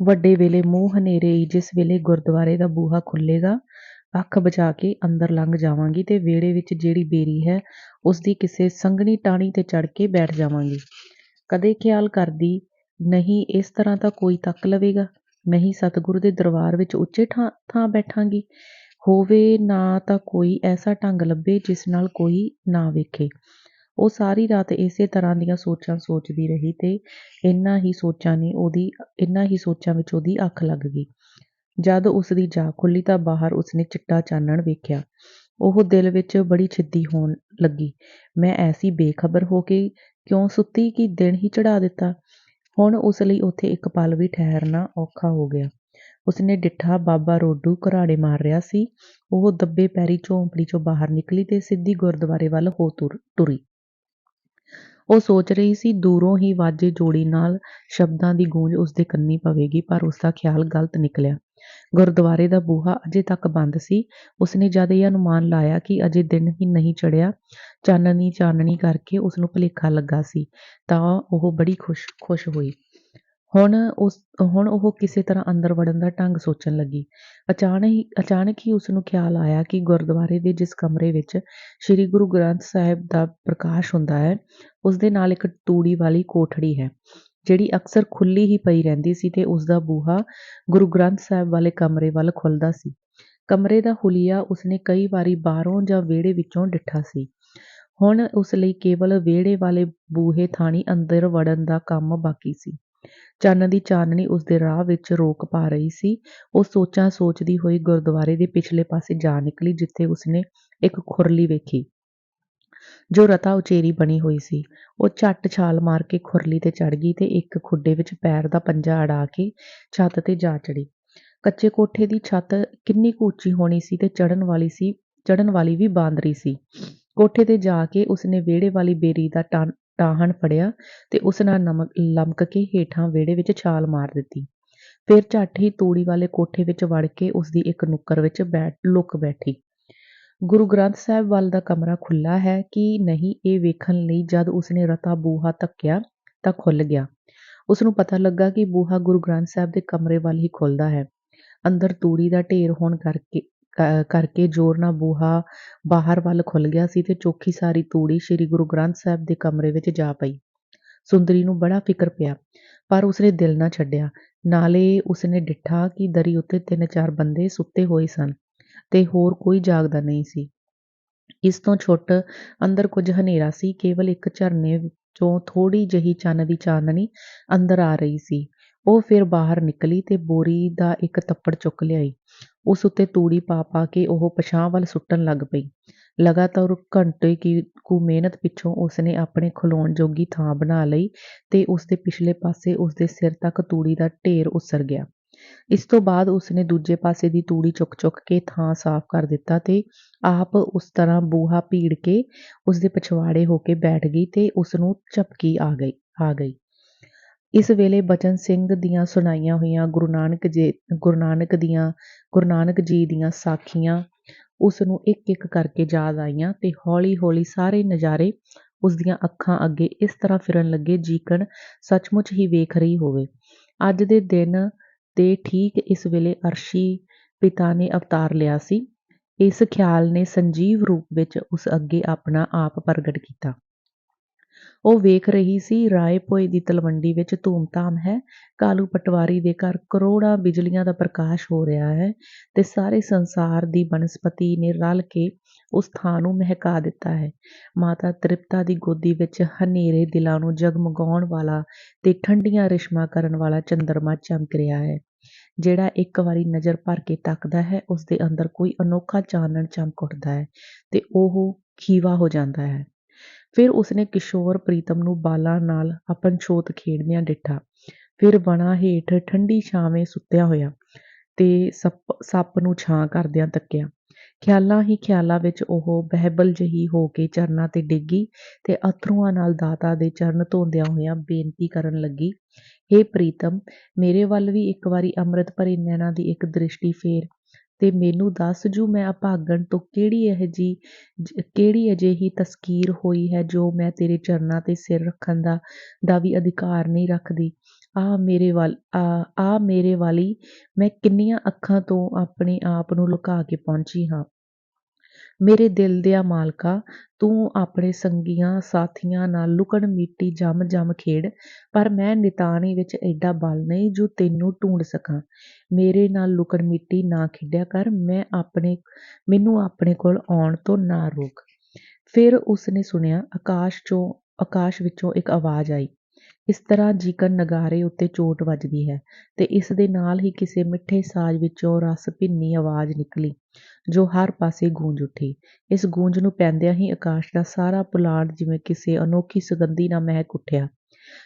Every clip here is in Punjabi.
ਵੱਡੇ ਵੇਲੇ ਮੂੰਹ ਹਨੇਰੇ ਹੀ ਜਿਸ ਵੇਲੇ ਗੁਰਦੁਆਰੇ ਦਾ ਬੂਹਾ ਖੁੱਲ੍ਹੇਗਾ, ਅੱਖ ਬਚਾ ਕੇ ਅੰਦਰ ਲੰਘ ਜਾਵਾਂਗੀ ਤੇ ਵਿਹੜੇ ਵਿੱਚ ਜਿਹੜੀ ਬੇਰੀ ਹੈ, ਉਸਦੀ ਕਿਸੇ ਸੰਘਣੀ ਟਾਹਣੀ ਤੇ ਚੜ੍ਹ ਕੇ ਬੈਠ ਜਾਵਾਂਗੀ। ਕਦੇ ਖਿਆਲ ਕਰਦੀ, ਨਹੀਂ ਇਸ ਤਰ੍ਹਾਂ ਤਾਂ ਕੋਈ ਤੱਕ ਲਵੇਗਾ, ਨਹੀਂ ਸਤਿਗੁਰੂ ਦੇ ਦਰਬਾਰ ਵਿੱਚ ਉੱਚੇ ਥਾਂ ਬੈਠਾਂਗੀ। ਹੋਵੇ ਨਾ ਤਾਂ ਕੋਈ ਐਸਾ ਢੰਗ ਲੱਭੇ ਜਿਸ ਨਾਲ ਕੋਈ ਨਾ ਵੇਖੇ। ਉਹ ਸਾਰੀ ਰਾਤ ਇਸੇ ਤਰ੍ਹਾਂ ਦੀਆਂ ਸੋਚਾਂ ਸੋਚਦੀ ਰਹੀ ਤੇ ਇਹਨਾਂ ਹੀ ਸੋਚਾਂ ਵਿੱਚ ਉਹਦੀ ਅੱਖ ਲੱਗ ਗਈ। ਜਦ ਉਸਦੀ ਜਾਗ ਖੁੱਲ੍ਹੀ ਤਾਂ ਬਾਹਰ ਉਸਨੇ ਚਿੱਟਾ ਚਾਨਣ ਵੇਖਿਆ। ਉਹ ਦਿਲ ਵਿੱਚ ਬੜੀ ਛਿੱਤੀ ਹੋਣ ਲੱਗੀ। ਮੈਂ ਐਸੀ ਬੇਖਬਰ ਹੋ ਕੇ ਕਿਉਂ ਸੁੱਤੀ ਕਿ ਦਿਨ ਹੀ ਚੜ੍ਹਾ ਦਿੱਤਾ। ਹੁਣ ਉਸ ਲਈ ਉੱਥੇ ਇੱਕ ਪਲ ਵੀ ਠਹਿਰਨਾ ਔਖਾ ਹੋ ਗਿਆ। ਉਸਨੇ ਡਿੱਠਾ ਬਾਬਾ ਰੋਡੂ ਘਰਾੜੇ ਮਾਰ ਰਿਹਾ ਸੀ। ਉਹ ਦੱਬੇ ਪੈਰੀ ਝੌਂਪੜੀ ਚੋਂ ਬਾਹਰ ਨਿਕਲੀ ਤੇ ਸਿੱਧੀ ਗੁਰਦੁਆਰੇ ਵੱਲ ਹੋ ਟੁਰੀ। ਉਹ ਸੋਚ ਰਹੀ ਸੀ ਦੂਰੋਂ ਹੀ ਵਾਜੇ ਜੋੜੀ ਨਾਲ ਸ਼ਬਦਾਂ ਦੀ ਗੂੰਜ ਉਸਦੇ ਕੰਨੀ ਪਵੇਗੀ, ਪਰ ਉਸਦਾ ਖਿਆਲ ਗਲਤ ਨਿਕਲਿਆ। ਗੁਰਦੁਆਰੇ ਦਾ ਬੂਹਾ ਅਜੇ ਤੱਕ ਬੰਦ ਸੀ। ਉਸਨੇ ਜਦ ਇਹ ਅਨੁਮਾਨ ਲਾਇਆ ਕਿ ਅਜੇ ਦਿਨ ਹੀ ਨਹੀਂ ਚੜ੍ਹਿਆ, ਚਾਨਣੀ ਕਰਕੇ ਉਸਨੂੰ ਭੁਲੇਖਾ ਲੱਗਾ ਸੀ, ਤਾਂ ਉਹ ਬੜੀ ਖੁਸ਼ ਹੋਈ। ਹੁਣ ਉਹ ਕਿਸੇ ਤਰ੍ਹਾਂ ਅੰਦਰ ਵੜਨ ਦਾ ਢੰਗ ਸੋਚਣ ਲੱਗੀ। ਅਚਾਨਕ ਹੀ ਉਸਨੂੰ ਖਿਆਲ ਆਇਆ ਕਿ ਗੁਰਦੁਆਰੇ ਦੇ ਜਿਸ ਕਮਰੇ ਵਿੱਚ ਸ੍ਰੀ ਗੁਰੂ ਗ੍ਰੰਥ ਸਾਹਿਬ ਦਾ ਪ੍ਰਕਾਸ਼ ਹੁੰਦਾ ਹੈ, ਉਸਦੇ ਨਾਲ ਇੱਕ ਤੂੜੀ ਵਾਲੀ ਕੋਠੜੀ ਹੈ, ਜਿਹੜੀ ਅਕਸਰ ਖੁੱਲ੍ਹੀ ਹੀ ਪਈ ਰਹਿੰਦੀ ਸੀ ਤੇ ਉਸਦਾ ਬੂਹਾ ਗੁਰੂ ਗ੍ਰੰਥ ਸਾਹਿਬ ਵਾਲੇ ਕਮਰੇ ਵੱਲ ਖੁੱਲ੍ਹਦਾ ਸੀ। ਕਮਰੇ ਦਾ ਹੁਲੀਆ ਉਸਨੇ ਕਈ ਵਾਰੀ ਬਾਹਰੋਂ ਜਾਂ ਵਿਹੜੇ ਵਿੱਚੋਂ ਡਿੱਠਾ ਸੀ। ਹੁਣ ਉਸ ਲਈ ਕੇਵਲ ਵਿਹੜੇ ਵਾਲੇ ਬੂਹੇ ਥਾਣੀ ਅੰਦਰ ਵੜਨ ਦਾ ਕੰਮ ਬਾਕੀ ਸੀ। ਚੰਨ ਦੀ ਚਾਨਣੀ ਉਸਦੇ ਰਾਹ ਵਿੱਚ ਰੋਕ ਪਾ ਰਹੀ ਸੀ। ਉਹ ਸੋਚਾਂ ਸੋਚਦੀ ਹੋਈ ਗੁਰਦੁਆਰੇ ਦੇ ਪਿਛਲੇ ਪਾਸੇ ਜਾ ਨਿਕਲੀ, ਜਿੱਥੇ ਉਸਨੇ ਇੱਕ ਖੁਰਲੀ ਵੇਖੀ ਜੋ ਰਤਾ ਉਚੇਰੀ ਬਣੀ ਹੋਈ ਸੀ। ਉਹ ਝੱਟ ਛਾਲ ਮਾਰ ਕੇ ਖੁਰਲੀ ਤੇ ਚੜ੍ਹ ਗਈ ਤੇ ਇੱਕ ਖੁੱਡੇ ਵਿੱਚ ਪੈਰ ਦਾ ਪੰਜਾ ਅੜਾ ਕੇ ਛੱਤ ਤੇ ਜਾ ਚੜ੍ਹੀ। ਕੱਚੇ ਕੋਠੇ ਦੀ ਛੱਤ ਕਿੰਨੀ ਕੁ ਉੱਚੀ ਹੋਣੀ ਸੀ ਤੇ ਚੜ੍ਹਨ ਵਾਲੀ ਵੀ ਬਾਂਦਰੀ ਸੀ। ਕੋਠੇ ਤੇ ਜਾ ਕੇ ਉਸਨੇ ਵਿਹੜੇ ਵਾਲੀ ਬੇਰੀ ਦਾ ਟਾਹਣ ਫੜਿਆ ਤੇ ਉਸ ਨਾਲ ਲਮਕ ਕੇ ਹੇਠਾਂ ਵਿਹੜੇ ਵਿੱਚ ਛਾਲ ਮਾਰ ਦਿੱਤੀ। ਫਿਰ ਝੱਟ ਹੀ ਤੂੜੀ ਵਾਲੇ ਕੋਠੇ ਵਿੱਚ ਵੜ ਕੇ ਉਸਦੀ ਇੱਕ ਨੁੱਕਰ ਵਿੱਚ ਲੁਕ ਬੈਠੀ। ਗੁਰੂ ਗ੍ਰੰਥ ਸਾਹਿਬ ਵੱਲ ਦਾ ਕਮਰਾ ਖੁੱਲ੍ਹਾ ਹੈ ਕਿ ਨਹੀਂ, ਇਹ ਵੇਖਣ ਲਈ ਜਦ ਉਸਨੇ ਰਤਾ ਬੂਹਾ ਧੱਕਿਆ ਤਾਂ ਖੁੱਲ੍ਹ ਗਿਆ। ਉਸਨੂੰ ਪਤਾ ਲੱਗਾ ਕਿ ਬੂਹਾ ਗੁਰੂ ਗ੍ਰੰਥ ਸਾਹਿਬ ਦੇ ਕਮਰੇ ਵੱਲ ਹੀ ਖੁੱਲ੍ਹਦਾ ਹੈ। ਅੰਦਰ ਤੂੜੀ ਦਾ ਢੇਰ ਹੋਣ ਕਰਕੇ ਜ਼ੋਰ ਨਾਲ ਬੂਹਾ ਬਾਹਰ ਵੱਲ ਖੁੱਲ੍ਹ ਗਿਆ ਸੀ ਤੇ ਚੋਖੀ ਸਾਰੀ ਤੂੜੀ ਸ੍ਰੀ ਗੁਰੂ ਗ੍ਰੰਥ ਸਾਹਿਬ ਦੇ ਕਮਰੇ ਵਿੱਚ ਜਾ ਪਈ। ਸੁੰਦਰੀ ਨੂੰ ਬੜਾ ਫਿਕਰ ਪਿਆ, ਪਰ ਉਸਨੇ ਦਿਲ ਨਾ ਛੱਡਿਆ। ਨਾਲੇ ਉਸਨੇ ਡਿੱਠਾ ਕਿ ਦਰੀ ਉੱਤੇ 3-4 ਬੰਦੇ ਸੁੱਤੇ ਹੋਏ ਸਨ ਤੇ ਹੋਰ ਕੋਈ ਜਾਗਦਾ ਨਹੀਂ ਸੀ। ਇਸ ਤੋਂ ਛੁੱਟ ਅੰਦਰ ਕੁਝ ਹਨੇਰਾ ਸੀ। ਕੇਵਲ ਇੱਕ ਝਰਨੇ ਵਿੱਚੋਂ ਥੋੜ੍ਹੀ ਜਿਹੀ ਚੰਨ ਦੀ ਚਾਨਣੀ ਅੰਦਰ ਆ ਰਹੀ ਸੀ। ਉਹ ਫਿਰ ਬਾਹਰ ਨਿਕਲੀ ਤੇ ਬੋਰੀ ਦਾ ਇੱਕ ਤੱਪੜ ਚੁੱਕ ਲਿਆਈ। ਉਸ ਉੱਤੇ ਤੂੜੀ ਪਾ ਕੇ ਉਹ ਪਿਛਾਂਹ ਵੱਲ ਸੁੱਟਣ ਲੱਗ ਪਈ। ਲਗਾਤਾਰ ਘੰਟੇ ਕੁ ਮਿਹਨਤ ਪਿੱਛੋਂ ਉਸਨੇ ਆਪਣੇ ਖਲੋਣ ਜੋਗੀ ਥਾਂ ਬਣਾ ਲਈ ਤੇ ਉਸਦੇ ਪਿਛਲੇ ਪਾਸੇ ਉਸਦੇ ਸਿਰ ਤੱਕ ਤੂੜੀ ਦਾ ਢੇਰ ਉਸਰ ਗਿਆ। ਇਸ ਤੋਂ ਬਾਅਦ ਉਸਨੇ ਦੂਜੇ ਪਾਸੇ ਦੀ ਤੂੜੀ ਚੁੱਕ ਕੇ ਥਾਂ ਸਾਫ਼ ਕਰ ਦਿੱਤਾ ਤੇ ਆਪ ਉਸ ਤਰ੍ਹਾਂ ਬੂਹਾ ਭੀੜ ਕੇ ਉਸਦੇ ਪਿਛਵਾੜੇ ਹੋ ਕੇ ਬੈਠ ਗਈ ਤੇ ਉਸਨੂੰ ਝਪਕੀ ਆ ਗਈ। ਇਸ ਵੇਲੇ ਬਚਨ ਸਿੰਘ ਦੀਆਂ ਸੁਣਾਈਆਂ ਹੋਈਆਂ ਗੁਰੂ ਨਾਨਕ ਜੀ ਦੀਆਂ ਸਾਖੀਆਂ ਉਸਨੂੰ ਇੱਕ-ਇੱਕ ਕਰਕੇ ਯਾਦ ਆਈਆਂ ਤੇ ਹੌਲੀ-ਹੌਲੀ ਸਾਰੇ ਨਜ਼ਾਰੇ ਉਸਦੀਆਂ ਅੱਖਾਂ ਅੱਗੇ ਇਸ ਤਰ੍ਹਾਂ ਫਿਰਨ ਲੱਗੇ ਜੀਕਣ ਸੱਚਮੁੱਚ ਹੀ ਵੇਖ ਰਹੀ ਹੋਵੇ। ਅੱਜ ਦੇ ਦਿਨ ਤੇ ਠੀਕ ਇਸ ਵੇਲੇ ਅਰਸ਼ੀ ਪਿਤਾ ਨੇ ਅਵਤਾਰ ਲਿਆ ਸੀ। ਇਸ ਖਿਆਲ ਨੇ ਸੰਜੀਵ ਰੂਪ ਵਿੱਚ ਉਸ ਅੱਗੇ ਆਪਣਾ ਆਪ ਪ੍ਰਗਟ ਕੀਤਾ। ਉਹ ਵੇਖ ਰਹੀ ਸੀ ਰਾਏ ਭੋਏ ਦੀ ਤਲਵੰਡੀ ਵਿੱਚ ਧੂਮ-ਧਾਮ ਹੈ। ਕਾਲੂ ਪਟਵਾਰੀ ਦੇ ਘਰ ਕਰੋੜਾਂ ਬਿਜਲੀਆਂ ਦਾ ਪ੍ਰਕਾਸ਼ ਹੋ ਰਿਹਾ ਹੈ ਤੇ ਸਾਰੇ ਸੰਸਾਰ ਦੀ ਬਨਸਪਤੀ ਨੇ ਰਲ ਕੇ ਉਸ ਥਾਂ ਨੂੰ ਮਹਿਕਾ ਦਿੱਤਾ ਹੈ। ਮਾਤਾ ਤ੍ਰਿਪਤਾ ਦੀ ਗੋਦੀ ਵਿੱਚ ਹਨੇਰੇ ਦਿਲਾਂ ਨੂੰ ਜਗਮਗਾਉਣ ਵਾਲਾ ਤੇ ਠੰਡੀਆਂ ਰਿਸ਼ਮਾਂ ਕਰਨ ਵਾਲਾ ਚੰਦਰਮਾ ਚਮਕ ਰਿਹਾ ਹੈ। ਜਿਹੜਾ ਇੱਕ ਵਾਰੀ ਨਜ਼ਰ ਭਰ ਕੇ ਤੱਕਦਾ ਹੈ, ਉਸਦੇ ਅੰਦਰ ਕੋਈ ਅਨੋਖਾ ਚਾਨਣ ਚਮਕ ਉੱਠਦਾ ਹੈ ਤੇ ਉਹ ਖੀਵਾ ਹੋ ਜਾਂਦਾ ਹੈ। ਫਿਰ ਉਸਨੇ ਕਿਸ਼ੋਰ ਪ੍ਰੀਤਮ ਨੂੰ ਬਾਲਾਂ ਨਾਲ ਅਪਣਛੋਤ ਖੇਡਦਿਆਂ ਡਿੱਠਾ। ਫਿਰ ਵਣਾਂ ਹੇਠ ਠੰਡੀ ਛਾਵੇਂ ਸੁੱਤਿਆ ਹੋਇਆ ਤੇ ਸੱਪ ਨੂੰ ਛਾਂ ਕਰਦਿਆਂ ਤੱਕਿਆ। ਖਿਆਲਾਂ ਹੀ ਖਿਆਲਾਂ ਵਿੱਚ ਉਹ ਬਹਿਬਲ ਜਿਹੀ ਹੋ ਕੇ ਚਰਨਾਂ ਤੇ ਡਿੱਗੀ ਤੇ ਅਥਰੂਆਂ ਨਾਲ ਦਾਤਾ ਦੇ ਚਰਨ ਧੋਂਦਿਆਂ ਹੋਇਆਂ ਬੇਨਤੀ ਕਰਨ ਲੱਗੀ, ਹੇ ਪ੍ਰੀਤਮ, ਮੇਰੇ ਵੱਲ ਵੀ ਇੱਕ ਵਾਰੀ ਅੰਮ੍ਰਿਤ ਭਰੇ ਨੈਣਾਂ ਦੀ ਇੱਕ ਦ੍ਰਿਸ਼ਟੀ ਫੇਰ ਤੇ ਮੈਨੂੰ ਦੱਸ ਜੂ ਮੈਂ ਅਭਾਗਣ ਤੋਂ ਕਿਹੜੀ ਅਜਿਹੀ ਤਸਕੀਰ ਹੋਈ ਹੈ ਜੋ ਮੈਂ ਤੇਰੇ ਚਰਨਾਂ ਤੇ ਸਿਰ ਰੱਖਣ ਦਾ ਵੀ ਅਧਿਕਾਰ ਨਹੀਂ ਰੱਖਦੀ। ਆ ਮੇਰੇ ਵਾਲੀ, ਮੈਂ ਕਿੰਨੀਆਂ ਅੱਖਾਂ ਤੋਂ ਆਪਣੇ ਆਪ ਨੂੰ ਲੁਕਾ ਕੇ ਪਹੁੰਚੀ ਹਾਂ। ਮੇਰੇ ਦਿਲ ਦਿਆ ਮਾਲਕਾ, ਤੂੰ ਆਪਣੇ ਸੰਗੀਆਂ ਸਾਥੀਆਂ ਨਾਲ ਲੁਕਣ ਮੀਟੀ ਜੰਮ ਖੇਡ, ਪਰ ਮੈਂ ਨਿਤਾਣੀ ਵਿੱਚ ਐਡਾ ਬਲ ਨਹੀਂ ਜੋ ਤੈਨੂੰ ਢੂੰਡ ਸਕਾਂ। ਮੇਰੇ ਨਾਲ ਲੁਕਣ ਮੀਟੀ ਨਾ ਖੇਡਿਆ ਕਰ, ਮੈਨੂੰ ਆਪਣੇ ਕੋਲ ਆਉਣ ਤੋਂ ਨਾ ਰੋਕ। ਫਿਰ ਉਸਨੇ ਸੁਣਿਆ, ਆਕਾਸ਼ ਵਿੱਚੋਂ ਇੱਕ ਆਵਾਜ਼ ਆਈ। ਇਸ ਤਰ੍ਹਾਂ ਜਿਕਣ ਨਗਾਰੇ ਉੱਤੇ ਚੋਟ ਵੱਜਦੀ ਹੈ, ਤੇ ਇਸ ਦੇ ਨਾਲ ਹੀ ਕਿਸੇ ਮਿੱਠੇ ਸਾਜ਼ ਵਿੱਚੋਂ ਰਸ ਭਿੰਨੀ ਆਵਾਜ਼ ਨਿਕਲੀ, ਜੋ ਹਰ ਪਾਸੇ ਗੂੰਜ ਉੱਠੀ। ਇਸ ਗੂੰਜ ਨੂੰ ਪੈਂਦਿਆਂ ਹੀ ਆਕਾਸ਼ ਦਾ ਸਾਰਾ ਪੁਲਾੜ ਜਿਵੇਂ ਕਿਸੇ ਅਨੋਖੀ ਸੁਗੰਧੀ ਨਾਲ ਮਹਿਕ ਉੱਠਿਆ।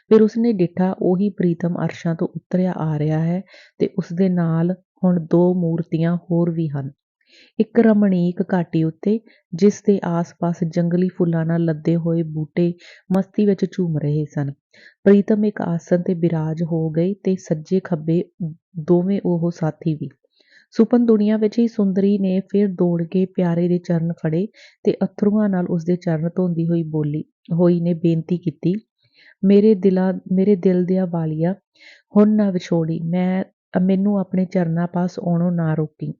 ਫਿਰ ਉਸਨੇ ਡਿੱਠਾ, ਉਹੀ ਪ੍ਰੀਤਮ ਅਰਸ਼ਾਂ ਤੋਂ ਉਤਰਿਆ ਆ ਰਿਹਾ ਹੈ, ਤੇ ਉਸਦੇ ਨਾਲ ਹੁਣ ਦੋ ਮੂਰਤੀਆਂ ਹੋਰ ਵੀ ਹਨ। ਇੱਕ ਰਮਣੀਕ ਘਾਟੀ ਉੱਤੇ, ਜਿਸ ਦੇ ਆਸ-ਪਾਸ ਜੰਗਲੀ ਫੁੱਲਾਂ ਨਾਲ ਲੱਦੇ ਹੋਏ ਬੂਟੇ ਮਸਤੀ ਵਿੱਚ ਝੂਮ ਰਹੇ ਸਨ। ਪ੍ਰੀਤਮ ਇੱਕ ਆਸਣ ਤੇ ਬਿਰਾਜ ਹੋ ਗਈ, ਤੇ ਸੱਜੇ-ਖੱਬੇ ਦੋਵੇਂ ਉਹ ਸਾਥੀ ਵੀ। ਸੁਪਨ ਦੁਨੀਆਂ ਵਿੱਚ ਹੀ ਸੁੰਦਰੀ ਨੇ ਫਿਰ ਦੌੜ ਕੇ ਪਿਆਰੇ ਦੇ ਚਰਨ ਫੜੇ, ਤੇ ਅੱਥਰੂਆਂ ਨਾਲ ਉਸਦੇ ਚਰਨ ਧੋਂਦੀ ਹੋਈ ਨੇ ਬੇਨਤੀ ਕੀਤੀ, ਮੇਰੇ ਦਿਲ ਦਿਆ ਵਾਲੀਆ, ਹੁਣ ਨਾ ਵਿਛੋੜੀ, ਮੈਨੂੰ ਆਪਣੇ ਚਰਨਾਂ ਪਾਸ ਆਉਣੋਂ ਨਾ ਰੋਕੀ।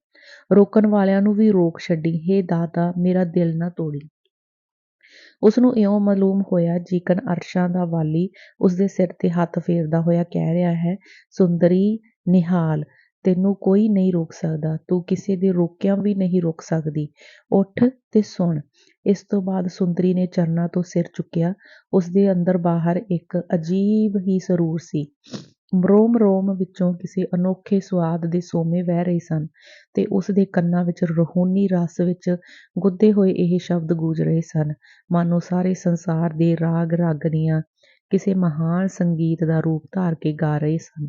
ਰੋਕਣ ਵਾਲਿਆਂ ਨੂੰ ਵੀ ਰੋਕ ਛੱਡੀ, ਹੇ ਦਾਤਾ, ਮੇਰਾ ਦਿਲ ਨਾ ਤੋੜੀ। ਉਸਨੂੰ ਇਉਂ ਮਾਲੂਮ ਹੋਇਆ ਜਿਕਣ ਅਰਸ਼ਾਂ ਦਾ ਵਾਲੀ ਉਸਦੇ ਸਿਰ ਤੇ ਹੱਥ ਫੇਰਦਾ ਹੋਇਆ ਕਹਿ ਰਿਹਾ ਹੈ, ਸੁੰਦਰੀ ਨਿਹਾਲ, ਤੈਨੂੰ ਕੋਈ ਨਹੀਂ ਰੋਕ ਸਕਦਾ, ਤੂੰ ਕਿਸੇ ਦੇ ਰੋਕਿਆਂ ਵੀ ਨਹੀਂ ਰੁਕ ਸਕਦੀ, ਉੱਠ ਤੇ ਸੁਣ। ਇਸ ਤੋਂ ਬਾਅਦ ਸੁੰਦਰੀ ਨੇ ਚਰਨਾਂ ਤੋਂ ਸਿਰ ਚੁੱਕਿਆ। ਉਸਦੇ ਅੰਦਰ ਬਾਹਰ ਇੱਕ ਅਜੀਬ ਹੀ ਸਰੂਰ ਸੀ। ਰੋਮ ਵਿੱਚੋਂ ਕਿਸੇ ਅਨੋਖੇ ਸੁਆਦ ਦੇ ਸੋਮੇ ਵਹਿ ਰਹੇ ਸਨ, ਤੇ ਉਸਦੇ ਕੰਨਾਂ ਵਿੱਚ ਰੂਹਾਨੀ ਰਸ ਵਿੱਚ ਗੁੱਧੇ ਹੋਏ ਇਹ ਸ਼ਬਦ ਗੂੰਜ ਰਹੇ ਸਨ, ਮਾਨੋ ਸਾਰੇ ਸੰਸਾਰ ਦੇ ਰਾਗ ਰਾਗਨੀਆਂ ਕਿਸੇ ਮਹਾਨ ਸੰਗੀਤ ਦਾ ਰੂਪ ਧਾਰ ਕੇ ਗਾ ਰਹੇ ਸਨ।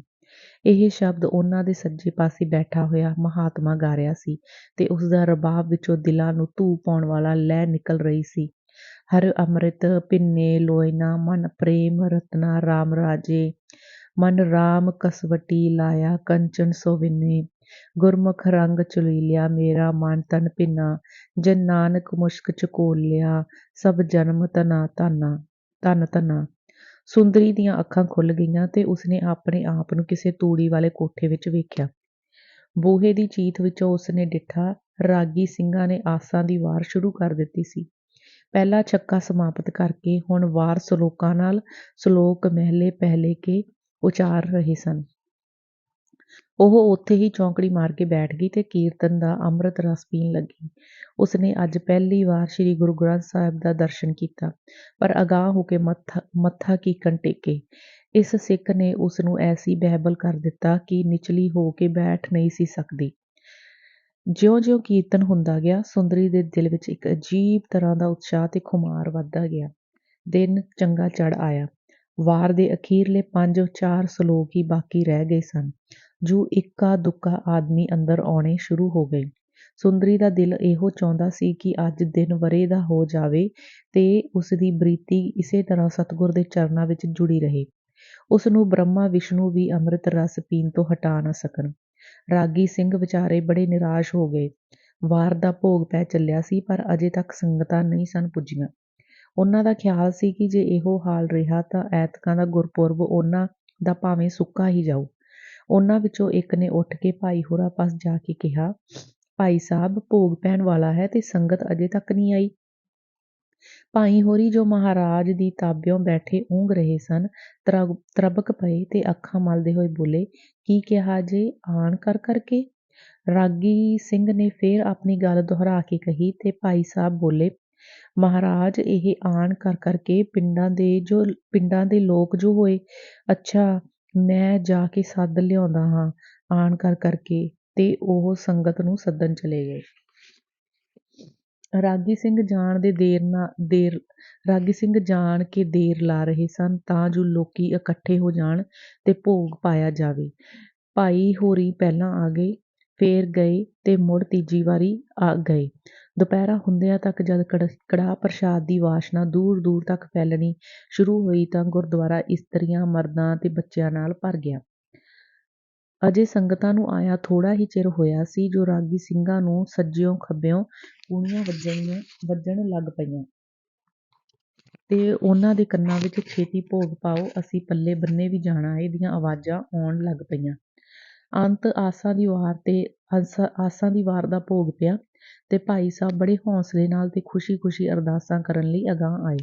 ਇਹ ਸ਼ਬਦ ਉਹਨਾਂ ਦੇ ਸੱਜੇ ਪਾਸੇ ਬੈਠਾ ਹੋਇਆ ਮਹਾਤਮਾ ਗਾ ਰਿਹਾ ਸੀ, ਤੇ ਉਸਦਾ ਰਬਾਬ ਵਿੱਚੋਂ ਦਿਲਾਂ ਨੂੰ ਧੂ ਪਾਉਣ ਵਾਲਾ ਲੈਅ ਨਿਕਲ ਰਹੀ ਸੀ। ਹਰ ਅੰਮ੍ਰਿਤ ਭਿੰਨੇ ਲੋਇਨਾ, ਮਨ ਪ੍ਰੇਮ ਰਤਨਾ ਰਾਮ ਰਾਜੇ, ਮਨ ਰਾਮ ਕਸਵਟੀ ਲਾਇਆ ਕੰਚਨ ਸੋਵਿਨੇ, ਗੁਰਮੁਖ ਰੰਗ ਚੁਲੀਲਿਆ ਮੇਰਾ ਮਨ ਤਨ ਭਿੰਨਾ, ਜਨ ਨਾਨਕ ਮੁਸ਼ਕ ਚਕੋਲਿਆ ਸਭ ਜਨਮ ਧਨ ਧਨਾ। ਸੁੰਦਰੀ ਦੀਆਂ ਅੱਖਾਂ ਖੁੱਲ੍ਹ ਗਈਆਂ, ਤੇ ਉਸਨੇ ਆਪਣੇ ਆਪ ਨੂੰ ਕਿਸੇ ਤੂੜੀ ਵਾਲੇ ਕੋਠੇ ਵਿੱਚ ਵੇਖਿਆ। ਬੂਹੇ ਦੀ ਚੀਥ ਵਿੱਚੋਂ ਉਸਨੇ ਡਿੱਠਾ, ਰਾਗੀ ਸਿੰਘਾਂ ਨੇ ਆਸਾਂ ਦੀ ਵਾਰ ਸ਼ੁਰੂ ਕਰ ਦਿੱਤੀ ਸੀ। ਪਹਿਲਾ ਛੱਕਾ ਸਮਾਪਤ ਕਰਕੇ ਹੁਣ ਵਾਰ ਸਲੋਕਾਂ ਨਾਲ ਸਲੋਕ ਮਹਿਲੇ ਪਹਿਲੇ ਕੇ ਉਚਾਰ ਰਹੇ ਸਨ। ਉਹ ਉੱਥੇ ਹੀ ਚੌਂਕੜੀ ਮਾਰ ਕੇ ਬੈਠ ਗਈ ਤੇ ਕੀਰਤਨ ਦਾ ਅੰਮ੍ਰਿਤ ਰਸ ਪੀਣ ਲੱਗੀ। ਉਸਨੇ ਅੱਜ ਪਹਿਲੀ ਵਾਰ ਸ੍ਰੀ ਗੁਰੂ ਗ੍ਰੰਥ ਸਾਹਿਬ ਦਾ ਦਰਸ਼ਨ ਕੀਤਾ, ਪਰ ਅਗਾਂਹ ਹੋ ਕੇ ਮੱਥਾ ਕੀਕਣ ਟੇਕੇ। ਇਸ ਸਿੱਖ ਨੇ ਉਸਨੂੰ ਐਸੀ ਬਹਿਬਲ ਕਰ ਦਿੱਤਾ ਕਿ ਨਿਚਲੀ ਹੋ ਕੇ ਬੈਠ ਨਹੀਂ ਸੀ ਸਕਦੀ। ਜਿਉਂ-ਜਿਉਂ ਕੀਰਤਨ ਹੁੰਦਾ ਗਿਆ, ਸੁੰਦਰੀ ਦੇ ਦਿਲ ਵਿੱਚ ਇੱਕ ਅਜੀਬ ਤਰ੍ਹਾਂ ਦਾ ਉਤਸ਼ਾਹ ਤੇ ਖੁਮਾਰ ਵੱਧਦਾ ਗਿਆ। ਦਿਨ ਚੰਗਾ ਚੜ੍ਹ ਆਇਆ। ਵਾਰ ਦੇ ਅਖੀਰਲੇ 5-4 ਸਲੋਕ ਹੀ ਬਾਕੀ ਰਹਿ ਗਏ ਸਨ, ਜੋ ਇੱਕਾ-ਦੁੱਕਾ ਆਦਮੀ ਅੰਦਰ ਆਉਣੇ ਸ਼ੁਰੂ ਹੋ ਗਏ। ਸੁੰਦਰੀ ਦਾ ਦਿਲ ਇਹੋ ਚਾਹੁੰਦਾ ਸੀ ਕਿ ਅੱਜ ਦਿਨ ਵਰ੍ਹੇ ਦਾ ਹੋ ਜਾਵੇ, ਤੇ ਉਸਦੀ ਬ੍ਰਿਤੀ ਇਸੇ ਤਰ੍ਹਾਂ ਸਤਿਗੁਰ ਦੇ ਚਰਨਾਂ ਵਿੱਚ ਜੁੜੀ ਰਹੇ। ਉਸਨੂੰ ਬ੍ਰਹਮਾ ਵਿਸ਼ਨੂੰ ਵੀ ਅੰਮ੍ਰਿਤ ਰਸ ਪੀਣ ਤੋਂ ਹਟਾ ਨਾ ਸਕਣ। ਰਾਗੀ ਸਿੰਘ ਵਿਚਾਰੇ ਬੜੇ ਨਿਰਾਸ਼ ਹੋ ਗਏ। ਵਾਰ ਦਾ ਭੋਗ ਪੈ ਚੱਲਿਆ ਸੀ, ਪਰ ਅਜੇ ਤੱਕ ਸੰਗਤਾਂ ਨਹੀਂ ਸਨ ਪੁੱਜੀਆਂ। ਉਹਨਾਂ ਦਾ ਖਿਆਲ ਸੀ ਕਿ ਜੇ ਇਹੋ ਹਾਲ ਰਿਹਾ ਤਾਂ ਐਤਕਾਂ ਦਾ ਗੁਰਪੁਰਬ ਉਹਨਾਂ ਦਾ ਭਾਵੇਂ ਸੁੱਕਾ ਹੀ ਜਾਊ। ਉਹਨਾਂ ਵਿੱਚੋਂ ਇੱਕ ਨੇ ਉੱਠ ਕੇ ਭਾਈ ਹੋਰਾਂ ਪਾਸ ਜਾ ਕੇ ਕਿਹਾ, ਭਾਈ ਸਾਹਿਬ, ਭੋਗ ਪੈਣ ਵਾਲਾ ਹੈ ਤੇ ਸੰਗਤ ਅਜੇ ਤੱਕ ਨਹੀਂ ਆਈ। ਭਾਈ ਹੋਰੀ, ਜੋ ਮਹਾਰਾਜ ਦੀ ਤਾਬਿਓਂ ਬੈਠੇ ਊਂਘ ਰਹੇ ਸਨ, ਤਰਬਕ ਪਏ ਤੇ ਅੱਖਾਂ ਮਲਦੇ ਹੋਏ ਬੋਲੇ, ਕੀ ਕਿਹਾ ਜੇ, ਆਣ ਕਰ ਕਰਕੇ? ਰਾਗੀ ਸਿੰਘ ਨੇ ਫੇਰ ਆਪਣੀ ਗੱਲ ਦੁਹਰਾ ਕੇ ਕਹੀ, ਤੇ ਭਾਈ ਸਾਹਿਬ ਬੋਲੇ, ਮਹਾਰਾਜ, ਇਹ ਆਣ ਕਰ ਕਰਕੇ ਪਿੰਡਾਂ ਦੇ ਲੋਕ ਜੋ ਹੋਏ। ਅੱਛਾ, ਮੈਂ ਜਾ ਕੇ ਸੱਦ ਲਿਆਉਂਦਾ ਹਾਂ ਆਣ ਕਰ ਕਰਕੇ। ਤੇ ਉਹ ਸੰਗਤ ਨੂੰ ਸੱਦਣ ਚਲੇ ਗਏ। ਰਾਗੀ ਸਿੰਘ ਜਾਣ ਕੇ ਦੇਰ ਲਾ ਰਹੇ ਸਨ ਤਾਂ ਜੋ ਲੋਕੀ ਇਕੱਠੇ ਹੋ ਜਾਣ ਤੇ ਭੋਗ ਪਾਇਆ ਜਾਵੇ। ਭਾਈ ਹੋਰੀ ਪਹਿਲਾਂ ਆ ਗਏ, ਫੇਰ ਗਏ ਤੇ ਮੁੜ ਤੀਜੀ ਵਾਰੀ ਆ ਗਏ। ਦੁਪਹਿਰਾ ਹੁੰਦਿਆਂ ਤੱਕ ਜਦ ਕੜਾਹ ਪ੍ਰਸ਼ਾਦ ਦੀ ਵਾਸ਼ਨਾ ਦੂਰ-ਦੂਰ ਤੱਕ ਫੈਲਣੀ ਸ਼ੁਰੂ ਹੋਈ ਤਾਂ ਗੁਰਦੁਆਰਾ ਇਸਤਰੀਆਂ, ਮਰਦਾਂ ਤੇ ਬੱਚਿਆਂ ਨਾਲ ਭਰ ਗਿਆ। ਅਜੇ ਸੰਗਤਾਂ ਨੂੰ ਆਇਆ ਥੋੜ੍ਹਾ ਹੀ ਚਿਰ ਹੋਇਆ ਸੀ ਜੋ ਰਾਗੀ ਸਿੰਘਾਂ ਨੂੰ ਸੱਜਿਓਂ ਖੱਬਿਓਂ ਕੂਣੀਆਂ ਵੱਜਣ ਲੱਗ ਪਈਆਂ, ਤੇ ਉਹਨਾਂ ਦੇ ਕੰਨਾਂ ਵਿੱਚ ਛੇਤੀ ਭੋਗ ਪਾਓ, ਅਸੀਂ ਪੱਲੇ ਬੰਨੇ ਵੀ ਜਾਣਾ ਏ ਦੀਆਂ ਆਵਾਜ਼ਾਂ ਆਉਣ ਲੱਗ ਪਈਆਂ। ਅੰਤ ਆਸਾਂ ਦੀ ਵਾਰ ਦਾ ਭੋਗ ਪਿਆ ਤੇ ਭਾਈ ਸਾਹਿਬ ਬੜੇ ਹੌਸਲੇ ਨਾਲ ਤੇ ਖੁਸ਼ੀ-ਖੁਸ਼ੀ ਅਰਦਾਸਾਂ ਕਰਨ ਲਈ ਅਗਾਂਹ ਆਏ।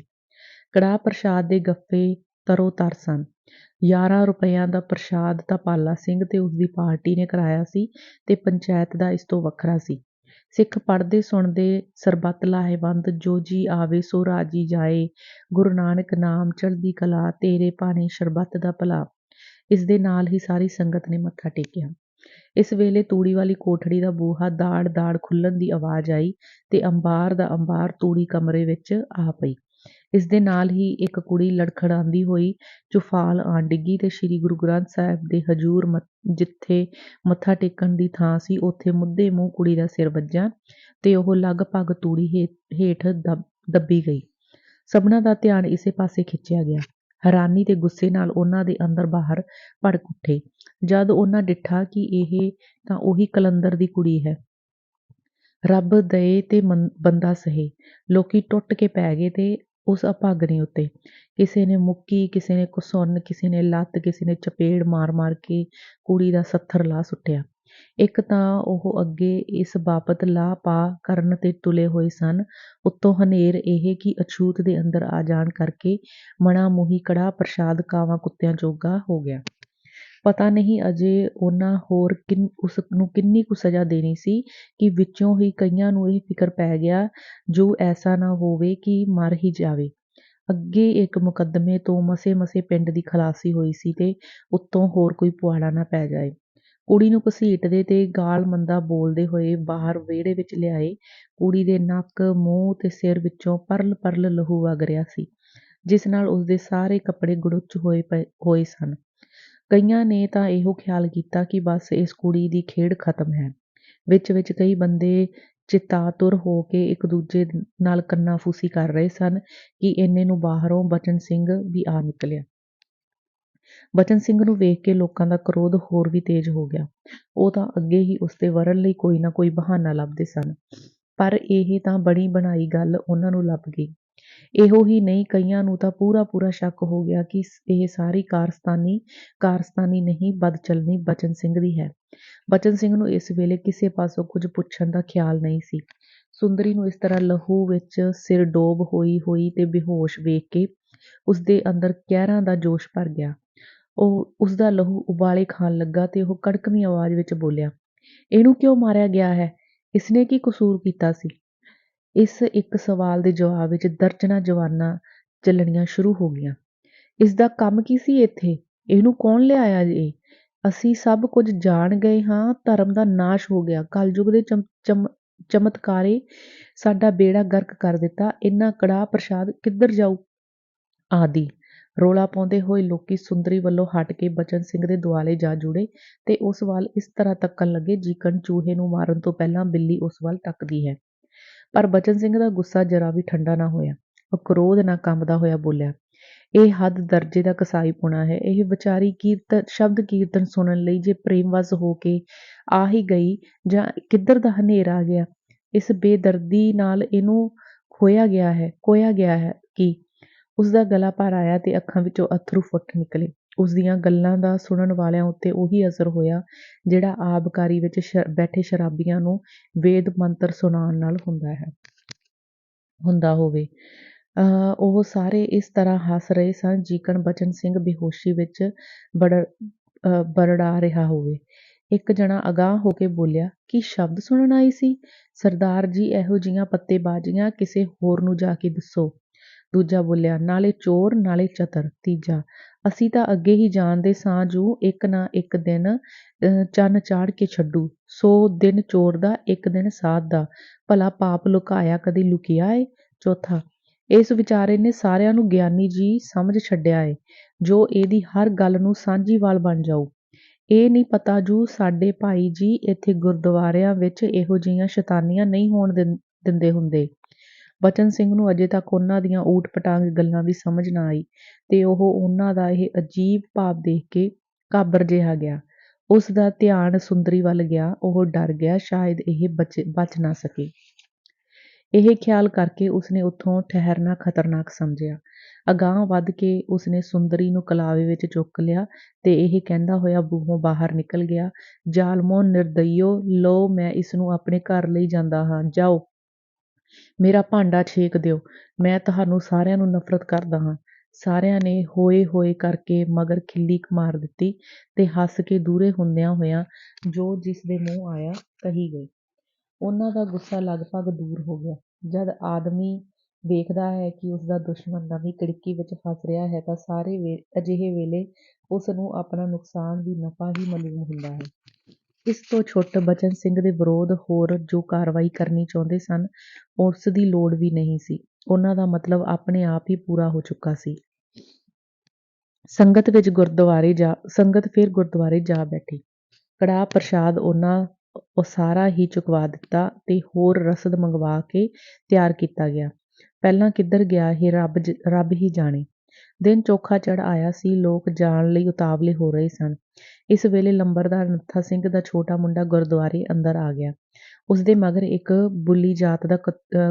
ਕੜਾਹ ਪ੍ਰਸ਼ਾਦ ਦੇ ਗੱਫੇ ਤਰੋ-ਤਰ ਸਨ। 11 ਰੁਪਇਆਂ ਦਾ ਪ੍ਰਸ਼ਾਦ ਤਾਂ ਪਾਲਾ ਸਿੰਘ ਤੇ ਉਸਦੀ ਪਾਰਟੀ ਨੇ ਕਰਾਇਆ ਸੀ ਤੇ ਪੰਚਾਇਤ ਦਾ ਇਸ ਤੋਂ ਵੱਖਰਾ ਸੀ। ਸਿੱਖ ਪੜ੍ਹਦੇ ਸੁਣਦੇ ਸਰਬੱਤ ਲਾਹੇਵੰਦ, ਜੋ ਜੀ ਆਵੇ ਸੋ ਰਾਜੀ ਜਾਏ, ਗੁਰੂ ਨਾਨਕ ਨਾਮ ਚੜ੍ਹਦੀ ਕਲਾ, ਤੇਰੇ ਭਾਣੇ ਸਰਬੱਤ ਦਾ ਭਲਾ। ਇਸ ਦੇ ਨਾਲ ਹੀ ਸਾਰੀ ਸੰਗਤ ਨੇ ਮੱਥਾ ਟੇਕਿਆ। ਇਸ ਵੇਲੇ ਤੂੜੀ ਵਾਲੀ ਕੋਠੜੀ ਦਾ ਬੂਹਾ ਦਾੜ-ਦਾੜ ਖੁੱਲ੍ਹਣ ਦੀ ਆਵਾਜ਼ ਆਈ ਤੇ ਅੰਬਾਰ ਦਾ ਅੰਬਾਰ ਤੂੜੀ ਕਮਰੇ ਵਿੱਚ ਆ ਪਈ। ਇਸ ਦੇ ਨਾਲ ਹੀ ਇੱਕ ਕੁੜੀ ਲੜਖੜਾਂਦੀ ਹੋਈ ਚੁਫਾਲ ਆਣ ਡਿੱਗੀ ਤੇ ਸ੍ਰੀ ਗੁਰੂ ਗ੍ਰੰਥ ਸਾਹਿਬ ਦੇ ਹਜ਼ੂਰ ਜਿੱਥੇ ਮੱਥਾ ਟੇਕਣ ਦੀ ਥਾਂ ਸੀ, ਉੱਥੇ ਮੁੱਧੇ ਮੂੰਹ ਕੁੜੀ ਦਾ ਸਿਰ ਵੱਜਾ ਤੇ ਉਹ ਲਗਭਗ ਤੂੜੀ ਹੇਠ ਦੱਬੀ ਗਈ। ਸਭਨਾਂ ਦਾ ਧਿਆਨ ਇਸੇ ਪਾਸੇ ਖਿੱਚਿਆ ਗਿਆ। ਹੈਰਾਨੀ ਤੇ ਗੁੱਸੇ ਨਾਲ ਉਹਨਾਂ ਦੇ ਅੰਦਰ ਬਾਹਰ ਭੜਕ ਉੱਠੇ ਜਦ ਉਹਨਾਂ ਡਿੱਠਾ ਕਿ ਇਹ ਤਾਂ ਉਹੀ ਕਲੰਦਰ ਦੀ ਕੁੜੀ ਹੈ। ਰੱਬ ਦਏ ਤੇ ਬੰਦਾ ਸਹੇ। ਲੋਕੀ ਟੁੱਟ ਕੇ ਪੈ ਗਏ ਤੇ ਉਸ ਅਭਾਗਣੀ ਉੱਤੇ। ਕਿਸੇ ਨੇ ਮੁੱਕੀ, ਕਿਸੇ ਨੇ ਘੁਸੁੰਨ, ਕਿਸੇ ਨੇ ਲੱਤ, ਕਿਸੇ ਨੇ ਚਪੇੜ ਮਾਰ-ਮਾਰ ਕੇ ਕੁੜੀ ਦਾ ਸੱਥਰ ਲਾਹ ਸੁੱਟਿਆ। ਇੱਕ ਤਾਂ ਉਹ ਅੱਗੇ ਇਸ ਬਾਬਤ ਲਾਹ-ਪਾ ਕਰਨ ਤੇ ਤੁਲੇ ਹੋਏ ਸਨ, ਉੱਤੋਂ ਹਨੇਰ ਇਹ ਕਿ ਅਛੂਤ ਦੇ ਅੰਦਰ ਆ ਜਾਣ ਕਰਕੇ ਮਣਾ ਮੂੰਹੀ ਕੜਾਹ ਪ੍ਰਸ਼ਾਦ ਕਾਵਾਂ ਕੁੱਤਿਆਂ ਜੋਗਾ ਹੋ ਗਿਆ। ਪਤਾ ਨਹੀਂ ਅਜੇ ਉਹਨਾਂ ਹੋਰ ਉਸ ਨੂੰ ਕਿੰਨੀ ਕੁ ਸਜ਼ਾ ਦੇਣੀ ਸੀ ਕਿ ਵਿੱਚੋਂ ਹੀ ਕਈਆਂ ਨੂੰ ਇਹ ਫਿਕਰ ਪੈ ਗਿਆ ਜੋ ਐਸਾ ਨਾ ਹੋਵੇ ਕਿ ਮਰ ਹੀ ਜਾਵੇ। ਅੱਗੇ ਇੱਕ ਮੁਕੱਦਮੇ ਤੋਂ ਮਸੇ-ਮਸੇ ਪਿੰਡ ਦੀ ਖਲਾਸੀ ਹੋਈ ਸੀ ਤੇ ਉੱਤੋਂ ਹੋਰ ਕੋਈ ਪੁਆੜਾ ਨਾ ਪੈ ਜਾਏ। ਕੁੜੀ ਨੂੰ ਘਸੀਟਦੇ ਤੇ ਗਾਲ-ਮੰਦਾ ਬੋਲਦੇ ਹੋਏ ਬਾਹਰ ਵਿਹੜੇ ਵਿੱਚ ਲਿਆਏ। ਕੁੜੀ ਦੇ ਨੱਕ, ਮੂੰਹ ਤੇ ਸਿਰ ਵਿੱਚੋਂ ਪਰਲ-ਪਰਲ ਲਹੂ ਵਗ ਰਿਹਾ ਸੀ, ਜਿਸ ਨਾਲ ਉਸਦੇ ਸਾਰੇ ਕੱਪੜੇ ਗੁੜੁੱਚ ਹੋਏ ਸਨ। ਕਈਆਂ ਨੇ ਤਾਂ ਇਹੋ ਖਿਆਲ ਕੀਤਾ ਕਿ ਬਸ ਇਸ ਕੁੜੀ ਦੀ ਖੇਡ ਖਤਮ ਹੈ। ਵਿੱਚ-ਵਿੱਚ ਕਈ ਬੰਦੇ ਚਿਤਾਤੁਰ ਹੋ ਕੇ ਇੱਕ ਦੂਜੇ ਨਾਲ ਕੰਨਾ-ਫੂਸੀ ਕਰ ਰਹੇ ਸਨ ਕਿ ਇੰਨੇ ਨੂੰ ਬਾਹਰੋਂ ਬਚਨ ਸਿੰਘ ਵੀ ਆ ਨਿਕਲਿਆ। ਬਚਨ ਸਿੰਘ ਨੂੰ ਵੇਖ ਕੇ ਲੋਕਾਂ ਦਾ ਕ੍ਰੋਧ ਹੋਰ ਵੀ ਤੇਜ਼ ਹੋ ਗਿਆ। ਉਹ ਤਾਂ ਅੱਗੇ ਹੀ ਉਸਦੇ ਵਰਨ ਲਈ ਕੋਈ ਨਾ ਕੋਈ ਬਹਾਨਾ ਲੱਭਦੇ ਸਨ, ਪਰ ਇਹ ਤਾਂ ਬਣੀ ਬਣਾਈ ਗੱਲ ਉਹਨਾਂ ਨੂੰ ਲੱਭ ਗਈ। ਇਹੋ ਹੀ ਨਹੀਂ, ਕਈਆਂ ਨੂੰ ਤਾਂ ਪੂਰਾ ਸ਼ੱਕ ਹੋ ਗਿਆ ਕਿ ਇਹ ਸਾਰੀ ਕਾਰਸਤਾਨੀ ਨਹੀਂ, ਬਦਚਲਨੀ ਬਚਨ ਸਿੰਘ ਦੀ ਹੈ। ਬਚਨ ਸਿੰਘ ਨੂੰ ਇਸ ਵੇਲੇ ਕਿਸੇ ਪਾਸੋਂ ਕੁਝ ਪੁੱਛਣ ਦਾ ਖਿਆਲ ਨਹੀਂ ਸੀ। ਸੁੰਦਰੀ ਨੂੰ ਇਸ ਤਰ੍ਹਾਂ ਲਹੂ ਵਿੱਚ ਸਿਰ ਡੋਬ ਹੋਈ ਤੇ ਬੇਹੋਸ਼ ਵੇਖ ਕੇ ਉਸਦੇ ਅੰਦਰ ਕਹਿਰਾਂ ਦਾ ਜੋਸ਼ ਭਰ ਗਿਆ। ਉਸਦਾ ਲਹੂ ਉਬਾਲੇ ਖਾਣ ਲੱਗਾ ਤੇ ਉਹ ਕੜਕਵੀਂ ਆਵਾਜ਼ ਵਿੱਚ ਬੋਲਿਆ, ਇਹਨੂੰ ਕਿਉਂ ਮਾਰਿਆ ਗਿਆ ਹੈ? ਇਸਨੇ ਕੀ ਕਸੂਰ ਕੀਤਾ ਸੀ? ਇਸ ਇੱਕ ਸਵਾਲ ਦੇ ਜਵਾਬ ਵਿੱਚ ਦਰਜਨਾਂ ਜਵਾਨਾਂ ਚੱਲਣੀਆਂ ਸ਼ੁਰੂ ਹੋ ਗਈਆਂ। ਇਸ ਦਾ ਕੰਮ ਕੀ ਸੀ ਇੱਥੇ? ਇਹਨੂੰ ਕੌਣ ਲਿਆਇਆ ਏ? ਅਸੀਂ ਸਭ ਕੁਝ ਜਾਣ ਗਏ ਹਾਂ। ਧਰਮ ਦਾ ਨਾਸ਼ ਹੋ ਗਿਆ। ਕਲਯੁਗ ਦੇ ਚਮਤਕਾਰੇ ਸਾਡਾ ਬੇੜਾ ਗਰਕ ਕਰ ਦਿੱਤਾ। ਇੰਨਾ ਕੜਾਹ ਪ੍ਰਸ਼ਾਦ ਕਿੱਧਰ ਜਾਊ? ਆਦਿ ਰੌਲਾ ਪਾਉਂਦੇ ਹੋਏ ਲੋਕੀ ਸੁੰਦਰੀ ਵੱਲੋਂ ਹਟ ਕੇ ਬਚਨ ਸਿੰਘ ਦੇ ਦੁਆਲੇ ਜਾ ਜੁੜੇ ਤੇ ਉਸ ਵੱਲ ਇਸ ਤਰ੍ਹਾਂ ਤੱਕਣ ਲੱਗੇ ਜਿਕਣ ਚੂਹੇ ਨੂੰ ਮਾਰਨ ਤੋਂ ਪਹਿਲਾਂ ਬਿੱਲੀ ਉਸ ਵੱਲ ਤੱਕਦੀ ਹੈ। ਪਰ ਬਚਨ ਸਿੰਘ ਦਾ ਗੁੱਸਾ ਜਰਾ ਵੀ ਠੰਡਾ ਨਾ ਹੋਇਆ। ਉਹ ਕ੍ਰੋਧ ਨਾਲ ਕੰਬਦਾ ਹੋਇਆ ਬੋਲਿਆ, ਇਹ ਹੱਦ ਦਰਜੇ ਦਾ ਕਸਾਈਪੁਣਾ ਹੈ। ਇਹ ਵਿਚਾਰੀ ਸ਼ਬਦ ਕੀਰਤਨ ਸੁਣਨ ਲਈ ਜੇ ਪ੍ਰੇਮਵਸ ਹੋ ਕੇ ਆ ਹੀ ਗਈ ਜਾਂ ਕਿੱਧਰ ਦਾ ਹਨੇਰ ਆ ਗਿਆ? ਇਸ ਬੇਦਰਦੀ ਨਾਲ ਇਹਨੂੰ ਖੋਇਆ ਗਿਆ ਹੈ ਕਿ ਉਸਦਾ ਗਲਾ ਭਰ ਆਇਆ ਤੇ ਅੱਖਾਂ ਵਿੱਚੋਂ ਅੱਥਰੂ ਫੁੱਟ ਨਿਕਲੇ। ਉਸਦੀਆਂ ਗੱਲਾਂ ਦਾ ਸੁਣਨ ਵਾਲਿਆਂ ਉੱਤੇ ਉਹੀ ਅਸਰ ਹੋਇਆ ਜਿਹੜਾ ਆਬਕਾਰੀ ਵਿੱਚ ਬੈਠੇ ਸ਼ਰਾਬੀਆਂ ਨੂੰ ਵੇਦ ਮੰਤਰ ਸੁਣਾਉਣ ਨਾਲ ਹੁੰਦਾ ਹੋਵੇ। ਉਹ ਸਾਰੇ ਇਸ ਤਰ੍ਹਾਂ ਹੱਸ ਰਹੇ ਸਨ ਜਿਕਣ ਬਚਨ ਸਿੰਘ ਬੇਹੋਸ਼ੀ ਵਿੱਚ ਬਰੜਾ ਰਿਹਾ ਹੋਵੇ। ਇੱਕ ਜਣਾ ਅਗਾਂਹ ਹੋ ਕੇ ਬੋਲਿਆ, ਕੀ ਸ਼ਬਦ ਸੁਣਨ ਆਈ ਸੀ? ਸਰਦਾਰ ਜੀ, ਇਹੋ ਜਿਹੀਆਂ ਪੱਤੇਬਾਜ਼ੀਆਂ ਕਿਸੇ ਹੋਰ ਨੂੰ ਜਾ ਕੇ ਦੱਸੋ। ਦੂਜਾ ਬੋਲਿਆ, ਨਾਲੇ ਚੋਰ ਨਾਲੇ ਚਤਰ। ਤੀਜਾ, ਅਸੀਂ ਤਾਂ ਅੱਗੇ ਹੀ ਜਾਣਦੇ ਸਾਂ ਜੂ ਇੱਕ ਨਾ ਇੱਕ ਦਿਨ ਚੰਨ ਚਾੜ ਕੇ ਛੱਡੂ। 100 ਦਿਨ ਚੋਰ ਦਾ, ਇੱਕ ਦਿਨ ਸਾਧ ਦਾ। ਭਲਾ ਪਾਪ ਲੁਕਾਇਆ ਕਦੀ ਲੁਕਿਆ ਏ? ਚੌਥਾ, ਇਸ ਵਿਚਾਰੇ ਨੇ ਸਾਰਿਆਂ ਨੂੰ ਗਿਆਨੀ ਜੀ ਸਮਝ ਛੱਡਿਆ ਏ, ਜੋ ਇਹਦੀ ਹਰ ਗੱਲ ਨੂੰ ਸਾਂਝੀਵਾਲ ਬਣ ਜਾਊ। ਇਹ ਨਹੀਂ ਪਤਾ ਜੂ ਸਾਡੇ ਭਾਈ ਜੀ ਇੱਥੇ ਗੁਰਦੁਆਰਿਆਂ ਵਿੱਚ ਇਹੋ ਜਿਹੀਆਂ ਸ਼ੈਤਾਨੀਆਂ ਨਹੀਂ ਹੋਣ ਦਿੰਦੇ ਹੁੰਦੇ। ਬਚਨ ਸਿੰਘ ਨੂੰ ਅਜੇ ਤੱਕ ਉਹਨਾਂ ਦੀਆਂ ਊਟ-ਪਟਾਂਗ ਗੱਲਾਂ ਦੀ ਸਮਝ ਨਾ ਆਈ ਤੇ ਉਹ ਉਹਨਾਂ ਦਾ ਇਹ ਅਜੀਬ ਭਾਵ ਦੇਖ ਕੇ ਘਾਬਰ ਜਿਹਾ ਗਿਆ। ਉਸ ਦਾ ਧਿਆਨ ਸੁੰਦਰੀ ਵੱਲ ਗਿਆ। ਉਹ ਡਰ ਗਿਆ ਸ਼ਾਇਦ ਇਹ ਬਚ ਨਾ ਸਕੇ। ਇਹ ਖਿਆਲ ਕਰਕੇ ਉਸਨੇ ਉੱਥੋਂ ਠਹਿਰਨਾ ਖਤਰਨਾਕ ਸਮਝਿਆ। ਅਗਾਂਹ ਵੱਧ ਕੇ ਉਸਨੇ ਸੁੰਦਰੀ ਨੂੰ ਕਲਾਵੇ ਵਿੱਚ ਚੁੱਕ ਲਿਆ ਤੇ ਇਹ ਕਹਿੰਦਾ ਹੋਇਆ ਬੂਹੋਂ ਬਾਹਰ ਨਿਕਲ ਗਿਆ, ਜ਼ਾਲਮੋ ਨਿਰਦਈਓ, ਲਓ ਮੈਂ ਇਸਨੂੰ ਆਪਣੇ ਘਰ ਲਈ ਜਾਂਦਾ ਹਾਂ, ਜਾਓ ਮੇਰਾ ਭਾਂਡਾ ਛੇਕ ਦਿਓ, ਮੈਂ ਤੁਹਾਨੂੰ ਸਾਰਿਆਂ ਨੂੰ ਨਫ਼ਰਤ ਕਰਦਾ ਹਾਂ। ਸਾਰਿਆਂ ਨੇ ਹੋਏ ਹੋਏ ਕਰਕੇ ਮਗਰ ਖਿੱਲੀ ਮਾਰ ਦਿੱਤੀ ਤੇ ਹੱਸ ਕੇ ਦੂਰੇ ਹੁੰਦਿਆਂ ਹੋਇਆਂ ਜੋ ਜਿਸ ਦੇ ਮੂੰਹ ਆਇਆ ਕਹੀ ਗਏ। ਉਹਨਾਂ ਦਾ ਗੁੱਸਾ ਲਗਭਗ ਦੂਰ ਹੋ ਗਿਆ। ਜਦ ਆਦਮੀ ਵੇਖਦਾ ਹੈ ਕਿ ਉਸਦਾ ਦੁਸ਼ਮਣ ਨਵੀਂ ਕੜਿੱਕੀ ਵਿੱਚ ਫਸ ਰਿਹਾ ਹੈ ਤਾਂ ਅਜਿਹੇ ਵੇਲੇ ਉਸ ਨੂੰ ਆਪਣਾ ਨੁਕਸਾਨ ਵੀ ਨਫ਼ਾ ਹੀ ਮਾਲੂਮ ਹੁੰਦਾ ਹੈ। ਇਸ ਤੋਂ ਛੁੱਟ ਬਚਨ ਸਿੰਘ ਦੇ ਵਿਰੋਧ ਹੋਰ ਜੋ ਕਾਰਵਾਈ ਕਰਨੀ ਚਾਹੁੰਦੇ ਸਨ, ਉਸ ਦੀ ਲੋੜ ਵੀ ਨਹੀਂ ਸੀ। ਉਹਨਾਂ ਦਾ ਮਤਲਬ ਆਪਣੇ ਆਪ ਹੀ ਪੂਰਾ ਹੋ ਚੁੱਕਾ ਸੀ। ਸੰਗਤ ਫਿਰ ਗੁਰਦੁਆਰੇ ਜਾ ਬੈਠੀ। ਕੜਾਹ ਪ੍ਰਸ਼ਾਦ ਉਹਨਾਂ ਸਾਰਾ ਹੀ ਚੁਕਵਾ ਦਿੱਤਾ ਤੇ ਹੋਰ ਰਸਦ ਮੰਗਵਾ ਕੇ ਤਿਆਰ ਕੀਤਾ ਗਿਆ। ਪਹਿਲਾਂ ਕਿੱਧਰ ਗਿਆ ਇਹ ਰੱਬ ਹੀ ਜਾਣੇ। ਦਿਨ ਚੋਖਾ ਚੜ੍ਹ ਆਇਆ ਸੀ। ਲੋਕ ਜਾਣ ਲਈ ਉਤਾਵਲੇ ਹੋ ਰਹੇ ਸਨ। ਇਸ ਵੇਲੇ ਲੰਬਰਦਾਰ ਨੱਥਾ ਸਿੰਘ ਦਾ ਛੋਟਾ ਮੁੰਡਾ ਗੁਰਦੁਆਰੇ ਅੰਦਰ ਆ ਗਿਆ। ਉਸਦੇ ਮਗਰ ਇੱਕ ਬੁੱਲੀ ਜਾਤ ਦਾ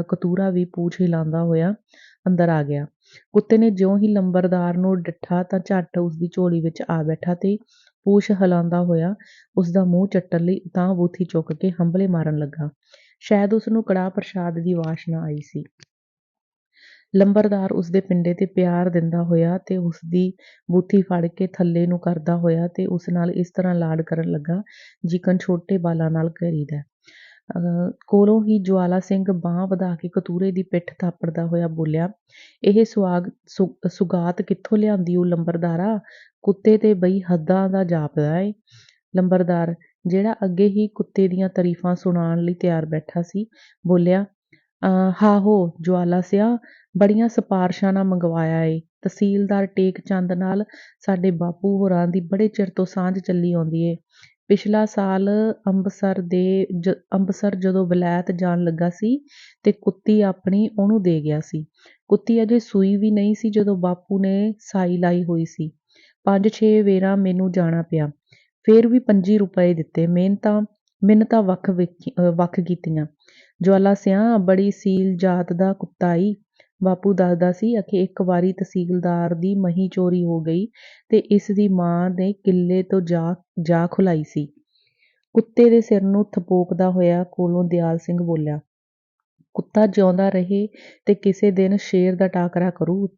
ਕਤੂਰਾ ਵੀ ਪੂਛ ਹਿਲਾਉਂਦਾ ਹੋਇਆ ਅੰਦਰ ਆ ਗਿਆ। ਕੁੱਤੇ ਨੇ ਜਿਉਂ ਹੀ ਲੰਬਰਦਾਰ ਨੂੰ ਡਿੱਠਾ ਤਾਂ ਝੱਟ ਉਸਦੀ ਝੋਲੀ ਵਿੱਚ ਆ ਬੈਠਾ ਤੇ ਪੂਛ ਹਿਲਾਉਂਦਾ ਹੋਇਆ ਉਸਦਾ ਮੂੰਹ ਚੱਟਣ ਲਈ ਤਾਂ ਬੂਥੀ ਚੁੱਕ ਕੇ ਹੰਭਲੇ ਮਾਰਨ ਲੱਗਾ। ਸ਼ਾਇਦ ਉਸਨੂੰ ਕੜਾਹ ਪ੍ਰਸ਼ਾਦ ਦੀ ਵਾਸ਼ਨਾ ਆਈ ਸੀ। ਲੰਬਰਦਾਰ ਉਸਦੇ ਪਿੰਡੇ ਤੇ ਪਿਆਰ ਦਿੰਦਾ ਹੋਇਆ ਤੇ ਉਸਦੀ ਬੂਥੀ ਫੜ ਕੇ ਥੱਲੇ ਨੂੰ ਕਰਦਾ ਹੋਇਆ ਤੇ ਉਸ ਨਾਲ ਇਸ ਤਰ੍ਹਾਂ ਲਾਡ ਕਰਨ ਲੱਗਾ ਜਿਕਣ ਛੋਟੇ ਬਾਲਾਂ ਨਾਲ ਕਰੀਦਾ। ਕੋਲੋਂ ਹੀ ਜਵਾਲਾ ਸਿੰਘ ਬਾਂਹ ਵਧਾ ਕੇ ਕਤੂਰੇ ਦੀ ਪਿੱਠ ਥਾਪੜਦਾ ਹੋਇਆ ਬੋਲਿਆ, ਇਹ ਸੁਗਾਤ ਕਿੱਥੋਂ ਲਿਆਂਦੀ ਓ ਲੰਬਰਦਾਰਾ? ਕੁੱਤੇ ਤੇ ਬਈ ਹੱਦਾਂ ਦਾ ਜਾਪਦਾ ਏ। ਲੰਬਰਦਾਰ, ਜਿਹੜਾ ਅੱਗੇ ਹੀ ਕੁੱਤੇ ਦੀਆਂ ਤਾਰੀਫਾਂ ਸੁਣਾਉਣ ਲਈ ਤਿਆਰ ਬੈਠਾ ਸੀ, ਬੋਲਿਆ, ਹਾਹੋ ਜਵਾਲਾ ਸਿਆ, ਬੜੀਆਂ ਸਿਪਾਰਸ਼ਾਂ ਨਾਲ ਮੰਗਵਾਇਆ ਏ। ਤਹਿਸੀਲਦਾਰ ਟੇਕ ਚੰਦ ਨਾਲ ਸਾਡੇ ਬਾਪੂ ਹੋਰਾਂ ਦੀ ਬੜੇ ਚਿਰ ਤੋਂ ਸਾਂਝ ਚੱਲੀ ਆਉਂਦੀ ਏ। ਪਿਛਲਾ ਸਾਲ ਅੰਬਸਰ ਜਦੋਂ ਵਲੈਤ ਜਾਣ ਲੱਗਾ ਸੀ ਤੇ ਕੁੱਤੀ ਆਪਣੀ ਉਹਨੂੰ ਦੇ ਗਿਆ ਸੀ। ਕੁੱਤੀ ਅਜੇ ਸੂਈ ਵੀ ਨਹੀਂ ਸੀ ਜਦੋਂ ਬਾਪੂ ਨੇ ਸਾਈ ਲਾਈ ਹੋਈ ਸੀ। 5-6 ਵੇਰਾਂ ਮੈਨੂੰ ਜਾਣਾ ਪਿਆ। ਫੇਰ ਵੀ 25 ਰੁਪਏ ਦਿੱਤੇ। ਮਿੰਨਤਾਂ ਵੱਖ ਕੀਤੀਆਂ। ਜਵਾਲਾ ਸਿਆਂ, ਬੜੀ ਸੀਲ ਜਾਤ ਦਾ ਕੁੱਤਾ ਈ। ਬਾਪੂ ਦੱਸਦਾ ਸੀ, ਅਖੇ ਇੱਕ ਵਾਰੀ ਤਹਿਸੀਲਦਾਰ ਦੀ ਮਹੀਂ ਚੋਰੀ ਹੋ ਗਈ ਤੇ ਇਸ ਦੀ ਮਾਂ ਨੇ ਕਿੱਲੇ ਤੋਂ ਜਾ ਖੁਲਾਈ ਸੀ। ਕੁੱਤੇ ਦੇ ਸਿਰ ਨੂੰ ਥਪੋਕਦਾ ਹੋਇਆ ਕੋਲੋਂ ਦਿਆਲ ਸਿੰਘ ਬੋਲਿਆ, ਕੁੱਤਾ ਜਿਉਂਦਾ ਰਹੇ ਤੇ ਕਿਸੇ ਦਿਨ ਸ਼ੇਰ ਦਾ ਟਾਕਰਾ ਕਰੂ।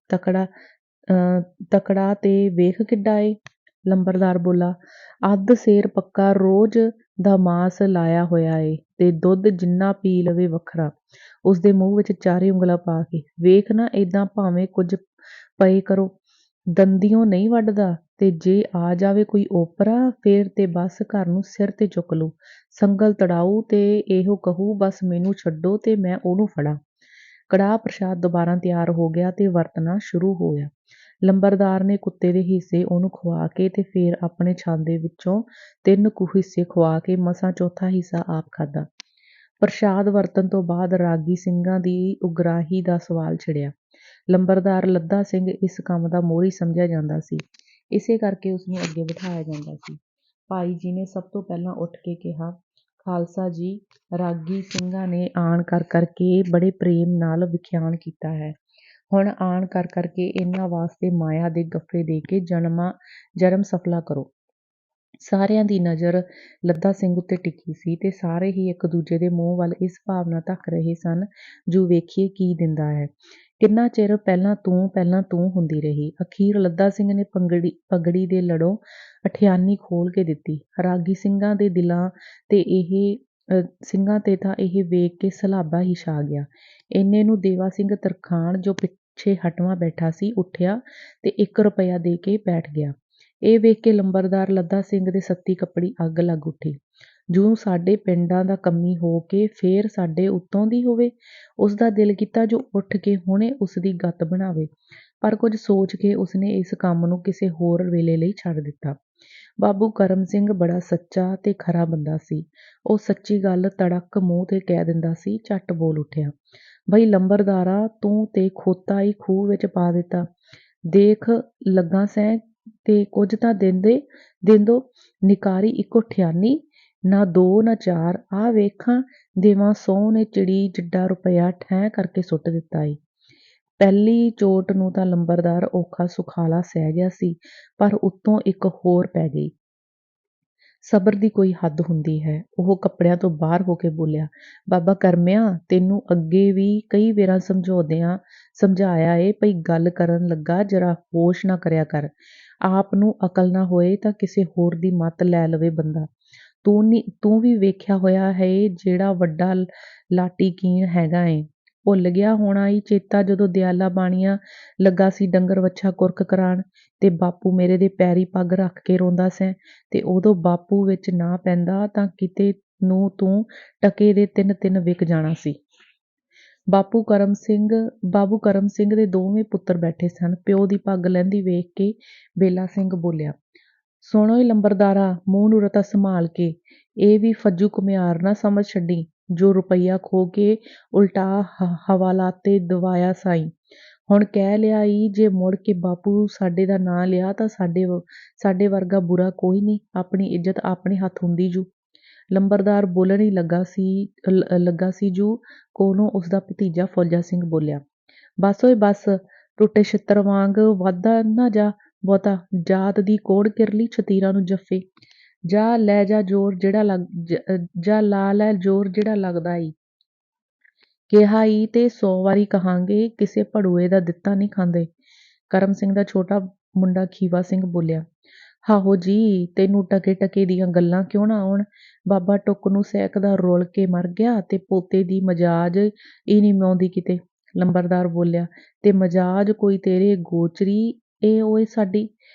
ਤਕੜਾ ਤੇ ਵੇਖ ਕਿੱਡਾ ਏ। ਲੰਬਰਦਾਰ ਬੋਲਾ, ਅੱਧ ਸੇਰ ਪੱਕਾ ਰੋਜ਼ ਦਾ ਮਾਸ ਲਾਇਆ ਹੋਇਆ ਏ ਤੇ ਦੁੱਧ ਜਿੰਨਾ ਪੀ ਲਵੇ ਵੱਖਰਾ। ਉਸਦੇ ਮੂੰਹ ਵਿੱਚ ਚਾਰੇ ਉਂਗਲਾਂ ਪਾ ਕੇ, ਵੇਖ ਨਾ ਏਦਾਂ ਭਾਵੇਂ ਕੁਝ ਪਏ ਕਰੋ, ਦੰਦੀਓਂ ਨਹੀਂ ਵੱਢਦਾ। ਤੇ ਜੇ ਆ ਜਾਵੇ ਕੋਈ ਓਪਰਾ ਫੇਰ ਤੇ ਬਸ ਘਰ ਨੂੰ ਸਿਰ ਤੇ ਚੁੱਕ ਲੂ। ਸੰਗਲ ਤੜਾਊ ਤੇ ਇਹੋ ਕਹੂ, ਬਸ ਮੈਨੂੰ ਛੱਡੋ ਤੇ ਮੈਂ ਉਹਨੂੰ ਫੜਾਂ। ਕੜਾਹ ਪ੍ਰਸ਼ਾਦ ਦੁਬਾਰਾ ਤਿਆਰ ਹੋ ਗਿਆ ਤੇ ਵਰਤਣਾ ਸ਼ੁਰੂ ਹੋਇਆ। ਲੰਬਰਦਾਰ ਨੇ ਕੁੱਤੇ ਦੇ ਹਿੱਸੇ ਉਹਨੂੰ ਖਵਾ ਕੇ ਤੇ ਫੇਰ ਆਪਣੇ ਛਾਂਦੇ ਵਿੱਚੋਂ 3 ਕੁ ਹਿੱਸੇ ਖਵਾ ਕੇ ਮਸਾਂ ਚੌਥਾ ਹਿੱਸਾ ਆਪ ਖਾਧਾ। ਪ੍ਰਸ਼ਾਦ ਵਰਤਣ ਤੋਂ ਬਾਅਦ ਰਾਗੀ ਸਿੰਘਾਂ ਦੀ ਉਗਰਾਹੀ ਦਾ ਸਵਾਲ ਛਿੜਿਆ। ਲੰਬਰਦਾਰ ਲੱਧਾ ਸਿੰਘ ਇਸ ਕੰਮ ਦਾ ਮੋਹਰੀ ਸਮਝਿਆ ਜਾਂਦਾ ਸੀ। ਇਸੇ ਕਰਕੇ ਉਸਨੂੰ ਅੱਗੇ ਬਿਠਾਇਆ ਜਾਂਦਾ ਸੀ। ਭਾਈ ਜੀ ਨੇ ਸਭ ਤੋਂ ਪਹਿਲਾਂ ਉੱਠ ਕੇ ਕਿਹਾ, ਖਾਲਸਾ ਜੀ, ਰਾਗੀ ਸਿੰਘਾਂ ਨੇ ਆਣ ਕਰ ਕੇ ਬੜੇ ਪ੍ਰੇਮ ਨਾਲ ਵਿਖਿਆਨ ਕੀਤਾ ਹੈ। ਹੁਣ ਆਣ ਕਰ ਕੇ ਇਹਨਾਂ ਵਾਸਤੇ ਮਾਇਆ ਦੇ ਗੱਫੇ ਦੇ ਕੇ ਜਨਮ ਸਫਲਾ ਕਰੋ। ਸਾਰਿਆਂ ਦੀ ਨਜ਼ਰ ਲੱਧਾ ਸਿੰਘ ਉੱਤੇ ਟਿਕੀ ਸੀ ਤੇ ਸਾਰੇ ਹੀ ਇੱਕ ਦੂਜੇ ਦੇ ਮੂੰਹ ਵੱਲ ਇਸ ਭਾਵ ਨਾਲ ਤੱਕ ਰਹੇ ਸਨ, ਜੋ ਵੇਖੀਏ ਕੀ ਦਿੰਦਾ ਹੈ। ਕਿੰਨਾ ਚਿਰ ਪਹਿਲਾਂ ਤੂੰ ਹੁੰਦੀ ਰਹੀ। ਅਖੀਰ ਲੱਧਾ ਸਿੰਘ ਨੇ ਪਗੜੀ ਦੇ ਲੜੋਂ ਅਠਿਆਨੀ ਖੋਲ ਕੇ ਦਿੱਤੀ। ਰਾਗੀ ਸਿੰਘਾਂ ਦੇ ਦਿਲਾਂ ਤੇ ਤਾਂ ਇਹ ਵੇਖ ਕੇ ਸਲਾਬਾ ਹੀ ਛਾ ਗਿਆ। ਇੰਨੇ ਨੂੰ ਦੇਵਾ ਸਿੰਘ ਤਰਖਾਣ, ਜੋ ਪਿੱਛੇ ਹਟਵਾਂ ਬੈਠਾ ਸੀ, ਉੱਠਿਆ ਤੇ 1 ਰੁਪਇਆ ਦੇ ਕੇ ਬੈਠ ਗਿਆ। ਇਹ ਵੇਖ ਕੇ ਲੰਬਰਦਾਰ ਲੱਧਾ ਸਿੰਘ ਦੇ ਸੱਤੀ ਕੱਪੜੀ ਅੱਗ ਲੱਗ ਉੱਠੀ। ਜੂੰ ਸਾਡੇ ਪਿੰਡਾਂ ਦਾ ਕੰਮੀ ਹੋ ਕੇ ਫੇਰ ਸਾਡੇ ਉੱਤੋਂ ਦੀ ਹੋਵੇ। ਉਸਦਾ ਦਿਲ ਕੀਤਾ ਜੋ ਉੱਠ ਕੇ ਹੁਣੇ ਉਸਦੀ ਗੱਤ ਬਣਾਵੇ, ਪਰ ਕੁਝ ਸੋਚ ਕੇ ਉਸਨੇ ਇਸ ਕੰਮ ਨੂੰ ਕਿਸੇ ਹੋਰ ਵੇਲੇ ਲਈ ਛੱਡ ਦਿੱਤਾ। ਬਾਬੂ ਕਰਮ ਸਿੰਘ ਬੜਾ ਸੱਚਾ ਤੇ ਖਰਾ ਬੰਦਾ ਸੀ। ਉਹ ਸੱਚੀ ਗੱਲ ਤੜਕ ਮੂੰਹ ਤੇ ਕਹਿ ਦਿੰਦਾ ਸੀ। ਝੱਟ ਬੋਲ ਉੱਠਿਆ, ਬਈ ਲੰਬਰਦਾਰਾ, ਤੂੰ ਤੇ ਖੋਤਾ ਹੀ ਖੂਹ ਵਿੱਚ ਪਾ ਦਿੱਤਾ। ਦੇਖ ਲੱਗਾ ਸੈਂ ਤੇ ਕੁਝ ਤਾਂ ਦੇਂਦੋ। ਨਿਕਾਰੀ ਇੱਕੋ ਠਿਆਨੀ, ਨਾ 2 ਨਾ 4, ਆਹ ਵੇਖਾਂ ਦੇਵਾਂ ਸਹੁੰ ਨੇ ਚਿੜੀ ਜਿੱਡਾ ਰੁਪਇਆ ਠੈਂ ਕਰਕੇ ਸੁੱਟ ਦਿੱਤਾ ਈ। ਪਹਿਲੀ ਚੋਟ ਨੂੰ ਤਾਂ ਲੰਬਰਦਾਰ ਔਖਾ ਸੁਖਾਲਾ ਸਹਿ ਗਿਆ ਸੀ, ਪਰ ਉੱਤੋਂ ਇੱਕ ਹੋਰ ਪੈ ਗਈ। ਸਬਰ ਦੀ ਕੋਈ ਹੱਦ ਹੁੰਦੀ ਹੈ। ਉਹ ਕੱਪੜਿਆਂ ਤੋਂ ਬਾਹਰ ਹੋ ਕੇ ਬੋਲਿਆ, ਬਾਬਾ ਕਰਮਿਆ, ਤੈਨੂੰ ਅੱਗੇ ਵੀ ਕਈ ਵੇਰਾਂ ਸਮਝਾਇਆ ਏ ਭਈ ਗੱਲ ਕਰਨ ਲੱਗਾ ਜਰਾ ਹੋਸ਼ ਨਾ ਕਰਿਆ ਕਰ। ਆਪ ਨੂੰ ਅਕਲ ਨਾ ਹੋਏ ਤਾਂ ਕਿਸੇ ਹੋਰ ਦੀ ਮੱਤ ਲੈ ਲਵੇ ਬੰਦਾ। ਤੂੰ ਵੀ ਵੇਖਿਆ ਹੋਇਆ ਹੈ ਜਿਹੜਾ ਵੱਡਾ ਲਾਟੀਕੀਣ ਹੈਗਾ ਏ। ਭੁੱਲ ਗਿਆ ਹੋਣਾ ਈ ਚੇਤਾ ਜਦੋਂ ਦਿਆਲਾ ਬਾਣੀਆਂ ਲੱਗਾ ਸੀ ਡੰਗਰ ਵੱਛਾ ਕੁਰਕ ਕਰਾਣ, ਤੇ ਬਾਪੂ ਮੇਰੇ ਦੇ ਪੈਰੀਂ ਪੱਗ ਰੱਖ ਕੇ ਰੋਂਦਾ ਸੈਂ, ਤੇ ਉਦੋਂ ਬਾਪੂ ਵਿੱਚ ਨਾ ਪੈਂਦਾ ਤਾਂ ਕਿਤੇ ਨੂੰ ਤੂੰ ਟਕੇ ਦੇ 3 ਵਿਕ ਜਾਣਾ ਸੀ। ਬਾਬੂ ਕਰਮ ਸਿੰਘ ਦੇ ਦੋਵੇਂ ਪੁੱਤਰ ਬੈਠੇ ਸਨ। ਪਿਓ ਦੀ ਪੱਗ ਲਹਿੰਦੀ ਵੇਖ ਕੇ ਬੇਲਾ ਸਿੰਘ ਬੋਲਿਆ, ਸੁਣ ਓਏ ਲੰਬਰਦਾਰਾ, ਮੂੰਹ ਨੂੰ ਰਤਾ ਸੰਭਾਲ ਕੇ। ਇਹ ਵੀ ਫੱਜੂ ਘੁਮਿਆਰ ਨਾ ਸਮਝ ਛੱਡੀ, ਜੋ ਰੁਪਈਆ ਖੋ ਕੇ ਉਲਟਾ ਹਵਾਲਾਤੇ ਦਵਾਇਆ ਸਾਈ। ਹੁਣ ਕਹਿ ਲਿਆ ਈ, ਜੇ ਮੁੜ ਕੇ ਬਾਪੂ ਸਾਡੇ ਦਾ ਨਾਂ ਲਿਆ ਤਾਂ ਸਾਡੇ ਵਰਗਾ ਬੁਰਾ ਕੋਈ ਨਹੀਂ। ਆਪਣੀ ਇੱਜ਼ਤ ਆਪਣੇ ਹੱਥ ਹੁੰਦੀ ਜੂ। ਲੰਬਰਦਾਰ ਬੋਲਣ ਹੀ ਲੱਗਾ ਸੀ ਜੂ ਕੋਲੋਂ ਉਸਦਾ ਭਤੀਜਾ ਫੌਜਾ ਸਿੰਘ ਬੋਲਿਆ, ਬਸ ਓਏ ਬਸ, ਟੁੱਟੇ ਛਿੱਤਰ ਵਾਂਗ ਵੱਧਦਾ ਨਾ ਜਾ ਬਹੁਤਾ। ਜਾਤ ਦੀ ਕੋੜ ਕਿਰਲੀ ਛਤੀਰਾਂ ਨੂੰ ਜੱਫੇ। ਜਾ ਲੈ ਜ਼ੋਰ ਜਿਹੜਾ ਲੱਗਦਾ ਈ। ਕਿਹਾ ਈ ਤੇ 100 ਵਾਰੀ ਕਹਾਂਗੇ, ਕਿਸੇ ਭੜੂਏ ਦਾ ਦਿੱਤਾ ਨਹੀਂ ਖਾਂਦੇ। ਕਰਮ ਸਿੰਘ ਦਾ ਛੋਟਾ ਮੁੰਡਾ ਖੀਵਾ ਸਿੰਘ ਬੋਲਿਆ, ਹਾਹੋ ਜੀ, ਤੈਨੂੰ ਟਕੇ ਦੀਆਂ ਗੱਲਾਂ ਕਿਉਂ ਨਾ ਆਉਣ। ਬਾਬਾ ਟੁੱਕ ਨੂੰ ਸਹਿਕਦਾ ਰੁਲ ਕੇ ਮਰ ਗਿਆ ਤੇ ਪੋਤੇ ਦੀ ਮਜਾਜ ਈ ਨਹੀਂ ਮਿਉਂਦੀ ਕਿਤੇ। ਲੰਬਰਦਾਰ ਬੋਲਿਆ, ਤੇ ਮਜਾਜ ਕੋਈ ਤੇਰੇ ਗੋਚਰੀ ਏ ਓਏ ਸਾਡੀ।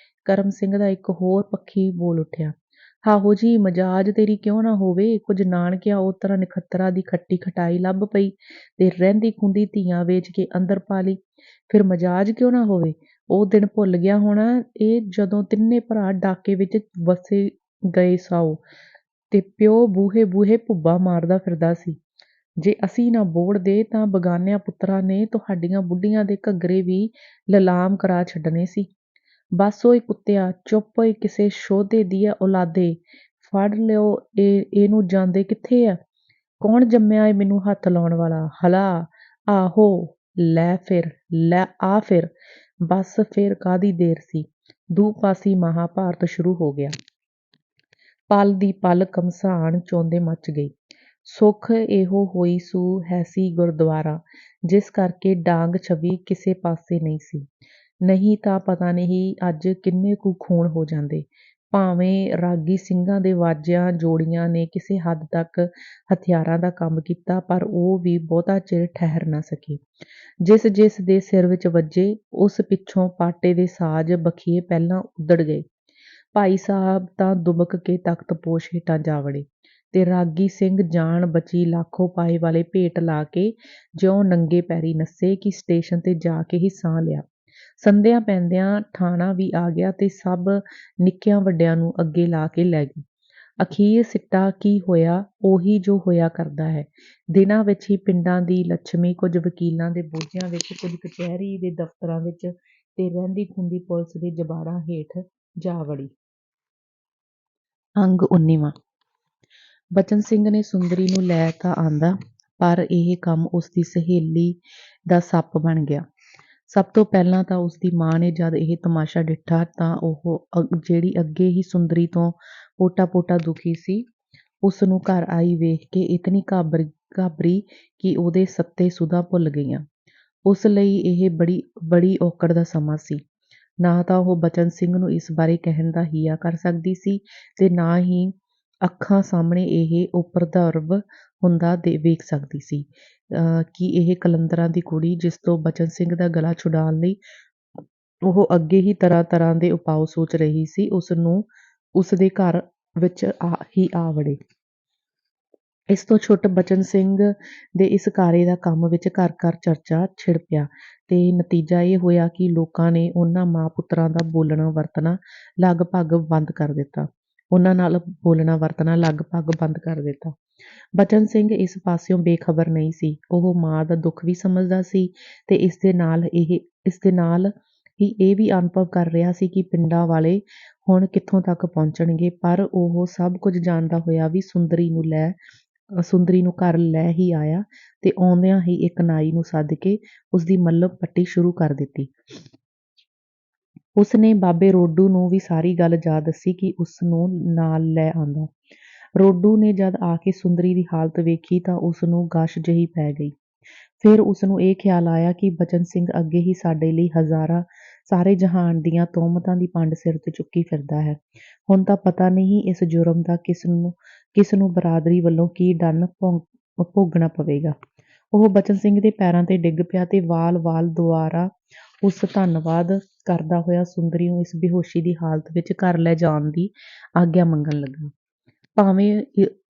ਕਰਮ ਸਿੰਘ ਦਾ ਇੱਕ ਹੋਰ ਪੱਖੀ ਬੋਲ ਉੱਠਿਆ, ਹਾਹੋ ਜੀ, ਮਜਾਜ ਤੇਰੀ ਕਿਉਂ ਨਾ ਹੋਵੇ। ਕੁਝ ਨਾਨਕਿਆਂ ਉਹ ਤਰ੍ਹਾਂ ਨਖੱਤਰਾਂ ਦੀ ਖੱਟੀ ਖਟਾਈ ਲੱਭ ਪਈ ਤੇ ਰਹਿੰਦੀ ਖੁੰਦੀ ਧੀਆਂ ਵੇਚ ਕੇ ਅੰਦਰ ਪਾ ਲਈ। ਫਿਰ ਮਜਾਜ ਕਿਉਂ ਨਾ ਹੋਵੇ। ਉਹ ਦਿਨ ਭੁੱਲ ਗਿਆ ਹੋਣਾ ਇਹ ਜਦੋਂ ਤਿੰਨੇ ਭਰਾ ਡਾਕੇ ਵਿੱਚ ਵਸੇ ਗਏ ਸਾਓ, ਤੇ ਪਿਓ ਬੂਹੇ ਬੂਹੇ ਭੁੱਬਾ ਮਾਰਦਾ ਫਿਰਦਾ ਸੀ। ਜੇ ਅਸੀਂ ਨਾ ਬੋੜਦੇ ਤਾਂ ਬਗਾਨਿਆਂ ਪੁੱਤਰਾਂ ਨੇ ਤੁਹਾਡੀਆਂ ਬੁੱਢੀਆਂ ਦੇ ਘੱਗਰੇ ਵੀ ਲਲਾਮ ਕਰਾ ਛੱਡਣੇ ਸੀ। ਬਸ ਓਏ ਕੁੱਤਿਆ, ਚੁੱਪ ਓਏ ਕਿਸੇ ਸ਼ੋਧੇ ਦੀਆ ਔਲਾਦੇ। ਫੜ ਲਿਓ ਇਹਨੂੰ, ਜਾਂਦੇ ਕਿੱਥੇ ਆ। ਕੌਣ ਜੰਮਿਆ ਏ ਮੈਨੂੰ ਹੱਥ ਲਾਉਣ ਵਾਲਾ। ਹਲਾ ਆਹੋ, ਲੈ ਆ ਫਿਰ। ਬਸ ਫਿਰ ਕਾਹਦੀ ਦੇਰ ਸੀ। ਦੂਪਾਸੀ ਮਹਾਭਾਰਤ ਸ਼ੁਰੂ ਹੋ ਗਿਆ। ਪਲ ਦੀ ਪਲ ਘਮਸਾਣ ਚੌਂਦੇ ਮੱਚ ਗਈ। ਸੁੱਖ ਇਹੋ ਹੋਈ ਸੂ ਹੈਸੀ ਗੁਰਦੁਆਰਾ, ਜਿਸ ਕਰਕੇ ਡਾਂਗ ਛਵੀ ਕਿਸੇ ਪਾਸੇ ਨਹੀਂ ਸੀ। ਨਹੀਂ ਤਾਂ ਪਤਾ ਨਹੀਂ ਅੱਜ ਕਿੰਨੇ ਕੁ ਖੂਨ ਹੋ ਜਾਂਦੇ। ਭਾਵੇਂ ਰਾਗੀ ਸਿੰਘਾਂ ਦੇ ਵਾਜਿਆਂ ਜੋੜੀਆਂ ਨੇ ਕਿਸੇ ਹੱਦ ਤੱਕ ਹਥਿਆਰਾਂ ਦਾ ਕੰਮ ਕੀਤਾ, ਪਰ ਉਹ ਵੀ ਬਹੁਤਾ ਚਿਰ ਠਹਿਰ ਨਾ ਸਕੇ। ਜਿਸ ਦੇ ਸਿਰ ਵਿੱਚ ਵੱਜੇ, ਉਸ ਪਿੱਛੋਂ ਪਾਟੇ ਦੇ ਸਾਜ਼ ਬਖੀਏ ਪਹਿਲਾਂ ਉੱਧੜ ਗਏ। ਭਾਈ ਸਾਹਿਬ ਤਾਂ ਦੁਬਕ ਕੇ ਤਖਤਪੋਸ਼ ਹੇਠਾਂ ਜਾ ਵੜੇ, ਤੇ ਰਾਗੀ ਸਿੰਘ ਜਾਨ ਬਚੀ ਲਾਖੋ ਪਾਏ ਵਾਲੇ ਭੇਟ ਲਾ ਕੇ ਜਿਉਂ ਨੰਗੇ ਪੈਰੀ ਨੱਸੇ ਕਿ ਸਟੇਸ਼ਨ ਤੇ ਜਾ ਕੇ ਹੀ ਸਾਹ ਲਿਆ। ਸੰਧਿਆਂ ਪੈਂਦਿਆਂ ਠਾਣਾ ਵੀ ਆ ਗਿਆ ਤੇ ਸਭ ਨਿੱਕਿਆਂ ਵੱਡਿਆਂ ਨੂੰ ਅੱਗੇ ਲਾ ਕੇ ਲੈ ਗਈ। ਅਖੀਰ ਸਿੱਟਾ ਕੀ ਹੋਇਆ, ਉਹੀ ਜੋ ਹੋਇਆ ਕਰਦਾ ਹੈ। ਦਿਨਾਂ ਵਿੱਚ ਹੀ ਪਿੰਡਾਂ ਦੀ ਲੱਛਮੀ ਕੁਝ ਵਕੀਲਾਂ ਦੇ ਬੋਝਿਆਂ ਵਿੱਚ, ਕੁਝ ਕਚਹਿਰੀ ਦੇ ਦਫ਼ਤਰਾਂ ਵਿੱਚ ਤੇ ਰਹਿੰਦੀ ਖੂੰਦੀ ਪੁਲਿਸ ਦੇ ਜਬਾੜਾਂ ਹੇਠ ਜਾ ਵੜੀ। ਅੰਗ 19ਵਾਂ। ਬਚਨ ਸਿੰਘ ਨੇ ਸੁੰਦਰੀ ਨੂੰ ਲੈ ਤਾਂ ਆਂਦਾ, ਪਰ ਇਹ ਕੰਮ ਉਸਦੀ ਸਹੇਲੀ ਦਾ ਸੱਪ ਬਣ ਗਿਆ। ਸਭ ਤੋਂ ਪਹਿਲਾਂ ਤਾਂ ਉਸਦੀ ਮਾਂ ਨੇ ਜਦ ਇਹ ਤਮਾਸ਼ਾ ਡਿੱਠਾ ਤਾਂ ਉਹ ਜਿਹੜੀ ਅੱਗੇ ਹੀ ਸੁੰਦਰੀ ਤੋਂ ਪੋਟਾ ਦੁਖੀ ਸੀ, ਉਸ ਨੂੰ ਘਰ ਆਈ ਵੇਖ ਕੇ ਇਤਨੀ ਘਾਬਰੀ ਕਿ ਉਹਦੇ ਸੱਤੇ ਸੁਧਾ ਭੁੱਲ ਗਈਆਂ। ਉਸ ਲਈ ਇਹ ਬੜੀ ਔਕੜ ਦਾ ਸਮਾਂ ਸੀ। ਨਾ ਤਾਂ ਉਹ ਬਚਨ ਸਿੰਘ ਨੂੰ ਇਸ ਬਾਰੇ ਕਹਿਣ ਦਾ ਹੀਆ ਕਰ ਸਕਦੀ ਸੀ, ਤੇ ਨਾ ਹੀ ਅੱਖਾਂ ਸਾਹਮਣੇ ਇਹ ਉਪਦਰਵ ਹੁੰਦਾ ਵੇਖ ਸਕਦੀ ਸੀ ਕਿ ਇਹ ਕਲੰਦਰਾਂ ਦੀ ਕੁੜੀ, ਜਿਸ ਤੋਂ ਬਚਨ ਸਿੰਘ ਦਾ ਗਲਾ ਛੁਡਾਉਣ ਲਈ ਉਹ ਅੱਗੇ ਹੀ ਤਰ੍ਹਾਂ ਦੇ ਉਪਾਅ ਸੋਚ ਰਹੀ ਸੀ, ਉਸ ਦੇ ਘਰ ਵਿੱਚ ਆ ਵੜੇ। ਇਸ ਤੋਂ ਛੁੱਟ ਬਚਨ ਸਿੰਘ ਦੇ ਇਸ ਕਾਰੇ ਦਾ ਕੰਮ ਵਿੱਚ ਘਰ ਚਰਚਾ ਛਿੜ ਪਿਆ, ਤੇ ਨਤੀਜਾ ਇਹ ਹੋਇਆ ਕਿ ਲੋਕਾਂ ਨੇ ਉਹਨਾਂ ਮਾਂ ਪੁੱਤਰਾਂ ਦਾ ਬੋਲਣਾ ਵਰਤਣਾ ਲਗਭਗ ਬੰਦ ਕਰ ਦਿੱਤਾ। ਬਚਨ ਸਿੰਘ ਇਸ ਪਾਸਿਓਂ ਬੇਖਬਰ ਨਹੀਂ ਸੀ। ਉਹ ਮਾਂ ਦਾ ਦੁੱਖ ਵੀ ਸਮਝਦਾ ਸੀ ਤੇ ਇਸ ਦੇ ਨਾਲ ਹੀ ਇਹ ਵੀ ਅਨੁਭਵ ਕਰ ਰਿਹਾ ਸੀ ਕਿ ਪਿੰਡਾਂ ਵਾਲੇ ਹੁਣ ਕਿੱਥੋਂ ਤੱਕ ਪਹੁੰਚਣਗੇ। ਪਰ ਉਹ ਸਭ ਕੁਝ ਜਾਣਦਾ ਹੋਇਆ ਵੀ ਸੁੰਦਰੀ ਨੂੰ ਲੈ ਸੁੰਦਰੀ ਨੂੰ ਘਰ ਲੈ ਹੀ ਆਇਆ ਤੇ ਆਉਂਦਿਆਂ ਹੀ ਇੱਕ ਨਾਈ ਨੂੰ ਸੱਦ ਕੇ ਉਸਦੀ ਮੱਲਮ ਪੱਟੀ ਸ਼ੁਰੂ ਕਰ ਦਿੱਤੀ। ਉਸਨੇ ਬਾਬੇ ਰੋਡੂ ਨੂੰ ਵੀ ਸਾਰੀ ਗੱਲ ਜਾ ਦੱਸੀ ਕਿ ਉਸਨੂੰ ਨਾਲ ਲੈ ਆਉਂਦਾ। ਰੋਡੂ ਨੇ ਜਦ ਆ ਕੇ ਸੁੰਦਰੀ ਦੀ ਹਾਲਤ ਵੇਖੀ ਤਾਂ ਉਸਨੂੰ ਗਸ਼ ਜਿਹੀ ਪੈ ਗਈ। ਫਿਰ ਉਸਨੂੰ ਇਹ ਖਿਆਲ ਆਇਆ ਕਿ ਬਚਨ ਸਿੰਘ ਅੱਗੇ ਹੀ ਸਾਡੇ ਲਈ ਸਾਰੇ ਜਹਾਨ ਦੀਆਂ ਤੋਹਮਤਾਂ ਦੀ ਪੰਡ ਸਿਰ ਤੇ ਚੁੱਕੀ ਫਿਰਦਾ ਹੈ। ਹੁਣ ਤਾਂ ਪਤਾ ਨਹੀਂ ਇਸ ਜੁਰਮ ਦਾ ਕਿਸ ਨੂੰ ਬਰਾਦਰੀ ਵੱਲੋਂ ਕੀ ਦੰਡ ਭੋਗਣਾ ਪਵੇਗਾ। ਉਹ ਬਚਨ ਸਿੰਘ ਦੇ ਪੈਰਾਂ ਤੇ ਡਿੱਗ ਪਿਆ ਤੇ ਵਾਲ ਦੁਆਰਾ ਉਸ ਧੰਨਵਾਦ ਕਰਦਾ ਹੋਇਆ ਸੁੰਦਰੀ ਨੂੰ ਇਸ ਬੇਹੋਸ਼ੀ ਦੀ ਹਾਲਤ ਵਿੱਚ ਘਰ ਲੈ ਜਾਣ ਦੀ ਆਗਿਆ ਮੰਗਣ ਲੱਗਾ। ਭਾਵੇਂ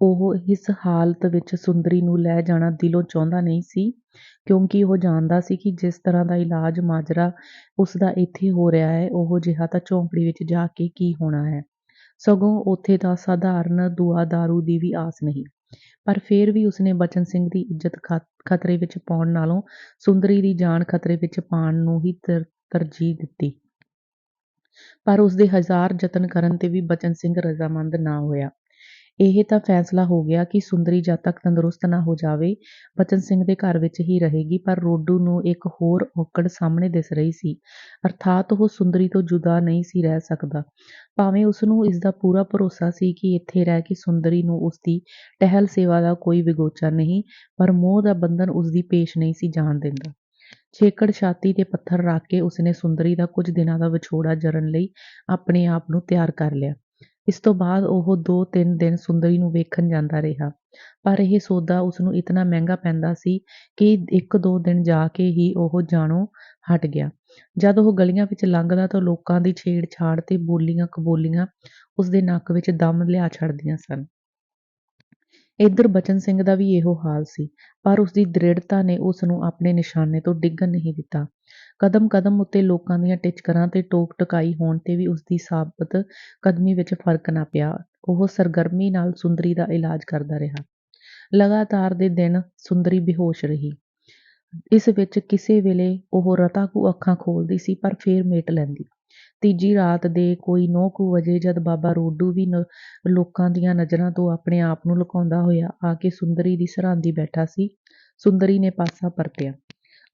ਉਹ ਇਸ ਹਾਲਤ ਵਿੱਚ ਸੁੰਦਰੀ ਨੂੰ ਲੈ ਜਾਣਾ ਦਿਲੋਂ ਚਾਹੁੰਦਾ ਨਹੀਂ ਸੀ, ਕਿਉਂਕਿ ਉਹ ਜਾਣਦਾ ਸੀ ਕਿ ਜਿਸ ਤਰ੍ਹਾਂ ਦਾ ਇਲਾਜ ਮਾਜਰਾ ਉਸਦਾ ਇੱਥੇ ਹੋ ਰਿਹਾ ਹੈ, ਉਹੋ ਜਿਹਾ ਤਾਂ ਝੌਂਪੜੀ ਵਿੱਚ ਜਾ ਕੇ ਕੀ ਹੋਣਾ ਹੈ। ਸਗੋਂ ਉੱਥੇ ਤਾਂ ਸਾਧਾਰਨ ਦੁਆ ਦਾਰੂ ਦੀ ਵੀ ਆਸ ਨਹੀਂ। ਪਰ ਫਿਰ ਵੀ ਉਸਨੇ ਬਚਨ ਸਿੰਘ ਦੀ ਇੱਜ਼ਤ ਖਤਰੇ ਵਿੱਚ ਪਾਉਣ ਨਾਲੋਂ ਸੁੰਦਰੀ ਦੀ ਜਾਨ ਖਤਰੇ ਵਿੱਚ ਪਾਉਣ ਨੂੰ ਹੀ ਤਰਜੀਹ ਦਿੱਤੀ। ਪਰ ਉਸਦੇ ਹਜ਼ਾਰ ਯਤਨ ਕਰਨ ਤੇ ਵੀ ਬਚਨ ਸਿੰਘ ਰਜ਼ਾਮੰਦ ਨਾ ਹੋਇਆ। ਇਹ ਤਾਂ ਫੈਸਲਾ ਹੋ ਗਿਆ ਕਿ ਸੁੰਦਰੀ ਜਦ ਤੱਕ ਤੰਦਰੁਸਤ ਨਾ ਹੋ ਜਾਵੇ ਬਚਨ ਸਿੰਘ ਦੇ ਘਰ ਵਿੱਚ ਹੀ ਰਹੇਗੀ। ਪਰ ਰੋਡੂ ਨੂੰ ਇੱਕ ਹੋਰ ਔਕੜ ਸਾਹਮਣੇ ਦਿਸ ਰਹੀ ਸੀ, ਅਰਥਾਤ ਉਹ ਸੁੰਦਰੀ ਤੋਂ ਜੁਦਾ ਨਹੀਂ ਸੀ ਰਹਿ ਸਕਦਾ। ਭਾਵੇਂ ਉਸਨੂੰ ਇਸਦਾ ਪੂਰਾ ਭਰੋਸਾ ਸੀ ਕਿ ਇੱਥੇ ਰਹਿ ਕੇ ਸੁੰਦਰੀ ਨੂੰ ਉਸਦੀ ਟਹਿਲ ਸੇਵਾ ਦਾ ਕੋਈ ਵਿਗੋਚਾ ਨਹੀਂ, ਪਰ ਮੋਹ ਦਾ ਬੰਧਨ ਉਸਦੀ ਪੇਸ਼ ਨਹੀਂ ਸੀ ਜਾਣ ਦਿੰਦਾ। ਛੇਕੜ ਛਾਤੀ ਤੇ ਪੱਥਰ ਰੱਖ ਕੇ ਉਸਨੇ ਸੁੰਦਰੀ ਦਾ ਕੁਝ ਦਿਨਾਂ ਦਾ ਵਿਛੋੜਾ ਜਰਨ ਲਈ ਆਪਣੇ ਆਪ ਨੂੰ ਤਿਆਰ ਕਰ ਲਿਆ। ਇਸ ਤੋਂ ਬਾਅਦ ਉਹ 2-3 ਦਿਨ ਸੁੰਦਰੀ ਨੂੰ ਵੇਖਣ ਜਾਂਦਾ ਰਿਹਾ, ਪਰ ਇਹ ਸੌਦਾ ਉਸਨੂੰ ਇਤਨਾ ਮਹਿੰਗਾ ਪੈਂਦਾ ਸੀ ਕਿ 1-2 ਦਿਨ ਜਾ ਕੇ ਹੀ ਉਹ ਜਾਣੋਂ ਹਟ ਗਿਆ। ਜਦ ਉਹ ਗਲੀਆਂ ਵਿੱਚ ਲੰਘਦਾ ਤਾਂ ਲੋਕਾਂ ਦੀ ਛੇੜ-ਛਾੜ ਤੇ ਬੋਲੀਆਂ ਕਬੋਲੀਆਂ ਉਸਦੇ ਨੱਕ ਵਿੱਚ ਦਮ ਲਿਆ ਛੱਡਦੀਆਂ ਸਨ। ਇੱਧਰ ਬਚਨ ਸਿੰਘ ਦਾ ਵੀ ਇਹੋ ਹਾਲ ਸੀ, ਪਰ ਉਸਦੀ ਦ੍ਰਿੜਤਾ ਨੇ ਉਸਨੂੰ ਆਪਣੇ ਨਿਸ਼ਾਨੇ ਤੋਂ ਡਿੱਗਣ ਨਹੀਂ ਦਿੱਤਾ। ਕਦਮ-ਕਦਮ ਉੱਤੇ ਲੋਕਾਂ ਦੀਆਂ ਟਿਚਕਰਾਂ ਤੇ ਟੋਕ-ਟਕਾਈ ਹੋਣ ਤੇ ਵੀ ਉਸਦੀ ਸਾਬਤ ਕਦਮੀ ਵਿੱਚ ਫਰਕ ਨਾ ਪਿਆ। ਉਹ ਸਰਗਰਮੀ ਨਾਲ ਸੁੰਦਰੀ ਦਾ ਇਲਾਜ ਕਰਦਾ ਰਿਹਾ। ਲਗਾਤਾਰ ਦੇ ਦਿਨ ਸੁੰਦਰੀ ਬੇਹੋਸ਼ ਰਹੀ। ਇਸ ਵਿੱਚ ਕਿਸੇ ਵੇਲੇ ਉਹ ਰਤਾ ਕੁ ਅੱਖਾਂ ਖੋਲ੍ਹਦੀ ਸੀ, ਪਰ ਫੇਰ ਮੇਟ ਲੈਂਦੀ। ਤੀਜੀ ਰਾਤ ਦੇ ਕੋਈ 9 ਕੁ ਵਜੇ ਜਦ ਬਾਬਾ ਰੋਡੂ ਵੀ ਲੋਕਾਂ ਦੀਆਂ ਨਜ਼ਰਾਂ ਤੋਂ ਆਪਣੇ ਆਪ ਨੂੰ ਲੁਕਾਉਂਦਾ ਹੋਇਆ ਆ ਕੇ ਸੁੰਦਰੀ ਦੀ ਸਰਹਾਂਦੀ ਬੈਠਾ ਸੀ, ਸੁੰਦਰੀ ਨੇ ਪਾਸਾ ਪਰਤਿਆ।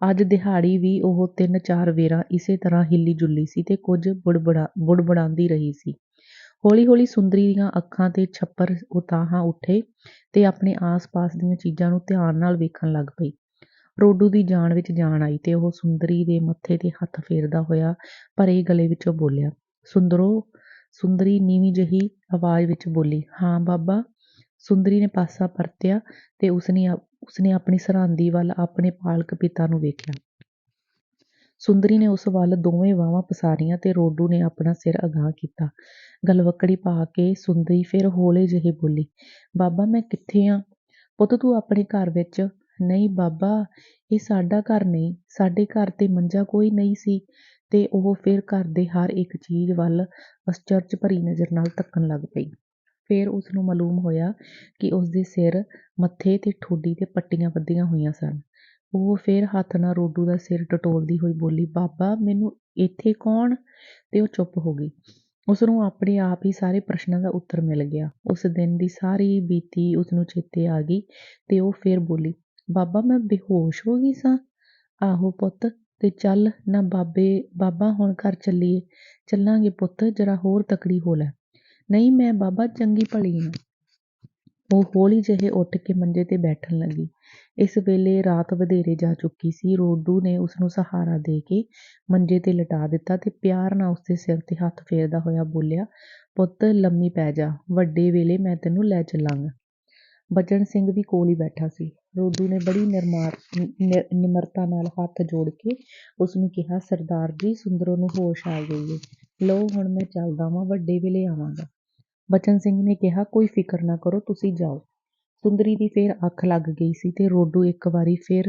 ਅੱਜ ਦਿਹਾੜੀ ਵੀ ਉਹ 3-4 ਵੇਰਾਂ ਇਸੇ ਤਰ੍ਹਾਂ ਹਿੱਲੀ-ਜੁੱਲੀ ਸੀ ਤੇ ਕੁਝ ਬੁੜਬੁੜਾਉਂਦੀ ਰਹੀ ਸੀ। ਹੌਲੀ-ਹੌਲੀ ਸੁੰਦਰੀ ਦੀਆਂ ਅੱਖਾਂ ਤੇ ਛੱਪਰ ਉਤਾਹਾਂ ਉੱਠੇ ਤੇ ਆਪਣੇ ਆਸ-ਪਾਸ ਦੀਆਂ ਚੀਜ਼ਾਂ ਨੂੰ ਧਿਆਨ ਨਾਲ ਵੇਖਣ ਲੱਗ ਪਈ। ਰੋਡੂ ਦੀ ਜਾਨ ਵਿੱਚ ਜਾਨ ਆਈ ਤੇ ਉਹ ਸੁੰਦਰੀ ਦੇ ਮੱਥੇ ਤੇ ਹੱਥ ਫੇਰਦਾ ਹੋਇਆ ਭਰੇ ਗਲੇ ਵਿੱਚੋਂ ਬੋਲਿਆ, "ਸੁੰਦਰੋ।" ਸੁੰਦਰੀ ਨੀਵੀਂ ਜਿਹੀ ਆਵਾਜ਼ ਵਿੱਚ ਬੋਲੀ, "ਹਾਂ ਬਾਬਾ।" ਸੁੰਦਰੀ ਨੇ ਪਾਸਾ ਪਰਤਿਆ ਤੇ ਉਸਨੇ ਆਪਣੀ ਸਰਹਾਂਦੀ ਵੱਲ ਆਪਣੇ ਪਾਲਕ ਪਿਤਾ ਨੂੰ ਵੇਖਿਆ। ਸੁੰਦਰੀ ਨੇ ਉਸ ਵੱਲ ਦੋਵੇਂ ਬਾਹਾਂ ਪਸਾਰੀਆਂ ਤੇ ਰੋਡੂ ਨੇ ਆਪਣਾ ਸਿਰ ਅਗਾਂਹ ਕੀਤਾ। ਗਲਵੱਕੜੀ ਪਾ ਕੇ ਸੁੰਦਰੀ ਫਿਰ ਹੌਲੇ ਜਿਹੇ ਬੋਲੀ, "ਬਾਬਾ ਮੈਂ ਕਿੱਥੇ ਆਂ? ਪੁੱਤ ਤੂੰ ਆਪਣੇ ਘਰ ਵਿੱਚ।" "ਨਹੀਂ ਬਾਬਾ, ਇਹ ਸਾਡਾ ਘਰ ਨਹੀਂ।" ਸਾਡੇ ਘਰ ਤੇ ਮੰਜਾ ਕੋਈ ਨਹੀਂ ਸੀ। ਤੇ ਉਹ ਫਿਰ ਘਰ ਦੇ ਹਰ ਇੱਕ ਚੀਜ਼ ਵੱਲ ਅਸਚਰਜ ਭਰੀ ਨਜ਼ਰ ਨਾਲ ਤੱਕਣ ਲੱਗ ਪਈ। ਫਿਰ ਉਸਨੂੰ ਮਾਲੂਮ ਹੋਇਆ ਕਿ ਉਸਦੇ ਸਿਰ, ਮੱਥੇ ਤੇ ਠੋਡੀ ਤੇ ਪੱਟੀਆਂ ਬੱਧੀਆਂ ਹੋਈਆਂ ਸਨ। ਉਹ ਫਿਰ ਹੱਥ ਨਾਲ ਰੋਡੂ ਦਾ ਸਿਰ ਟਟੋਲਦੀ ਹੋਈ ਬੋਲੀ, "ਬਾਬਾ ਮੈਨੂੰ ਇੱਥੇ ਕੌਣ?" ਤੇ ਉਹ ਚੁੱਪ ਹੋ ਗਈ। ਉਸਨੂੰ ਆਪਣੇ ਆਪ ਹੀ ਸਾਰੇ ਪ੍ਰਸ਼ਨਾਂ ਦਾ ਉੱਤਰ ਮਿਲ ਗਿਆ। ਉਸ ਦਿਨ ਦੀ ਸਾਰੀ ਬੀਤੀ ਉਸਨੂੰ ਚੇਤੇ ਆ ਗਈ ਤੇ ਉਹ ਫਿਰ ਬੋਲੀ, "ਬਾਬਾ ਮੈਂ ਬੇਹੋਸ਼ ਹੋ ਗਈ ਸਾਂ?" "ਆਹੋ ਪੁੱਤ, ਤੇ ਚੱਲ ਨਾ ਬਾਬਾ ਹੁਣ ਘਰ ਚੱਲੀਏ।" "ਚੱਲਾਂਗੇ ਪੁੱਤ, ਜਰਾ ਹੋਰ ਤਕੜੀ ਹੋ ਲੈ।" "ਨਹੀਂ ਮੈਂ ਬਾਬਾ ਚੰਗੀ ਭਲੀ ਹਾਂ।" ਉਹ ਹੌਲੀ ਜਿਹੇ ਉੱਠ ਕੇ ਮੰਜੇ ਤੇ ਬੈਠਣ ਲੱਗੀ। ਇਸ ਵੇਲੇ ਰਾਤ ਵਧੇਰੇ ਜਾ ਚੁੱਕੀ ਸੀ। ਰੋਡੂ ਨੇ ਉਸਨੂੰ ਸਹਾਰਾ ਦੇ ਕੇ ਮੰਜੇ ਤੇ ਲਿਟਾ ਦਿੱਤਾ ਤੇ ਪਿਆਰ ਨਾਲ ਉਸਦੇ ਸਿਰ ਤੇ ਹੱਥ ਫੇਰਦਾ ਹੋਇਆ ਬੋਲਿਆ, "ਪੁੱਤ ਲੰਮੀ ਪੈ ਜਾ, ਵੱਡੇ ਵੇਲੇ ਮੈਂ ਤੈਨੂੰ ਲੈ ਚੱਲਾਂਗਾ।" ਬਚਨ ਸਿੰਘ ਵੀ ਕੋਲ ਹੀ ਬੈਠਾ ਸੀ। ਰੋਡੂ ਨੇ ਬੜੀ ਨਿਮਰਤਾ ਨਾਲ ਹੱਥ ਜੋੜ ਕੇ ਉਸਨੂੰ ਕਿਹਾ, "ਸਰਦਾਰ ਜੀ, ਸੁੰਦਰੋ ਨੂੰ ਹੋਸ਼ ਆ ਗਈ ਏ। ਲਓ ਹੁਣ ਮੈਂ ਚੱਲਦਾ ਵਾਂ, ਵੱਡੇ ਵੇਲੇ ਆਵਾਂਗਾ।" ਬਚਨ ਸਿੰਘ ਨੇ ਕਿਹਾ, "ਕੋਈ ਫਿਕਰ ਨਾ ਕਰੋ, ਤੁਸੀਂ ਜਾਓ।" ਸੁੰਦਰੀ ਦੀ ਫਿਰ ਅੱਖ ਲੱਗ ਗਈ ਸੀ ਤੇ ਰੋਡੂ ਇੱਕ ਵਾਰੀ ਫਿਰ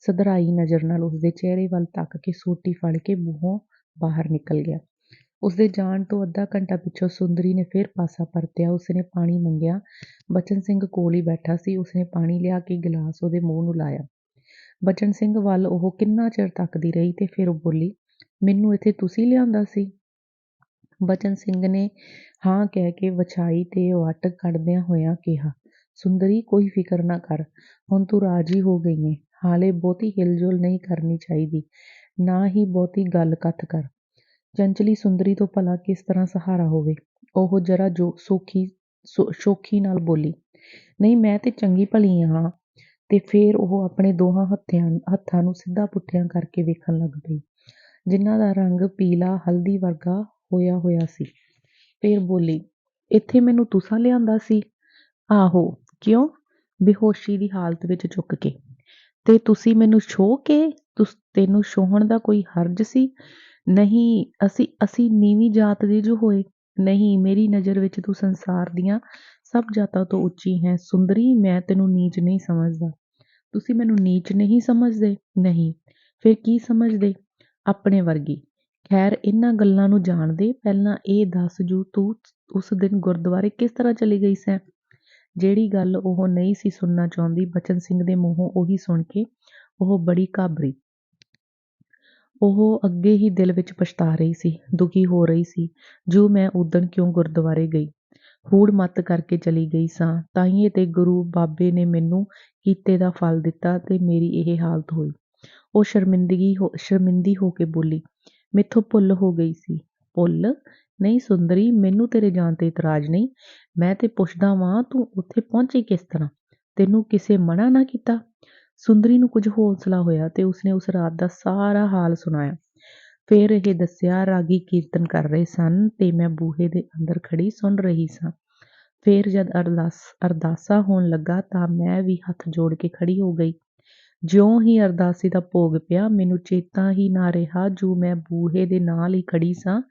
ਸਧਰਾਈ ਨਜ਼ਰ ਨਾਲ ਉਸਦੇ ਚਿਹਰੇ ਵੱਲ ਤੱਕ ਕੇ ਸੋਟੀ ਫੜ ਕੇ ਬੂਹੋਂ ਬਾਹਰ ਨਿਕਲ ਗਿਆ। ਉਸਦੇ ਜਾਣ ਤੋਂ ਅੱਧਾ ਘੰਟਾ ਪਿੱਛੋਂ ਸੁੰਦਰੀ ਨੇ ਫਿਰ ਪਾਸਾ ਪਰਤਿਆ। ਉਸਨੇ ਪਾਣੀ ਮੰਗਿਆ। ਬਚਨ ਸਿੰਘ ਕੋਲ ਹੀ ਬੈਠਾ ਸੀ। ਉਸਨੇ ਪਾਣੀ ਲਿਆ ਕੇ ਗਿਲਾਸ ਉਹਦੇ ਮੂੰਹ ਨੂੰ ਲਾਇਆ। ਬਚਨ ਸਿੰਘ ਵੱਲ ਉਹ ਕਿੰਨਾ ਚਿਰ ਤੱਕਦੀ ਰਹੀ ਤੇ ਫਿਰ ਉਹ ਬੋਲੀ, "ਮੈਨੂੰ ਇੱਥੇ ਤੁਸੀਂ ਲਿਆਂਦਾ ਸੀ?" ਬਚਨ ਸਿੰਘ ਨੇ ਹਾਂ ਕਹਿ ਕੇ ਵਛਾਈ ਤੇ ਵੱਟ ਕੱਢਦਿਆਂ ਹੋਇਆਂ ਕਿਹਾ, ਸੁੰਦਰੀ ਕੋਈ ਫਿਕਰ ਨਾ ਕਰ, ਹੁਣ ਤੂੰ ਰਾਜੀ ਹੋ ਗਈ ਏਂ, ਹਾਲੇ ਬਹੁਤੀ ਹਿਲਜੁਲ ਨਹੀਂ ਕਰਨੀ ਚਾਹੀਦੀ, ਨਾ ਹੀ ਬਹੁਤੀ ਗੱਲ ਕਥ ਕਰ। ਚੰਚਲੀ ਸੁੰਦਰੀ ਤੋਂ ਭਲਾ ਕਿਸ ਤਰ੍ਹਾਂ ਸਹਾਰਾ ਹੋਵੇ। ਉਹ ਜਰਾ ਜੋ ਸ਼ੋਖੀ ਨਾਲ ਬੋਲੀ, ਨਹੀਂ ਮੈਂ ਤੇ ਚੰਗੀ ਭਲੀ ਹਾਂ। ਤੇ ਫੇਰ ਉਹ ਆਪਣੇ ਦੋਹਾਂ ਹੱਥਾਂ ਨੂੰ ਸਿੱਧਾ ਪੁੱਠਿਆਂ ਕਰਕੇ ਵੇਖਣ ਲੱਗ ਪਈ, ਜਿਨ੍ਹਾਂ ਦਾ ਰੰਗ ਪੀਲਾ ਹਲਦੀ ਵਰਗਾ ਹੋਇਆ ਹੋਇਆ ਸੀ। ਫੇਰ ਬੋਲੀ, ਇੱਥੇ ਮੈਨੂੰ ਤੁਸਾਂ ਲਿਆਂਦਾ ਸੀ? ਆਹੋ। ਕਿਉਂ? ਬੇਹੋਸ਼ੀ ਦੀ ਹਾਲਤ ਵਿੱਚ ਚੁੱਕ ਕੇ। ਤੇ ਤੁਸੀਂ ਮੈਨੂੰ ਛੋਹ ਕੇ? ਤੈਨੂੰ ਛੋਹਣ ਦਾ ਕੋਈ ਹਰਜ ਸੀ? ਨਹੀਂ, ਅਸੀਂ ਨੀਵੀਂ ਜਾਤ ਦੇ ਜੋ ਹੋਏ। ਨਹੀਂ, ਮੇਰੀ ਨਜ਼ਰ ਵਿੱਚ ਤੂੰ ਸੰਸਾਰ ਦੀਆਂ ਸਭ ਜਾਤਾਂ ਤੋਂ ਉੱਚੀ ਹੈ ਸੁੰਦਰੀ। ਮੈਂ ਤੈਨੂੰ ਨੀਚ ਨਹੀਂ ਸਮਝਦਾ। ਤੁਸੀਂ ਮੈਨੂੰ ਨੀਚ ਨਹੀਂ ਸਮਝਦੇ? ਨਹੀਂ, ਫਿਰ ਕੀ ਸਮਝਦੇ? ਆਪਣੇ ਵਰਗੀ। ਖੈਰ ਇਹਨਾਂ ਗੱਲਾਂ ਨੂੰ ਜਾਣਦੇ ਪਹਿਲਾਂ ਇਹ ਦੱਸ ਜੂ ਤੂੰ ਉਸ ਦਿਨ ਗੁਰਦੁਆਰੇ ਕਿਸ ਤਰ੍ਹਾਂ ਚਲੀ ਗਈ ਸੈਂ? ਜਿਹੜੀ ਗੱਲ ਉਹ ਨਹੀਂ ਸੀ ਸੁਣਨਾ ਚਾਹੁੰਦੀ, ਬਚਨ ਸਿੰਘ ਦੇ ਮੂੰਹੋਂ ਉਹੀ ਸੁਣ ਕੇ ਉਹ ਬੜੀ ਘਾਬਰੀ। ਉਹ ਅੱਗੇ ਹੀ ਦਿਲ ਵਿੱਚ ਪਛਤਾ ਰਹੀ ਸੀ, ਦੁਖੀ ਹੋ ਰਹੀ ਸੀ। ਜੋ ਮੈਂ ਉਦਣ ਕਿਉਂ ਗੁਰਦੁਆਰੇ ਗਈ, ਹੂੜ ਮੱਤ ਕਰਕੇ ਚਲੀ ਗਈ ਸਾਂ, ਤਾਹੀਏ ਤੇ ਗੁਰੂ ਬਾਬੇ ਨੇ ਮੈਨੂੰ ਕੀਤੇ ਦਾ ਫਲ ਦਿੱਤਾ ਤੇ ਮੇਰੀ ਇਹ ਹਾਲਤ ਹੋਈ। ਉਹ ਸ਼ਰਮਿੰਦੀ ਹੋ ਕੇ ਬੋਲੀ, ਮੈਥੋਂ ਭੁੱਲ ਹੋ ਗਈ ਸੀ। ਭੁੱਲ? ਨਹੀਂ ਸੁੰਦਰੀ, ਮੈਨੂੰ ਤੇਰੇ ਜਾਣ ਤੇ ਇਤਰਾਜ਼ ਨਹੀਂ। ਮੈਂ ਤੇ ਪੁੱਛਦਾ ਵਾਂ ਤੂੰ ਉੱਥੇ ਪਹੁੰਚੀ ਕਿਸ ਤਰ੍ਹਾਂ? ਤੈਨੂੰ ਕਿਸੇ ਮਨਾ ਨਾ ਕੀਤਾ? ਸੁੰਦਰੀ ਨੂੰ ਕੁਝ ਹੌਸਲਾ ਹੋਇਆ ਤੇ ਉਸਨੇ ਉਸ ਰਾਤ ਦਾ ਸਾਰਾ ਹਾਲ ਸੁਣਾਇਆ। ਫੇਰ ਇਹ ਦੱਸਿਆ, ਰਾਗੀ ਕੀਰਤਨ ਕਰ ਰਹੇ ਸਨ ਤੇ ਮੈਂ ਬੂਹੇ ਦੇ ਅੰਦਰ ਖੜੀ ਸੁਣ ਰਹੀ ਸਾਂ। ਫੇਰ ਜਦ ਅਰਦਾਸਾ ਹੋਣ ਲੱਗਾ ਤਾਂ ਮੈਂ ਵੀ ਹੱਥ ਜੋੜ ਕੇ ਖੜੀ ਹੋ ਗਈ। ਜਿਉਂ ਹੀ ਅਰਦਾਸੇ ਦਾ ਭੋਗ ਪਿਆ, ਮੈਨੂੰ ਚੇਤਾ ਹੀ ਨਾ ਰਿਹਾ ਜੋ ਮੈਂ ਬੂਹੇ ਦੇ ਨਾਲ ਹੀ ਖੜੀ ਸਾਂ।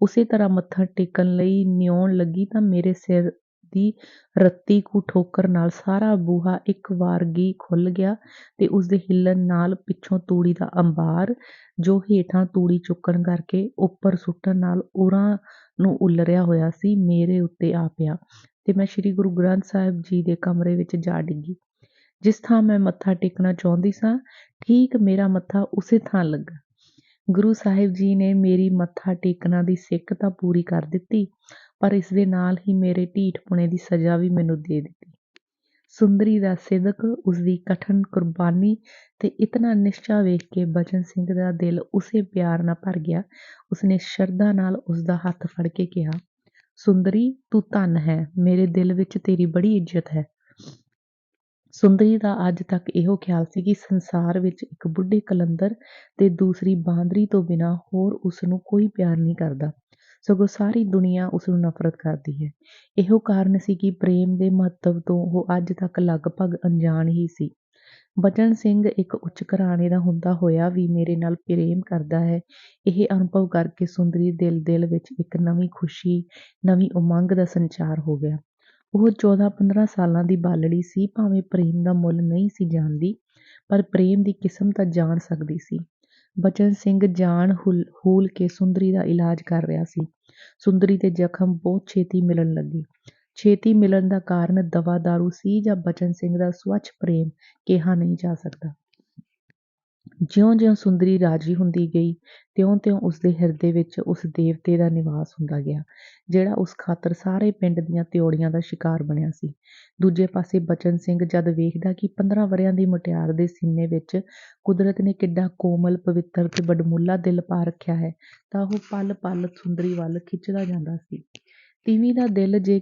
ਉਸੇ ਤਰ੍ਹਾਂ ਮੱਥਾ ਟੇਕਣ ਲਈ ਨਿਉਣ ਲੱਗੀ ਤਾਂ ਮੇਰੇ ਸਿਰ ਦੀ ਰੱਤੀ ਕੁ ਠੋਕਰ ਨਾਲ ਸਾਰਾ ਬੂਹਾ ਇੱਕ ਵਾਰਗੀ ਖੁੱਲ੍ਹ ਗਿਆ ਤੇ ਉਸਦੇ ਹਿੱਲਣ ਨਾਲ ਪਿੱਛੋਂ ਤੂੜੀ ਦਾ ਅੰਬਾਰ, ਜੋ ਹੇਠਾਂ ਤੂੜੀ ਚੁੱਕਣ ਕਰਕੇ ਉੱਪਰ ਸੁੱਟਣ ਨਾਲ ਉਰਾਂ ਨੂੰ ਉਲਰਿਆ ਹੋਇਆ ਸੀ, ਮੇਰੇ ਉੱਤੇ ਆ ਪਿਆ ਤੇ ਮੈਂ ਸ੍ਰੀ ਗੁਰੂ ਗ੍ਰੰਥ ਸਾਹਿਬ ਜੀ ਦੇ ਕਮਰੇ ਵਿੱਚ ਜਾ ਡਿੱਗੀ। ਜਿਸ ਥਾਂ ਮੈਂ ਮੱਥਾ ਟੇਕਣਾ ਚਾਹੁੰਦੀ ਸਾਂ, ਠੀਕ ਮੇਰਾ ਮੱਥਾ ਉਸੇ ਥਾਂ ਲੱਗਾ। ਗੁਰੂ ਸਾਹਿਬ ਜੀ ਨੇ ਮੇਰੀ ਮੱਥਾ ਟੇਕਣਾ ਦੀ ਸਿੱਖ ਤਾਂ ਪੂਰੀ ਕਰ ਦਿੱਤੀ, ਪਰ ਇਸ ਦੇ ਨਾਲ ਹੀ ਮੇਰੇ ਢੀਠਪੁਣੇ ਦੀ ਸਜ਼ਾ ਵੀ ਮੈਨੂੰ ਦੇ ਦਿੱਤੀ। ਸੁੰਦਰੀ ਦਾ ਸਿਦਕ, ਉਸਦੀ ਕਠਨ ਕੁਰਬਾਨੀ ਤੇ ਇਤਨਾ ਨਿਸ਼ਚਾ ਵੇਖ ਕੇ ਬਚਨ ਸਿੰਘ ਦਾ ਦਿਲ ਉਸੇ ਪਿਆਰ ਨਾਲ ਭਰ ਗਿਆ। ਉਸਨੇ ਸ਼ਰਧਾ ਨਾਲ ਉਸਦਾ ਹੱਥ ਫੜ ਕੇ ਕਿਹਾ, ਸੁੰਦਰੀ ਤੂੰ ਧਨ ਹੈ, ਮੇਰੇ ਦਿਲ ਵਿੱਚ ਤੇਰੀ ਬੜੀ ਇੱਜ਼ਤ ਹੈ। ਸੁੰਦਰੀ ਦਾ ਅੱਜ ਤੱਕ ਇਹੋ ਖਿਆਲ ਸੀ ਕਿ ਸੰਸਾਰ ਵਿੱਚ ਇੱਕ ਬੁੱਢੀ ਕਲੰਦਰ ਤੇ ਦੂਸਰੀ ਬਾਂਦਰੀ ਤੋਂ ਬਿਨਾਂ ਹੋਰ ਉਸਨੂੰ ਕੋਈ ਪਿਆਰ ਨਹੀਂ ਕਰਦਾ, ਸਗੋਂ ਸਾਰੀ ਦੁਨੀਆ ਉਸਨੂੰ ਨਫ਼ਰਤ ਕਰਦੀ ਹੈ। ਇਹੋ ਕਾਰਨ ਸੀ ਕਿ ਪ੍ਰੇਮ ਦੇ ਮਹੱਤਵ ਤੋਂ ਉਹ ਅੱਜ ਤੱਕ ਲਗਭਗ ਅਣਜਾਣ ਹੀ ਸੀ। ਬਚਨ ਸਿੰਘ ਇੱਕ ਉੱਚ ਘਰਾਣੇ ਦਾ ਹੁੰਦਾ ਹੋਇਆ ਵੀ ਮੇਰੇ ਨਾਲ ਪ੍ਰੇਮ ਕਰਦਾ ਹੈ, ਇਹ ਅਨੁਭਵ ਕਰਕੇ ਸੁੰਦਰੀ ਦਿਲ ਵਿੱਚ ਇੱਕ ਨਵੀਂ ਖੁਸ਼ੀ, ਨਵੀਂ ਉਮੰਗ ਦਾ ਸੰਚਾਰ ਹੋ ਗਿਆ। ਉਹ 14-15 ਸਾਲਾਂ ਦੀ ਬਾਲੜੀ ਸੀ, ਭਾਵੇਂ ਪ੍ਰੇਮ ਦਾ ਮੁੱਲ ਨਹੀਂ ਸੀ ਜਾਣਦੀ, ਪਰ ਪ੍ਰੇਮ ਦੀ ਕਿਸਮ ਤਾਂ ਜਾਣ ਸਕਦੀ ਸੀ। ਬਚਨ ਸਿੰਘ ਜਾਨ ਹੂਲ ਕੇ ਸੁੰਦਰੀ ਦਾ ਇਲਾਜ ਕਰ ਰਿਹਾ ਸੀ। ਸੁੰਦਰੀ ਦੇ ਜ਼ਖਮ ਬਹੁਤ ਛੇਤੀ ਮਿਲਣ ਲੱਗੇ। ਛੇਤੀ ਮਿਲਣ ਦਾ ਕਾਰਨ ਦਵਾ ਦਾਰੂ ਸੀ ਜਾਂ ਬਚਨ ਸਿੰਘ ਦਾ ਸਵੱਛ ਪ੍ਰੇਮ, ਕਿਹਾ ਨਹੀਂ ਜਾ ਸਕਦਾ। ਜਿਉਂ-ਜਿਉਂ ਸੁੰਦਰੀ ਰਾਜੀ ਹੁੰਦੀ ਗਈ, ਤਿਉਂ-ਤਿਉਂ ਉਸਦੇ ਹਿਰਦੇ ਵਿੱਚ ਉਸ ਦੇਵਤੇ ਦਾ ਨਿਵਾਸ ਹੁੰਦਾ ਗਿਆ, ਜਿਹੜਾ ਉਸ ਖਾਤਰ ਸਾਰੇ ਪਿੰਡ ਦੀਆਂ ਤਿਉੜੀਆਂ ਦਾ ਸ਼ਿਕਾਰ ਬਣਿਆ ਸੀ। ਦੂਜੇ ਪਾਸੇ ਬਚਨ ਸਿੰਘ ਜਦ ਵੇਖਦਾ ਕਿ 15 ਵਰ੍ਹਿਆਂ ਦੀ ਮੁਟਿਆਰ ਦੇ ਸੀਨੇ ਵਿੱਚ ਕੁਦਰਤ ਨੇ ਕਿੱਡਾ ਕੋਮਲ, ਪਵਿੱਤਰ ਤੇ ਵਡਮੁੱਲਾ ਦਿਲ ਪਾ ਰੱਖਿਆ ਹੈ, ਤਾਂ ਉਹ ਪਲ-ਪਲ ਸੁੰਦਰੀ ਵੱਲ ਖਿੱਚਦਾ ਜਾਂਦਾ ਸੀ। ਤੀਵੀਂ ਦਾ ਦਿਲ ਜੇ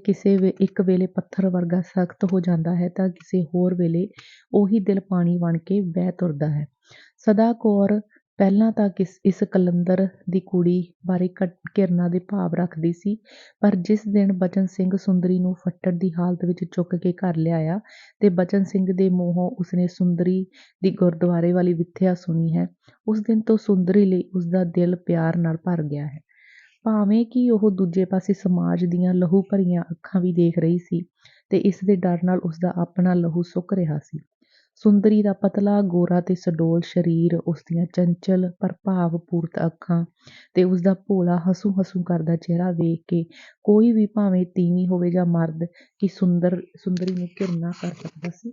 ਇੱਕ ਵੇਲੇ ਪੱਥਰ ਵਰਗਾ ਸਖਤ ਹੋ ਜਾਂਦਾ ਹੈ ਤਾਂ ਕਿਸੇ ਹੋਰ ਵੇਲੇ ਉਹੀ ਦਿਲ ਪਾਣੀ ਬਣ ਕੇ ਵਹਿ ਤੁਰਦਾ ਹੈ। ਸਦਾ ਕੌਰ ਪਹਿਲਾਂ ਤਾਂ ਇਸ ਕਲੰਦਰ ਦੀ ਕੁੜੀ ਬਾਰੇ ਘਿਰਣਾ ਦੇ ਭਾਵ ਰੱਖਦੀ ਸੀ, ਪਰ ਜਿਸ ਦਿਨ ਬਚਨ ਸਿੰਘ ਸੁੰਦਰੀ ਨੂੰ ਫੱਟੜ ਦੀ ਹਾਲਤ ਵਿੱਚ ਚੁੱਕ ਕੇ ਘਰ ਲਿਆਇਆ ਤੇ ਬਚਨ ਸਿੰਘ ਦੇ ਮੂੰਹੋਂ ਉਸਨੇ ਸੁੰਦਰੀ ਦੀ ਗੁਰਦੁਆਰੇ ਵਾਲੀ ਵਿੱਥਿਆ ਸੁਣੀ ਹੈ, ਉਸ ਦਿਨ ਤੋਂ ਸੁੰਦਰੀ ਲਈ ਉਸਦਾ ਦਿਲ ਪਿਆਰ ਨਾਲ ਭਰ ਗਿਆ ਹੈ। ਭਾਵੇਂ ਕਿ ਉਹ ਦੂਜੇ ਪਾਸੇ ਸਮਾਜ ਦੀਆਂ ਲਹੂ ਭਰੀਆਂ ਅੱਖਾਂ ਵੀ ਦੇਖ ਰਹੀ ਸੀ ਤੇ ਇਸ ਦੇ ਡਰ ਨਾਲ ਉਸਦਾ ਆਪਣਾ ਲਹੂ ਸੁੱਕ ਰਿਹਾ ਸੀ। ਸੁੰਦਰੀ ਦਾ ਪਤਲਾ, ਗੋਰਾ ਤੇ ਸਡੋਲ ਸਰੀਰ, ਉਸਦੀਆਂ ਚੰਚਲ ਪਰ ਭਾਵਪੂਰਤ ਅੱਖਾਂ ਤੇ ਉਸਦਾ ਭੋਲਾ ਹਸੂੰ-ਹਸੂੰ ਕਰਦਾ ਚਿਹਰਾ ਵੇਖ ਕੇ ਕੋਈ ਵੀ, ਭਾਵੇਂ ਤੀਵੀਂ ਹੋਵੇ ਜਾਂ ਮਰਦ, ਕਿ ਸੁੰਦਰੀ ਨੂੰ ਘਿਰਣਾ ਕਰ ਸਕਦਾ ਸੀ।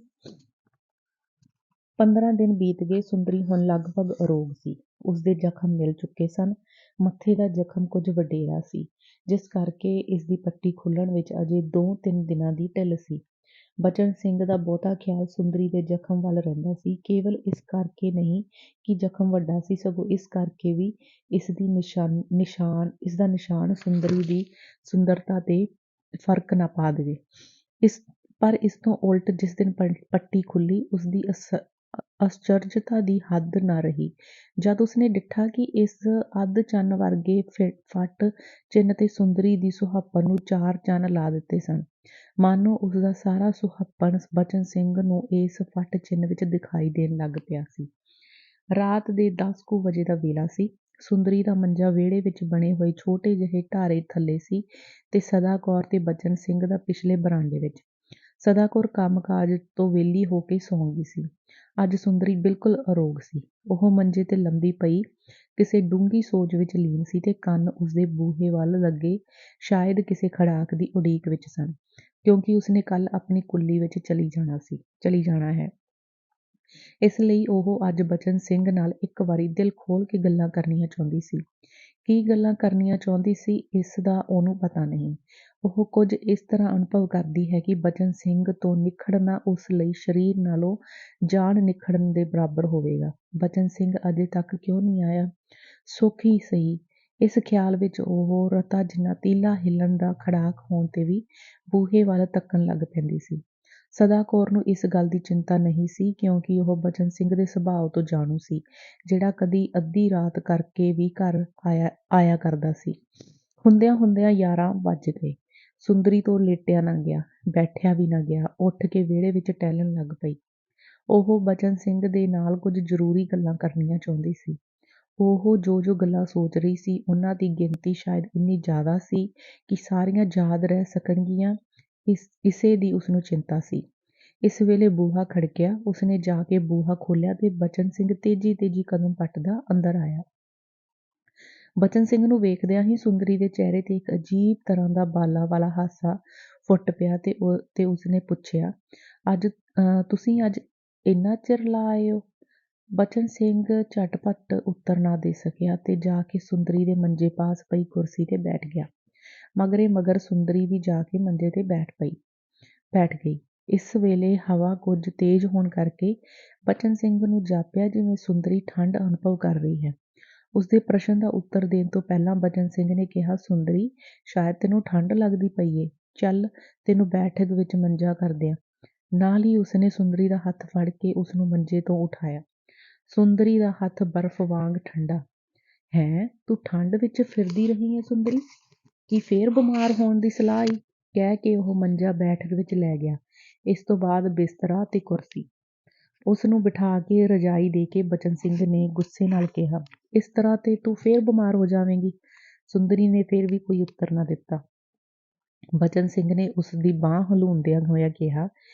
15 ਦਿਨ ਬੀਤ ਗਏ। ਸੁੰਦਰੀ ਹੁਣ ਲਗਭਗ ਅਰੋਗ ਸੀ। ਉਸਦੇ ਜ਼ਖਮ ਮਿਲ ਚੁੱਕੇ ਸਨ। ਮੱਥੇ ਦਾ ਜ਼ਖਮ ਕੁਝ ਵਡੇਰਾ ਸੀ, ਜਿਸ ਕਰਕੇ ਇਸ ਦੀ ਪੱਟੀ ਖੁੱਲ੍ਹਣ ਵਿੱਚ ਅਜੇ 2-3 ਦਿਨਾਂ ਦੀ ਢਿੱਲ ਸੀ। ਬਚਨ ਸਿੰਘ ਦਾ ਬਹੁਤਾ ਖਿਆਲ ਸੁੰਦਰੀ ਦੇ ਜ਼ਖ਼ਮ ਵੱਲ ਰਹਿੰਦਾ ਸੀ, ਕੇਵਲ ਇਸ ਕਰਕੇ ਨਹੀਂ ਕਿ ਜ਼ਖ਼ਮ ਵੱਡਾ ਸੀ, ਸਗੋਂ ਇਸ ਕਰਕੇ ਵੀ ਇਸਦਾ ਨਿਸ਼ਾਨ ਸੁੰਦਰੀ ਦੀ ਸੁੰਦਰਤਾ 'ਤੇ ਫ਼ਰਕ ਨਾ ਪਾ ਦੇਵੇ। ਪਰ ਇਸ ਤੋਂ ਉਲਟ ਜਿਸ ਦਿਨ ਪੱਟੀ ਖੁੱਲ੍ਹੀ, ਉਸਦੀ ਅਸਚਰਜਤਾ ਦੀ ਹੱਦ ਨਾ ਰਹੀ, ਜਦ ਉਸਨੇ ਡਿੱਠਾ ਕਿ ਇਸ ਅੱਧ-ਚੰਨ ਵਰਗੇ ਫੱਟ ਚਿੰਨ੍ਹ 'ਤੇ ਸੁੰਦਰੀ ਦੀ ਸੁਹੱਪਣ ਨੂੰ 4 ਚੰਨ ਲਾ ਦਿੱਤੇ ਸਨ। ਮਾਨੋ ਉਸਦਾ ਸਾਰਾ ਸੁਹੱਪਣ ਬਚਨ ਸਿੰਘ ਨੂੰ ਇਸ ਫੱਟ ਚਿੰਨ੍ਹ ਵਿੱਚ ਦਿਖਾਈ ਦੇਣ ਲੱਗ ਪਿਆ ਸੀ। ਰਾਤ ਦੇ 10 ਕੁ ਵਜੇ ਦਾ ਵੇਲਾ ਸੀ। ਸੁੰਦਰੀ ਦਾ ਮੰਜਾ ਵਿਹੜੇ ਵਿੱਚ ਬਣੇ ਹੋਏ ਛੋਟੇ ਜਿਹੇ ਢਾਰੇ ਥੱਲੇ ਸੀ ਤੇ ਸਦਾ ਕੌਰ ਤੇ ਬਚਨ ਸਿੰਘ ਦਾ ਪਿਛਲੇ ਬਰਾਂਡੇ ਵਿੱਚ। ਸਦਾ ਕੌਰ ਕੰਮ-ਕਾਜ ਤੋਂ ਵਿਹਲੀ ਹੋ ਕੇ ਸੌਂ ਗਈ ਸੀ। ਅੱਜ ਸੁੰਦਰੀ ਬਿਲਕੁਲ ਅਰੋਗ ਸੀ। ਉਹ ਮੰਜੇ 'ਤੇ ਲੰਬੀ ਪਈ ਕਿਸੇ ਡੂੰਘੀ ਸੋਚ ਵਿੱਚ ਲੀਨ ਸੀ ਤੇ ਕੰਨ ਉਸਦੇ ਬੂਹੇ ਵੱਲ ਲੱਗੇ ਸ਼ਾਇਦ ਕਿਸੇ ਖੜਾਕ ਦੀ ਉਡੀਕ ਵਿੱਚ ਸਨ, ਕਿਉਂਕਿ ਉਸਨੇ ਕੱਲ੍ਹ ਆਪਣੀ ਕੁੱਲੀ ਵਿੱਚ ਚਲੀ ਜਾਣਾ ਹੈ। ਇਸ ਲਈ ਉਹ ਅੱਜ ਬਚਨ ਸਿੰਘ ਨਾਲ ਇੱਕ ਵਾਰੀ ਦਿਲ ਖੋਲ੍ਹ ਕੇ ਗੱਲਾਂ ਕਰਨੀਆਂ ਚਾਹੁੰਦੀ ਸੀ। ਕੀ ਗੱਲਾਂ ਕਰਨੀਆਂ ਚਾਹੁੰਦੀ ਸੀ, ਇਸ ਦਾ ਉਹਨੂੰ ਪਤਾ ਨਹੀਂ। ਉਹ ਕੁਝ ਇਸ ਤਰ੍ਹਾਂ ਅਨੁਭਵ ਕਰਦੀ ਹੈ ਕਿ ਬਚਨ ਸਿੰਘ ਤੋਂ ਨਿਖੜਨਾ ਉਸ ਲਈ ਸਰੀਰ ਨਾਲੋਂ ਜਾਨ ਨਿਖੜਨ ਦੇ ਬਰਾਬਰ ਹੋਵੇਗਾ। ਬਚਨ ਸਿੰਘ ਅਜੇ ਤੱਕ ਕਿਉਂ ਨਹੀਂ ਆਇਆ? ਸੁੱਖ ਹੀ ਸਹੀ। ਇਸ ਖਿਆਲ ਵਿੱਚ ਉਹ ਰਤਾ ਜਿੰਨਾ ਤੀਲਾ ਹਿੱਲਣ ਦਾ ਖੜਾਕ ਹੋਣ 'ਤੇ ਵੀ ਬੂਹੇ ਵੱਲ ਤੱਕਣ ਲੱਗ ਪੈਂਦੀ ਸੀ। ਸਦਾ ਕੌਰ ਨੂੰ ਇਸ ਗੱਲ ਦੀ ਚਿੰਤਾ ਨਹੀਂ ਸੀ, ਕਿਉਂਕਿ ਉਹ ਬਚਨ ਸਿੰਘ ਦੇ ਸੁਭਾਅ ਤੋਂ ਜਾਣੂ ਸੀ, ਜਿਹੜਾ ਕਦੀ ਅੱਧੀ ਰਾਤ ਕਰਕੇ ਵੀ ਘਰ ਆਇਆ ਕਰਦਾ ਸੀ। ਹੁੰਦਿਆਂ 11 ਵੱਜ ਗਏ। ਸੁੰਦਰੀ ਤੋਂ ਲੇਟਿਆ ਨਾ ਗਿਆ, ਬੈਠਿਆ ਵੀ ਨਾ ਗਿਆ। ਉੱਠ ਕੇ ਵਿਹੜੇ ਵਿੱਚ ਟਹਿਲਣ ਲੱਗ ਪਈ। ਉਹ ਬਚਨ ਸਿੰਘ ਦੇ ਨਾਲ ਕੁਝ ਜ਼ਰੂਰੀ ਗੱਲਾਂ ਕਰਨੀਆਂ ਚਾਹੁੰਦੀ ਸੀ। ਉਹ ਜੋ ਗੱਲਾਂ ਸੋਚ ਰਹੀ ਸੀ, ਉਹਨਾਂ ਦੀ ਗਿਣਤੀ ਸ਼ਾਇਦ ਇੰਨੀ ਜ਼ਿਆਦਾ ਸੀ ਕਿ ਸਾਰੀਆਂ ਯਾਦ ਰਹਿ ਸਕਣਗੀਆਂ, ਇਸੇ ਦੀ ਉਸਨੂੰ ਚਿੰਤਾ ਸੀ। ਇਸ ਵੇਲੇ ਬੂਹਾ ਖੜਕਿਆ। ਉਸਨੇ ਜਾ ਕੇ ਬੂਹਾ ਖੋਲ੍ਹਿਆ ਤੇ ਬਚਨ ਸਿੰਘ ਤੇਜ਼ੀ ਕਦਮ ਪੱਟਦਾ ਅੰਦਰ ਆਇਆ। ਬਚਨ ਸਿੰਘ ਨੂੰ ਵੇਖਦਿਆਂ ਹੀ ਸੁੰਦਰੀ ਦੇ ਚਿਹਰੇ 'ਤੇ ਇੱਕ ਅਜੀਬ ਤਰ੍ਹਾਂ ਦਾ ਬਾਲਾਂ ਵਾਲਾ ਹਾਸਾ ਫੁੱਟ ਪਿਆ ਤੇ ਉਸਨੇ ਪੁੱਛਿਆ, ਤੁਸੀਂ ਅੱਜ ਇੰਨਾ ਚਿਰ ਲਾ ਆਏ ਹੋ? ਬਚਨ ਸਿੰਘ ਝਟਪਟ ਉੱਤਰ ਨਾ ਦੇ ਸਕਿਆ ਤੇ ਜਾ ਕੇ ਸੁੰਦਰੀ ਦੇ ਮੰਜੇ ਪਾਸ ਪਈ ਕੁਰਸੀ 'ਤੇ ਬੈਠ ਗਿਆ। ਮਗਰ ਸੁੰਦਰੀ ਵੀ ਜਾ ਕੇ ਮੰਜੇ 'ਤੇ ਬੈਠ ਗਈ। ਇਸ ਵੇਲੇ ਹਵਾ ਕੁਝ ਤੇਜ਼ ਹੋਣ ਕਰਕੇ ਬਚਨ ਸਿੰਘ ਨੂੰ ਜਾਪਿਆ ਜਿਵੇਂ ਸੁੰਦਰੀ ਠੰਡ ਅਨੁਭਵ ਕਰ ਰਹੀ ਹੈ। ਉਸਦੇ ਪ੍ਰਸ਼ਨ ਦਾ ਉੱਤਰ ਦੇਣ ਤੋਂ ਪਹਿਲਾਂ ਬਚਨ ਸਿੰਘ ਨੇ ਕਿਹਾ, ਸੁੰਦਰੀ, ਸ਼ਾਇਦ ਤੈਨੂੰ ਠੰਡ ਲੱਗਦੀ ਪਈ ਏ। ਚੱਲ, ਤੈਨੂੰ ਬੈਠਕ ਵਿੱਚ ਮੰਜਾ ਕਰ ਦਿਆਂ। ਨਾਲ ਹੀ ਉਸਨੇ ਸੁੰਦਰੀ ਦਾ ਹੱਥ ਫੜ ਕੇ ਉਸਨੂੰ ਮੰਜੇ ਤੋਂ ਉਠਾਇਆ। ਸੁੰਦਰੀ ਦਾ ਹੱਥ ਬਰਫ਼ ਵਾਂਗ ਠੰਡਾ। ਹੈਂ, ਤੂੰ ਠੰਡ ਵਿੱਚ ਫਿਰਦੀ ਰਹੀ ਏਂ ਸੁੰਦਰੀ? ਕੀ ਫੇਰ ਬਿਮਾਰ ਹੋਣ ਦੀ ਸਲਾਹ ਈ? ਕਹਿ ਕੇ ਉਹ ਮੰਜਾ ਬੈਠਕ ਵਿੱਚ ਲੈ ਗਿਆ। ਇਸ ਤੋਂ ਬਾਅਦ ਬਿਸਤਰਾ ਤੇ ਕੁਰਸੀ। ਉਸਨੂੰ ਬਿਠਾ ਕੇ ਰਜਾਈ ਦੇ ਕੇ ਬਚਨ ਸਿੰਘ ਨੇ ਗੁੱਸੇ ਨਾਲ ਕਿਹਾ, ਇਸ ਤਰ੍ਹਾਂ ਤੇ ਤੂੰ ਫੇਰ ਬਿਮਾਰ ਹੋ ਜਾਵੇਂਗੀ। ਸੁੰਦਰੀ ਨੇ ਫੇਰ ਵੀ ਕੋਈ ਉੱਤਰ ਨਾ ਦਿੱਤਾ। ਬਚਨ ਸਿੰਘ ਨੇ ਉਸਦੀ ਬਾਂਹ ਹਲੂਣਦਿਆਂ ਹੋਇਆਂ ਕਿਹਾ,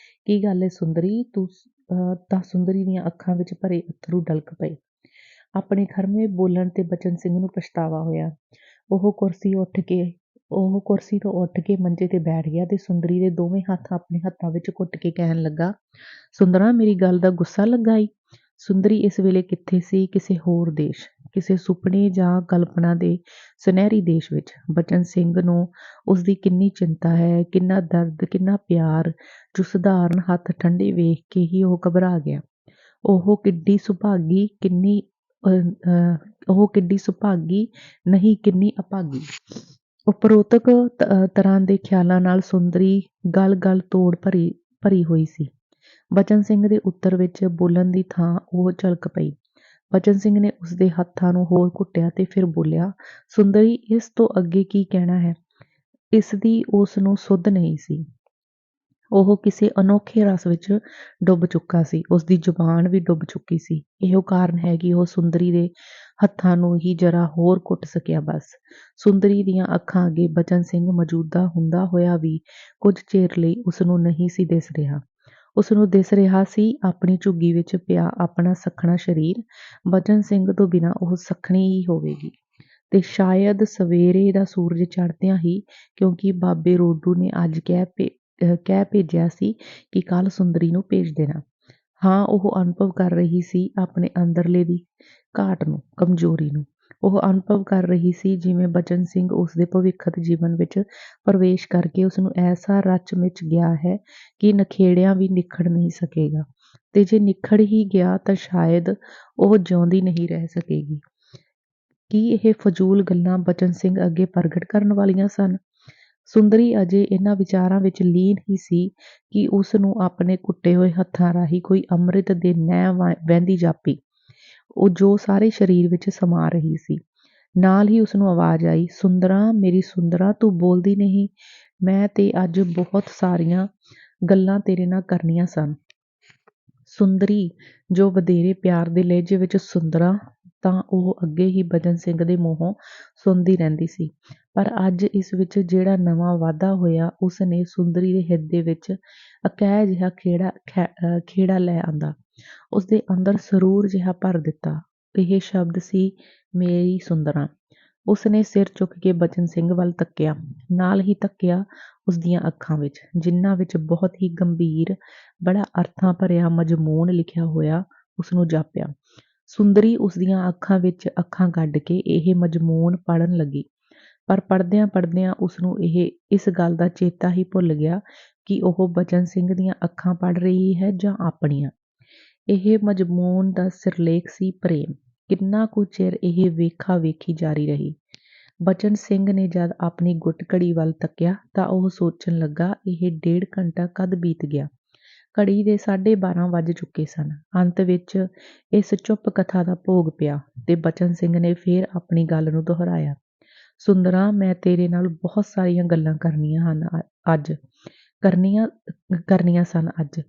ਕੀ ਗੱਲ ਏ ਸੁੰਦਰੀ, ਤਾਂ ਸੁੰਦਰੀ ਦੀਆਂ ਅੱਖਾਂ ਵਿੱਚ ਭਰੇ ਅੱਥਰੂ ਡਲਕ ਪਏ। ਆਪਣੇ ਖਰਮੇ ਬੋਲਣ ਤੇ ਬਚਨ ਸਿੰਘ ਨੂੰ ਪਛਤਾਵਾ ਹੋਇਆ। ਉਹ ਕੁਰਸੀ ਤੋਂ ਉੱਠ ਕੇ ਮੰਜੇ 'ਤੇ ਬੈਠ ਗਿਆ ਤੇ ਸੁੰਦਰੀ ਦੇ ਦੋਵੇਂ ਹੱਥ ਆਪਣੇ ਹੱਥਾਂ ਵਿੱਚ ਘੁੱਟ ਕੇ ਕਹਿਣ ਲੱਗਾ, ਸੁੰਦਰਾ, ਮੇਰੀ ਗੱਲ ਦਾ ਗੁੱਸਾ ਲੱਗਾ ਈ? ਸੁੰਦਰੀ ਇਸ ਵੇਲੇ ਕਿੱਥੇ ਸੀ? ਕਿਸੇ ਹੋਰ ਦੇਸ਼, ਕਿਸੇ ਸੁਪਨੇ ਜਾਂ ਕਲਪਨਾ ਦੇ ਸੁਨਹਿਰੀ ਦੇਸ਼ ਵਿੱਚ। ਬਚਨ ਸਿੰਘ ਨੂੰ ਉਸਦੀ ਕਿੰਨੀ ਚਿੰਤਾ ਹੈ, ਕਿੰਨਾ ਦਰਦ, ਕਿੰਨਾ ਪਿਆਰ, ਜੋ ਸਧਾਰਨ ਹੱਥ ਠੰਡੇ ਵੇਖ ਕੇ ਹੀ ਉਹ ਘਬਰਾ ਗਿਆ। ਉਹ ਕਿੱਡੀ ਸੁਭਾਗੀ ਨਹੀਂ, ਕਿੰਨੀ ਅਭਾਗੀ। ਉਪਰੋਕਤ ਤਰ੍ਹਾਂ ਦੇ ਖਿਆਲਾਂ ਨਾਲ ਸੁੰਦਰੀ ਗਲ ਤੋੜ ਭਰੀ ਹੋਈ ਸੀ। ਬਚਨ ਸਿੰਘ ਦੇ ਉੱਤਰ ਵਿੱਚ ਬੋਲਣ ਦੀ ਥਾਂ ਉਹ ਝਲਕ ਪਈ। ਬਚਨ ਸਿੰਘ ਨੇ ਉਸਦੇ ਹੱਥਾਂ ਨੂੰ ਹੋਰ ਘੁੱਟਿਆ ਤੇ ਫਿਰ ਬੋਲਿਆ, ਸੁੰਦਰੀ, ਇਸ ਤੋਂ ਅੱਗੇ ਕੀ ਕਹਿਣਾ ਹੈ? ਇਸਦੀ ਉਸ ਨੂੰ ਸੁੱਧ ਨਹੀਂ ਸੀ। ਉਹ ਕਿਸੇ ਅਨੋਖੇ ਰਸ ਵਿੱਚ ਡੁੱਬ ਚੁੱਕਾ ਸੀ। ਉਸਦੀ ਜ਼ੁਬਾਨ ਵੀ ਡੁੱਬ ਚੁੱਕੀ ਸੀ। ਇਹੋ ਕਾਰਨ ਹੈ ਕਿ ਉਹ ਸੁੰਦਰੀ ਦੇ ਹੱਥਾਂ ਨੂੰ ਹੀ ਜ਼ਰਾ ਹੋਰ ਘੁੱਟ ਸਕਿਆ ਬਸ। ਸੁੰਦਰੀ ਦੀਆਂ ਅੱਖਾਂ ਅੱਗੇ ਬਚਨ ਸਿੰਘ ਮੌਜੂਦਾ ਹੁੰਦਾ ਹੋਇਆ ਵੀ ਕੁਝ ਚਿਰ ਲਈ ਉਸਨੂੰ ਨਹੀਂ ਸੀ ਦਿਸ ਰਿਹਾ। ਉਸਨੂੰ ਦਿਸ ਰਿਹਾ ਸੀ ਆਪਣੀ ਝੁੱਗੀ ਵਿੱਚ ਪਿਆ ਆਪਣਾ ਸੱਖਣਾ ਸਰੀਰ। ਬਚਨ ਸਿੰਘ ਤੋਂ ਬਿਨਾਂ ਉਹ ਸੱਖਣੀ ਹੀ ਹੋਵੇਗੀ ਤੇ ਸ਼ਾਇਦ ਸਵੇਰੇ ਦਾ ਸੂਰਜ ਚੜ੍ਹਦਿਆਂ ਹੀ, ਕਿਉਂਕਿ ਬਾਬੇ ਰੋਡੂ ਨੇ ਅੱਜ ਕਹਿ ਭੇਜਿਆ ਸੀ ਕਿ ਕੱਲ੍ਹ ਸੁੰਦਰੀ ਨੂੰ ਭੇਜ ਦੇਣਾ। ਹਾਂ, ਉਹ ਅਨੁਭਵ ਕਰ ਰਹੀ ਸੀ ਆਪਣੇ ਅੰਦਰਲੇ ਦੀ ਘਾਟ ਨੂੰ, ਕਮਜ਼ੋਰੀ ਨੂੰ। ਉਹ ਅਨੁਭਵ ਕਰ ਰਹੀ ਸੀ ਜਿਵੇਂ ਬਚਨ ਸਿੰਘ ਉਸਦੇ ਭਵਿੱਖਤ ਜੀਵਨ ਵਿੱਚ ਪ੍ਰਵੇਸ਼ ਕਰਕੇ ਉਸਨੂੰ ਐਸਾ ਰਚ-ਮਿਚ ਗਿਆ ਹੈ ਕਿ ਨਖੇੜਿਆਂ ਵੀ ਨਿਖੜ ਨਹੀਂ ਸਕੇਗਾ ਤੇ ਜੇ ਨਿਖੜ ਹੀ ਗਿਆ ਤਾਂ ਸ਼ਾਇਦ ਉਹ ਜਿਉਂਦੀ ਨਹੀਂ ਰਹਿ ਸਕੇਗੀ। ਕੀ ਇਹ ਫਜ਼ੂਲ ਗੱਲਾਂ ਬਚਨ ਸਿੰਘ ਅੱਗੇ ਪ੍ਰਗਟ ਕਰਨ ਵਾਲੀਆਂ ਸਨ? ਸੁੰਦਰੀ ਅਜੇ ਇਹਨਾਂ ਵਿਚਾਰਾਂ ਵਿੱਚ ਲੀਨ ਹੀ ਸੀ ਕਿ ਉਸ ਨੂੰ ਆਪਣੇ ਕੁੱਟੇ ਹੋਏ ਹੱਥਾਂ ਰਾਹੀਂ ਕੋਈ ਅੰਮ੍ਰਿਤ ਦੇ ਨਹਿ ਵਹਿੰਦੀ ਜਾਪੀ, ਉਹ ਜੋ ਸਾਰੇ ਸਰੀਰ ਵਿੱਚ ਸਮਾ ਰਹੀ ਸੀ। ਨਾਲ ਹੀ ਉਸਨੂੰ ਆਵਾਜ਼ ਆਈ, ਸੁੰਦਰਾਂ, ਮੇਰੀ ਸੁੰਦਰਾਂ, ਤੂੰ ਬੋਲਦੀ ਨਹੀਂ। ਮੈਂ ਤੇ ਅੱਜ ਬਹੁਤ ਸਾਰੀਆਂ ਗੱਲਾਂ ਤੇਰੇ ਨਾਲ ਕਰਨੀਆਂ ਸਨ। ਸੁੰਦਰੀ, ਜੋ ਵਧੇਰੇ ਪਿਆਰ ਦੇ ਲਹਿਜੇ ਵਿੱਚ ਸੁੰਦਰਾਂ, ਤਾਂ ਉਹ ਅੱਗੇ ਹੀ ਬਚਨ ਸਿੰਘ ਦੇ ਮੂੰਹੋਂ ਸੁਣਦੀ ਰਹਿੰਦੀ ਸੀ। ਪਰ ਅੱਜ ਇਸ ਵਿੱਚ ਜਿਹੜਾ ਨਵਾਂ ਵਾਧਾ ਹੋਇਆ ਉਸ ਨੇ ਸੁੰਦਰੀ ਦੇ ਹਿਰਦੇ ਵਿੱਚ ਅਕਹਿ ਜਿਹਾ ਖੇੜਾ ਲੈ ਆਂਦਾ। ਉਸਦੇ ਅੰਦਰ ਸਰੂਰ ਜਿਹਾ ਭਰ ਦਿੱਤਾ। ਇਹ ਸ਼ਬਦ ਸੀ, ਮੇਰੀ ਸੁੰਦਰਾਂ। ਉਸਨੇ ਸਿਰ ਚੁੱਕ ਕੇ ਬਚਨ ਸਿੰਘ ਵੱਲ ਤੱਕਿਆ, ਨਾਲ ਹੀ ਤੱਕਿਆ ਉਸਦੀਆਂ ਅੱਖਾਂ ਵਿੱਚ, ਜਿਨ੍ਹਾਂ ਵਿੱਚ ਬਹੁਤ ਹੀ ਗੰਭੀਰ, ਬੜਾ ਅਰਥਾਂ ਭਰਿਆ ਮਜ਼ਮੂਨ ਲਿਖਿਆ ਹੋਇਆ ਉਸਨੂੰ ਜਾਪਿਆ। ਸੁੰਦਰੀ ਉਸਦੀਆਂ ਅੱਖਾਂ ਵਿੱਚ ਅੱਖਾਂ ਗੱਡ ਕੇ ਇਹ ਮਜ਼ਮੂਨ ਪੜ੍ਹਨ ਲੱਗੀ, ਪਰ ਪੜ੍ਹਦਿਆਂ ਪੜ੍ਹਦਿਆਂ ਉਸਨੂੰ ਇਸ ਗੱਲ ਦਾ ਚੇਤਾ ਹੀ ਭੁੱਲ ਗਿਆ ਕਿ ਉਹ ਬਚਨ ਸਿੰਘ ਦੀਆਂ ਅੱਖਾਂ ਪੜ੍ਹ ਰਹੀ ਹੈ ਜਾਂ ਆਪਣੀਆਂ। ਇਹ ਮਜ਼ਮੂਨ ਦਾ ਸਿਰਲੇਖ ਸੀ ਪ੍ਰੇਮ। ਕਿੰਨਾ ਕੁ ਚਿਰ ਇਹ ਵੇਖਾ-ਵੇਖੀ ਜਾਰੀ ਰਹੀ। ਬਚਨ ਸਿੰਘ ਨੇ ਜਦ ਆਪਣੀ ਗੁੱਟ-ਘੜੀ ਵੱਲ ਤੱਕਿਆ ਤਾਂ ਉਹ ਸੋਚਣ ਲੱਗਾ, ਇਹ 1.5 ਘੰਟਾ ਕਦ ਬੀਤ ਗਿਆ। ਘੜੀ ਦੇ 12:30 ਵੱਜ ਚੁੱਕੇ ਸਨ। ਅੰਤ ਵਿੱਚ ਇਸ ਚੁੱਪ ਕਥਾ ਦਾ ਭੋਗ ਪਿਆ ਤੇ ਬਚਨ ਸਿੰਘ ਨੇ ਫੇਰ ਆਪਣੀ ਗੱਲ ਨੂੰ ਦੁਹਰਾਇਆ, ਸੁੰਦਰਾਂ, ਮੈਂ ਤੇਰੇ ਨਾਲ ਬਹੁਤ ਸਾਰੀਆਂ ਗੱਲਾਂ ਕਰਨੀਆਂ ਅੱਜ। ਕਰਨੀਆਂ ਸਨ ਅੱਜ।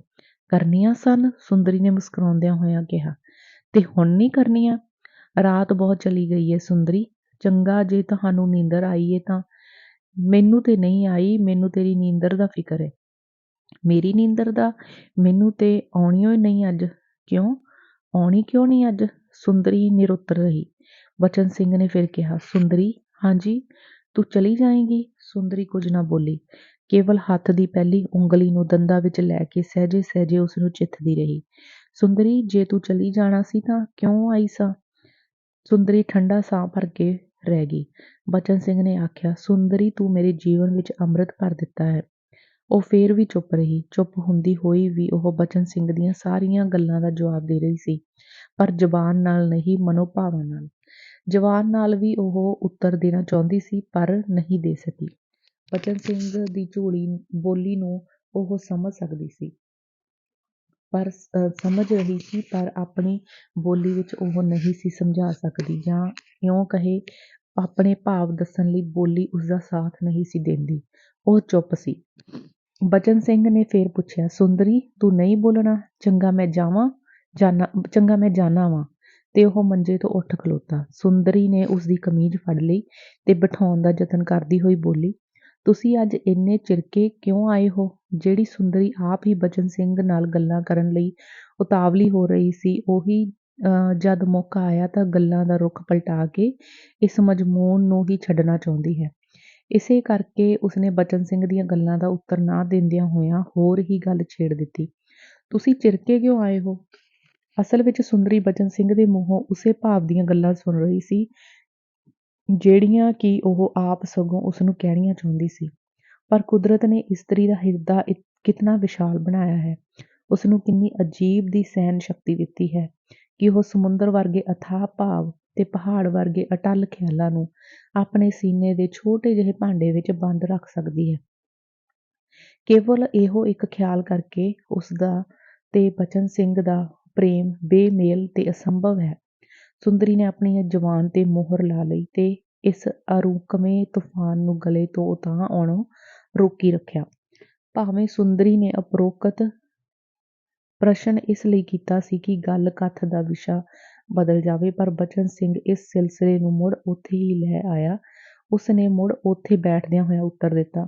ਕਰਨੀਆਂ ਸਨ? ਸੁੰਦਰੀ ਨੇ ਮੁਸਕਰਾਉਂਦਿਆਂ ਹੋਇਆਂ ਕਿਹਾ। ਤੇ ਹੁਣ ਨਹੀਂ ਕਰਨੀਆਂ? ਰਾਤ ਬਹੁਤ ਚਲੀ ਗਈ ਏ ਸੁੰਦਰੀ। ਚੰਗਾ, ਜੇ ਤੁਹਾਨੂੰ ਨੀਂਦਰ ਆਈ ਏ ਤਾਂ। ਮੈਨੂੰ ਤੇ ਨਹੀਂ ਆਈ, ਮੈਨੂੰ ਤੇਰੀ ਨੀਂਦਰ ਦਾ ਫਿਕਰ ਏ। ਮੇਰੀ ਨੀਂਦਰ ਦਾ? ਮੈਨੂੰ ਤੇ ਆਉਣੀਓ ਨਹੀਂ ਅੱਜ। ਕਿਉਂ? ਆਉਣੀ ਕਿਉਂ ਨਹੀਂ ਅੱਜ? ਸੁੰਦਰੀ ਨਿਰੁੱਤਰ ਰਹੀ। ਬਚਨ ਸਿੰਘ ਨੇ ਫਿਰ ਕਿਹਾ, ਸੁੰਦਰੀ, ਹਾਂਜੀ, ਤੂੰ ਚਲੀ ਜਾਏਂਗੀ? ਸੁੰਦਰੀ ਕੁਝ ਨਾ ਬੋਲੀ, ਕੇਵਲ ਹੱਥ ਦੀ ਪਹਿਲੀ ਉਂਗਲੀ ਨੂੰ ਦੰਦਾਂ ਵਿੱਚ ਲੈ ਕੇ ਸਹਿਜੇ ਸਹਿਜੇ ਉਸਨੂੰ ਚਿੱਥਦੀ ਰਹੀ। ਸੁੰਦਰੀ, ਜੇ ਤੂੰ ਚਲੀ ਜਾਣਾ ਸੀ ਤਾਂ ਕਿਉਂ ਆਈ ਸਾਂ? ਸੁੰਦਰੀ ਠੰਡਾ ਸਾਹ ਭਰ ਕੇ ਰਹਿ ਗਈ। ਬਚਨ ਸਿੰਘ ਨੇ ਆਖਿਆ, ਸੁੰਦਰੀ, ਤੂੰ ਮੇਰੇ ਜੀਵਨ ਵਿੱਚ ਅੰਮ੍ਰਿਤ ਭਰ ਦਿੱਤਾ ਹੈ। ਉਹ ਫੇਰ ਵੀ ਚੁੱਪ ਰਹੀ। ਚੁੱਪ ਹੁੰਦੀ ਹੋਈ ਵੀ ਉਹ ਬਚਨ ਸਿੰਘ ਦੀਆਂ ਸਾਰੀਆਂ ਗੱਲਾਂ ਦਾ ਜਵਾਬ ਦੇ ਰਹੀ ਸੀ, ਪਰ ਜ਼ਬਾਨ ਨਾਲ ਨਹੀਂ, ਮਨੋਭਾਵਾਂ ਨਾਲ। ਜ਼ਬਾਨ ਨਾਲ ਵੀ ਉਹ ਉੱਤਰ ਦੇਣਾ ਚਾਹੁੰਦੀ ਸੀ, ਪਰ ਨਹੀਂ ਦੇ ਸਕੀ। ਬਚਨ ਸਿੰਘ ਦੀ ਬੋਲੀ ਨੂੰ ਉਹ ਸਮਝ ਸਕਦੀ ਸੀ, ਪਰ ਸਮਝ ਰਹੀ ਸੀ, ਪਰ ਆਪਣੀ ਬੋਲੀ ਵਿੱਚ ਉਹ ਨਹੀਂ ਸੀ ਸਮਝਾ ਸਕਦੀ, ਜਾਂ ਇਉਂ ਕਹੇ, ਆਪਣੇ ਭਾਵ ਦੱਸਣ ਲਈ ਬੋਲੀ ਉਸਦਾ ਸਾਥ ਨਹੀਂ ਸੀ ਦੇਂਦੀ। ਉਹ ਚੁੱਪ ਸੀ। ਬਚਨ ਸਿੰਘ ਨੇ ਫੇਰ ਪੁੱਛਿਆ, ਸੁੰਦਰੀ, ਤੂੰ ਨਹੀਂ ਬੋਲਣਾ? ਚੰਗਾ ਮੈਂ ਜਾਨਾ ਵਾਂ। ਤੇ ਉਹ ਮੰਜੇ ਤੋਂ ਉੱਠ ਖਲੋਤਾ। ਸੁੰਦਰੀ ਨੇ ਉਸਦੀ ਕਮੀਜ਼ ਫੜ ਲਈ ਤੇ ਬਿਠਾਉਣ ਦਾ ਯਤਨ ਕਰਦੀ ਹੋਈ ਬੋਲੀ, ਤੁਸੀਂ ਅੱਜ ਇੰਨੇ ਚਿਰਕੇ ਕਿਉਂ ਆਏ ਹੋ? ਜਿਹੜੀ ਸੁੰਦਰੀ ਆਪ ਹੀ ਬਚਨ ਸਿੰਘ ਨਾਲ ਗੱਲਾਂ ਕਰਨ ਲਈ ਉਤਾਵਲੀ ਹੋ ਰਹੀ ਸੀ, ਉਹੀ ਜਦ ਮੌਕਾ ਆਇਆ ਤਾਂ ਗੱਲਾਂ ਦਾ ਰੁਖ ਪਲਟਾ ਕੇ ਇਸ ਮਜ਼ਮੂਨ ਨੂੰ ਹੀ ਛੱਡਣਾ ਚਾਹੁੰਦੀ ਹੈ। ਇਸੇ ਕਰਕੇ ਉਸਨੇ ਬਚਨ ਸਿੰਘ ਦੀਆਂ ਗੱਲਾਂ ਦਾ ਉੱਤਰ ਨਾ ਦਿੰਦਿਆਂ ਹੋਇਆਂ ਹੋਰ ਹੀ ਗੱਲ ਛੇੜ ਦਿੱਤੀ, ਤੁਸੀਂ ਚਿਰਕੇ ਕਿਉਂ ਆਏ ਹੋ? ਅਸਲ ਵਿੱਚ ਸੁੰਦਰੀ ਬਚਨ ਸਿੰਘ ਦੇ ਮੂੰਹੋਂ ਉਸੇ ਭਾਵ ਦੀਆਂ ਗੱਲਾਂ ਸੁਣ ਰਹੀ ਸੀ, ਜਿਹੜੀਆਂ ਕਿ ਉਹ ਆਪ ਸਗੋਂ ਉਸਨੂੰ ਕਹਿਣੀਆਂ ਚਾਹੁੰਦੀ ਸੀ। ਪਰ ਕੁਦਰਤ ਨੇ ਇਸਤਰੀ ਦਾ ਹਿਰਦਾ ਕਿਤਨਾ ਵਿਸ਼ਾਲ ਬਣਾਇਆ ਹੈ, ਉਸਨੂੰ ਕਿੰਨੀ ਅਜੀਬ ਦੀ ਸਹਿਣ ਸ਼ਕਤੀ ਦਿੱਤੀ ਹੈ ਕਿ ਉਹ ਸਮੁੰਦਰ ਵਰਗੇ ਅਥਾਹ ਭਾਵ ਤੇ ਪਹਾੜ ਵਰਗੇ ਅਟੱਲ ਖਿਆਲਾਂ ਨੂੰ ਆਪਣੇ ਸੀਨੇ ਦੇ ਛੋਟੇ ਜਿਹੇ ਭਾਂਡੇ ਵਿੱਚ ਬੰਦ ਰੱਖ ਸਕਦੀ ਹੈ। ਕੇਵਲ ਇਹੋ ਇੱਕ ਖਿਆਲ ਕਰਕੇ ਉਸਦਾ ਤੇ ਬਚਨ ਸਿੰਘ ਦਾ ਪ੍ਰੇਮ ਬੇਮੇਲ ਤੇ ਅਸੰਭਵ ਹੈ। ਸੁੰਦਰੀ ਨੇ ਆਪਣੀ ਜ਼ੁਬਾਨ ਤੇ ਮੋਹਰ ਲਾ ਲਈ ਤੇ ਇਸ ਅਰੁਕਵੇਂ ਤੂਫਾਨ ਨੂੰ ਗਲੇ ਤੋਂ ਉਤਾਂਹ ਆਉਣੋਂ ਰੋਕੀ ਰੱਖਿਆ। ਭਾਵੇਂ ਸੁੰਦਰੀ ਨੇ ਉਪਰੋਕਤ ਪ੍ਰਸ਼ਨ ਇਸ ਲਈ ਕੀਤਾ ਸੀ ਕਿ ਗੱਲ ਕਥ ਦਾ ਵਿਸ਼ਾ ਬਦਲ ਜਾਵੇ, ਪਰ ਬਚਨ ਸਿੰਘ ਇਸ ਸਿਲਸਿਲੇ ਨੂੰ ਮੁੜ ਉੱਥੇ ਹੀ ਲੈ ਆਇਆ। ਉਸਨੇ ਮੁੜ ਉੱਥੇ ਬੈਠਦਿਆਂ ਹੋਇਆਂ ਉੱਤਰ ਦਿੱਤਾ,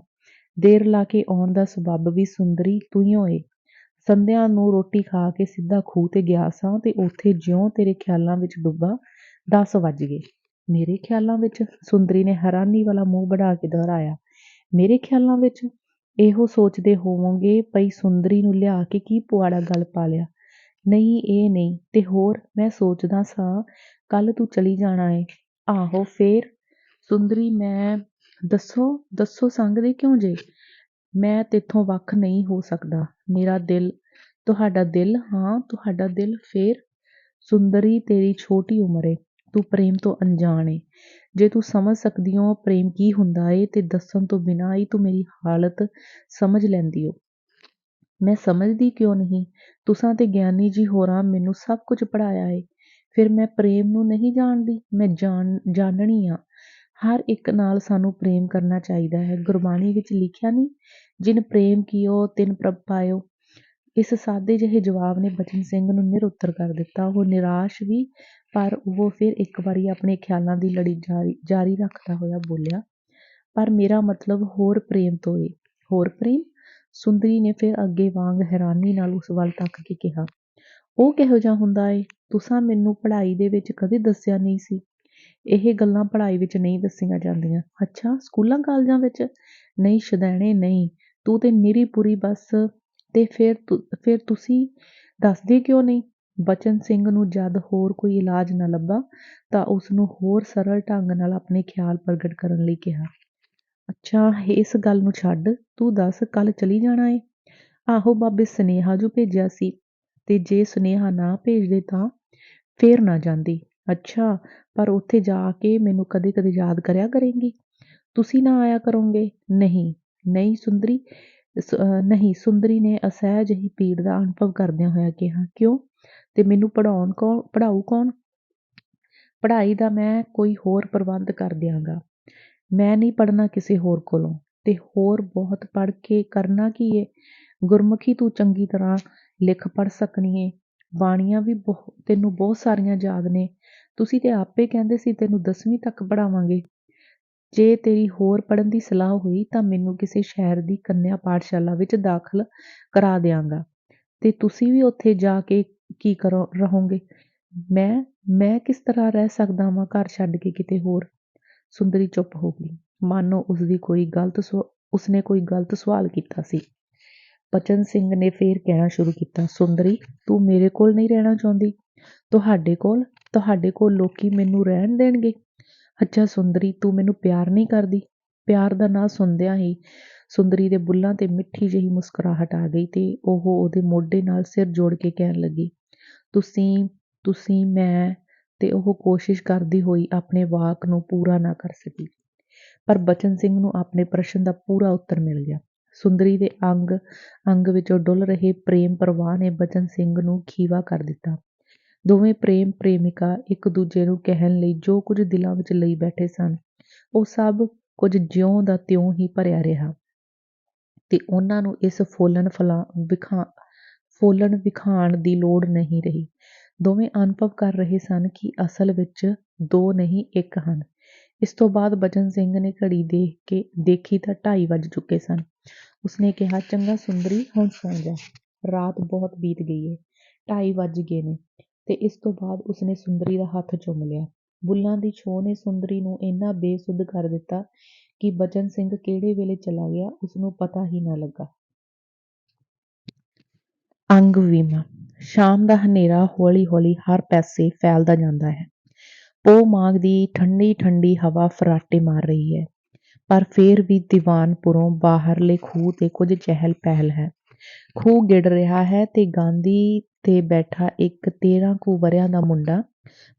ਦੇਰ ਲਾ ਕੇ ਆਉਣ ਦਾ ਸਬੱਬ ਵੀ ਸੁੰਦਰੀ ਤੂੰਹੀਓ ਏ। ਸੰਧਿਆ ਨੂੰ ਰੋਟੀ ਖਾ ਕੇ ਸਿੱਧਾ ਖੂਹ ਤੇ ਗਿਆ ਸਾਂ ਤੇ ਉੱਥੇ ਜਿਉਂ ਤੇਰੇ ਖਿਆਲਾਂ ਵਿੱਚ ਡੁੱਬਾ, 10 ਵੱਜ ਗਏ। ਮੇਰੇ ਖਿਆਲਾਂ ਵਿੱਚ? ਸੁੰਦਰੀ ਨੇ ਹੈਰਾਨੀ ਵਾਲਾ ਮੂੰਹ ਬਣਾ ਕੇ ਦੁਹਰਾਇਆ, ਮੇਰੇ ਖਿਆਲਾਂ ਵਿੱਚ? ਇਹੋ ਸੋਚਦੇ ਹੋਵੋਗੇ ਪਈ ਸੁੰਦਰੀ ਨੂੰ ਲਿਆ ਕੇ ਕੀ ਪੁਆੜਾ ਗਲ ਪਾ ਲਿਆ। ਨਹੀਂ, ਇਹ ਨਹੀਂ, ਤੇ ਹੋਰ ਮੈਂ ਸੋਚਦਾ ਸਾਂ ਕੱਲ ਤੂੰ ਚਲੀ ਜਾਣਾ ਏ। ਆਹੋ ਫੇਰ? ਸੁੰਦਰੀ ਮੈਂ ਦੱਸੋ ਸੰਗਦੇ ਕਿਉਂ ਜੇ? ਮੈਂ ਤੇਥੋਂ ਵੱਖ ਨਹੀਂ ਹੋ ਸਕਦਾ। ਮੇਰਾ ਦਿਲ ਤੁਹਾਡਾ ਦਿਲ, ਹਾਂ ਤੁਹਾਡਾ ਦਿਲ ਫੇਰ? ਸੁੰਦਰੀ ਤੇਰੀ ਛੋਟੀ ਉਮਰ ਏ, ਤੂੰ ਪ੍ਰੇਮ ਤੋਂ ਅਣਜਾਣ ਏ। ਜੇ ਤੂੰ ਸਮਝ ਸਕਦੀ ਓ ਪ੍ਰੇਮ ਕੀ ਹੁੰਦਾ ਏ ਤੇ ਦੱਸਣ ਤੋਂ ਬਿਨਾਂ ਹੀ ਤੂੰ ਮੇਰੀ ਹਾਲਤ ਸਮਝ ਲੈਂਦੀ ਓ। ਮੈਂ ਸਮਝਦੀ ਕਿਉਂ ਨਹੀਂ? ਤੁਸਾਂ ਤੇ ਗਿਆਨੀ ਜੀ ਹੋਰਾਂ ਮੈਨੂੰ ਸਭ ਕੁਝ ਪੜ੍ਹਾਇਆ ਏ। ਫਿਰ ਮੈਂ ਪ੍ਰੇਮ ਨੂੰ ਨਹੀਂ ਜਾਣਦੀ? ਮੈਂ ਜਾਣਨੀ ਆ। ਹਰ ਇੱਕ ਨਾਲ ਸਾਨੂੰ ਪ੍ਰੇਮ ਕਰਨਾ ਚਾਹੀਦਾ ਹੈ। ਗੁਰਬਾਣੀ ਵਿੱਚ ਲਿਖਿਆ ਨਹੀਂ, ਜਿਨ ਪ੍ਰੇਮ ਕੀਓ ਤਿਨ ਪ੍ਰਭ ਪਾਇਓ। ਇਸ ਸਾਦੇ ਜਿਹੇ ਜਵਾਬ ਨੇ ਬਚਨ ਸਿੰਘ ਨੂੰ ਨਿਰਉੱਤਰ ਕਰ ਦਿੱਤਾ। ਉਹ ਨਿਰਾਸ਼ ਵੀ, ਪਰ ਉਹ ਫਿਰ ਇੱਕ ਵਾਰੀ ਆਪਣੇ ਖਿਆਲਾਂ ਦੀ ਲੜੀ ਜਾਰੀ ਰੱਖਦਾ ਹੋਇਆ ਬੋਲਿਆ, ਪਰ ਮੇਰਾ ਮਤਲਬ ਹੋਰ ਪ੍ਰੇਮ ਤੋਂ ਏ। ਹੋਰ ਪ੍ਰੇਮ? ਸੁੰਦਰੀ ਨੇ ਫਿਰ ਅੱਗੇ ਵਾਂਗ ਹੈਰਾਨੀ ਨਾਲ ਉਸ ਵੱਲ ਤੱਕ ਕੇ ਕਿਹਾ, ਉਹ ਕਿਹੋ ਜਿਹਾ ਹੁੰਦਾ ਏ? ਤੁਸਾਂ ਮੈਨੂੰ ਪੜ੍ਹਾਈ ਦੇ ਵਿੱਚ ਕਦੇ ਦੱਸਿਆ ਨਹੀਂ ਸੀ। ਇਹ ਗੱਲਾਂ ਪੜ੍ਹਾਈ ਵਿੱਚ ਨਹੀਂ ਦੱਸੀਆਂ ਜਾਂਦੀਆਂ। ਅੱਛਾ, ਸਕੂਲਾਂ ਕਾਲਜਾਂ ਵਿੱਚ? ਨਹੀਂ ਸ਼ਦੈਣੇ ਨਹੀਂ, ਤੂੰ ਤੇ ਨਿਰੀ ਪੂਰੀ ਬਸ। ਤੇ ਫਿਰ ਤੁਸੀਂ ਦੱਸਦੇ ਕਿਉਂ ਨਹੀਂ? ਬਚਨ ਸਿੰਘ ਨੂੰ ਜਦ ਹੋਰ ਕੋਈ ਇਲਾਜ ਨਾ ਲੱਭਾ ਤਾਂ ਉਸਨੂੰ ਹੋਰ ਸਰਲ ਢੰਗ ਨਾਲ ਆਪਣੇ ਖਿਆਲ ਪ੍ਰਗਟ ਕਰਨ ਲਈ ਕਿਹਾ, ਅੱਛਾ ਇਸ ਗੱਲ ਨੂੰ ਛੱਡ, ਤੂੰ ਦੱਸ ਕੱਲ ਚਲੀ ਜਾਣਾ ਏ? ਆਹੋ ਬਾਬੇ ਸੁਨੇਹਾ ਜੋ ਭੇਜਿਆ ਸੀ। ਤੇ ਜੇ ਸੁਨੇਹਾ ਨਾ ਭੇਜਦੇ ਤਾਂ? ਫੇਰ ਨਾ ਜਾਂਦੀ। ਅੱਛਾ, ਪਰ ਉੱਥੇ ਜਾ ਕੇ ਮੈਨੂੰ ਕਦੇ ਕਦੇ ਯਾਦ ਕਰਿਆ ਕਰੇਂਗੀ? ਤੁਸੀਂ ਨਾ ਆਇਆ ਕਰੋਗੇ? ਨਹੀਂ ਨਹੀਂ ਸੁੰਦਰੀ ਨਹੀਂ, ਸੁੰਦਰੀ ਨੇ ਅਸਹਿ ਜਿਹੀ ਪੀੜ ਦਾ ਅਨੁਭਵ ਕਰਦਿਆਂ ਹੋਇਆ ਕਿਹਾ, ਕਿਉਂ? ਤੇ ਮੈਨੂੰ ਪੜ੍ਹਾਊ ਕੌਣ? ਪੜ੍ਹਾਈ ਦਾ ਮੈਂ ਕੋਈ ਹੋਰ ਪ੍ਰਬੰਧ ਕਰ ਦਿਆਂਗਾ। ਮੈਂ ਨਹੀਂ ਪੜ੍ਹਨਾ ਕਿਸੇ ਹੋਰ ਕੋਲੋਂ। ਤੇ ਹੋਰ ਬਹੁਤ ਪੜ੍ਹ ਕੇ ਕਰਨਾ ਕੀ ਏ? ਗੁਰਮੁਖੀ ਤੂੰ ਚੰਗੀ ਤਰ੍ਹਾਂ ਲਿਖ ਪੜ੍ਹ ਸਕਣੀ ਏ। ਬਾਣੀਆਂ ਵੀ ਤੈਨੂੰ ਬਹੁਤ ਸਾਰੀਆਂ ਯਾਦ ਨੇ। ਤੁਸੀਂ ਤੇ ਆਪੇ ਕਹਿੰਦੇ ਸੀ ਤੈਨੂੰ 10ਵੀਂ ਤੱਕ ਪੜ੍ਹਾਵਾਂਗੇ। ਜੇ ਤੇਰੀ ਹੋਰ ਪੜ੍ਹਨ ਦੀ ਸਲਾਹ ਹੋਈ ਤਾਂ ਮੈਨੂੰ ਕਿਸੇ ਸ਼ਹਿਰ ਦੀ ਕੰਨਿਆ ਪਾਠਸ਼ਾਲਾ ਵਿੱਚ ਦਾਖਲ ਕਰਾ ਦਿਆਂਗਾ। ਤੇ ਤੁਸੀਂ ਵੀ ਉੱਥੇ ਜਾ ਕੇ ਕੀ ਰਹੋਗੇ? ਮੈਂ ਕਿਸ ਤਰ੍ਹਾਂ ਰਹਿ ਸਕਦਾ ਵਾਂ ਘਰ ਛੱਡ ਕੇ ਕਿਤੇ ਹੋਰ? ਸੁੰਦਰੀ ਚੁੱਪ ਹੋ ਗਈ, ਮਾਨੋ ਉਸਨੇ ਕੋਈ ਗਲਤ ਸਵਾਲ ਕੀਤਾ ਸੀ। ਬਚਨ ਸਿੰਘ ਨੇ ਫੇਰ ਕਹਿਣਾ ਸ਼ੁਰੂ ਕੀਤਾ, ਸੁੰਦਰੀ ਤੂੰ ਮੇਰੇ ਕੋਲ ਨਹੀਂ ਰਹਿਣਾ ਚਾਹੁੰਦੀ? ਤੁਹਾਡੇ ਕੋਲ ਲੋਕੀ ਮੈਨੂੰ ਰਹਿਣ ਦੇਣਗੇ? ਅੱਛਾ ਸੁੰਦਰੀ, ਤੂੰ ਮੈਨੂੰ ਪਿਆਰ ਨਹੀਂ ਕਰਦੀ? ਪਿਆਰ ਦਾ ਨਾਂ ਸੁਣਦਿਆਂ ਹੀ ਸੁੰਦਰੀ ਦੇ ਬੁੱਲ੍ਹਾਂ ਤੇ ਮਿੱਠੀ ਜਿਹੀ ਮੁਸਕਰਾਹਟ ਆ ਗਈ ਤੇ ਉਹ ਉਹਦੇ ਮੋਢੇ ਨਾਲ ਸਿਰ ਜੋੜ ਕੇ ਕਹਿਣ ਲੱਗੀ, ਤੁਸੀਂ ਮੈਂ। ਤੇ ਉਹ ਕੋਸ਼ਿਸ਼ ਕਰਦੀ ਹੋਈ ਆਪਣੇ ਵਾਕ ਨੂੰ ਪੂਰਾ ਨਾ ਕਰ ਸਕੀ। ਪਰ ਬਚਨ ਸਿੰਘ ਨੂੰ ਆਪਣੇ ਪ੍ਰਸ਼ਨ ਦਾ ਪੂਰਾ ਉੱਤਰ ਮਿਲ ਗਿਆ। ਸੁੰਦਰੀ ਦੇ ਅੰਗ ਵਿੱਚੋਂ ਡੁੱਲ ਰਹੇ ਪ੍ਰੇਮ ਪ੍ਰਵਾਹ ਨੇ ਬਚਨ ਸਿੰਘ ਨੂੰ ਖੀਵਾ ਕਰ ਦਿੱਤਾ। ਦੋਵੇਂ ਪ੍ਰੇਮ ਪ੍ਰੇਮਿਕਾ ਇੱਕ ਦੂਜੇ ਨੂੰ ਕਹਿਣ ਲਈ ਜੋ ਕੁਝ ਦਿਲਾਂ ਵਿੱਚ ਲਈ ਬੈਠੇ ਸਨ, ਉਹ ਸਭ ਕੁਝ ਜਿਉਂ ਦਾ ਤਿਉਂ ਹੀ ਭਰਿਆ ਰਿਹਾ ਤੇ ਉਹਨਾਂ ਨੂੰ ਇਸ ਫੋਲਣ ਵਿਖਾਣ ਦੀ ਲੋੜ ਨਹੀਂ ਰਹੀ। ਦੋਵੇਂ ਅਨੁਭਵ ਕਰ ਰਹੇ ਸਨ ਕਿ ਅਸਲ ਵਿੱਚ ਦੋ ਨਹੀਂ ਇੱਕ ਹਨ। ਇਸ ਤੋਂ ਬਾਅਦ ਬਚਨ ਸਿੰਘ ਨੇ ਘੜੀ ਦੇਖੀ ਤਾਂ 2:30 ਵੱਜ ਚੁੱਕੇ ਸਨ। ਉਸਨੇ ਕਿਹਾ, ਚੰਗਾ ਸੁੰਦਰੀ, ਹੁਣ ਸੌਂ ਜਾ। ਰਾਤ ਬਹੁਤ ਬੀਤ ਗਈ ਏ। 2:30 ਵੱਜ ਗਏ ਨੇ। ਤੇ ਇਸ ਤੋਂ ਬਾਅਦ ਉਸਨੇ ਸੁੰਦਰੀ ਦਾ ਹੱਥ ਚੁੰਮ ਲਿਆ। ਬੁੱਲ੍ਹਾਂ ਦੀ ਛੋਹ ਨੇ ਸੁੰਦਰੀ ਨੂੰ ਇੰਨਾ ਬੇਸੁੱਧ ਕਰ ਦਿੱਤਾ ਕਿ ਬਚਨ ਸਿੰਘ ਕਿਹੜੇ ਵੇਲੇ ਚਲਾ ਗਿਆ ਉਸਨੂੰ ਪਤਾ ਹੀ ਨਾ ਲੱਗਾ। ਅੰਗ ਵੀਮਾ। ਸ਼ਾਮ ਦਾ ਹਨੇਰਾ ਹੌਲੀ ਹੌਲੀ ਹਰ ਪਾਸੇ ਫੈਲਦਾ ਜਾਂਦਾ ਹੈ। ਪੋਹ ਮਾਘ ਦੀ ਠੰਡੀ ਠੰਡੀ ਹਵਾ ਫਰਾਟੇ ਮਾਰ ਰਹੀ ਹੈ, ਪਰ ਫੇਰ ਵੀ ਦੀਵਾਨਪੁਰੋਂ ਬਾਹਰਲੇ ਖੂਹ ਤੇ ਕੁਝ ਚਹਿਲ ਪਹਿਲ ਹੈ। ਖੂਹ ਗਿੜ ਰਿਹਾ ਹੈ ਤੇ ਗਾਂਧੀ ਤੇ ਬੈਠਾ ਇੱਕ 13 ਕੁ ਵਰ੍ਹਿਆਂ ਦਾ ਮੁੰਡਾ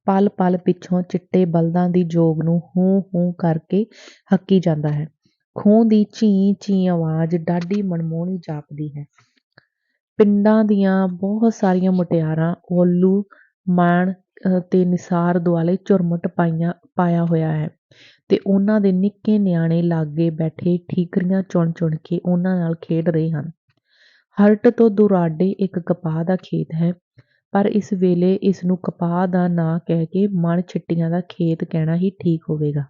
ਪਲ ਪਲ ਪਿੱਛੋਂ ਚਿੱਟੇ ਬਲਦਾਂ ਦੀ ਜੋਗ ਨੂੰ ਹੂੰ ਹੂੰ ਕਰਕੇ ਹੱਕੀ ਜਾਂਦਾ ਹੈ। ਖੂਹ ਦੀ ਚੀਂ ਚੀਂ ਆਵਾਜ਼ ਡਾਢੀ ਮਨਮੋਹਣੀ ਜਾਪਦੀ ਹੈ। ਪਿੰਡਾਂ ਦੀਆਂ ਬਹੁਤ ਸਾਰੀਆਂ ਮੁਟਿਆਰਾਂ ਉੱਲੂ ਮਾਣ ਤੇ ਨਿਸਾਰ ਦੁਆਲੇ ਝੁਰਮਟ ਪਾਇਆ ਹੋਇਆ ਹੈ ਤੇ ਉਹਨਾਂ ਦੇ ਨਿੱਕੇ ਨਿਆਣੇ ਲਾਗੇ ਬੈਠੇ ਠੀਕਰੀਆਂ ਚੁਣ ਚੁਣ ਕੇ ਉਹਨਾਂ ਨਾਲ ਖੇਡ ਰਹੇ ਹਨ। ਹਰਟ ਤੋਂ ਦੁਰਾਡੇ ਇੱਕ ਕਪਾਹ ਦਾ ਖੇਤ ਹੈ, ਪਰ ਇਸ ਵੇਲੇ ਇਸ ਨੂੰ ਕਪਾਹ ਦਾ ਨਾਂ ਕਹਿ ਕੇ ਮਣ ਛਿੱਟੀਆਂ ਦਾ ਖੇਤ ਕਹਿਣਾ ਹੀ ਠੀਕ ਹੋਵੇਗਾ,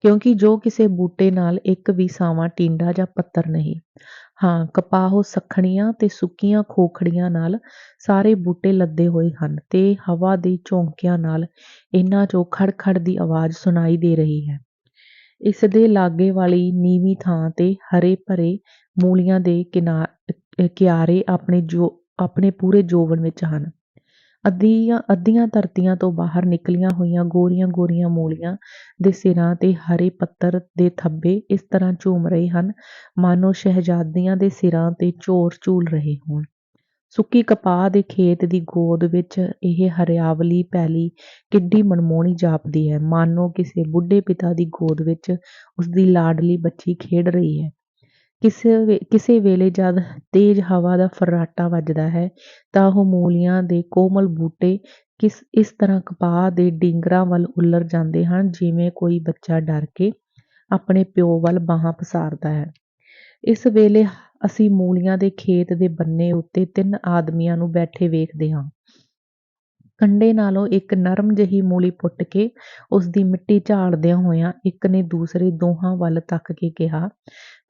ਕਿਉਂਕਿ ਜੋ ਕਿਸੇ ਬੂਟੇ ਨਾਲ ਇੱਕ ਵੀ ਸਾਵਾਂ ਟੀਂਡਾ ਜਾਂ ਪੱਤਰ ਨਹੀਂ। ਹਾਂ, ਕਪਾਹੋਂ ਸੱਖਣੀਆਂ ਤੇ ਸੁੱਕੀਆਂ ਖੋਖੜੀਆਂ ਨਾਲ ਸਾਰੇ ਬੂਟੇ ਲੱਦੇ ਹੋਏ ਹਨ ਤੇ ਹਵਾ ਦੇ ਝੋਂਕਿਆਂ ਨਾਲ ਇਹਨਾਂ ਚੋਂ ਖੜ ਖੜ ਦੀ ਆਵਾਜ਼ ਸੁਣਾਈ ਦੇ ਰਹੀ ਹੈ। ਇਸ ਦੇ ਲਾਗੇ ਵਾਲੀ ਨੀਵੀਂ ਥਾਂ ਤੇ ਹਰੇ ਭਰੇ ਮੂਲੀਆਂ ਦੇ ਕਿਆਰੇ ਆਪਣੇ ਪੂਰੇ ਜੋਬਨ ਵਿੱਚ ਹਨ। ਅੱਧੀਆਂ ਧਰਤੀਆਂ ਤੋਂ ਬਾਹਰ ਨਿਕਲੀਆਂ ਹੋਈਆਂ ਗੋਰੀਆਂ ਗੋਰੀਆਂ ਮੂਲੀਆਂ ਦੇ ਸਿਰਾਂ ਤੇ ਹਰੇ ਪੱਤਰ ਦੇ ਥੱਬੇ ਇਸ ਤਰ੍ਹਾਂ ਝੂਮ ਰਹੇ ਹਨ, ਮਾਨੋ ਸ਼ਹਿਜ਼ਾਦੀਆਂ ਦੇ ਸਿਰਾਂ ਤੇ ਝੋਰ ਝੂਲ ਰਹੇ ਹੋਣ। ਸੁੱਕੀ ਕਪਾਹ ਦੇ ਖੇਤ ਦੀ ਗੋਦ ਵਿੱਚ ਇਹ ਹਰਿਆਵਲੀ ਪੈਲੀ ਕਿੱਡੀ ਮਨਮੋਹਣੀ ਜਾਪਦੀ ਹੈ, ਮਾਨੋ ਕਿਸੇ ਬੁੱਢੇ ਪਿਤਾ ਦੀ ਗੋਦ ਵਿੱਚ ਉਸਦੀ ਲਾਡਲੀ ਬੱਚੀ ਖੇਡ ਰਹੀ ਹੈ। ਕਿਸੇ ਵੇਲੇ ਜਦ ਤੇਜ਼ ਹਵਾ ਦਾ ਫਰਰਾਟਾ ਵੱਜਦਾ ਹੈ ਤਾਂ ਉਹ ਮੂਲੀਆਂ ਦੇ ਕੋਮਲ ਬੂਟੇ ਇਸ ਤਰ੍ਹਾਂ ਕਪਾਹ ਦੇ ਡੀਂਗਰਾਂ ਵੱਲ ਉੱਲਰ ਜਾਂਦੇ ਹਨ, ਜਿਵੇਂ ਕੋਈ ਬੱਚਾ ਡਰ ਕੇ ਆਪਣੇ ਪਿਓ ਵੱਲ ਬਾਹਾਂ ਪਸਾਰਦਾ ਹੈ। ਇਸ ਵੇਲੇ ਅਸੀਂ ਮੂਲੀਆਂ ਦੇ ਖੇਤ ਦੇ ਬੰਨੇ ਉੱਤੇ 3 ਆਦਮੀਆਂ ਨੂੰ ਬੈਠੇ ਵੇਖਦੇ ਹਾਂ। ਕੰਡੇ ਨਾਲੋਂ ਇੱਕ ਨਰਮ ਜਿਹੀ ਮੂਲੀ ਪੁੱਟ ਕੇ ਉਸਦੀ ਮਿੱਟੀ ਝਾੜਦਿਆਂ ਹੋਇਆਂ ਇੱਕ ਨੇ ਦੂਸਰੇ ਦੋਹਾਂ ਵੱਲ ਤੱਕ ਕੇ ਕਿਹਾ,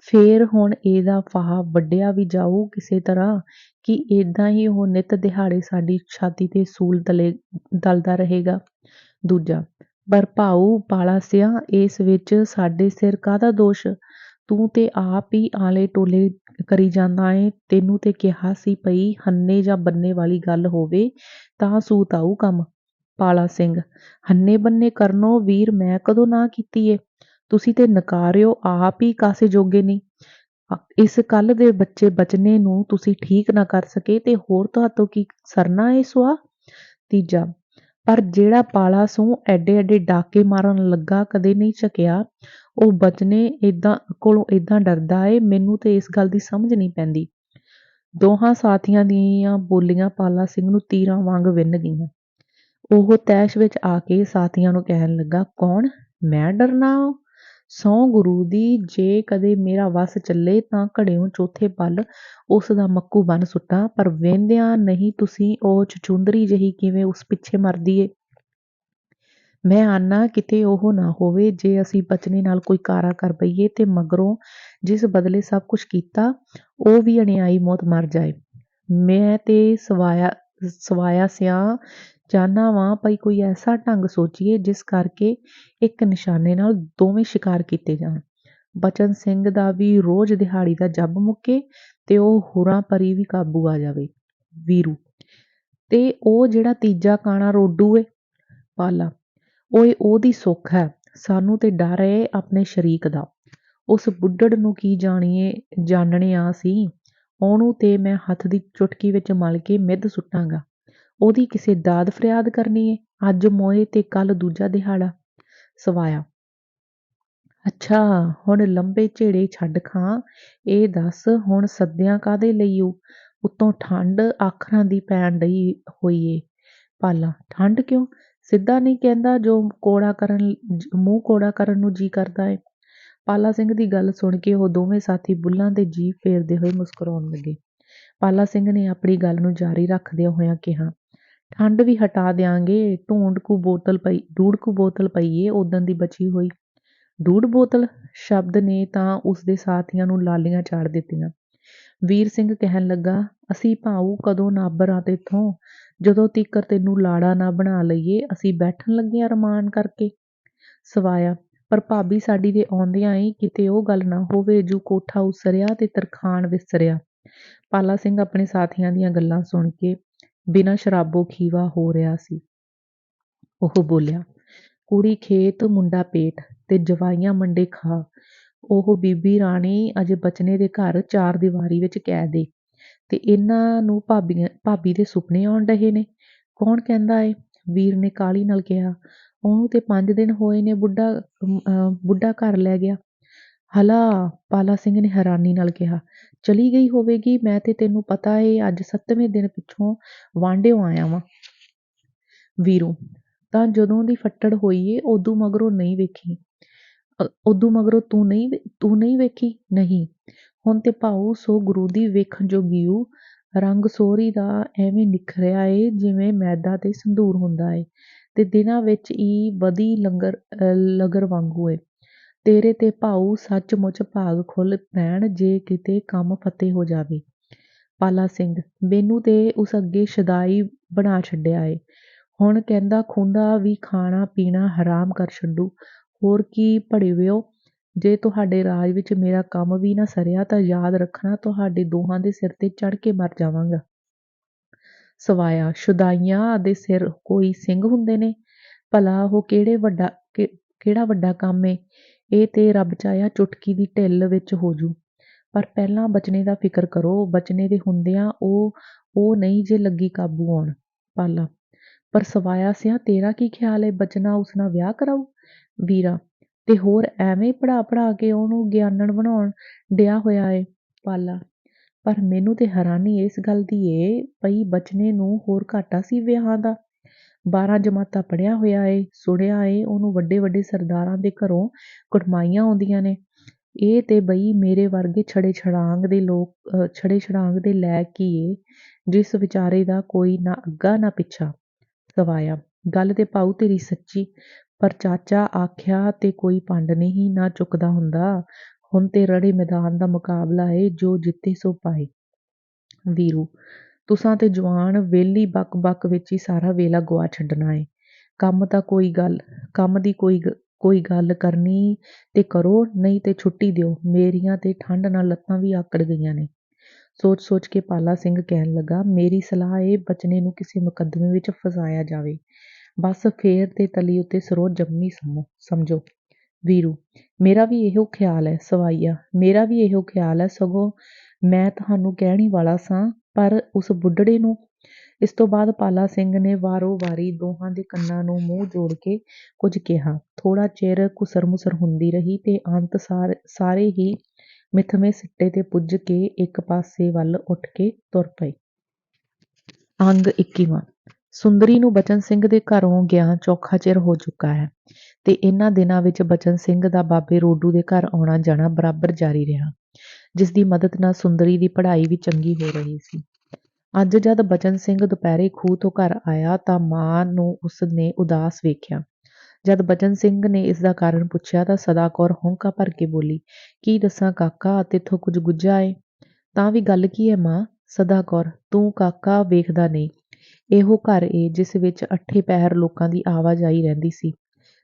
ਫੇਰ ਹੁਣ ਇਹਦਾ ਫਾਹਾ ਵੱਢਿਆ ਵੀ ਜਾਊ ਕਿਸੇ ਤਰ੍ਹਾਂ, ਕਿ ਏਦਾਂ ਹੀ ਉਹ ਨਿੱਤ ਦਿਹਾੜੇ ਸਾਡੀ ਛਾਤੀ ਤੇ ਸੂਲ ਦਲਦਾ ਰਹੇਗਾ। ਦੂਜਾ, ਪਰ ਭਾਊ ਪਾਲਾ ਸਿਆਂ, ਇਸ ਵਿੱਚ ਸਾਡੇ ਸਿਰ ਕਾਹਦਾ ਦੋਸ਼? ਤੂੰ ਤੇ ਆਪ ਹੀ ਆਲੇ ਟੋਲੇ ਕਰੀ ਜਾਂਦਾ ਏਂ। ਤੈਨੂੰ ਤੇ ਕਿਹਾ ਸੀ ਪਈ ਹੰਨੇ ਜਾਂ ਬੰਨੇ ਵਾਲੀ ਗੱਲ ਹੋਵੇ ਤਾਂ ਸੂਤ ਆਊ ਕੰਮ। ਪਾਲਾ ਸਿੰਘ, ਹੰਨੇ ਬੰਨੇ ਕਰਨੋਂ ਵੀਰ ਮੈਂ ਕਦੋਂ ਨਾ ਕੀਤੀ ਏ? ਤੁਸੀਂ ਤੇ ਨਕਾਰਿਓ ਆਪ ਹੀ ਕਾਸੇ ਜੋਗੇ ਨਹੀਂ। ਇਸ ਕੱਲ ਦੇ ਬੱਚੇ ਬਚਨੇ ਨੂੰ ਤੁਸੀਂ ਠੀਕ ਨਾ ਕਰ ਸਕੇ ਤੇ ਹੋਰ ਤੁਹਾਤੋਂ ਕੀ ਸਰਨਾ ਏ ਸੁਆ? ਤੀਜਾ, ਪਰ ਜਿਹੜਾ ਪਾਲਾ ਸੂੰ ਐਡੇ ਐਡੇ ਡਾਕੇ ਮਾਰਨ ਲੱਗਾ ਕਦੇ ਨਹੀਂ ਝਕਿਆ, ਉਹ ਬਚਨੇ ਕੋਲੋਂ ਏਦਾਂ ਡਰਦਾ ਏ, ਮੈਨੂੰ ਤੇ ਇਸ ਗੱਲ ਦੀ ਸਮਝ ਨਹੀਂ ਪੈਂਦੀ। ਦੋਹਾਂ ਸਾਥੀਆਂ ਦੀਆਂ ਬੋਲੀਆਂ ਪਾਲਾ ਸਿੰਘ ਨੂੰ ਤੀਰਾਂ ਵਾਂਗ ਵਿੰਨ੍ਹ ਗਈਆਂ। ਉਹ ਤੈਸ਼ ਵਿੱਚ ਆ ਕੇ ਸਾਥੀਆਂ ਨੂੰ ਕਹਿਣ ਲੱਗਾ, ਕੌਣ? ਮੈਂ ਡਰਨਾ? ਸਹੁੰ ਗੁਰੂ ਦੀ, ਜੇ ਕਦੇ ਮੇਰਾ ਵੱਸ ਚੱਲੇ ਤਾਂ ਘੜਿਓਂ ਚੌਥੇ ਪਲ ਉਸ ਦਾ ਮੱਕੂ ਬੰਨ੍ਹ ਸੁੱਟਾਂ, ਪਰ ਵੇਂਹਦਿਆਂ ਨਹੀਂ ਤੁਸੀਂ ਉਹ ਚਚੁੰਦਰੀ ਜਿਹੀ ਕਿਵੇਂ ਉਸ ਪਿੱਛੇ ਮਰਦੀ ਏ। ਮੈਂ ਆਨਾ ਕਿਤੇ ਉਹ ਨਾ ਹੋਵੇ ਜੇ ਅਸੀਂ ਬਚਨੇ ਨਾਲ ਕੋਈ ਕਾਰਾ ਕਰ ਪਈਏ ਤੇ ਮਗਰੋਂ ਜਿਸ ਬਦਲੇ ਸਭ ਕੁਛ ਕੀਤਾ ਉਹ ਵੀ ਅਣਿਆਈ ਮੌਤ ਮਰ ਜਾਏ। ਮੈਂ ਤੇ ਸਵਾਇਆ ਸਿਆਂ ਚਾਹੁੰਦਾ ਵਾਂ ਭਈ ਕੋਈ ਐਸਾ ਢੰਗ ਸੋਚੀਏ ਜਿਸ ਕਰਕੇ ਇੱਕ ਨਿਸ਼ਾਨੇ ਨਾਲ ਦੋਵੇਂ ਸ਼ਿਕਾਰ ਕੀਤੇ ਜਾਣ। ਬਚਨ ਸਿੰਘ ਦਾ ਵੀ ਰੋਜ਼ ਦਿਹਾੜੀ ਦਾ ਜੱਬ ਮੁੱਕੇ ਤੇ ਉਹ ਹੁਰਾਂ ਪਰੀ ਵੀ ਕਾਬੂ ਆ ਜਾਵੇ। ਵੀਰੂ, ਤੇ ਉਹ ਜਿਹੜਾ ਤੀਜਾ ਕਾਣਾ ਰੋਡੂ ਏ? ਪਾਲਾ, ਓਏ ਉਹਦੀ ਸੁੱਖ ਹੈ, ਸਾਨੂੰ ਤੇ ਡਰ ਏ ਆਪਣੇ ਸ਼ਰੀਕ ਦਾ। ਉਸ ਬੁੱਢੜ ਨੂੰ ਕੀ ਜਾਣਨਿਆ ਸੀ, ਉਹਨੂੰ ਤੇ ਮੈਂ ਹੱਥ ਦੀ ਚੁਟਕੀ ਵਿੱਚ ਮਲ ਕੇ ਮਿੱਧ ਸੁੱਟਾਂਗਾ। ਉਹਦੀ ਕਿਸੇ ਦਾਦ ਫਰਿਆਦ ਕਰਨੀ ਏ, ਅੱਜ ਮੋਏ ਤੇ ਕੱਲ ਦੂਜਾ ਦਿਹਾੜਾ। ਸਵਾਇਆ, ਅੱਛਾ ਹੁਣ ਲੰਬੇ ਝੇੜੇ ਛੱਡ ਖਾਂ, ਇਹ ਦੱਸ ਹੁਣ ਸੱਦਿਆਂ ਕਾਹਦੇ ਲਈ ਊ? ਉੱਤੋਂ ਠੰਡ ਆਖਰਾਂ ਦੀ ਪੈਣ ਡਈ ਹੋਈ ਏ। ਪਾਲਾ, ਠੰਡ ਕਿਉਂ? ਸਿੱਧਾ ਨਹੀਂ ਕਹਿੰਦਾ ਜੋ ਮੂੰਹ ਕੋੜਾ ਕਰਨ ਨੂੰ ਜੀ ਕਰਦਾ ਏ। ਪਾਲਾ ਸਿੰਘ ਦੀ ਗੱਲ ਸੁਣ ਕੇ ਉਹ ਦੋਵੇਂ ਸਾਥੀ ਬੁੱਲ੍ਹਾਂ ਤੇ ਜੀਭ ਫੇਰਦੇ ਹੋਏ ਮੁਸਕਰਾਉਣ ਲੱਗੇ। ਪਾਲਾ ਸਿੰਘ ਨੇ ਆਪਣੀ ਗੱਲ ਨੂੰ ਜਾਰੀ ਰੱਖਦਿਆਂ ਹੋਇਆਂ ਕਿਹਾ, ਠੰਡ ਵੀ ਹਟਾ ਦਿਆਂਗੇ, ਡੂਢ ਕੁ ਬੋਤਲ ਪਈ ਏ ਓਦਣ ਦੀ ਬਚੀ ਹੋਈ। ਡੂਢ ਬੋਤਲ? ਸ਼ਬਦ ਨੇ ਤਾਂ ਉਸਦੇ ਸਾਥੀਆਂ ਨੂੰ ਲਾਲੀਆਂ ਚਾੜ ਦਿੱਤੀਆਂ। ਵੀਰ ਸਿੰਘ ਕਹਿਣ ਲੱਗਾ, ਅਸੀਂ ਭਾਊ ਕਦੋਂ ਨਾਬਰ ਆਂ ਤੇਥੋਂ, ਜਦੋਂ ਤੀਕਰ ਤੈਨੂੰ ਲਾੜਾ ਨਾ ਬਣਾ ਲਈਏ ਅਸੀਂ ਬੈਠਣ ਲੱਗੇ ਆਂ ਰਮਾਨ ਕਰਕੇ। ਸਵਾਇਆ, ਪਰ ਭਾਬੀ ਸਾਡੀ ਦੇ ਆਉਂਦਿਆਂ ਹੀ ਕਿਤੇ ਉਹ ਗੱਲ ਨਾ ਹੋਵੇ ਜੂ ਕੋਠਾ ਉਸਰਿਆ ਤੇ ਤਰਖਾਣ ਵਿਸਰਿਆ। ਪਾਲਾ ਸਿੰਘ ਆਪਣੇ ਸਾਥੀਆਂ ਦੀਆਂ ਗੱਲਾਂ ਸੁਣ ਕੇ ਬਿਨਾਂ ਸ਼ਰਾਬੋ ਖੀਵਾ ਹੋ ਰਿਹਾ ਸੀ। ਉਹ ਬੋਲਿਆ, ਕੁੜੀ ਖੇਤ ਮੁੰਡਾ ਪੇਟ ਤੇ ਜਵਾਈਆਂ ਮੰਡੇ ਖਾ। ਉਹ ਬੀਬੀ ਰਾਣੀ ਅਜੇ ਬਚਨੇ ਦੇ ਘਰ ਚਾਰ ਦੀਵਾਰੀ ਵਿੱਚ ਕੈਦ ਏ ਤੇ ਇਹਨਾਂ ਨੂੰ ਭਾਬੀ ਦੇ ਸੁਪਨੇ ਆਉਣ ਡਹੇ ਨੇ। ਕੌਣ ਕਹਿੰਦਾ ਏ? ਵੀਰ ਨੇ ਕਾਹਲੀ ਨਾਲ ਕਿਹਾ, ਉਹਨੂੰ ਤੇ 5 ਦਿਨ ਹੋਏ ਨੇ ਬੁੱਢਾ ਘਰ ਲੈ ਗਿਆ। ਹਲਾ? ਪਾਲਾ ਸਿੰਘ ਨੇ ਹੈਰਾਨੀ ਨਾਲ ਕਿਹਾ, ਚਲੀ ਗਈ ਹੋਵੇਗੀ, ਮੈਂ ਤੇ ਤੈਨੂੰ ਪਤਾ ਏ ਅੱਜ 7ਵੇਂ ਦਿਨ ਪਿੱਛੋਂ ਵਾਂਢਿਓ ਆਇਆ ਵਾਂ। ਵੀਰੂ, ਤਾਂ ਜਦੋਂ ਦੀ ਫੱਟੜ ਹੋਈ ਏ ਉਦੋਂ ਮਗਰੋਂ ਨਹੀਂ ਵੇਖੀ? ਉਦੋਂ ਮਗਰੋਂ ਤੂੰ ਨਹੀਂ ਵੇਖੀ? ਨਹੀਂ। ਹੁਣ ਤੇ ਭਾਊ ਸੋ ਗੁਰੂ ਦੀ ਵੇਖਣ ਜੋਗੀ ਊ। ਰੰਗ ਸੋਹਰੀ ਦਾ ਐਵੇਂ ਨਿਖਰਿਆ ਏ ਜਿਵੇਂ ਮੈਦਾ ਤੇ ਸੰਧੂਰ ਹੁੰਦਾ ਏ ਤੇ ਦਿਨਾਂ ਵਿੱਚ ਈ ਵਧੀ ਲਗਰ ਵਾਂਗੂ ਏ। ਤੇਰੇ ਤੇ ਭਾਊ ਸੱਚਮੁੱਚ ਭਾਗ ਖੁੱਲ੍ਹ ਪੈਣ ਜੇ ਕਿਤੇ ਕੰਮ ਫਤਿਹ ਹੋ ਜਾਵੇ। ਪਾਲਾ ਸਿੰਘ, ਮੈਨੂੰ ਤੇ ਉਸ ਅੱਗੇ ਸ਼ਦਾਈ ਬਣਾ ਛੱਡਿਆ ਏ। ਹੁਣ ਕਹਿੰਦਾ ਖੂੰਦਾ ਵੀ ਖਾਣਾ ਪੀਣਾ ਹਰਾਮ ਕਰ ਛੱਡੂ। ਹੋਰ ਕੀ ਭੜਿਵਿਓ, ਜੇ ਤੁਹਾਡੇ ਰਾਜ ਵਿੱਚ ਮੇਰਾ ਕੰਮ ਵੀ ਨਾ ਸਰਿਆ ਤਾਂ ਯਾਦ ਰੱਖਣਾ ਤੁਹਾਡੇ ਦੋਹਾਂ ਦੇ ਸਿਰ ਤੇ ਚੜ੍ਹ ਕੇ ਮਰ ਜਾਵਾਂਗਾ। ਸਵਾਇਆ, ਸ਼ੁਦਾਈਆਂ ਦੇ ਸਿਰ ਕੋਈ ਸਿੰਘ ਹੁੰਦੇ ਨੇ? ਭਲਾ ਉਹ ਕਿਹੜਾ ਵੱਡਾ ਕੰਮ ਏ? ਇਹ ਤੇ ਰੱਬ ਚਾਹਿਆ ਚੁਟਕੀ ਦੀ ਢਿੱਲ ਵਿੱਚ ਹੋ ਜੂ। ਪਰ ਪਹਿਲਾਂ ਬਚਨੇ ਦਾ ਫਿਕਰ ਕਰੋ। ਬਚਨੇ ਦੇ ਹੁੰਦਿਆਂ ਉਹ ਨਹੀਂ ਜੇ ਲੱਗੀ ਕਾਬੂ ਆਉਣ। ਪਾਲਾ, ਪਰ ਸਵਾਇਆ ਸਿਆ ਤੇਰਾ ਕੀ ਖਿਆਲ ਏ? ਬਚਨਾ ਉਸ ਨਾਲ ਵਿਆਹ ਕਰਾਊ? ਵੀਰਾ, ਤੇ ਹੋਰ ਐਵੇਂ ਪੜ੍ਹਾ ਕੇ ਉਹਨੂੰ ਗਿਆਨਣ ਬਣਾਉਣ ਡਿਆ ਹੋਇਆ ਏ। ਪਾਲਾ, ਪਰ ਮੈਨੂੰ ਤੇ ਹੈਰਾਨੀ ਇਸ ਗੱਲ ਦੀ ਏ ਪਈ ਬਚਨੇ ਨੂੰ ਹੋਰ ਘਾਟਾ ਸੀ ਵਿਆਹਾਂ ਦਾ। 12 ਜਮਾਤਾਂ ਪੜ੍ਹਿਆ ਹੋਇਆ ਏ। ਸੁਣਿਆ ਏ ਉਹਨੂੰ ਵੱਡੇ ਵੱਡੇ ਸਰਦਾਰਾਂ ਦੇ ਘਰੋਂ ਕੁੜਮਾਈਆਂ ਆਉਂਦੀਆਂ ਨੇ। ਇਹ ਤੇ ਬਈ ਮੇਰੇ ਵਰਗੇ ਛੜੇ ਛੜਾਂਗ ਦੇ ਲੈ ਕੀ ਏ, ਜਿਸ ਵਿਚਾਰੇ ਦਾ ਕੋਈ ਨਾ ਅੱਗਾ ਨਾ ਪਿੱਛਾ। ਸਵਾਇਆ, ਗੱਲ ਤੇ ਪਾਊ ਤੇਰੀ ਸੱਚੀ, ਪਰ ਚਾਚਾ ਆਖਿਆ ਤੇ ਕੋਈ ਪੰਡ ਨਹੀਂ ਨਾ ਚੁੱਕਦਾ ਹੁੰਦਾ। ਹੁਣ ਤੇ ਰੜੇ ਮੈਦਾਨ ਦਾ ਮੁਕਾਬਲਾ ਏ, ਜੋ ਜਿੱਤੇ ਸੋ ਪਾਏ। ਵੀਰੂ, ਤੁਸਾਂ ਤੇ ਜਵਾਨ ਵੇਲੀ ਬਕ ਵਿੱਚ ਹੀ ਸਾਰਾ ਵੇਲਾ ਗੁਆ ਛੱਡਣਾ ਏ। ਕੰਮ ਦੀ ਕੋਈ ਗੱਲ ਕਰਨੀ ਤੇ ਕਰੋ, ਨਹੀਂ ਤੇ ਛੁੱਟੀ ਦਿਓ। ਮੇਰੀਆਂ ਤੇ ਠੰਡ ਨਾਲ ਲੱਤਾਂ ਵੀ ਆਕੜ ਗਈਆਂ ਨੇ। ਸੋਚ ਕੇ ਪਾਲਾ ਸਿੰਘ ਕਹਿਣ ਲੱਗਾ, ਮੇਰੀ ਸਲਾਹ ਏ ਬਚਨੇ ਨੂੰ ਕਿਸੇ ਮੁਕੱਦਮੇ ਵਿੱਚ ਫਸਾਇਆ ਜਾਵੇ। ਬਸ ਫੇਰ ਤੇ ਤਲੀ ਉੱਤੇ ਸਰੋਂ ਜੰਮੀ ਸਮਝੋ। ਵੀਰੂ, ਮੇਰਾ ਵੀ ਇਹੋ ਖਿਆਲ ਹੈ। ਸਵਾਈਆ, ਮੇਰਾ ਵੀ ਇਹੋ ਖਿਆਲ ਹੈ। ਸਗੋਂ ਮੈਂ ਤੁਹਾਨੂੰ ਕਹਿਣ ਹੀ ਵਾਲਾ ਸਾਂ, ਪਰ ਉਸ ਬੁੱਢੜੇ ਨੂੰ। ਇਸ ਤੋਂ ਬਾਅਦ ਪਾਲਾ ਸਿੰਘ ਨੇ ਵਾਰੋ ਵਾਰੀ ਦੋਹਾਂ ਦੇ ਕੰਨਾਂ ਨੂੰ ਮੂੰਹ ਜੋੜ ਕੇ ਕੁਝ ਕਿਹਾ। ਥੋੜਾ ਚਿਰ ਘੁਸਰ ਮੁਸਰ ਹੁੰਦੀ ਰਹੀ ਤੇ ਅੰਤ ਸਾਰੇ ਹੀ ਮਿਥਵੇਂ ਸਿੱਟੇ ਤੇ ਪੁੱਜ ਕੇ ਇੱਕ ਪਾਸੇ ਵੱਲ ਉੱਠ ਕੇ ਤੁਰ ਪਏ। ਅੰਗ 21ਵਾਂ। ਸੁੰਦਰੀ ਨੂੰ ਬਚਨ ਸਿੰਘ ਦੇ ਘਰੋਂ ਗਿਆ ਚੌਖਾ ਚਿਰ ਹੋ ਚੁੱਕਾ ਹੈ ਤੇ ਇਹਨਾਂ ਦਿਨਾਂ ਵਿੱਚ ਬਚਨ ਸਿੰਘ ਦਾ ਬਾਬੇ ਰੋਡੂ ਦੇ ਘਰ ਆਉਣਾ ਜਾਣਾ ਬਰਾਬਰ ਜਾਰੀ ਰਿਹਾ, ਜਿਸ ਦੀ ਮਦਦ ਨਾਲ ਸੁੰਦਰੀ ਦੀ ਪੜ੍ਹਾਈ ਵੀ ਚੰਗੀ ਹੋ ਰਹੀ ਸੀ। ਅੱਜ ਜਦ ਬਚਨ ਸਿੰਘ ਦੁਪਹਿਰੇ ਖੂਹ ਤੋਂ ਘਰ ਆਇਆ ਤਾਂ ਮਾਂ ਨੂੰ ਉਸ ਨੇ ਉਦਾਸ ਵੇਖਿਆ। ਜਦ ਬਚਨ ਸਿੰਘ ਨੇ ਇਸ ਦਾ ਕਾਰਨ ਪੁੱਛਿਆ ਤਾਂ ਸਦਾ ਕੌਰ ਹੌਂਕਾ ਭਰ ਕੇ ਬੋਲੀ, ਕੀ ਦੱਸਾਂ ਕਾਕਾ, ਤੇਥੋਂ ਕੁਝ ਗੁੱਝਾ ਏ? ਤਾਂ ਵੀ ਗੱਲ ਕੀ ਹੈ ਮਾਂ? ਸਦਾ ਕੌਰ, ਤੂੰ ਕਾਕਾ ਵੇਖਦਾ ਨਹੀਂ, ਇਹੋ ਘਰ ਏ ਜਿਸ ਵਿੱਚ 8 ਪਹਿਰ ਲੋਕਾਂ ਦੀ ਆਵਾਜਾਈ ਰਹਿੰਦੀ ਸੀ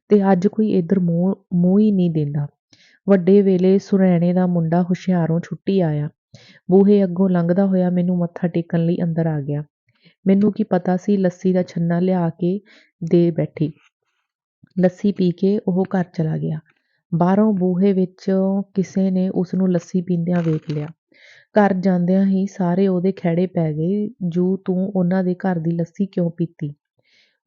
ਤੇ ਅੱਜ ਕੋਈ ਇੱਧਰ ਮੂੰਹ ਹੀ ਨਹੀਂ ਦਿੰਦਾ। ਵੱਡੇ ਵੇਲੇ ਸੁਰੈਣੇ ਦਾ ਮੁੰਡਾ ਹੁਸ਼ਿਆਰੋਂ ਛੁੱਟੀ ਆਇਆ, ਬੂਹੇ ਅੱਗੋਂ ਲੰਘਦਾ ਹੋਇਆ ਮੈਨੂੰ ਮੱਥਾ ਟੇਕਣ ਲਈ ਅੰਦਰ ਆ ਗਿਆ। ਮੈਨੂੰ ਕੀ ਪਤਾ ਸੀ, ਲੱਸੀ ਦਾ ਛੰਨਾ ਲਿਆ ਕੇ ਦੇ ਬੈਠੀ। ਲੱਸੀ ਪੀ ਕੇ ਉਹ ਘਰ ਚਲਾ ਗਿਆ। ਬਾਹਰੋਂ ਬੂਹੇ ਵਿੱਚੋਂ ਕਿਸੇ ਨੇ ਉਸ ਨੂੰ ਲੱਸੀ ਪੀਂਦਿਆਂ ਵੇਖ ਲਿਆ। ਘਰ ਜਾਂਦਿਆਂ ਹੀ ਸਾਰੇ ਉਹਦੇ ਖਹਿੜੇ ਪੈ ਗਏ, ਜੂ ਤੂੰ ਉਹਨਾਂ ਦੇ ਘਰ ਦੀ ਲੱਸੀ ਕਿਉਂ ਪੀਤੀ?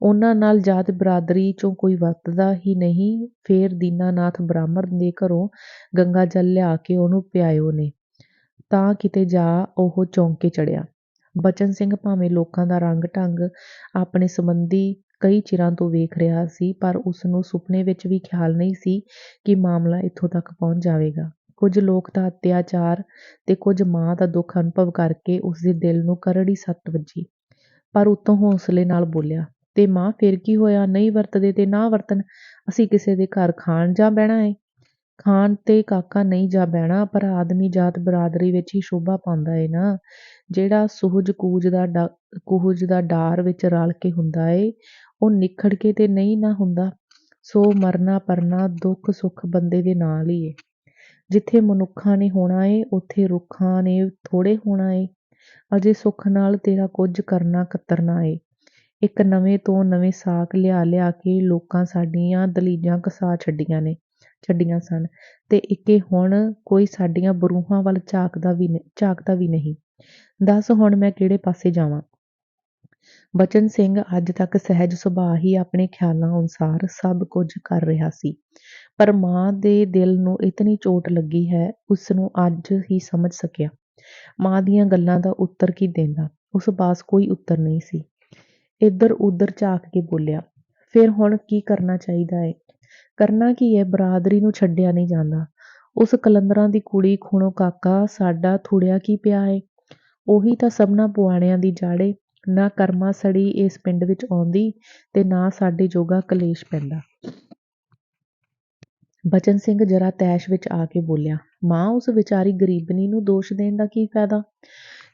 ਉਹਨਾਂ ਨਾਲ ਜਾਤ ਬਰਾਦਰੀ ਚੋਂ ਕੋਈ ਵਰਤਦਾ ਹੀ ਨਹੀਂ। ਫੇਰ ਦੀਨਾਨਾਥ ਬ੍ਰਾਹਮਣ ਦੇ ਘਰੋਂ ਗੰਗਾ ਜਲ ਲਿਆ ਕੇ ਉਹਨੂੰ ਪਿਆਇਓ ਨੇ, ਤਾਂ ਕਿਤੇ ਜਾ ਉਹ ਚੌਂਕੇ ਚੜਿਆ। ਬਚਨ ਸਿੰਘ ਭਾਵੇਂ ਲੋਕਾਂ ਦਾ ਰੰਗ ਢੰਗ ਆਪਣੇ ਸੰਬੰਧੀ ਕਈ ਚਿਰਾਂ ਤੋਂ ਵੇਖ ਰਿਹਾ ਸੀ, ਪਰ ਉਸ ਨੂੰ ਸੁਪਨੇ ਵਿੱਚ ਵੀ ਖਿਆਲ ਨਹੀਂ ਸੀ ਕਿ ਮਾਮਲਾ ਇੱਥੋਂ ਤੱਕ ਪਹੁੰਚ ਜਾਵੇਗਾ। ਕੁਝ ਲੋਕ ਦਾ ਅਤਿਆਚਾਰ ਤੇ ਕੁਝ ਮਾਂ ਦਾ ਦੁੱਖ ਅਨੁਭਵ ਕਰਕੇ ਉਸ ਦੇ ਦਿਲ ਨੂੰ ਕਰੜੀ ਸੱਟ ਵੱਜੀ, ਪਰ ਉੱਤੋਂ ਹੌਸਲੇ ਨਾਲ ਬੋਲਿਆ, ਤੇ ਮਾਂ ਫਿਰ ਕੀ ਹੋਇਆ? ਨਹੀਂ ਵਰਤਦੇ ਤੇ ਨਾ ਵਰਤਣ, ਅਸੀਂ ਕਿਸੇ ਦੇ ਘਰ ਖਾਣ ਜਾ ਬਹਿਣਾ ਏ? ਖਾਣ ਤੇ ਕਾਕਾ ਨਹੀਂ ਜਾ ਬਹਿਣਾ, ਪਰ ਆਦਮੀ ਜਾਤ ਬਰਾਦਰੀ ਵਿੱਚ ਹੀ ਸ਼ੋਭਾ ਪਾਉਂਦਾ ਏ ਨਾ। ਜਿਹੜਾ ਸੁਹਜ ਕੂਹਜ ਦਾ ਡਾਰ ਵਿੱਚ ਰਲ ਕੇ ਹੁੰਦਾ ਏ, ਉਹ ਨਿਖੜ ਕੇ ਤੇ ਨਹੀਂ ਨਾ ਹੁੰਦਾ। ਸੋ ਮਰਨਾ ਪਰਨਾ ਦੁੱਖ ਸੁੱਖ ਬੰਦੇ ਦੇ ਨਾਲ ਹੀ ਏ। ਜਿੱਥੇ ਮਨੁੱਖਾਂ ਨੇ ਹੋਣਾ ਏ, ਉੱਥੇ ਰੁੱਖਾਂ ਨੇ ਥੋੜ੍ਹੇ ਹੋਣਾ ਏ। ਅਜੇ ਸੁੱਖ ਨਾਲ ਤੇਰਾ ਕੁਝ ਕਰਨਾ ਕਤਰਨਾ ਏ। ਇੱਕ ਨਵੇਂ ਤੋਂ ਨਵੇਂ ਸਾਕ ਲਿਆ ਕੇ ਲੋਕਾਂ ਸਾਡੀਆਂ ਦਲੀਜਾਂ ਘਸਾ ਛੱਡੀਆਂ ਸਨ ਤੇ ਇੱਕੇ ਹੁਣ ਕੋਈ ਸਾਡੀਆਂ ਬਰੂਹਾਂ ਵੱਲ ਝਾਕਦਾ ਵੀ ਨਹੀਂ। ਦੱਸ ਹੁਣ ਮੈਂ ਕਿਹੜੇ ਪਾਸੇ ਜਾਵਾਂ? ਬਚਨ ਸਿੰਘ ਅੱਜ ਤੱਕ ਸਹਿਜ ਸੁਭਾਅ ਹੀ ਆਪਣੇ ਖਿਆਲਾਂ ਅਨੁਸਾਰ ਸਭ ਕੁਝ ਕਰ ਰਿਹਾ ਸੀ, ਪਰ ਮਾਂ ਦੇ ਦਿਲ ਨੂੰ ਇਤਨੀ ਚੋਟ ਲੱਗੀ ਹੈ, ਉਸ ਨੂੰ ਅੱਜ ਹੀ ਸਮਝ ਸਕਿਆ। ਮਾਂ ਦੀਆਂ ਗੱਲਾਂ ਦਾ ਉੱਤਰ ਕੀ ਦੇਂਦਾ? ਉਸ ਪਾਸ ਕੋਈ ਉੱਤਰ ਨਹੀਂ ਸੀ। ਇੱਧਰ ਉੱਧਰ ਝਾਕ ਕੇ ਬੋਲਿਆ, ਫਿਰ ਹੁਣ ਕੀ ਕਰਨਾ ਚਾਹੀਦਾ ਏ? ਕਰਨਾ ਕੀ ਹੈ? ਬਰਾਦਰੀ ਨੂੰ ਛੱਡਿਆ ਨਹੀਂ ਜਾਂਦਾ। ਉਸ ਕਲੰਦਰਾਂ ਦੀ ਕੁੜੀ ਖੂਣੋਂ ਕਾਕਾ ਸਾਡਾ ਥੁੜਿਆ ਕੀ ਪਿਆ ਏ? ਉਹੀ ਤਾਂ ਸਭਨਾਂ ਪੁਆੜਿਆਂ ਦੀ ਜੜ੍ਹ ਏ। ਨਾ ਕਰਮਾਂ ਸੜੀ ਇਸ ਪਿੰਡ ਵਿੱਚ ਆਉਂਦੀ ਤੇ ਨਾ ਸਾਡੇ ਜੋਗਾ ਕਲੇਸ਼ ਪੈਂਦਾ। ਬਚਨ ਸਿੰਘ ਜ਼ਰਾ ਤੈਸ਼ ਵਿੱਚ ਆ ਕੇ ਬੋਲਿਆ, ਮਾਂ ਉਸ ਵਿਚਾਰੀ ਗਰੀਬਣੀ ਨੂੰ ਦੋਸ਼ ਦੇਣ ਦਾ ਕੀ ਫਾਇਦਾ?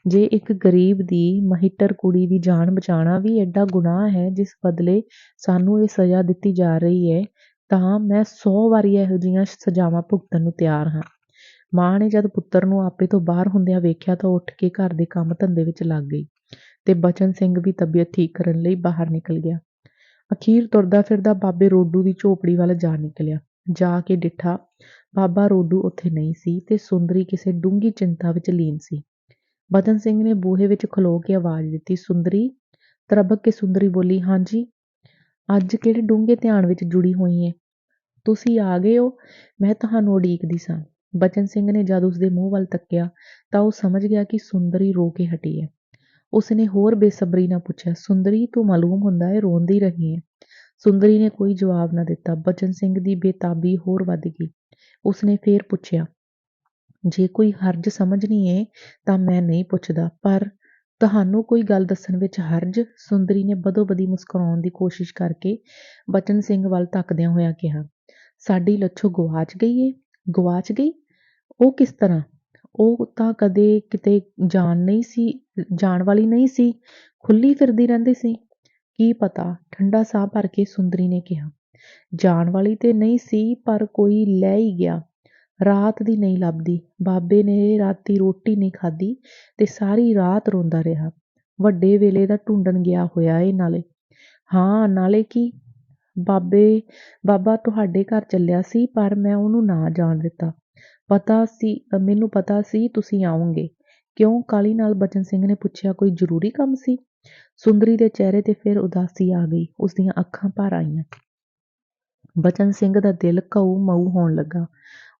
ਜੇ ਇੱਕ ਗਰੀਬ ਦੀ ਮਹਿਟਰ ਕੁੜੀ ਦੀ ਜਾਨ ਬਚਾਉਣਾ ਵੀ ਐਡਾ ਗੁਨਾਹ ਹੈ ਜਿਸ ਬਦਲੇ ਸਾਨੂੰ ਇਹ ਸਜ਼ਾ ਦਿੱਤੀ ਜਾ ਰਹੀ ਹੈ, ਤਾਂ ਮੈਂ 100 ਵਾਰੀ ਇਹੋ ਜਿਹੀਆਂ ਸਜ਼ਾਵਾਂ ਭੁਗਤਣ ਨੂੰ ਤਿਆਰ ਹਾਂ। ਮਾਂ ਨੇ ਜਦ ਪੁੱਤਰ ਨੂੰ ਆਪੇ ਤੋਂ ਬਾਹਰ ਹੁੰਦਿਆਂ ਵੇਖਿਆ ਤਾਂ ਉੱਠ ਕੇ ਘਰ ਦੇ ਕੰਮ ਧੰਦੇ ਵਿੱਚ ਲੱਗ ਗਈ ਤੇ ਬਚਨ ਸਿੰਘ ਵੀ ਤਬੀਅਤ ਠੀਕ ਕਰਨ ਲਈ ਬਾਹਰ ਨਿਕਲ ਗਿਆ। ਅਖੀਰ ਤੁਰਦਾ ਫਿਰਦਾ ਬਾਬੇ ਰੋਡੂ ਦੀ ਝੋਪੜੀ ਵੱਲ ਜਾ ਨਿਕਲਿਆ। ਜਾ ਕੇ ਡਿੱਠਾ, ਬਾਬਾ ਰੋਡੂ ਉੱਥੇ ਨਹੀਂ ਸੀ ਤੇ ਸੁੰਦਰੀ ਕਿਸੇ ਡੂੰਘੀ ਚਿੰਤਾ ਵਿੱਚ ਲੀਨ ਸੀ। ਬਚਨ ਸਿੰਘ ਨੇ ਬੂਹੇ ਵਿੱਚ ਖਲੋ ਕੇ ਆਵਾਜ਼ ਦਿੱਤੀ, ਸੁੰਦਰੀ। ਤਰਬਕ ਕੇ ਸੁੰਦਰੀ ਬੋਲੀ, ਹਾਂਜੀ। ਅੱਜ ਕਿਹੜੇ ਡੂੰਘੇ ਧਿਆਨ ਵਿੱਚ ਜੁੜੀ ਹੋਈ ਏ? ਤੁਸੀਂ ਆ ਗਏ ਹੋ, ਮੈਂ ਤੁਹਾਨੂੰ ਉਡੀਕਦੀ ਸਾਂ। ਬਚਨ ਸਿੰਘ ਨੇ ਜਦ ਉਸਦੇ ਮੂੰਹ ਵੱਲ ਤੱਕਿਆ ਤਾਂ ਉਹ ਸਮਝ ਗਿਆ ਕਿ ਸੁੰਦਰੀ ਰੋ ਕੇ ਹਟੀ ਹੈ। ਉਸਨੇ ਹੋਰ ਬੇਸਬਰੀ ਨਾਲ ਪੁੱਛਿਆ, ਸੁੰਦਰੀ, ਤੂੰ ਮਾਲੂਮ ਹੁੰਦਾ ਹੈ ਰੋਂਦੀ ਰਹੀ ਹੈ। ਸੁੰਦਰੀ ਨੇ ਕੋਈ ਜਵਾਬ ਨਾ ਦਿੱਤਾ। ਬਚਨ ਸਿੰਘ ਦੀ ਬੇਤਾਬੀ ਹੋਰ ਵੱਧ ਗਈ। ਉਸਨੇ ਫੇਰ ਪੁੱਛਿਆ, ਜੇ ਕੋਈ ਹਰਜ ਸਮਝਣੀ ਏ ਤਾਂ ਮੈਂ ਨਹੀਂ ਪੁੱਛਦਾ, ਪਰ ਤੁਹਾਨੂੰ ਕੋਈ ਗੱਲ ਦੱਸਣ ਵਿੱਚ ਹਰਜ? ਸੁੰਦਰੀ ਨੇ ਬਦੋ-ਬਦੀ ਮੁਸਕਰਾਉਣ ਦੀ ਕੋਸ਼ਿਸ਼ ਕਰਕੇ ਬਚਨ ਸਿੰਘ ਵੱਲ ਤੱਕਦਿਆਂ ਹੋਇਆਂ ਕਿਹਾ, ਸਾਡੀ ਲੱਛੋ ਗੁਆਚ ਗਈ ਏ। ਗੁਆਚ ਗਈ? ਉਹ ਕਿਸ ਤਰ੍ਹਾਂ? ਉਹ ਤਾਂ ਕਦੇ ਕਿਤੇ ਜਾਣ ਵਾਲੀ ਨਹੀਂ ਸੀ, ਖੁੱਲੀ ਫਿਰਦੀ ਰਹਿੰਦੀ ਸੀ। ਕੀ ਪਤਾ, ਠੰਡਾ ਸਾਹ ਭਰ ਕੇ ਸੁੰਦਰੀ ਨੇ ਕਿਹਾ, ਜਾਣ ਵਾਲੀ ਤੇ ਨਹੀਂ ਸੀ, ਪਰ ਕੋਈ ਲੈ ਹੀ ਗਿਆ। ਰਾਤ ਦੀ ਨਹੀਂ ਲੱਭਦੀ। ਬਾਬੇ ਨੇ ਰਾਤੀ ਰੋਟੀ ਨਹੀਂ ਖਾਧੀ ਤੇ ਸਾਰੀ ਰਾਤ ਰੋਂਦਾ ਰਿਹਾ। ਵੱਡੇ ਵੇਲੇ ਦਾ ਢੂੰਡਣ ਗਿਆ ਹੋਇਆ ਏ ਨਾਲੇ। ਹਾਂ, ਨਾਲੇ ਕੀ? ਬਾਬਾ ਤੁਹਾਡੇ ਘਰ ਚੱਲਿਆ ਸੀ, ਪਰ ਮੈਂ ਉਹਨੂੰ ਨਾ ਜਾਣ ਦਿੱਤਾ। ਮੈਨੂੰ ਪਤਾ ਸੀ ਤੁਸੀਂ ਆਓਗੇ। ਕਿਉਂ? ਕਾਹਲੀ ਨਾਲ ਬਚਨ ਸਿੰਘ ਨੇ ਪੁੱਛਿਆ, ਕੋਈ ਜ਼ਰੂਰੀ ਕੰਮ ਸੀ? ਸੁੰਦਰੀ ਦੇ ਚਿਹਰੇ ਤੇ ਫਿਰ ਉਦਾਸੀ ਆ ਗਈ। ਉਸਦੀਆਂ ਅੱਖਾਂ ਭਰ ਆਈਆਂ। ਬਚਨ ਸਿੰਘ ਦਾ ਦਿਲ ਘਊ ਮਊ ਹੋਣ ਲੱਗਾ।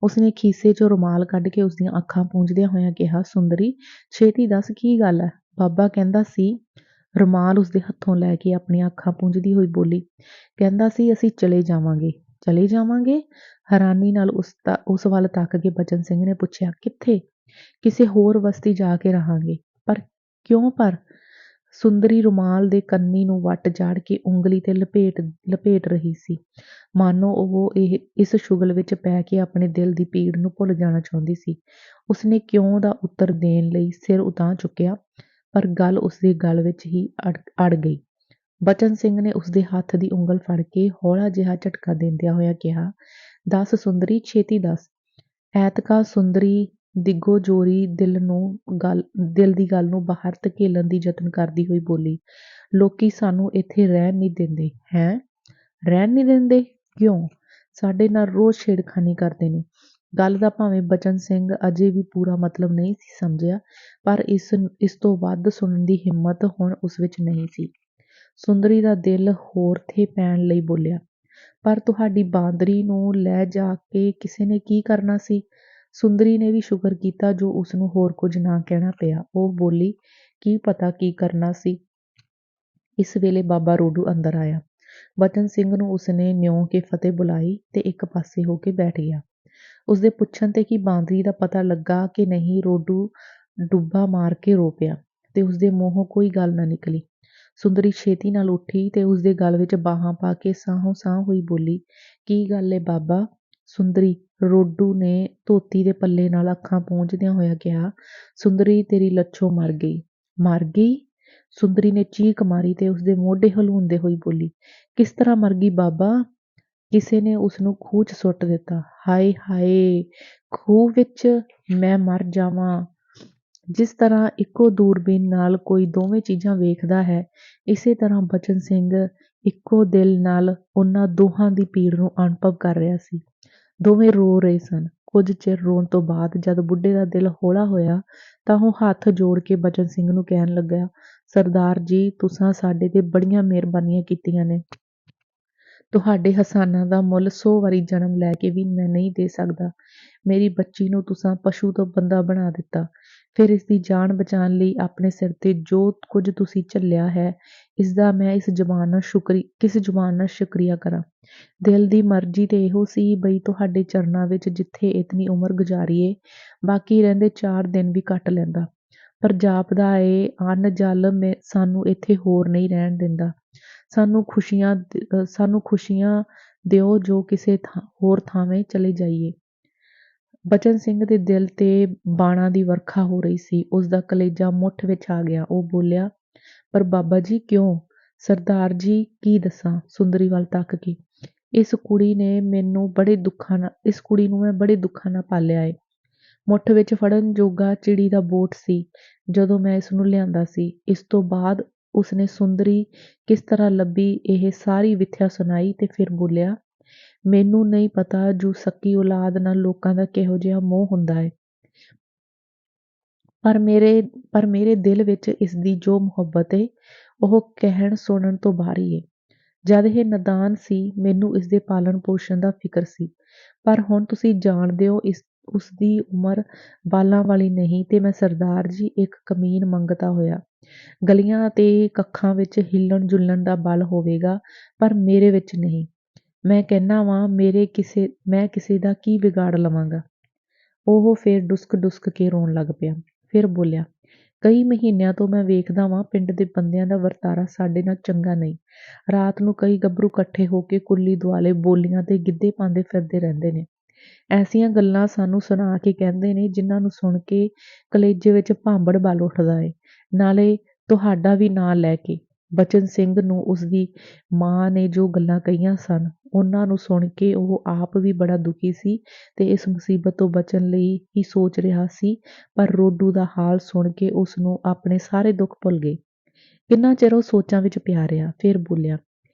ਉਸਨੇ ਖੀਸੇ ਚੋਂ ਰੁਮਾਲ ਕੱਢ ਕੇ ਉਸਦੀਆਂ ਅੱਖਾਂ ਪੂੰਝਦਿਆਂ ਹੋਇਆਂ ਕਿਹਾ, ਸੁੰਦਰੀ, ਛੇਤੀ ਦੱਸ ਕੀ ਗੱਲ ਹੈ? ਬਾਬਾ ਕਹਿੰਦਾ ਸੀ। ਰੁਮਾਲ ਉਸਦੇ ਹੱਥੋਂ ਲੈ ਕੇ ਆਪਣੀਆਂ ਅੱਖਾਂ ਪੂੰਝਦੀ ਹੋਈ ਬੋਲੀ, ਕਹਿੰਦਾ ਸੀ ਅਸੀਂ ਚਲੇ ਜਾਵਾਂਗੇ। ਚਲੇ ਜਾਵਾਂਗੇ? ਹੈਰਾਨੀ ਨਾਲ ਉਸ ਵੱਲ ਤੱਕ ਕੇ ਬਚਨ ਸਿੰਘ ਨੇ ਪੁੱਛਿਆ, ਕਿੱਥੇ? ਕਿਸੇ ਹੋਰ ਬਸਤੀ ਜਾ ਕੇ ਰਹਾਂਗੇ। ਪਰ ਕਿਉਂ ਪਰ? ਸੁੰਦਰੀ ਰੁਮਾਲ ਦੇ ਕੰਨੀ ਨੂੰ ਵੱਟ ਚਾੜ ਕੇ ਉਂਗਲੀ ਤੇ ਲਪੇਟ ਰਹੀ ਸੀ, ਮਾਨੋ ਉਹ ਇਸ ਸ਼ੁਗਲ ਵਿੱਚ ਪੈ ਕੇ ਆਪਣੇ ਦਿਲ ਦੀ ਪੀੜ ਨੂੰ ਭੁੱਲ ਜਾਣਾ ਚਾਹੁੰਦੀ ਸੀ। ਉਸਨੇ ਕਿਉਂ ਦਾ ਉੱਤਰ ਦੇਣ ਲਈ ਸਿਰ ਉਤਾਂਹ ਚੁੱਕਿਆ, ਪਰ ਗੱਲ ਉਸਦੇ ਗਲ ਵਿੱਚ ਹੀ ਅੜ ਗਈ। ਬਚਨ ਸਿੰਘ ਨੇ ਉਸਦੇ ਹੱਥ ਦੀ ਉਂਗਲ ਫੜ ਕੇ ਹੌਲਾ ਜਿਹਾ ਝਟਕਾ ਦਿੰਦਿਆਂ ਹੋਇਆਂ ਕਿਹਾ, ਦੱਸ ਸੁੰਦਰੀ, ਛੇਤੀ ਦੱਸ। ਐਤਕਾਂ ਸੁੰਦਰੀ ਦਿਗੋ ਜੋਰੀ ਦਿਲ ਦੀ ਗੱਲ ਨੂੰ ਬਾਹਰ ਧਕੇਲਣ ਦੀ ਯਤਨ ਕਰਦੀ ਹੋਈ ਬੋਲੀ, ਲੋਕੀ ਸਾਨੂੰ ਇੱਥੇ ਰਹਿਣ ਨਹੀਂ ਦਿੰਦੇ। ਹੈਂ? ਰਹਿਣ ਨਹੀਂ ਦਿੰਦੇ? ਕਿਉਂ? ਸਾਡੇ ਨਾਲ ਰੋਜ਼ ਛੇੜਖਾਨੀ ਕਰਦੇ ਨੇ। ਗੱਲ ਦਾ ਭਾਵੇਂ ਬਚਨ ਸਿੰਘ ਅਜੇ ਵੀ ਪੂਰਾ ਮਤਲਬ ਨਹੀਂ ਸੀ ਸਮਝਿਆ, ਪਰ ਇਸ ਤੋਂ ਵੱਧ ਸੁਣਨ ਦੀ ਹਿੰਮਤ ਹੁਣ ਉਸ ਵਿੱਚ ਨਹੀਂ ਸੀ। ਸੁੰਦਰੀ ਦਾ ਦਿਲ ਹੋਰ ਥੇ ਪੈਣ ਲਈ ਬੋਲਿਆ, ਪਰ ਤੁਹਾਡੀ ਬਾਂਦਰੀ ਨੂੰ ਲੈ ਜਾ ਕੇ ਕਿਸੇ ਨੇ ਕੀ ਕਰਨਾ ਸੀ? ਸੁੰਦਰੀ ਨੇ ਵੀ ਸ਼ੁਕਰ ਕੀਤਾ ਜੋ ਉਸਨੂੰ ਹੋਰ ਕੁਝ ਨਾ ਕਹਿਣਾ ਪਿਆ। ਉਹ ਬੋਲੀ, ਕੀ ਪਤਾ ਕੀ ਕਰਨਾ ਸੀ। ਇਸ ਵੇਲੇ ਬਾਬਾ ਰੋਡੂ ਅੰਦਰ ਆਇਆ। ਬਚਨ ਸਿੰਘ ਨੂੰ ਉਸਨੇ ਨਿਉਂ ਕੇ ਫਤਿਹ ਬੁਲਾਈ ਤੇ ਇੱਕ ਪਾਸੇ ਹੋ ਕੇ ਬੈਠ ਗਿਆ। ਉਸਦੇ ਪੁੱਛਣ ਤੇ ਕਿ ਬਾਂਦਰੀ ਦਾ ਪਤਾ ਲੱਗਾ ਕਿ ਨਹੀਂ, ਰੋਡੂ ਡੁੱਬਾ ਮਾਰ ਕੇ ਰੋ ਪਿਆ ਤੇ ਉਸਦੇ ਮੂੰਹੋਂ ਕੋਈ ਗੱਲ ਨਾ ਨਿਕਲੀ। ਸੁੰਦਰੀ ਛੇਤੀ ਨਾਲ ਉੱਠੀ ਤੇ ਉਸਦੇ ਗਲ ਵਿੱਚ ਬਾਹਾਂ ਪਾ ਕੇ ਸਾਹੋਂ ਸਾਹ ਹੋਈ ਬੋਲੀ, ਕੀ ਗੱਲ ਏ ਬਾਬਾ? ਸੁੰਦਰੀ, ਰੋਡੂ ਨੇ ਧੋਤੀ ਦੇ ਪੱਲੇ ਨਾਲ ਅੱਖਾਂ ਪੂੰਝਦਿਆਂ ਹੋਇਆਂ ਕਿਹਾ, ਸੁੰਦਰੀ, ਤੇਰੀ ਲੱਛੋ ਮਰ ਗਈ। ਮਰ ਗਈ? ਸੁੰਦਰੀ ਨੇ ਚੀਕ ਮਾਰੀ ਤੇ ਉਸਦੇ ਮੋਢੇ ਹਲੂਣਦੇ ਹੋਈ ਬੋਲੀ, ਕਿਸ ਤਰ੍ਹਾਂ ਮਰ ਗਈ ਬਾਬਾ? ਕਿਸੇ ਨੇ ਉਸਨੂੰ ਖੂਹ 'ਚ ਸੁੱਟ ਦਿੱਤਾ। ਹਾਏ ਹਾਏ, ਖੂਹ ਵਿੱਚ? ਮੈਂ ਮਰ ਜਾਵਾਂ। ਜਿਸ ਤਰ੍ਹਾਂ ਇੱਕੋ ਦੂਰਬੀਨ ਨਾਲ ਕੋਈ ਦੋਵੇਂ ਚੀਜ਼ਾਂ ਵੇਖਦਾ ਹੈ, ਇਸੇ ਤਰ੍ਹਾਂ ਬਚਨ ਸਿੰਘ ਇੱਕੋ ਦਿਲ ਨਾਲ ਉਹਨਾਂ ਦੋਹਾਂ ਦੀ ਪੀੜ ਨੂੰ ਅਨੁਭਵ ਕਰ ਰਿਹਾ ਸੀ। ਦੋਵੇਂ ਰੋ ਰਹੇ ਸਨ। ਕੁਝ ਚਿਰ ਰੋਣ ਤੋਂ ਬਾਅਦ ਜਦ ਬੁੱਢੇ ਦਾ ਦਿਲ ਹੌਲਾ ਹੋਇਆ ਤਾਂ ਉਹ ਹੱਥ ਜੋੜ ਕੇ ਬਚਨ ਸਿੰਘ ਨੂੰ ਕਹਿਣ ਲੱਗਾ, ਸਰਦਾਰ ਜੀ, ਤੁਸਾਂ ਸਾਡੇ ਤੇ ਬੜੀਆਂ ਮਿਹਰਬਾਨੀਆਂ ਕੀਤੀਆਂ ਨੇ। ਤੁਹਾਡੇ ਹਸਾਨਾਂ ਦਾ ਮੁੱਲ 100 ਵਾਰੀ ਜਨਮ ਲੈ ਕੇ ਵੀ ਮੈਂ ਨਹੀਂ ਦੇ ਸਕਦਾ। ਮੇਰੀ ਬੱਚੀ ਨੂੰ ਤੁਸਾਂ ਪਸ਼ੂ ਤੋਂ ਬੰਦਾ ਬਣਾ ਦਿੱਤਾ, ਫਿਰ ਇਸ ਦੀ ਜਾਨ ਬਚਾਉਣ ਲਈ ਆਪਣੇ ਸਿਰ ਤੇ ਜੋ ਕੁਝ ਤੁਸੀਂ ਝੱਲਿਆ ਹੈ, ਇਸਦਾ ਮੈਂ ਕਿਸ ਜ਼ੁਬਾਨ ਨਾਲ ਸ਼ੁਕਰੀਆ ਕਰਾਂ। ਦਿਲ ਦੀ ਮਰਜ਼ੀ ਤੇ ਇਹੋ ਸੀ ਬਈ ਤੁਹਾਡੇ ਚਰਨਾਂ ਵਿੱਚ ਜਿੱਥੇ ਇਤਨੀ ਉਮਰ ਗੁਜ਼ਾਰੀਏ, ਬਾਕੀ ਰਹਿੰਦੇ 4 ਦਿਨ ਵੀ ਕੱਟ ਲੈਂਦਾ, ਪਰ ਜਾਪਦਾ ਏ ਅੰਨ ਜਲ ਸਾਨੂੰ ਇੱਥੇ ਹੋਰ ਨਹੀਂ ਰਹਿਣ ਦਿੰਦਾ। ਸਾਨੂੰ ਖੁਸ਼ੀਆਂ ਦਿਓ ਜੋ ਕਿਸੇ ਹੋਰ ਥਾਵੇਂ ਚਲੇ ਜਾਈਏ। ਬਚਨ ਸਿੰਘ ਦੇ ਦਿਲ ਤੇ ਬਾਣਾਂ ਦੀ ਵਰਖਾ ਹੋ ਰਹੀ ਸੀ। ਉਸਦਾ ਕਲੇਜਾ ਮੁੱਠ ਵਿੱਚ ਆ ਗਿਆ। ਉਹ ਬੋਲਿਆ, ਪਰ ਬਾਬਾ ਜੀ ਕਿਉਂ? ਸਰਦਾਰ ਜੀ, ਕੀ ਦੱਸਾਂ? ਸੁੰਦਰੀ ਵੱਲ ਤੱਕ ਕੇ, ਇਸ ਕੁੜੀ ਨੂੰ ਮੈਂ ਬੜੇ ਦੁੱਖਾਂ ਨਾਲ ਪਾਲਿਆ ਏ। ਮੁੱਠ ਵਿੱਚ ਫੜਨ ਜੋਗਾ ਚਿੜੀ ਦਾ ਬੋਟ ਸੀ ਜਦੋਂ ਮੈਂ ਇਸ ਨੂੰ ਲਿਆਂਦਾ ਸੀ। ਇਸ ਤੋਂ ਬਾਅਦ ਉਸਨੇ ਸੁੰਦਰੀ ਕਿਸ ਤਰ੍ਹਾਂ ਲੱਭੀ ਇਹ ਸਾਰੀ ਵਿਥਿਆ ਸੁਣਾਈ ਤੇ ਫਿਰ ਬੋਲਿਆ, ਮੈਨੂੰ ਨਹੀਂ ਪਤਾ ਜੂ ਸਕੀ ਔਲਾਦ ਨਾਲ ਲੋਕਾਂ ਦਾ ਕਿਹੋ ਜਿਹਾ ਮੋਹ ਹੁੰਦਾ ਹੈ, ਪਰ ਮੇਰੇ ਦਿਲ ਵਿੱਚ ਇਸ ਦੀ ਜੋ ਮੁਹੱਬਤ ਏ ਉਹ ਕਹਿਣ ਸੁਣਨ ਤੋਂ ਬਾਹਰੀ ਏ। ਜਦ ਇਹ ਨਾਦਾਨ ਸੀ ਮੈਨੂੰ ਇਸਦੇ ਪਾਲਣ ਪੋਸ਼ਣ ਦਾ ਫਿਕਰ ਸੀ, ਪਰ ਹੁਣ ਤੁਸੀਂ ਜਾਣਦੇ ਹੋ ਉਸਦੀ ਉਮਰ ਬਾਲਾਂ ਵਾਲੀ ਨਹੀਂ ਤੇ ਮੈਂ ਸਰਦਾਰ ਜੀ ਇੱਕ ਕਮੀਨ ਮੰਗਤਾ ਹੋਇਆ। ਗਲੀਆਂ ਅਤੇ ਕੱਖਾਂ ਵਿੱਚ ਹਿੱਲਣ ਜੁਲਣ ਦਾ ਬਲ ਹੋਵੇਗਾ ਪਰ ਮੇਰੇ ਵਿੱਚ ਨਹੀਂ। ਮੈਂ ਕਹਿੰਦਾ ਵਾਂ ਮੈਂ ਕਿਸੇ ਦਾ ਕੀ ਵਿਗਾੜ ਲਵਾਂਗਾ। ਉਹ ਫੇਰ ਡੁਸਕ ਡੁਸਕ ਕੇ ਰੋਣ ਲੱਗ ਪਿਆ। ਫਿਰ ਬੋਲਿਆ, ਕਈ ਮਹੀਨਿਆਂ ਤੋਂ ਮੈਂ ਵੇਖਦਾ ਵਾਂ ਪਿੰਡ ਦੇ ਬੰਦਿਆਂ ਦਾ ਵਰਤਾਰਾ ਸਾਡੇ ਨਾਲ ਚੰਗਾ ਨਹੀਂ। ਰਾਤ ਨੂੰ ਕਈ ਗੱਭਰੂ ਇਕੱਠੇ ਹੋ ਕੇ ਕੁੱਲੀ ਦੁਆਲੇ ਬੋਲੀਆਂ ਤੇ ਗਿੱਧੇ ਪਾਉਂਦੇ ਫਿਰਦੇ ਰਹਿੰਦੇ ਨੇ। ਐਸੀਆਂ ਗੱਲਾਂ ਸਾਨੂੰ ਸੁਣਾ ਕੇ ਕਹਿੰਦੇ ਨੇ ਜਿਨ੍ਹਾਂ ਨੂੰ ਸੁਣ ਕੇ ਕਲੇਜੇ ਵਿੱਚ ਭਾਂਬੜ ਬਲ ਉੱਠਦਾ ਏ। ਨਾਲੇ ਤੁਹਾਡਾ ਵੀ ਨਾਂ ਲੈ ਕੇ। ਬਚਨ ਸਿੰਘ ਨੂੰ ਉਸਦੀ ਮਾਂ ਨੇ ਜੋ ਗੱਲਾਂ ਕਹੀਆਂ ਸਨ ਉਹਨਾਂ ਨੂੰ ਸੁਣ ਕੇ ਉਹ ਆਪ ਵੀ ਬੜਾ ਦੁਖੀ ਸੀ ਤੇ ਇਸ ਮੁਸੀਬਤ ਤੋਂ ਬਚਣ ਲਈ ਹੀ ਸੋਚ ਰਿਹਾ ਸੀ, ਪਰ ਰੋਡੂ ਦਾ ਹਾਲ ਸੁਣ ਕੇ ਉਸ ਨੂੰ ਆਪਣੇ ਸਾਰੇ ਦੁੱਖ ਭੁੱਲ ਗਏ। ਕਿੰਨਾ ਚਿਰ ਉਹ ਸੋਚਾਂ ਵਿੱਚ ਪਿਆ ਰਿਹਾ, ਫਿਰ ਬੋਲਿਆ,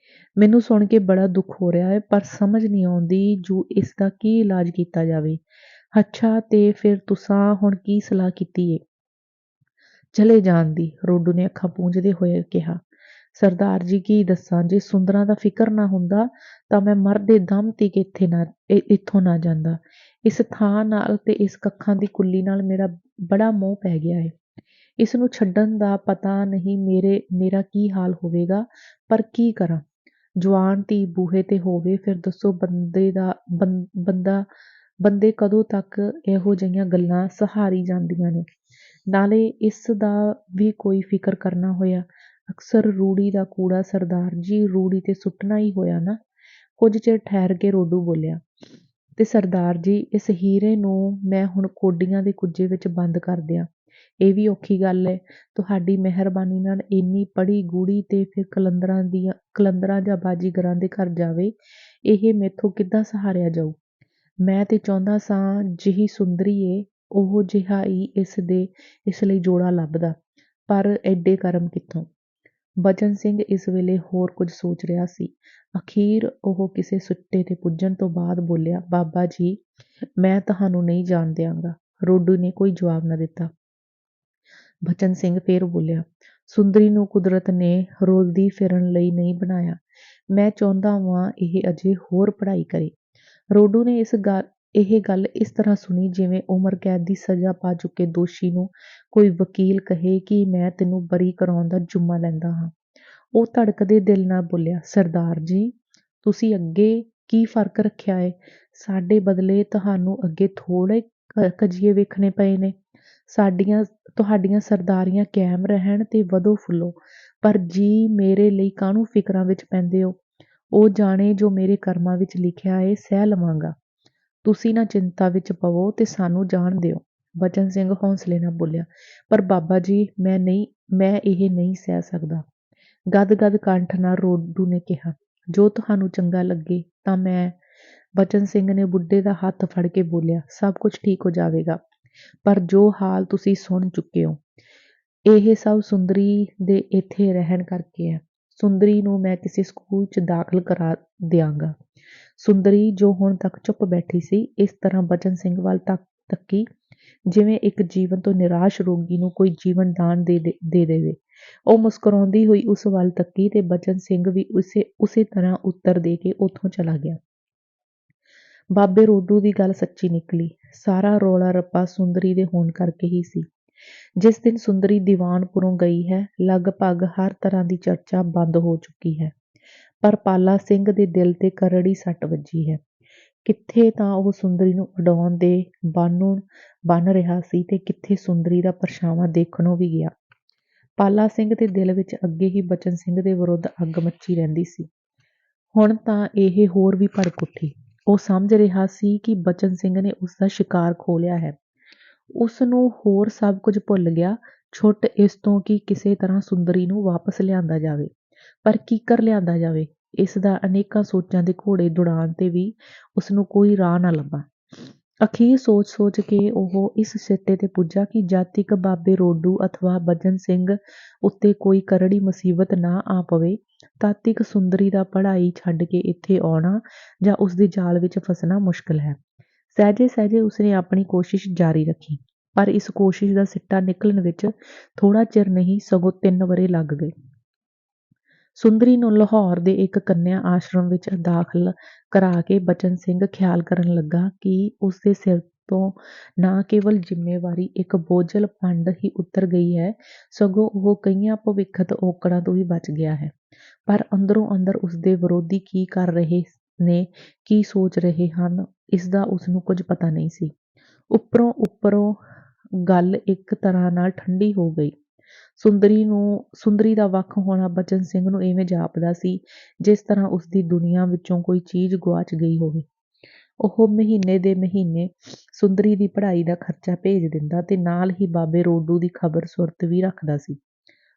ਮੈਨੂੰ ਸੁਣ ਕੇ ਬੜਾ ਦੁੱਖ ਹੋ ਰਿਹਾ ਹੈ ਪਰ ਸਮਝ ਨਹੀਂ ਆਉਂਦੀ ਜੂ ਇਸ ਦਾ ਕੀ ਇਲਾਜ ਕੀਤਾ ਜਾਵੇ। ਅੱਛਾ ਤੇ ਫਿਰ ਤੁਸਾਂ ਹੁਣ ਕੀ ਸਲਾਹ ਕੀਤੀ ਏ? ਚਲੇ ਜਾਣ ਦੀ, ਰੋਡੂ ਨੇ ਅੱਖਾਂ ਪੂੰਝਦੇ ਹੋਏ ਕਿਹਾ। ਸਰਦਾਰ ਜੀ ਕੀ ਦੱਸਾਂ, ਜੇ ਸੁੰਦਰਾਂ ਦਾ ਫਿਕਰ ਨਾ ਹੁੰਦਾ ਤਾਂ ਮੈਂ ਮਰਦੇ ਦਮ ਤੀਕ ਇੱਥੋਂ ਨਾ ਜਾਂਦਾ। ਇਸ ਥਾਂ ਨਾਲ ਤੇ ਇਸ ਕੱਖਾਂ ਦੀ ਕੁੱਲੀ ਨਾਲ ਮੇਰਾ ਬੜਾ ਮੋਹ ਪੈ ਗਿਆ ਹੈ। ਇਸ ਨੂੰ ਛੱਡਣ ਦਾ ਪਤਾ ਨਹੀਂ ਮੇਰਾ ਕੀ ਹਾਲ ਹੋਵੇਗਾ, ਪਰ ਕੀ ਕਰਾਂ। ਜਵਾਨ ਧੀ ਬੂਹੇ ਤੇ ਹੋਵੇ ਫਿਰ ਦੱਸੋ ਬੰਦੇ ਕਦੋਂ ਤੱਕ ਇਹੋ ਜਿਹੀਆਂ ਗੱਲਾਂ ਸਹਾਰੀ ਜਾਂਦੀਆਂ ਨੇ। ਨਾਲੇ ਇਸ ਦਾ ਵੀ ਕੋਈ ਫਿਕਰ ਕਰਨਾ ਹੋਇਆ। ਅਕਸਰ ਰੂੜੀ ਦਾ ਕੂੜਾ ਸਰਦਾਰ ਜੀ ਰੂੜੀ ਤੇ ਸੁੱਟਣਾ ਹੀ ਹੋਇਆ ਨਾ। ਕੁਝ ਚਿਰ ਠਹਿਰ ਕੇ ਰੋਡੂ ਬੋਲਿਆ, ਤੇ ਸਰਦਾਰ ਜੀ ਇਸ ਹੀਰੇ ਨੂੰ ਮੈਂ ਹੁਣ ਕੋਡੀਆਂ ਦੇ ਕੁੱਜੇ ਵਿੱਚ ਬੰਦ ਕਰ ਦਿਆਂ। ਇਹ ਵੀ ਔਖੀ ਗੱਲ ਹੈ। ਤੁਹਾਡੀ ਮਿਹਰਬਾਨੀ ਨਾਲ ਇੰਨੀ ਪੜੀ ਗੂੜੀ ਤੇ ਫਿਰ ਕਲੰਦਰਾਂ ਜਾਂ ਬਾਜੀਗਰਾਂ ਦੇ ਘਰ ਜਾਵੇ, ਇਹ ਮੈਥੋਂ ਕਿੱਦਾਂ ਸਹਾਰਿਆ ਜਾਊ। ਮੈਂ ਤੇ ਚਾਹੁੰਦਾ ਸਾਂ ਜਿਹੀ ਸੁੰਦਰੀ ਏ ਉਹ ਜਿਹਾ ਹੀ ਇਸ ਲਈ ਜੋੜਾ ਲੱਭਦਾ, ਪਰ ਐਡੇ ਕਰਮ ਕਿੱਥੋਂ। ਬਚਨ ਸਿੰਘ ਇਸ ਵੇਲੇ ਹੋਰ ਕੁਝ ਸੋਚ ਰਿਹਾ ਸੀ। ਅਖੀਰ ਉਹ ਕਿਸੇ ਸੁੱਟੇ ਤੇ ਪੁੱਜਣ ਤੋਂ ਬਾਅਦ ਬੋਲਿਆ, ਬਾਬਾ ਜੀ ਮੈਂ ਤੁਹਾਨੂੰ ਨਹੀਂ ਜਾਣ ਦਿਆਂਗਾ। ਰੋਡੂ ਨੇ ਕੋਈ ਜਵਾਬ ਨਾ ਦਿੱਤਾ। ਬਚਨ ਸਿੰਘ ਫੇਰ ਬੋਲਿਆ, ਸੁੰਦਰੀ ਨੂੰ ਕੁਦਰਤ ਨੇ ਰੁਲਦੀ ਫਿਰਨ ਲਈ ਨਹੀਂ ਬਣਾਇਆ। ਮੈਂ ਚਾਹੁੰਦਾ ਵਾਂ ਇਹ ਅਜੇ ਹੋਰ ਪੜ੍ਹਾਈ ਕਰੇ। ਰੋਡੂ ਨੇ ਇਹ ਗੱਲ ਇਸ ਤਰ੍ਹਾਂ ਸੁਣੀ ਜਿਵੇਂ ਉਮਰ ਕੈਦ ਦੀ ਸਜ਼ਾ ਪਾ ਚੁੱਕੇ ਦੋਸ਼ੀ ਨੂੰ ਕੋਈ ਵਕੀਲ ਕਹੇ ਕਿ ਮੈਂ ਤੈਨੂੰ ਬਰੀ ਕਰਾਉਣ ਦਾ ਜੁੰਮਾ ਲੈਂਦਾ ਹਾਂ। ਉਹ ਧੜਕਦੇ ਦਿਲ ਨਾਲ ਬੋਲਿਆ, ਸਰਦਾਰ ਜੀ ਤੁਸੀਂ ਅੱਗੇ ਕੀ ਫਰਕ ਰੱਖਿਆ ਏ। ਸਾਡੇ ਬਦਲੇ ਤੁਹਾਨੂੰ ਅੱਗੇ ਥੋੜ੍ਹੇ ਕਜੀਏ ਵੇਖਣੇ ਪਏ ਨੇ। ਤੁਹਾਡੀਆਂ ਸਰਦਾਰੀਆਂ ਕਾਇਮ ਰਹਿਣ ਤੇ ਵਧੋ ਫੁੱਲੋ, ਪਰ ਜੀ ਮੇਰੇ ਲਈ ਕਾਹਨੂੰ ਫਿਕਰਾਂ ਵਿੱਚ ਪੈਂਦੇ ਹੋ। ਉਹ ਜਾਣੇ ਜੋ ਮੇਰੇ ਕਰਮਾਂ ਵਿੱਚ ਲਿਖਿਆ ਏ ਸਹਿ ਲਵਾਂਗਾ। ਤੁਸੀਂ ਨਾ ਚਿੰਤਾ ਵਿੱਚ ਪਵੋ ਤੇ ਸਾਨੂੰ ਜਾਣ ਦਿਓ। ਬਚਨ ਸਿੰਘ ਹੌਸਲੇ ਨਾਲ ਬੋਲਿਆ, ਪਰ ਬਾਬਾ ਜੀ ਮੈਂ ਇਹ ਨਹੀਂ ਸਹਿ ਸਕਦਾ। ਗਦ ਕੰਠ ਨਾਲ ਰੋਡੂ ਨੇ ਕਿਹਾ, ਜੋ ਤੁਹਾਨੂੰ ਚੰਗਾ ਲੱਗੇ ਤਾਂ ਮੈਂ। ਬਚਨ ਸਿੰਘ ਨੇ ਬੁੱਢੇ ਦਾ ਹੱਥ ਫੜ ਕੇ ਬੋਲਿਆ, ਸਭ ਕੁਝ ਠੀਕ ਹੋ ਜਾਵੇਗਾ, ਪਰ ਜੋ ਹਾਲ ਤੁਸੀਂ ਸੁਣ ਚੁੱਕੇ ਹੋ ਇਹ ਸਭ ਸੁੰਦਰੀ ਦੇ ਇੱਥੇ ਰਹਿਣ ਕਰਕੇ ਹੈ। ਸੁੰਦਰੀ ਨੂੰ ਮੈਂ ਕਿਸੇ ਸਕੂਲ 'ਚ ਦਾਖਲ ਕਰਾ ਦਿਆਂਗਾ। ਸੁੰਦਰੀ ਜੋ ਹੁਣ ਤੱਕ ਚੁੱਪ ਬੈਠੀ ਸੀ ਇਸ ਤਰ੍ਹਾਂ ਬਚਨ ਸਿੰਘ ਵੱਲ ਤੱਕੀ ਜਿਵੇਂ ਇੱਕ ਜੀਵਨ ਤੋਂ ਨਿਰਾਸ਼ ਰੋਗੀ ਨੂੰ ਕੋਈ ਜੀਵਨ ਦਾਨ ਦੇ ਦੇਵੇ। ਉਹ ਮੁਸਕਰਾਉਂਦੀ ਹੋਈ ਉਸ ਵੱਲ ਤੱਕੀ ਤੇ ਬਚਨ ਸਿੰਘ ਵੀ ਉਸੇ ਤਰ੍ਹਾਂ ਉੱਤਰ ਦੇ ਕੇ ਉੱਥੋਂ ਚਲਾ ਗਿਆ। ਬਾਬੇ ਰੋਡੂ ਦੀ ਗੱਲ ਸੱਚੀ ਨਿਕਲੀ। ਸਾਰਾ ਰੌਲਾ ਰੱਪਾ ਸੁੰਦਰੀ ਦੇ ਹੋਣ ਕਰਕੇ ਹੀ ਸੀ। ਜਿਸ ਦਿਨ ਸੁੰਦਰੀ ਦੀਵਾਨਪੁਰੋਂ ਗਈ ਹੈ ਲਗਭਗ ਹਰ ਤਰ੍ਹਾਂ ਦੀ ਚਰਚਾ ਬੰਦ ਹੋ ਚੁੱਕੀ ਹੈ, ਪਰ ਪਾਲਾ ਸਿੰਘ ਦੇ ਦਿਲ ਤੇ ਕਰੜੀ ਸੱਟ ਵੱਜੀ ਹੈ। ਕਿੱਥੇ ਤਾਂ ਉਹ ਸੁੰਦਰੀ ਨੂੰ ਉਡਾਉਣ ਦੇ ਬੰਨ ਰਿਹਾ ਸੀ ਤੇ ਕਿੱਥੇ ਸੁੰਦਰੀ ਦਾ ਪਰਛਾਵਾਂ ਦੇਖਣੋਂ ਵੀ ਗਿਆ। ਪਾਲਾ ਸਿੰਘ ਦੇ ਦਿਲ ਵਿੱਚ ਅੱਗੇ ਹੀ ਬਚਨ ਸਿੰਘ ਦੇ ਵਿਰੁੱਧ ਅੱਗ ਮੱਚੀ ਰਹਿੰਦੀ ਸੀ। ਹੁਣ ਤਾਂ ਇਹ ਹੋਰ ਵੀ ਭੜਕ ਉੱਠੀ। ਉਹ ਸਮਝ ਰਿਹਾ ਸੀ ਕਿ ਬਚਨ ਸਿੰਘ ਨੇ ਉਸ ਦਾ ਸ਼ਿਕਾਰ ਖੋਹ ਲਿਆ ਹੈ। ਉਸ ਨੂੰ ਹੋਰ ਸਭ ਕੁਝ ਭੁੱਲ ਗਿਆ, ਛੁੱਟ ਇਸ ਤੋਂ ਕਿ ਕਿਸੇ ਤਰ੍ਹਾਂ ਸੁੰਦਰੀ ਨੂੰ ਵਾਪਸ ਲਿਆਂਦਾ ਜਾਵੇ। ਪਰ ਕੀਕਰ ਲਿਆਂਦਾ ਜਾਵੇ, ਇਸ ਦਾ ਅਨੇਕਾਂ ਸੋਚਾਂ ਦੇ ਘੋੜੇ ਦੌੜਾਉਣ ਤੇ ਵੀ ਉਸ ਨੂੰ ਕੋਈ ਰਾਹ ਨਾ ਲੱਭਾ। ਅਖੀਰ ਸੋਚ-ਸੋਚ ਕੇ ਉਹ ਇਸ ਸਿੱਟੇ ਤੇ ਪੁੱਜਾ ਕਿ ਜਦ ਤੀਕ ਬਾਬੇ ਰੋਡੂ ਅਥਵਾ ਬੱਜਨ ਸਿੰਘ ਉੱਤੇ ਕੋਈ ਕਰੜੀ ਮੁਸੀਬਤ ਨਾ ਆ ਪਵੇ, ਤਦ ਤੀਕ ਸੁੰਦਰੀ ਦਾ ਪੜ੍ਹਾਈ ਛੱਡ ਕੇ ਇੱਥੇ ਆਉਣਾ ਜਾਂ ਉਸਦੇ ਜਾਲ ਵਿੱਚ ਫਸਣਾ ਮੁਸ਼ਕਲ ਹੈ। ਸਹਿਜੇ-ਸਹਿਜੇ ਉਸਨੇ ਆਪਣੀ ਕੋਸ਼ਿਸ਼ ਜਾਰੀ ਰੱਖੀ, ਪਰ ਇਸ ਕੋਸ਼ਿਸ਼ ਦਾ ਸਿੱਟਾ ਨਿਕਲਣ ਵਿੱਚ ਥੋੜ੍ਹਾ ਚਿਰ ਨਹੀਂ ਸਗੋਂ 3 ਵਰ੍ਹੇ ਲੱਗ ਗਏ। ਸੁੰਦਰੀ ਨੂੰ ਲਾਹੌਰ ਦੇ ਇੱਕ ਕੰਨਿਆ ਆਸ਼ਰਮ ਵਿੱਚ ਦਾਖਲ ਕਰਾ ਕੇ ਬਚਨ ਸਿੰਘ ਖਿਆਲ ਕਰਨ ਲੱਗਾ ਕਿ ਉਸਦੇ ਸਿਰ ਤੋਂ ਨਾ ਕੇਵਲ ਜ਼ਿੰਮੇਵਾਰੀ ਇੱਕ ਬੋਝਲ ਪੰਡ ਹੀ ਉਤਰ ਗਈ ਹੈ, ਸਗੋਂ ਉਹ ਕਈਆਂ ਭਵਿੱਖਤ ਔਕੜਾਂ ਤੋਂ ਵੀ ਬਚ ਗਿਆ ਹੈ। ਪਰ ਅੰਦਰੋਂ ਅੰਦਰ ਉਸਦੇ ਵਿਰੋਧੀ ਕੀ ਕਰ ਰਹੇ ਨੇ, ਕੀ ਸੋਚ ਰਹੇ ਹਨ, ਇਸਦਾ ਉਸਨੂੰ ਕੁਝ ਪਤਾ ਨਹੀਂ ਸੀ। ਉੱਪਰੋਂ ਗੱਲ ਇੱਕ ਤਰ੍ਹਾਂ ਨਾਲ ਠੰਡੀ ਹੋ ਗਈ। ਸੁੰਦਰੀ ਦਾ ਵੱਖ ਹੋਣਾ ਬਚਨ ਸਿੰਘ ਨੂੰ ਇਵੇਂ ਜਾਪਦਾ ਸੀ, ਜਿਸ ਤਰ੍ਹਾਂ ਉਸਦੀ ਦੁਨੀਆ ਵਿੱਚੋਂ ਕੋਈ ਚੀਜ਼ ਗੁਆਚ ਗਈ ਹੋਵੇ। ਉਹ ਮਹੀਨੇ ਦੇ ਮਹੀਨੇ ਸੁੰਦਰੀ ਦੀ ਪੜ੍ਹਾਈ ਦਾ ਖਰਚਾ ਭੇਜ ਦਿੰਦਾ ਤੇ ਨਾਲ ਹੀ ਬਾਬੇ ਰੋਡੂ ਦੀ ਖਬਰ ਸੁਰਤ ਵੀ ਰੱਖਦਾ ਸੀ।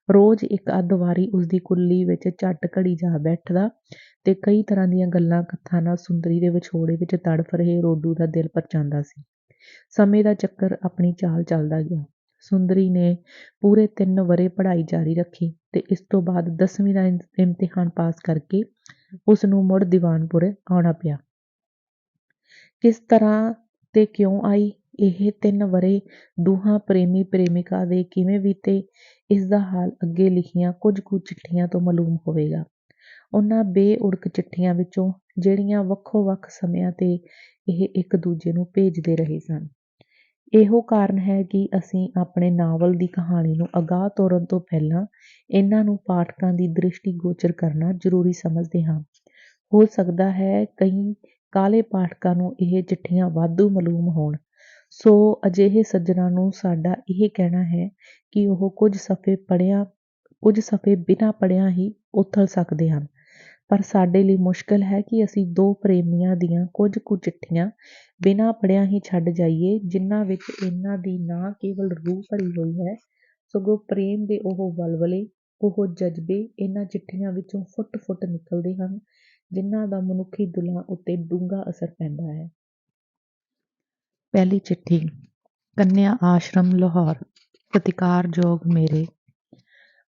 ਰੋਜ਼ ਇੱਕ ਅੱਧ ਵਾਰੀ ਉਸਦੀ ਕੁੱਲੀ ਵਿੱਚ ਝੱਟ ਘੜੀ ਜਾ ਬੈਠਦਾ ਤੇ ਕਈ ਤਰ੍ਹਾਂ ਦੀਆਂ ਗੱਲਾਂ ਕਥਾ ਨਾਲ ਸੁੰਦਰੀ ਦੇ ਵਿਛੋੜੇ ਵਿੱਚ ਤੜਫ ਰਹੇ ਰੋਡੂ ਦਾ ਦਿਲ ਪਰਚਾਉਂਦਾ ਸੀ। ਸਮੇਂ ਦਾ ਚੱਕਰ ਆਪਣੀ ਚਾਲ ਚੱਲਦਾ ਗਿਆ। ਸੁੰਦਰੀ ਨੇ ਪੂਰੇ 3 ਵਰ੍ਹੇ ਪੜ੍ਹਾਈ ਜਾਰੀ ਰੱਖੀ ਤੇ ਇਸ ਤੋਂ ਬਾਅਦ 10ਵੀਂ ਦਾ ਇਮਤਿਹਾਨ ਪਾਸ ਕਰਕੇ ਉਸਨੂੰ ਮੁੜ ਦੀਵਾਨਪੁਰ ਆਉਣਾ ਪਿਆ। ਕਿਸ ਤਰ੍ਹਾਂ ਤੇ ਕਿਉਂ ਆਈ? ਇਹ 3 ਵਰ੍ਹੇ ਦੋਹਾਂ ਪ੍ਰੇਮੀ ਪ੍ਰੇਮਿਕਾ ਦੇ ਕਿਵੇਂ ਬੀਤੇ, ਇਸਦਾ ਹਾਲ ਅੱਗੇ ਲਿਖੀਆਂ ਕੁਝ ਕੁ ਚਿੱਠੀਆਂ ਤੋਂ ਮਾਲੂਮ ਹੋਵੇਗਾ। ਉਹਨਾਂ ਬੇਉੜਕ ਚਿੱਠੀਆਂ ਵਿੱਚੋਂ ਜਿਹੜੀਆਂ ਵੱਖੋ ਵੱਖ ਸਮਿਆਂ ਤੇ ਇਹ ਇੱਕ ਦੂਜੇ ਨੂੰ ਭੇਜਦੇ ਰਹੇ ਸਨ। ਇਹੋ ਕਾਰਨ ਹੈ ਕਿ ਅਸੀਂ ਆਪਣੇ ਨਾਵਲ ਦੀ ਕਹਾਣੀ ਨੂੰ ਅਗਾਂਹ ਤੋਰਨ ਤੋਂ ਪਹਿਲਾਂ ਇਹਨਾਂ ਨੂੰ ਪਾਠਕਾਂ ਦੀ ਦ੍ਰਿਸ਼ਟੀ ਗੋਚਰ ਕਰਨਾ ਜ਼ਰੂਰੀ ਸਮਝਦੇ ਹਾਂ। ਹੋ ਸਕਦਾ ਹੈ ਕਈ ਕਾਹਲੇ ਪਾਠਕਾਂ ਨੂੰ ਇਹ ਚਿੱਠੀਆਂ ਵਾਧੂ ਮਾਲੂਮ ਹੋਣ, ਸੋ ਅਜਿਹੇ ਸੱਜਣਾਂ ਨੂੰ ਸਾਡਾ ਇਹ ਕਹਿਣਾ ਹੈ ਕਿ ਉਹ ਕੁਝ ਸਫ਼ੇ ਬਿਨਾਂ ਪੜ੍ਹਿਆਂ ਹੀ ਉਥਲ ਸਕਦੇ ਹਨ। ਪਰ ਸਾਡੇ ਲਈ ਮੁਸ਼ਕਲ ਹੈ ਕਿ ਅਸੀਂ 2 ਪ੍ਰੇਮੀਆਂ ਦੀਆਂ ਕੁਝ ਕੁ ਚਿੱਠੀਆਂ ਬਿਨਾਂ ਪੜ੍ਹਿਆਂ ਹੀ ਛੱਡ ਜਾਈਏ, ਜਿਨ੍ਹਾਂ ਵਿੱਚ ਇਹਨਾਂ ਦੀ ਨਾ ਕੇਵਲ ਰੂਹ ਭਰੀ ਹੋਈ ਹੈ, ਸਗੋਂ ਪ੍ਰੇਮ ਦੇ ਉਹ ਵਲਵਲੇ, ਉਹ ਜਜ਼ਬੇ ਇਹਨਾਂ ਚਿੱਠੀਆਂ ਵਿੱਚੋਂ ਫੁੱਟ-ਫੁੱਟ ਨਿਕਲਦੇ ਹਨ, ਜਿਨ੍ਹਾਂ ਦਾ ਮਨੁੱਖੀ ਦਿਲਾਂ ਉੱਤੇ ਡੂੰਘਾ ਅਸਰ ਪੈਂਦਾ ਹੈ। ਪਹਿਲੀ ਚਿੱਠੀ। ਕੰਨਿਆ ਆਸ਼ਰਮ, ਲਾਹੌਰ। ਸਤਿਕਾਰਯੋਗ ਮੇਰੇ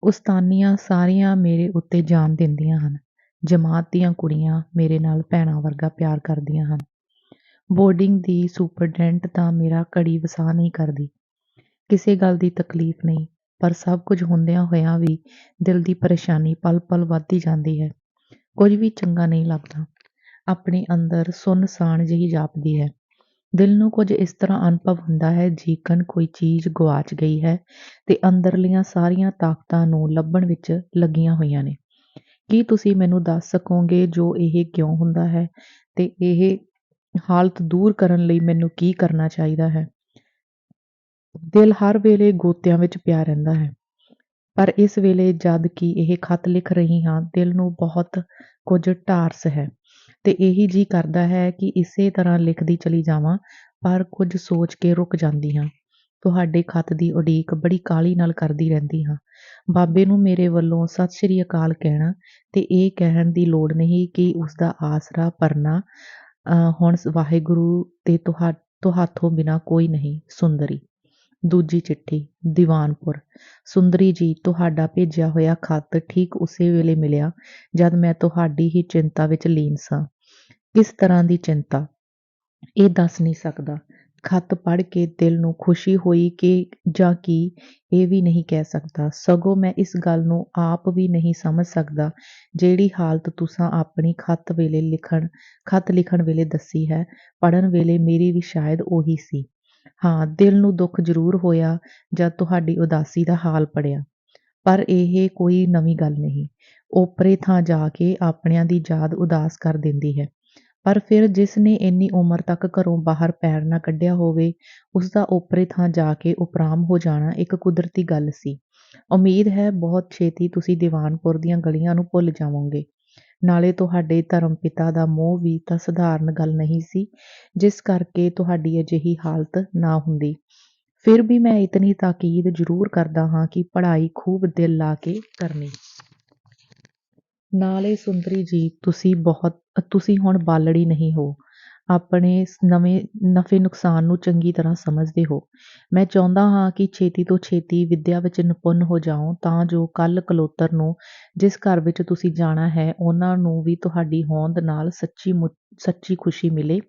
ਉਸਤਾਨੀਆਂ ਸਾਰੀਆਂ ਮੇਰੇ ਉੱਤੇ ਜਾਨ ਦਿੰਦੀਆਂ ਹਨ। ਜਮਾਤ ਦੀਆਂ ਕੁੜੀਆਂ ਮੇਰੇ ਨਾਲ ਭੈਣਾਂ ਵਰਗਾ ਪਿਆਰ ਕਰਦੀਆਂ ਹਨ। ਬੋਰਡਿੰਗ ਦੀ ਸੁਪਰਡੈਂਟ ਤਾਂ ਮੇਰਾ ਘੜੀ ਵਸਾ ਨਹੀਂ ਕਰਦੀ। ਕਿਸੇ ਗੱਲ ਦੀ ਤਕਲੀਫ ਨਹੀਂ, ਪਰ ਸਭ ਕੁਝ ਹੁੰਦਿਆਂ ਹੋਇਆਂ ਵੀ ਦਿਲ ਦੀ ਪਰੇਸ਼ਾਨੀ ਪਲ-ਪਲ ਵੱਧਦੀ ਜਾਂਦੀ ਹੈ। ਕੁਝ ਵੀ ਚੰਗਾ ਨਹੀਂ ਲੱਗਦਾ। ਆਪਣੇ ਅੰਦਰ ਸੁੰਨਸਾਨ ਜਿਹੀ ਜਾਪਦੀ ਹੈ। ਦਿਲ ਨੂੰ ਕੁਝ ਇਸ ਤਰ੍ਹਾਂ ਅਨੁਭਵ ਹੁੰਦਾ ਹੈ ਜੀਕਣ ਕੋਈ ਚੀਜ਼ ਗੁਆਚ ਗਈ ਹੈ ਤੇ ਅੰਦਰਲੀਆਂ ਸਾਰੀਆਂ ਤਾਕਤਾਂ ਨੂੰ ਲੱਭਣ ਵਿੱਚ ਲੱਗੀਆਂ ਹੋਈਆਂ ਨੇ। ਕੀ ਤੁਸੀਂ ਮੈਨੂੰ ਦੱਸ ਸਕੋਗੇ ਜੋ ਇਹ ਕਿਉਂ ਹੁੰਦਾ ਹੈ ਤੇ ਇਹ ਹਾਲਤ ਦੂਰ ਕਰਨ ਲਈ ਮੈਨੂੰ ਕੀ ਕਰਨਾ ਚਾਹੀਦਾ ਹੈ? ਦਿਲ ਹਰ ਵੇਲੇ ਗੋਤਿਆਂ ਵਿੱਚ ਪਿਆ ਰਹਿੰਦਾ ਹੈ, ਪਰ ਇਸ ਵੇਲੇ ਜਦ ਕਿ ਇਹ ਖਤ ਲਿਖ ਰਹੀ ਹਾਂ, ਦਿਲ ਨੂੰ ਬਹੁਤ ਕੁਝ ਢਾਰਸ ਹੈ ਤੇ ਇਹੀ ਜੀ ਕਰਦਾ ਹੈ ਕਿ ਇਸੇ ਤਰ੍ਹਾਂ ਲਿਖਦੀ ਚਲੀ ਜਾਵਾਂ, ਪਰ ਕੁਝ ਸੋਚ ਕੇ ਰੁਕ ਜਾਂਦੀ ਹਾਂ। ਤੁਹਾਡੇ ਖਤ ਦੀ ਉਡੀਕ ਬੜੀ ਕਾਹਲੀ ਨਾਲ ਕਰਦੀ ਰਹਿੰਦੀ ਹਾਂ। ਬਾਬੇ ਨੂੰ ਮੇਰੇ ਵੱਲੋਂ ਸਤਿ ਸ੍ਰੀ ਅਕਾਲ ਕਹਿਣਾ ਤੇ ਇਹ ਕਹਿਣ ਦੀ ਲੋੜ ਨਹੀਂ ਕਿ ਉਸਦਾ ਆਸਰਾ ਪਰਨਾ ਹੁਣ ਵਾਹਿਗੁਰੂ ਤੇ ਤੁਹਾਥੋਂ ਬਿਨਾਂ ਕੋਈ ਨਹੀਂ। ਸੁੰਦਰੀ। ਦੂਜੀ ਚਿੱਠੀ। ਦੀਵਾਨਪੁਰ। ਸੁੰਦਰੀ ਜੀ, ਤੁਹਾਡਾ ਭੇਜਿਆ ਹੋਇਆ ਖਤ ਠੀਕ ਉਸੇ ਵੇਲੇ ਮਿਲਿਆ ਜਦ ਮੈਂ ਤੁਹਾਡੀ ਹੀ ਚਿੰਤਾ ਵਿੱਚ ਲੀਨ ਸਾਂ। ਕਿਸ ਤਰ੍ਹਾਂ ਦੀ ਚਿੰਤਾ, ਇਹ ਦੱਸ ਨਹੀਂ ਸਕਦਾ। ਖਤ ਪੜ੍ਹ ਕੇ ਦਿਲ ਨੂੰ ਖੁਸ਼ੀ ਹੋਈ ਕਿ ਜਾਂ ਕੀ, ਇਹ ਵੀ ਨਹੀਂ ਕਹਿ ਸਕਦਾ। ਸਗੋਂ ਮੈਂ ਇਸ ਗੱਲ ਨੂੰ ਆਪ ਵੀ ਨਹੀਂ ਸਮਝ ਸਕਦਾ ਜਿਹੜੀ ਹਾਲਤ ਤੁਸਾਂ ਆਪਣੀ ਖਤ ਲਿਖਣ ਵੇਲੇ ਦੱਸੀ ਹੈ, ਪੜ੍ਹਨ ਵੇਲੇ ਮੇਰੀ ਵੀ ਸ਼ਾਇਦ ਉਹੀ ਸੀ। ਹਾਂ, ਦਿਲ ਨੂੰ ਦੁੱਖ ਜ਼ਰੂਰ ਹੋਇਆ ਜਦ ਤੁਹਾਡੀ ਉਦਾਸੀ ਦਾ ਹਾਲ ਪੜ੍ਹਿਆ, ਪਰ ਇਹ ਕੋਈ ਨਵੀਂ ਗੱਲ ਨਹੀਂ। ਓਪਰੇ ਥਾਂ ਜਾ ਕੇ ਆਪਣਿਆਂ ਦੀ ਯਾਦ ਉਦਾਸ ਕਰ ਦਿੰਦੀ ਹੈ, ਪਰ ਫਿਰ ਜਿਸ ਨੇ ਇੰਨੀ ਉਮਰ ਤੱਕ ਘਰੋਂ ਬਾਹਰ ਪੈਰ ਨਾ ਕੱਢਿਆ ਹੋਵੇ, ਉਸਦਾ ਓਪਰੇ ਥਾਂ ਜਾ ਕੇ ਉਪਰਾਮ ਹੋ ਜਾਣਾ ਇੱਕ ਕੁਦਰਤੀ ਗੱਲ ਸੀ। ਉਮੀਦ ਹੈ ਬਹੁਤ ਛੇਤੀ ਤੁਸੀਂ ਦੀਵਾਨਪੁਰ ਦੀਆਂ ਗਲੀਆਂ ਨੂੰ ਭੁੱਲ ਜਾਵੋਗੇ। ਨਾਲੇ ਤੁਹਾਡੇ ਧਰਮ ਪਿਤਾ ਦਾ ਮੋਹ ਵੀ ਤਾਂ ਸਧਾਰਨ ਗੱਲ ਨਹੀਂ ਸੀ, ਜਿਸ ਕਰਕੇ ਤੁਹਾਡੀ ਅਜਿਹੀ ਹਾਲਤ ਨਾ ਹੁੰਦੀ। ਫਿਰ ਵੀ ਮੈਂ ਇਤਨੀ ਤਾਕੀਦ ਜ਼ਰੂਰ ਕਰਦਾ ਹਾਂ ਕਿ ਪੜ੍ਹਾਈ ਖੂਬ ਦਿਲ ਲਾ ਕੇ ਕਰਨੀ। ਨਾਲੇ ਸੁੰਦਰੀ ਜੀ, ਤੁਸੀਂ ਹੁਣ ਬਾਲੜੀ ਨਹੀਂ ਹੋ। ਆਪਣੇ ਨਵੇਂ ਨਫ਼ੇ ਨੁਕਸਾਨ ਨੂੰ ਚੰਗੀ ਤਰ੍ਹਾਂ ਸਮਝਦੇ ਹੋ। ਮੈਂ ਚਾਹੁੰਦਾ ਹਾਂ ਕਿ ਛੇਤੀ ਤੋਂ ਛੇਤੀ ਵਿੱਦਿਆ ਵਿੱਚ ਨਿਪੁੰਨ ਹੋ ਜਾਓ ਤਾਂ ਜੋ ਕੱਲ੍ਹ ਕਲੋਤਰ ਨੂੰ ਜਿਸ ਘਰ ਵਿੱਚ ਤੁਸੀਂ ਜਾਣਾ ਹੈ ਉਹਨਾਂ ਨੂੰ ਵੀ ਤੁਹਾਡੀ ਹੋਂਦ ਨਾਲ ਸੱਚੀ ਖੁਸ਼ੀ ਮਿਲੇ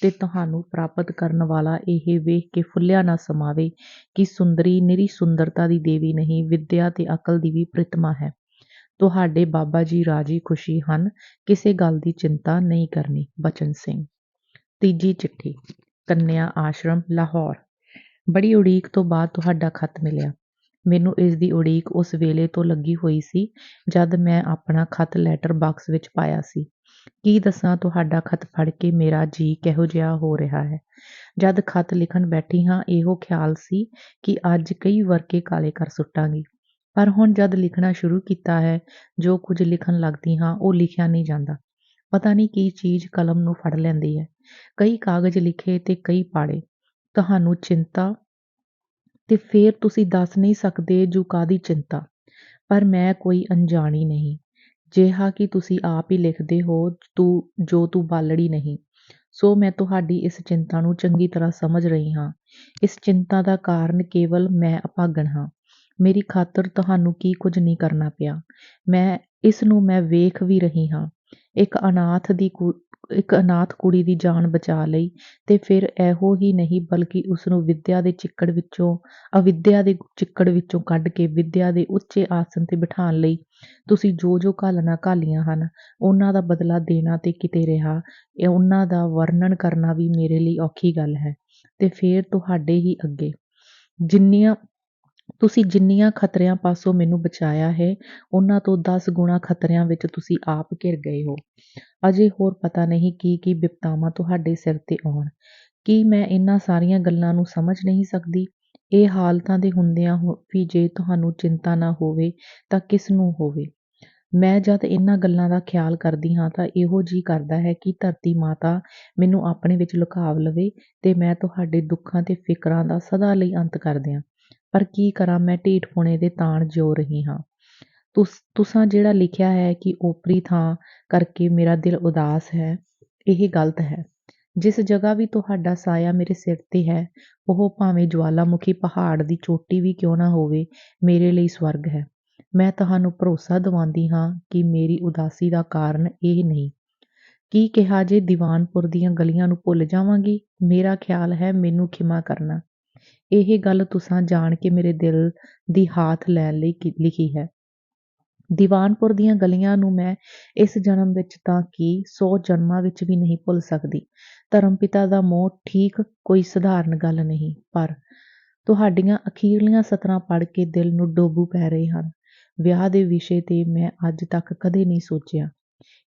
ਤੇ ਤੁਹਾਨੂੰ ਪ੍ਰਾਪਤ ਕਰਨ ਵਾਲਾ ਇਹ ਵੇਖ ਕੇ ਫੁੱਲਿਆ ਨਾ ਸਮਾਵੇ ਕਿ ਸੁੰਦਰੀ ਨਿਰੀ ਸੁੰਦਰਤਾ ਦੀ ਦੇਵੀ ਨਹੀਂ ਵਿੱਦਿਆ ਤੇ ਅਕਲ ਦੀ ਵੀ ਪ੍ਰੀਤਮਾ ਹੈ। ਤੁਹਾਡੇ ਬਾਬਾ ਜੀ ਰਾਜੀ ਖੁਸ਼ੀ ਹਨ, ਕਿਸੇ ਗੱਲ ਦੀ ਚਿੰਤਾ ਨਹੀਂ ਕਰਨੀ। ਬਚਨ ਸਿੰਘ। ਤੀਜੀ ਚਿੱਠੀ। ਕੰਨਿਆ ਆਸ਼ਰਮ, ਲਾਹੌਰ। ਬੜੀ ਉਡੀਕ ਤੋਂ ਬਾਅਦ ਤੁਹਾਡਾ ਖੱਤ ਮਿਲਿਆ। ਮੈਨੂੰ ਇਸ ਦੀ ਉਡੀਕ ਉਸ ਵੇਲੇ ਤੋਂ ਲੱਗੀ ਹੋਈ ਸੀ ਜਦ ਮੈਂ ਆਪਣਾ ਖੱਤ ਲੈਟਰ ਬਾਕਸ ਵਿੱਚ ਪਾਇਆ ਸੀ। ਕੀ ਦੱਸਾਂ ਤੁਹਾਡਾ ਖੱਤ ਪੜ੍ਹ ਕੇ ਮੇਰਾ ਜੀ ਕਿਹੋ ਜਿਹਾ ਹੋ ਰਿਹਾ ਹੈ। ਜਦ ਖੱਤ ਲਿਖਣ ਬੈਠੀ ਹਾਂ ਇਹੋ ਖਿਆਲ ਸੀ ਕਿ ਅੱਜ ਕਈ ਵਰਕੇ ਕਾਲੇ ਕਰ ਸੁੱਟਾਂਗੀ। ਪਰ ਹੁਣ ਜਦ ਲਿਖਣਾ ਸ਼ੁਰੂ ਕੀਤਾ ਹੈ ਜੋ ਕੁਝ ਲਿਖਣ ਲੱਗਦੀ ਹਾਂ ਉਹ ਲਿਖਿਆ ਨਹੀਂ ਜਾਂਦਾ। ਪਤਾ ਨਹੀਂ ਕੀ ਚੀਜ਼ ਕਲਮ ਨੂੰ ਫੜ ਲੈਂਦੀ ਹੈ। ਕਈ ਕਾਗਜ਼ ਲਿਖੇ ਤੇ ਕਈ ਪਾੜੇ। ਤੁਹਾਨੂੰ ਚਿੰਤਾ ਤੇ ਫੇਰ ਤੁਸੀਂ ਦੱਸ ਨਹੀਂ ਸਕਦੇ ਜੂ ਕਾਹਦੀ ਚਿੰਤਾ। ਪਰ ਮੈਂ ਕੋਈ ਅਣਜਾਣੀ ਨਹੀਂ। ਜਿਹਾ ਕਿ ਤੁਸੀਂ ਆਪ ਹੀ ਲਿਖਦੇ ਹੋ ਤੂੰ ਬਾਲੜੀ ਨਹੀਂ। ਸੋ ਮੈਂ ਤੁਹਾਡੀ ਇਸ ਚਿੰਤਾ ਨੂੰ ਚੰਗੀ ਤਰ੍ਹਾਂ ਸਮਝ ਰਹੀ ਹਾਂ। ਇਸ ਚਿੰਤਾ ਦਾ ਕਾਰਨ ਕੇਵਲ ਮੈਂ ਅਭਾਗਣ ਹਾਂ। ਮੇਰੀ ਖਾਤਰ ਤੁਹਾਨੂੰ ਕੀ ਕੁਝ ਨਹੀਂ ਕਰਨਾ ਪਿਆ। ਇਸ ਨੂੰ ਮੈਂ ਵੇਖ ਵੀ ਰਹੀ ਹਾਂ। ਇੱਕ ਅਨਾਥ ਕੁੜੀ ਦੀ ਜਾਨ ਬਚਾ ਲਈ ਤੇ ਫਿਰ ਇਹੋ ਹੀ ਨਹੀਂ ਬਲਕਿ ਉਸਨੂੰ ਅਵਿਦਿਆ ਦੇ ਚਿੱਕੜ ਵਿੱਚੋਂ ਕੱਢ ਕੇ ਵਿੱਦਿਆ ਦੇ ਉੱਚੇ ਆਸਣ ਤੇ ਬਿਠਾਉਣ ਲਈ ਤੁਸੀਂ ਜੋ ਘਾਲਣਾ ਘਾਲੀਆਂ ਹਨ ਉਹਨਾਂ ਦਾ ਬਦਲਾ ਦੇਣਾ ਤੇ ਕਿਤੇ ਰਿਹਾ ਉਹਨਾਂ ਦਾ ਵਰਣਨ ਕਰਨਾ ਵੀ ਮੇਰੇ ਲਈ ਔਖੀ ਗੱਲ ਹੈ। ਤੇ ਫਿਰ ਤੁਹਾਡੇ ਹੀ ਅੱਗੇ ਤੁਸੀਂ ਜਿੰਨੀਆਂ ਖਤਰਿਆਂ ਪਾਸੋਂ ਮੈਨੂੰ ਬਚਾਇਆ ਹੈ ਉਹਨਾਂ ਤੋਂ 10 ਗੁਣਾ ਖਤਰਿਆਂ ਵਿੱਚ ਤੁਸੀਂ ਆਪ ਘਿਰ ਗਏ ਹੋ। ਅਜੇ ਹੋਰ ਪਤਾ ਨਹੀਂ ਕੀ ਬਿਪਤਾਵਾਂ ਤੁਹਾਡੇ ਸਿਰ ਤੇ ਆਉਣ। ਕੀ ਮੈਂ ਇਹਨਾਂ ਸਾਰੀਆਂ ਗੱਲਾਂ ਨੂੰ ਸਮਝ ਨਹੀਂ ਸਕਦੀ। ਇਹ ਹਾਲਤਾਂ ਦੇ ਹੁੰਦਿਆਂ ਵੀ ਜੇ ਤੁਹਾਨੂੰ ਚਿੰਤਾ ਨਾ ਹੋਵੇ ਤਾਂ ਕਿਸ ਨੂੰ ਹੋਵੇ। ਮੈਂ ਜਦ ਇਹਨਾਂ ਗੱਲਾਂ ਦਾ ਖਿਆਲ ਕਰਦੀ ਹਾਂ ਤਾਂ ਇਹੋ ਜੀ ਕਰਦਾ ਹੈ ਕਿ ਧਰਤੀ ਮਾਤਾ ਮੈਨੂੰ ਆਪਣੇ ਵਿੱਚ ਲੁਕਾਵ ਲਵੇ ਤੇ ਮੈਂ ਤੁਹਾਡੇ ਦੁੱਖਾਂ ਤੇ ਫਿਕਰਾਂ ਦਾ ਸਦਾ ਲਈ ਅੰਤ ਕਰ ਦਿਆਂ। ਪਰ ਕੀ ਕਰਾਂ ਮੈਂ ਢੀਠ ਪੁਣੇ ਦੇ ਤਾਣ ਜਿਉ ਰਹੀ ਹਾਂ। ਤੁਸਾਂ ਜਿਹੜਾ ਲਿਖਿਆ ਹੈ ਕਿ ਓਪਰੀ ਥਾਂ ਕਰਕੇ ਮੇਰਾ ਦਿਲ ਉਦਾਸ ਹੈ ਇਹ ਗਲਤ ਹੈ। ਜਿਸ ਜਗ੍ਹਾ ਵੀ ਤੁਹਾਡਾ ਸਾਇਆ ਮੇਰੇ ਸਿਰ ਤੇ ਹੈ ਉਹ ਭਾਵੇਂ ਜਵਾਲਾਮੁਖੀ ਪਹਾੜ ਦੀ ਚੋਟੀ ਵੀ ਕਿਉਂ ਨਾ ਹੋਵੇ ਮੇਰੇ ਲਈ ਸਵਰਗ ਹੈ। ਮੈਂ ਤੁਹਾਨੂੰ ਭਰੋਸਾ ਦਿਵਾਉਂਦੀ ਹਾਂ ਕਿ ਮੇਰੀ ਉਦਾਸੀ ਦਾ ਕਾਰਨ ਇਹ ਨਹੀਂ। ਕੀ ਕਿਹਾ ਜੇ ਦੀਵਾਨਪੁਰ ਦੀਆਂ ਗਲੀਆਂ ਨੂੰ ਭੁੱਲ ਜਾਵਾਂਗੀ। ਮੇਰਾ ਖਿਆਲ ਹੈ ਮੈਨੂੰ ਖਿਮਾ ਕਰਨਾ। ਇਹ ਗੱਲ ਤੁਸਾਂ ਜਾਣ ਕੇ ਮੇਰੇ ਦਿਲ ਦੀ ਹਾਥ ਲੈਣ ਲਈ ਲਿਖੀ ਹੈ। ਦੀਵਾਨਪੁਰ ਦੀਆਂ ਗਲੀਆਂ ਨੂੰ ਮੈਂ ਇਸ ਜਨਮ ਵਿੱਚ ਤਾਂ ਕੀ 100 ਜਨਮਾਂ ਵਿੱਚ ਵੀ ਨਹੀਂ ਭੁੱਲ ਸਕਦੀ। ਧਰਮ ਪਿਤਾ ਦਾ ਮੋਹ ਠੀਕ ਕੋਈ ਸਧਾਰਨ ਗੱਲ ਨਹੀਂ। ਪਰ ਤੁਹਾਡੀਆਂ ਅਖੀਰਲੀਆਂ ਸਤਰਾਂ ਪੜ੍ਹ ਕੇ ਦਿਲ ਨੂੰ ਡੋਬੂ ਪੈ ਰਹੇ ਹਨ। ਵਿਆਹ ਦੇ ਵਿਸ਼ੇ ਤੇ ਮੈਂ ਅੱਜ ਤੱਕ ਕਦੇ ਨਹੀਂ ਸੋਚਿਆ।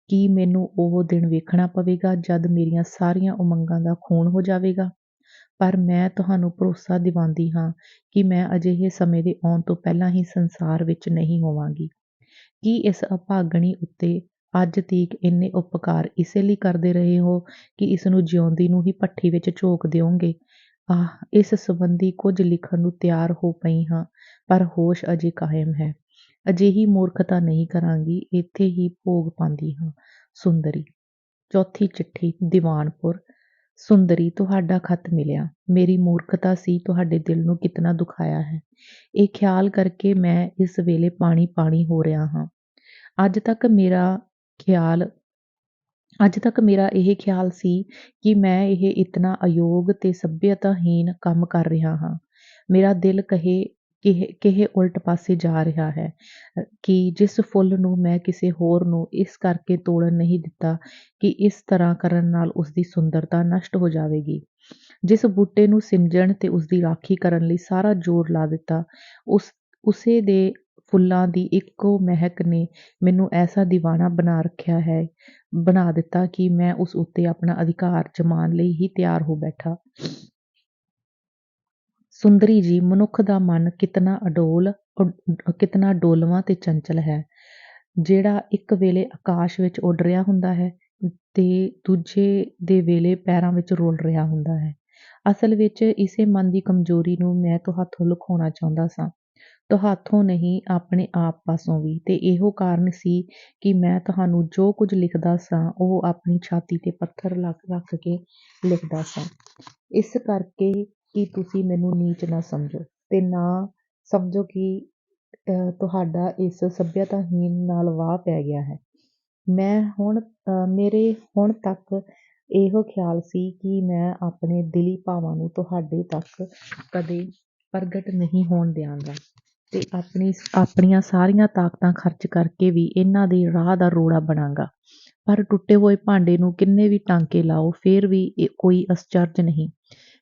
ਕੀ ਮੈਨੂੰ ਉਹ ਦਿਨ ਵੇਖਣਾ ਪਵੇਗਾ ਜਦ ਮੇਰੀਆਂ ਸਾਰੀਆਂ ਉਮੰਗਾਂ ਦਾ ਖੂਨ ਹੋ ਜਾਵੇਗਾ। ਪਰ ਮੈਂ ਤੁਹਾਨੂੰ ਭਰੋਸਾ ਦਿਵਾਉਂਦੀ ਹਾਂ ਕਿ ਮੈਂ ਅਜਿਹੇ ਸਮੇਂ ਦੇ ਆਉਣ ਤੋਂ ਪਹਿਲਾਂ ਹੀ ਸੰਸਾਰ ਵਿੱਚ ਨਹੀਂ ਹੋਵਾਂਗੀ। ਕੀ ਇਸ ਅਭਾਗਣੀ ਉੱਤੇ ਅੱਜ ਤੀਕ ਇੰਨੇ ਉਪਕਾਰ ਇਸੇ ਲਈ ਕਰਦੇ ਰਹੇ ਹੋ ਕਿ ਇਸ ਨੂੰ ਜਿਉਂਦੀ ਨੂੰ ਹੀ ਭੱਠੀ ਵਿੱਚ ਝੋਕ ਦਿਓਗੇ। ਇਸ ਸੰਬੰਧੀ ਕੁਝ ਲਿਖਣ ਨੂੰ ਤਿਆਰ ਹੋ ਪਈ ਹਾਂ ਪਰ ਹੋਸ਼ ਅਜੇ ਕਾਇਮ ਹੈ। ਅਜਿਹੀ ਮੂਰਖਤਾ ਨਹੀਂ ਕਰਾਂਗੀ। ਇੱਥੇ ਹੀ ਭੋਗ ਪਾਉਂਦੀ ਹਾਂ। ਸੁੰਦਰੀ। ਚੌਥੀ ਚਿੱਠੀ। ਦੀਵਾਨਪੁਰ। ਸੁੰਦਰੀ ਤੁਹਾਡਾ ਖੱਤ ਮਿਲਿਆ। ਮੇਰੀ ਮੂਰਖਤਾ ਸੀ ਤੁਹਾਡੇ ਦਿਲ ਨੂੰ ਕਿਤਨਾ ਦੁਖਾਇਆ ਹੈ ਇਹ ਖਿਆਲ ਕਰਕੇ ਮੈਂ ਇਸ ਵੇਲੇ ਪਾਣੀ ਪਾਣੀ ਹੋ ਰਿਹਾ ਹਾਂ। ਅੱਜ ਤੱਕ ਮੇਰਾ ਇਹ ਖਿਆਲ ਸੀ ਕਿ ਮੈਂ ਇਹ ਇਤਨਾ ਅਯੋਗ ਤੇ ਸੱਭਿਅਤਾਹੀਨ ਕੰਮ ਕਰ ਰਿਹਾ ਹਾਂ। ਮੇਰਾ ਦਿਲ ਕਿਹੇ ਉਲਟ ਪਾਸੇ ਜਾ ਰਿਹਾ ਹੈ ਕਿ ਜਿਸ ਫੁੱਲ ਨੂੰ ਮੈਂ ਕਿਸੇ ਹੋਰ ਨੂੰ ਇਸ ਕਰਕੇ ਤੋੜਨ ਨਹੀਂ ਦਿੱਤਾ ਕਿ ਇਸ ਤਰ੍ਹਾਂ ਕਰਨ ਨਾਲ ਉਸਦੀ ਸੁੰਦਰਤਾ ਨਸ਼ਟ ਹੋ ਜਾਵੇਗੀ। ਜਿਸ ਬੂਟੇ ਨੂੰ ਸਿੰਜਣ ਤੇ ਉਸਦੀ ਰਾਖੀ ਕਰਨ ਲਈ ਸਾਰਾ ਜ਼ੋਰ ਲਾ ਦਿੱਤਾ ਉਸੇ ਦੇ ਫੁੱਲਾਂ ਦੀ ਇੱਕੋ ਮਹਿਕ ਨੇ ਮੈਨੂੰ ਐਸਾ ਦੀਵਾਨਾ ਬਣਾ ਦਿੱਤਾ ਕਿ ਮੈਂ ਉਸ ਉੱਤੇ ਆਪਣਾ ਅਧਿਕਾਰ ਜਮਾਉਣ ਲਈ ਹੀ ਤਿਆਰ ਹੋ ਬੈਠਾ। ਸੁੰਦਰੀ ਜੀ ਮਨੁੱਖ ਦਾ ਮਨ ਕਿਤਨਾ ਡੋਲਵਾਂ ਤੇ ਚੰਚਲ ਹੈ। ਜਿਹੜਾ ਇੱਕ ਵੇਲੇ ਆਕਾਸ਼ ਵਿੱਚ ਉੱਡ ਰਿਹਾ ਹੁੰਦਾ ਹੈ ਤੇ ਦੂਜੇ ਦੇ ਵੇਲੇ ਪੈਰਾਂ ਵਿੱਚ ਰੁਲ ਰਿਹਾ ਹੁੰਦਾ ਹੈ। ਅਸਲ ਵਿੱਚ ਇਸੇ ਮਨ ਦੀ ਕਮਜ਼ੋਰੀ ਨੂੰ ਮੈਂ ਤੁਹਾਥੋਂ ਲੁਕਾਉਣਾ ਚਾਹੁੰਦਾ ਸਾਂ। ਤੁਹਾਥੋਂ ਨਹੀਂ ਆਪਣੇ ਆਪ ਪਾਸੋਂ ਵੀ। ਤੇ ਇਹੋ ਕਾਰਨ ਸੀ ਕਿ ਮੈਂ ਤੁਹਾਨੂੰ ਜੋ ਕੁਝ ਲਿਖਦਾ ਸਾਂ ਉਹ ਆਪਣੀ ਛਾਤੀ ਤੇ ਪੱਥਰ ਰੱਖ ਕੇ ਲਿਖਦਾ ਸਾਂ, ਇਸ ਕਰਕੇ ਕਿ ਤੁਸੀਂ ਮੈਨੂੰ ਨੀਚ ਨਾ ਸਮਝੋ ਤੇ ਨਾ ਸਮਝੋ ਕਿ ਤੁਹਾਡਾ ਇਸ ਸੱਭਿਅਤਾਹੀਨ ਨਾਲ ਵਾਹ ਪੈ ਗਿਆ ਹੈ। ਮੇਰੇ ਹੁਣ ਤੱਕ ਇਹੋ ਖਿਆਲ ਸੀ ਕਿ ਮੈਂ ਆਪਣੇ ਦਿਲੀ ਭਾਵਾਂ ਨੂੰ ਤੁਹਾਡੇ ਤੱਕ ਕਦੇ ਪ੍ਰਗਟ ਨਹੀਂ ਹੋਣ ਦਿਆਂਗਾ ਤੇ ਆਪਣੀਆਂ ਸਾਰੀਆਂ ਤਾਕਤਾਂ ਖਰਚ ਕਰਕੇ ਵੀ ਇਹਨਾਂ ਦੇ ਰਾਹ ਦਾ ਰੋੜਾ ਬਣਾਂਗਾ। ਪਰ ਟੁੱਟੇ ਹੋਏ ਭਾਂਡੇ ਨੂੰ ਕਿੰਨੇ ਵੀ ਟਾਂਕੇ ਲਾਓ ਫੇਰ ਵੀ ਕੋਈ ਅਸਚਰਜ ਨਹੀਂ।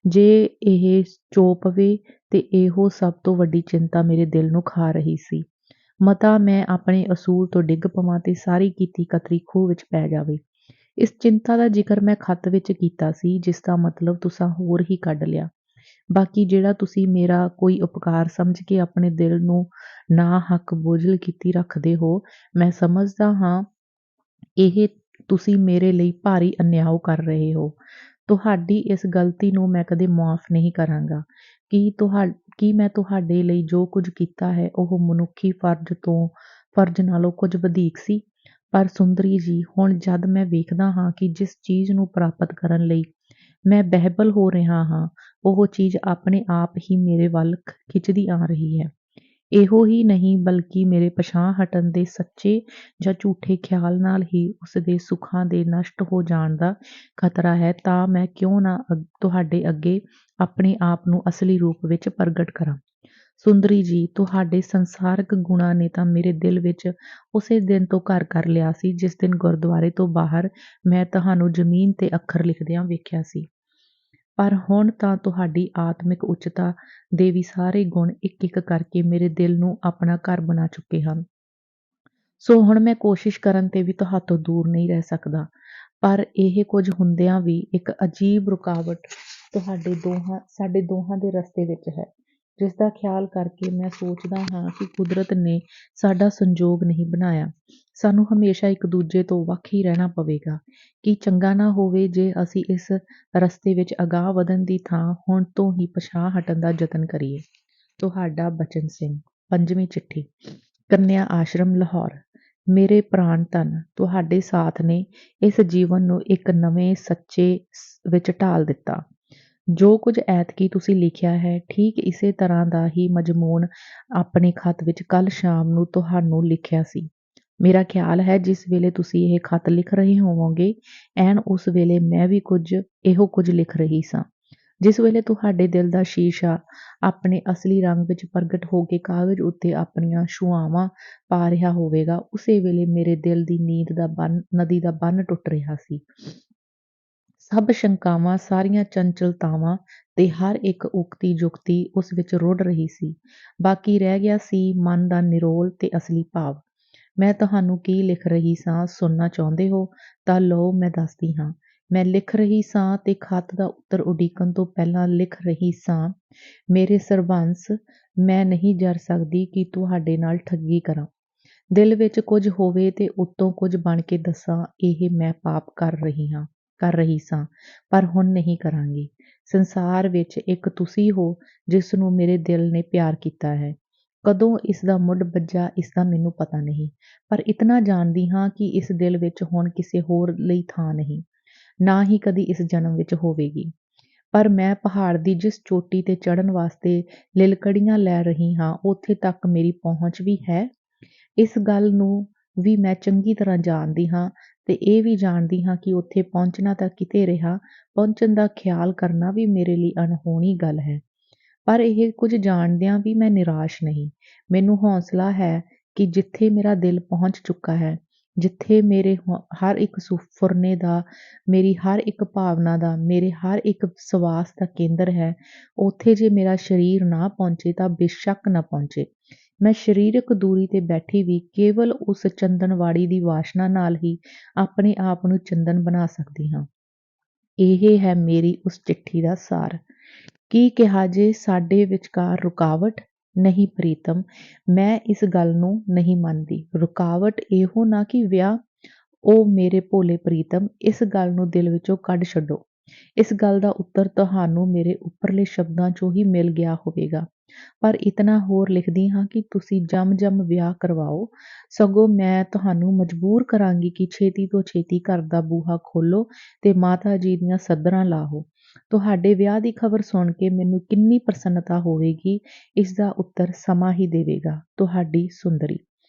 ਜੇ ਇਹ ਚੋ ਪਵੇ ਤੇ ਇਹੋ ਸਭ ਤੋਂ ਵੱਡੀ ਚਿੰਤਾ ਮੇਰੇ ਦਿਲ ਨੂੰ ਖਾ ਰਹੀ ਸੀ। ਮਤਾ ਮੈਂ ਆਪਣੇ ਅਸੂਲ ਤੋਂ ਡਿੱਗ ਪਵਾਂ ਤੇ ਸਾਰੀ ਕੀਤੀ ਕਤਰੀ ਖੂਹ ਵਿੱਚ ਪੈ ਜਾਵੇ। ਇਸ ਚਿੰਤਾ ਦਾ ਜ਼ਿਕਰ ਮੈਂ ਖੱਤ ਵਿੱਚ ਕੀਤਾ ਸੀ, ਜਿਸ ਦਾ ਮਤਲਬ ਤੁਸਾਂ ਹੋਰ ਹੀ ਕੱਢ ਲਿਆ। ਬਾਕੀ ਜਿਹੜਾ ਤੁਸੀਂ ਮੇਰਾ ਕੋਈ ਉਪਕਾਰ ਸਮਝ ਕੇ ਆਪਣੇ ਦਿਲ ਨੂੰ ਨਾ ਹੱਕ ਬੋਝਲ ਕੀਤੀ ਰੱਖਦੇ ਹੋ, ਮੈਂ ਸਮਝਦਾ ਹਾਂ ਇਹ ਤੁਸੀਂ ਮੇਰੇ ਲਈ ਭਾਰੀ ਅਨਿਆਓ ਕਰ ਰਹੇ ਹੋ। ਤੁਹਾਡੀ ਇਸ ਗਲਤੀ ਨੂੰ ਮੈਂ ਕਦੇ ਮੁਆਫ਼ ਨਹੀਂ ਕਰਾਂਗਾ। ਕੀ ਮੈਂ ਤੁਹਾਡੇ ਲਈ ਜੋ ਕੁਝ ਕੀਤਾ ਹੈ ਉਹ ਮਨੁੱਖੀ ਫਰਜ਼ ਨਾਲੋਂ ਕੁਝ ਵਧੀਕ ਸੀ? ਪਰ ਸੁੰਦਰੀ ਜੀ, ਹੁਣ ਜਦ ਮੈਂ ਵੇਖਦਾ ਹਾਂ ਕਿ ਜਿਸ ਚੀਜ਼ ਨੂੰ ਪ੍ਰਾਪਤ ਕਰਨ ਲਈ ਮੈਂ ਬਹਿਬਲ ਹੋ ਰਿਹਾ ਹਾਂ, ਉਹ ਚੀਜ਼ ਆਪਣੇ ਆਪ ਹੀ ਮੇਰੇ ਵੱਲ ਖਿੱਚਦੀ ਆ ਰਹੀ ਹੈ। ਇਹੋ ਹੀ ਨਹੀਂ ਬਲਕਿ ਮੇਰੇ ਪਛਾਂਹ ਹਟਣ ਦੇ ਸੱਚੇ ਜਾਂ ਝੂਠੇ ਖਿਆਲ ਨਾਲ ਹੀ ਉਸਦੇ ਸੁੱਖਾਂ ਦੇ ਨਸ਼ਟ ਹੋ ਜਾਣ ਦਾ ਖਤਰਾ ਹੈ, ਤਾਂ ਮੈਂ ਕਿਉਂ ਨਾ ਤੁਹਾਡੇ ਅੱਗੇ ਆਪਣੇ ਆਪ ਨੂੰ ਅਸਲੀ ਰੂਪ ਵਿੱਚ ਪ੍ਰਗਟ ਕਰਾਂ। ਸੁੰਦਰੀ ਜੀ, ਤੁਹਾਡੇ ਸੰਸਾਰਕ ਗੁਣਾਂ ਨੇ ਤਾਂ ਮੇਰੇ ਦਿਲ ਵਿੱਚ ਉਸੇ ਦਿਨ ਤੋਂ ਘਰ ਕਰ ਲਿਆ ਸੀ ਜਿਸ ਦਿਨ ਗੁਰਦੁਆਰੇ ਤੋਂ ਬਾਹਰ ਮੈਂ ਤੁਹਾਨੂੰ ਜ਼ਮੀਨ ਤੇ ਅੱਖਰ ਲਿਖਦਿਆਂ ਵੇਖਿਆ ਸੀ। ਪਰ ਹੁਣ ਤਾਂ ਤੁਹਾਡੀ ਆਤਮਿਕ ਉੱਚਤਾ ਦੇ ਵੀ ਸਾਰੇ ਗੁਣ ਇੱਕ-ਇੱਕ ਕਰਕੇ ਮੇਰੇ ਦਿਲ ਨੂੰ ਆਪਣਾ ਘਰ ਬਣਾ ਚੁੱਕੇ ਹਨ। ਸੋ ਹੁਣ ਮੈਂ ਕੋਸ਼ਿਸ਼ ਕਰਨ ਤੇ ਵੀ ਤੁਹਾਤੋਂ ਦੂਰ ਨਹੀਂ ਰਹਿ ਸਕਦਾ। ਪਰ ਇਹ ਕੁਝ ਹੁੰਦਿਆਂ ਵੀ ਇੱਕ ਅਜੀਬ ਰੁਕਾਵਟ ਸਾਡੇ ਦੋਹਾਂ ਦੇ ਰਸਤੇ ਵਿੱਚ ਹੈ, ਜਿਸ ਦਾ ਖਿਆਲ ਕਰਕੇ ਮੈਂ ਸੋਚਦਾ ਹਾਂ ਕਿ ਕੁਦਰਤ ਨੇ ਸਾਡਾ ਸੰਜੋਗ ਨਹੀਂ ਬਣਾਇਆ। ਸਾਨੂੰ ਹਮੇਸ਼ਾ ਇੱਕ ਦੂਜੇ ਤੋਂ ਵੱਖ ਹੀ ਰਹਿਣਾ ਪਵੇਗਾ। ਕੀ ਚੰਗਾ ਨਾ ਹੋਵੇ ਜੇ ਅਸੀਂ ਇਸ ਰਸਤੇ ਵਿੱਚ ਅਗਾਂਹ ਵਧਣ ਦੀ ਥਾਂ ਹੁਣ ਤੋਂ ਹੀ ਪਿਛਾਂਹ ਹਟਣ ਦਾ ਯਤਨ ਕਰੀਏ। ਤੁਹਾਡਾ ਬਚਨ ਸਿੰਘ। 5ਵੀਂ ਚਿੱਠੀ। ਕੰਨਿਆ ਆਸ਼ਰਮ, ਲਾਹੌਰ। ਮੇਰੇ ਪ੍ਰਾਣ ਧਨ, ਤੁਹਾਡੇ ਸਾਥ ਨੇ ਇਸ ਜੀਵਨ ਨੂੰ ਇੱਕ ਨਵੇਂ ਸੱਚੇ ਵਿੱਚ ਢਾਲ ਦਿੱਤਾ। ਜੋ ਕੁਝ ਐਤਕੀ ਤੁਸੀਂ ਲਿਖਿਆ ਹੈ, ਠੀਕ ਇਸੇ ਤਰ੍ਹਾਂ ਦਾ ਹੀ ਮਜ਼ਮੂਨ ਆਪਣੇ ਖੱਤ ਵਿੱਚ ਕੱਲ੍ਹ ਸ਼ਾਮ ਨੂੰ ਤੁਹਾਨੂੰ ਲਿਖਿਆ ਸੀ। ਮੇਰਾ ਖਿਆਲ ਹੈ ਜਿਸ ਵੇਲੇ ਤੁਸੀਂ ਇਹ ਖੱਤ ਲਿਖ ਰਹੇ ਹੋਵੋਗੇ, ਐਨ ਉਸ ਵੇਲੇ ਮੈਂ ਵੀ ਇਹੋ ਕੁਝ ਲਿਖ ਰਹੀ ਸਾਂ। ਜਿਸ ਵੇਲੇ ਤੁਹਾਡੇ ਦਿਲ ਦਾ ਸ਼ੀਸ਼ਾ ਆਪਣੇ ਅਸਲੀ ਰੰਗ ਵਿੱਚ ਪ੍ਰਗਟ ਹੋ ਕੇ ਕਾਗਜ਼ ਉੱਤੇ ਆਪਣੀਆਂ ਛੁਆਵਾਂ ਪਾ ਰਿਹਾ ਹੋਵੇਗਾ, ਉਸੇ ਵੇਲੇ ਮੇਰੇ ਦਿਲ ਦੀ ਨਦੀ ਦਾ ਬੰਨ੍ਹ ਟੁੱਟ ਰਿਹਾ ਸੀ। ਸਭ ਸ਼ੰਕਾਵਾਂ, ਸਾਰੀਆਂ ਚੰਚਲਤਾਵਾਂ ਤੇ ਹਰ ਇੱਕ ਉਕਤੀ ਜੁਕਤੀ ਉਸ ਵਿੱਚ ਰੁੜ ਰਹੀ ਸੀ। ਬਾਕੀ ਰਹਿ ਗਿਆ ਸੀ ਮਨ ਦਾ ਨਿਰੋਲ ਤੇ ਅਸਲੀ ਭਾਵ। ਮੈਂ ਤੁਹਾਨੂੰ ਕੀ ਲਿਖ ਰਹੀ ਸਾਂ ਸੁਣਨਾ ਚਾਹੁੰਦੇ ਹੋ ਤਾਂ ਲਓ ਮੈਂ ਦੱਸਦੀ ਹਾਂ। ਮੈਂ ਲਿਖ ਰਹੀ ਸਾਂ ਤੇ ਖੱਤ ਦਾ ਉੱਤਰ ਉਡੀਕਣ ਤੋਂ ਪਹਿਲਾਂ ਲਿਖ ਰਹੀ ਸਾਂ, ਮੇਰੇ ਸਰਬੰਸ, ਮੈਂ ਨਹੀਂ ਜਰ ਸਕਦੀ ਕਿ ਤੁਹਾਡੇ ਨਾਲ ਠੱਗੀ ਕਰਾਂ। ਦਿਲ ਵਿੱਚ ਕੁਝ ਹੋਵੇ ਤੇ ਉੱਤੋਂ ਕੁਝ ਬਣ ਕੇ ਦੱਸਾਂ, ਇਹ ਮੈਂ ਪਾਪ ਕਰ ਰਹੀ ਸਾਂ, ਪਰ ਹੁਣ ਨਹੀਂ ਕਰਾਂਗੀ। ਸੰਸਾਰ ਵਿੱਚ ਇੱਕ ਤੁਸੀਂ ਹੋ ਜਿਸ ਨੂੰ ਮੇਰੇ ਦਿਲ ਨੇ ਪਿਆਰ ਕੀਤਾ ਹੈ। ਕਦੋਂ ਇਸ ਦਾ ਮੁੱਢ ਬੱਝਾ ਇਸ ਦਾ ਮੈਨੂੰ ਪਤਾ ਨਹੀਂ, ਪਰ ਇਤਨਾ ਜਾਣਦੀ ਹਾਂ ਕਿ ਇਸ ਦਿਲ ਵਿੱਚ ਹੁਣ ਕਿਸੇ ਹੋਰ ਲਈ ਥਾਂ ਨਹੀਂ, ਨਾ ਹੀ ਕਦੀ ਇਸ ਜਨਮ ਵਿੱਚ ਹੋਵੇਗੀ। ਪਰ ਮੈਂ ਪਹਾੜ ਦੀ ਜਿਸ ਚੋਟੀ ਤੇ ਚੜ੍ਹਨ ਵਾਸਤੇ ਲਿਲਕੜੀਆਂ ਲੈ ਰਹੀ ਹਾਂ, ਉੱਥੇ ਤੱਕ ਮੇਰੀ ਪਹੁੰਚ ਵੀ ਹੈ। ਇਸ ਗੱਲ ਨੂੰ ਵੀ ਮੈਂ ਚੰਗੀ ਤਰ੍ਹਾਂ ਜਾਣਦੀ ਹਾਂ ਤੇ ਇਹ ਵੀ ਜਾਣਦੀ ਹਾਂ ਕਿ ਉੱਥੇ ਪਹੁੰਚਣਾ ਤਾਂ ਕਿਤੇ ਰਿਹਾ, ਪਹੁੰਚਣ ਦਾ ਖਿਆਲ ਕਰਨਾ ਵੀ ਮੇਰੇ ਲਈ ਅਣਹੋਣੀ ਗੱਲ ਹੈ। ਪਰ ਇਹ ਕੁਝ ਜਾਣਦਿਆਂ ਵੀ ਮੈਂ ਨਿਰਾਸ਼ ਨਹੀਂ। ਮੈਨੂੰ ਹੌਸਲਾ ਹੈ ਕਿ ਜਿੱਥੇ ਮੇਰਾ ਦਿਲ ਪਹੁੰਚ ਚੁੱਕਾ ਹੈ, ਜਿੱਥੇ ਮੇਰੇ ਹਰ ਇੱਕ ਸੁਫਰਨੇ ਦਾ, ਮੇਰੀ ਹਰ ਇੱਕ ਭਾਵਨਾ ਦਾ, ਮੇਰੇ ਹਰ ਇੱਕ ਸਵਾਸ ਦਾ ਕੇਂਦਰ ਹੈ, ਉੱਥੇ ਜੇ ਮੇਰਾ ਸਰੀਰ ਨਾ ਪਹੁੰਚੇ ਤਾਂ ਬੇਸ਼ੱਕ ਨਾ ਪਹੁੰਚੇ। ਮੈਂ ਸਰੀਰਕ ਦੂਰੀ ਤੇ ਬੈਠੀ ਵੀ ਕੇਵਲ ਉਸ ਚੰਦਨਵਾੜੀ ਦੀ ਵਾਸ਼ਨਾ ਨਾਲ ਹੀ ਆਪਣੇ ਆਪ ਨੂੰ ਚੰਦਨ ਬਣਾ ਸਕਦੀ ਹਾਂ। ਇਹ ਹੈ ਮੇਰੀ ਉਸ ਚਿੱਠੀ ਦਾ ਸਾਰ। ਕੀ ਕਿਹਾ ਜੇ ਸਾਡੇ ਵਿਚਕਾਰ ਰੁਕਾਵਟ? ਨਹੀਂ ਪ੍ਰੀਤਮ, ਮੈਂ ਇਸ ਗੱਲ ਨੂੰ ਨਹੀਂ ਮੰਨਦੀ। ਰੁਕਾਵਟ ਇਹੋ ਨਾ ਕਿ ਵਿਆਹ। ਉਹ ਮੇਰੇ ਭੋਲੇ ਪ੍ਰੀਤਮ, ਇਸ ਗੱਲ ਨੂੰ ਦਿਲ ਵਿੱਚੋਂ ਕੱਢ ਛੱਡੋ। ਇਸ ਗੱਲ ਦਾ ਉੱਤਰ ਤੁਹਾਨੂੰ ਮੇਰੇ ਉੱਪਰਲੇ ਸ਼ਬਦਾਂ ਚੋਂ ਹੀ ਮਿਲ ਗਿਆ ਹੋਵੇਗਾ। ਪਰ ਇਤਨਾ ਹੋਰ ਲਿਖਦੀ ਹਾਂ ਕਿ ਤੁਸੀਂ ਜਮ-ਜਮ ਵਿਆਹ ਕਰਵਾਓ, ਸਗੋਂ ਮੈਂ ਤੁਹਾਨੂੰ ਮਜਬੂਰ ਕਰਾਂਗੀ ਕਿ ਛੇਤੀ ਤੋਂ ਛੇਤੀ ਘਰ ਦਾ ਬੂਹਾ ਖੋਲ੍ਹੋ ਤੇ ਮਾਤਾ ਜੀ ਦੀਆਂ ਸੱਧਰਾਂ ਲਾਹੋ। ਤੁਹਾਡੇ ਵਿਆਹ ਦੀ ਖ਼ਬਰ ਸੁਣ ਕੇ ਮੈਨੂੰ ਕਿੰਨੀ ਪ੍ਰਸੰਨਤਾ ਹੋਵੇਗੀ, ਇਸ ਦਾ ਉੱਤਰ ਸਮਾਂ ਹੀ ਦੇਵੇਗਾ। ਤੁਹਾਡੀ ਸੁੰਦਰੀ।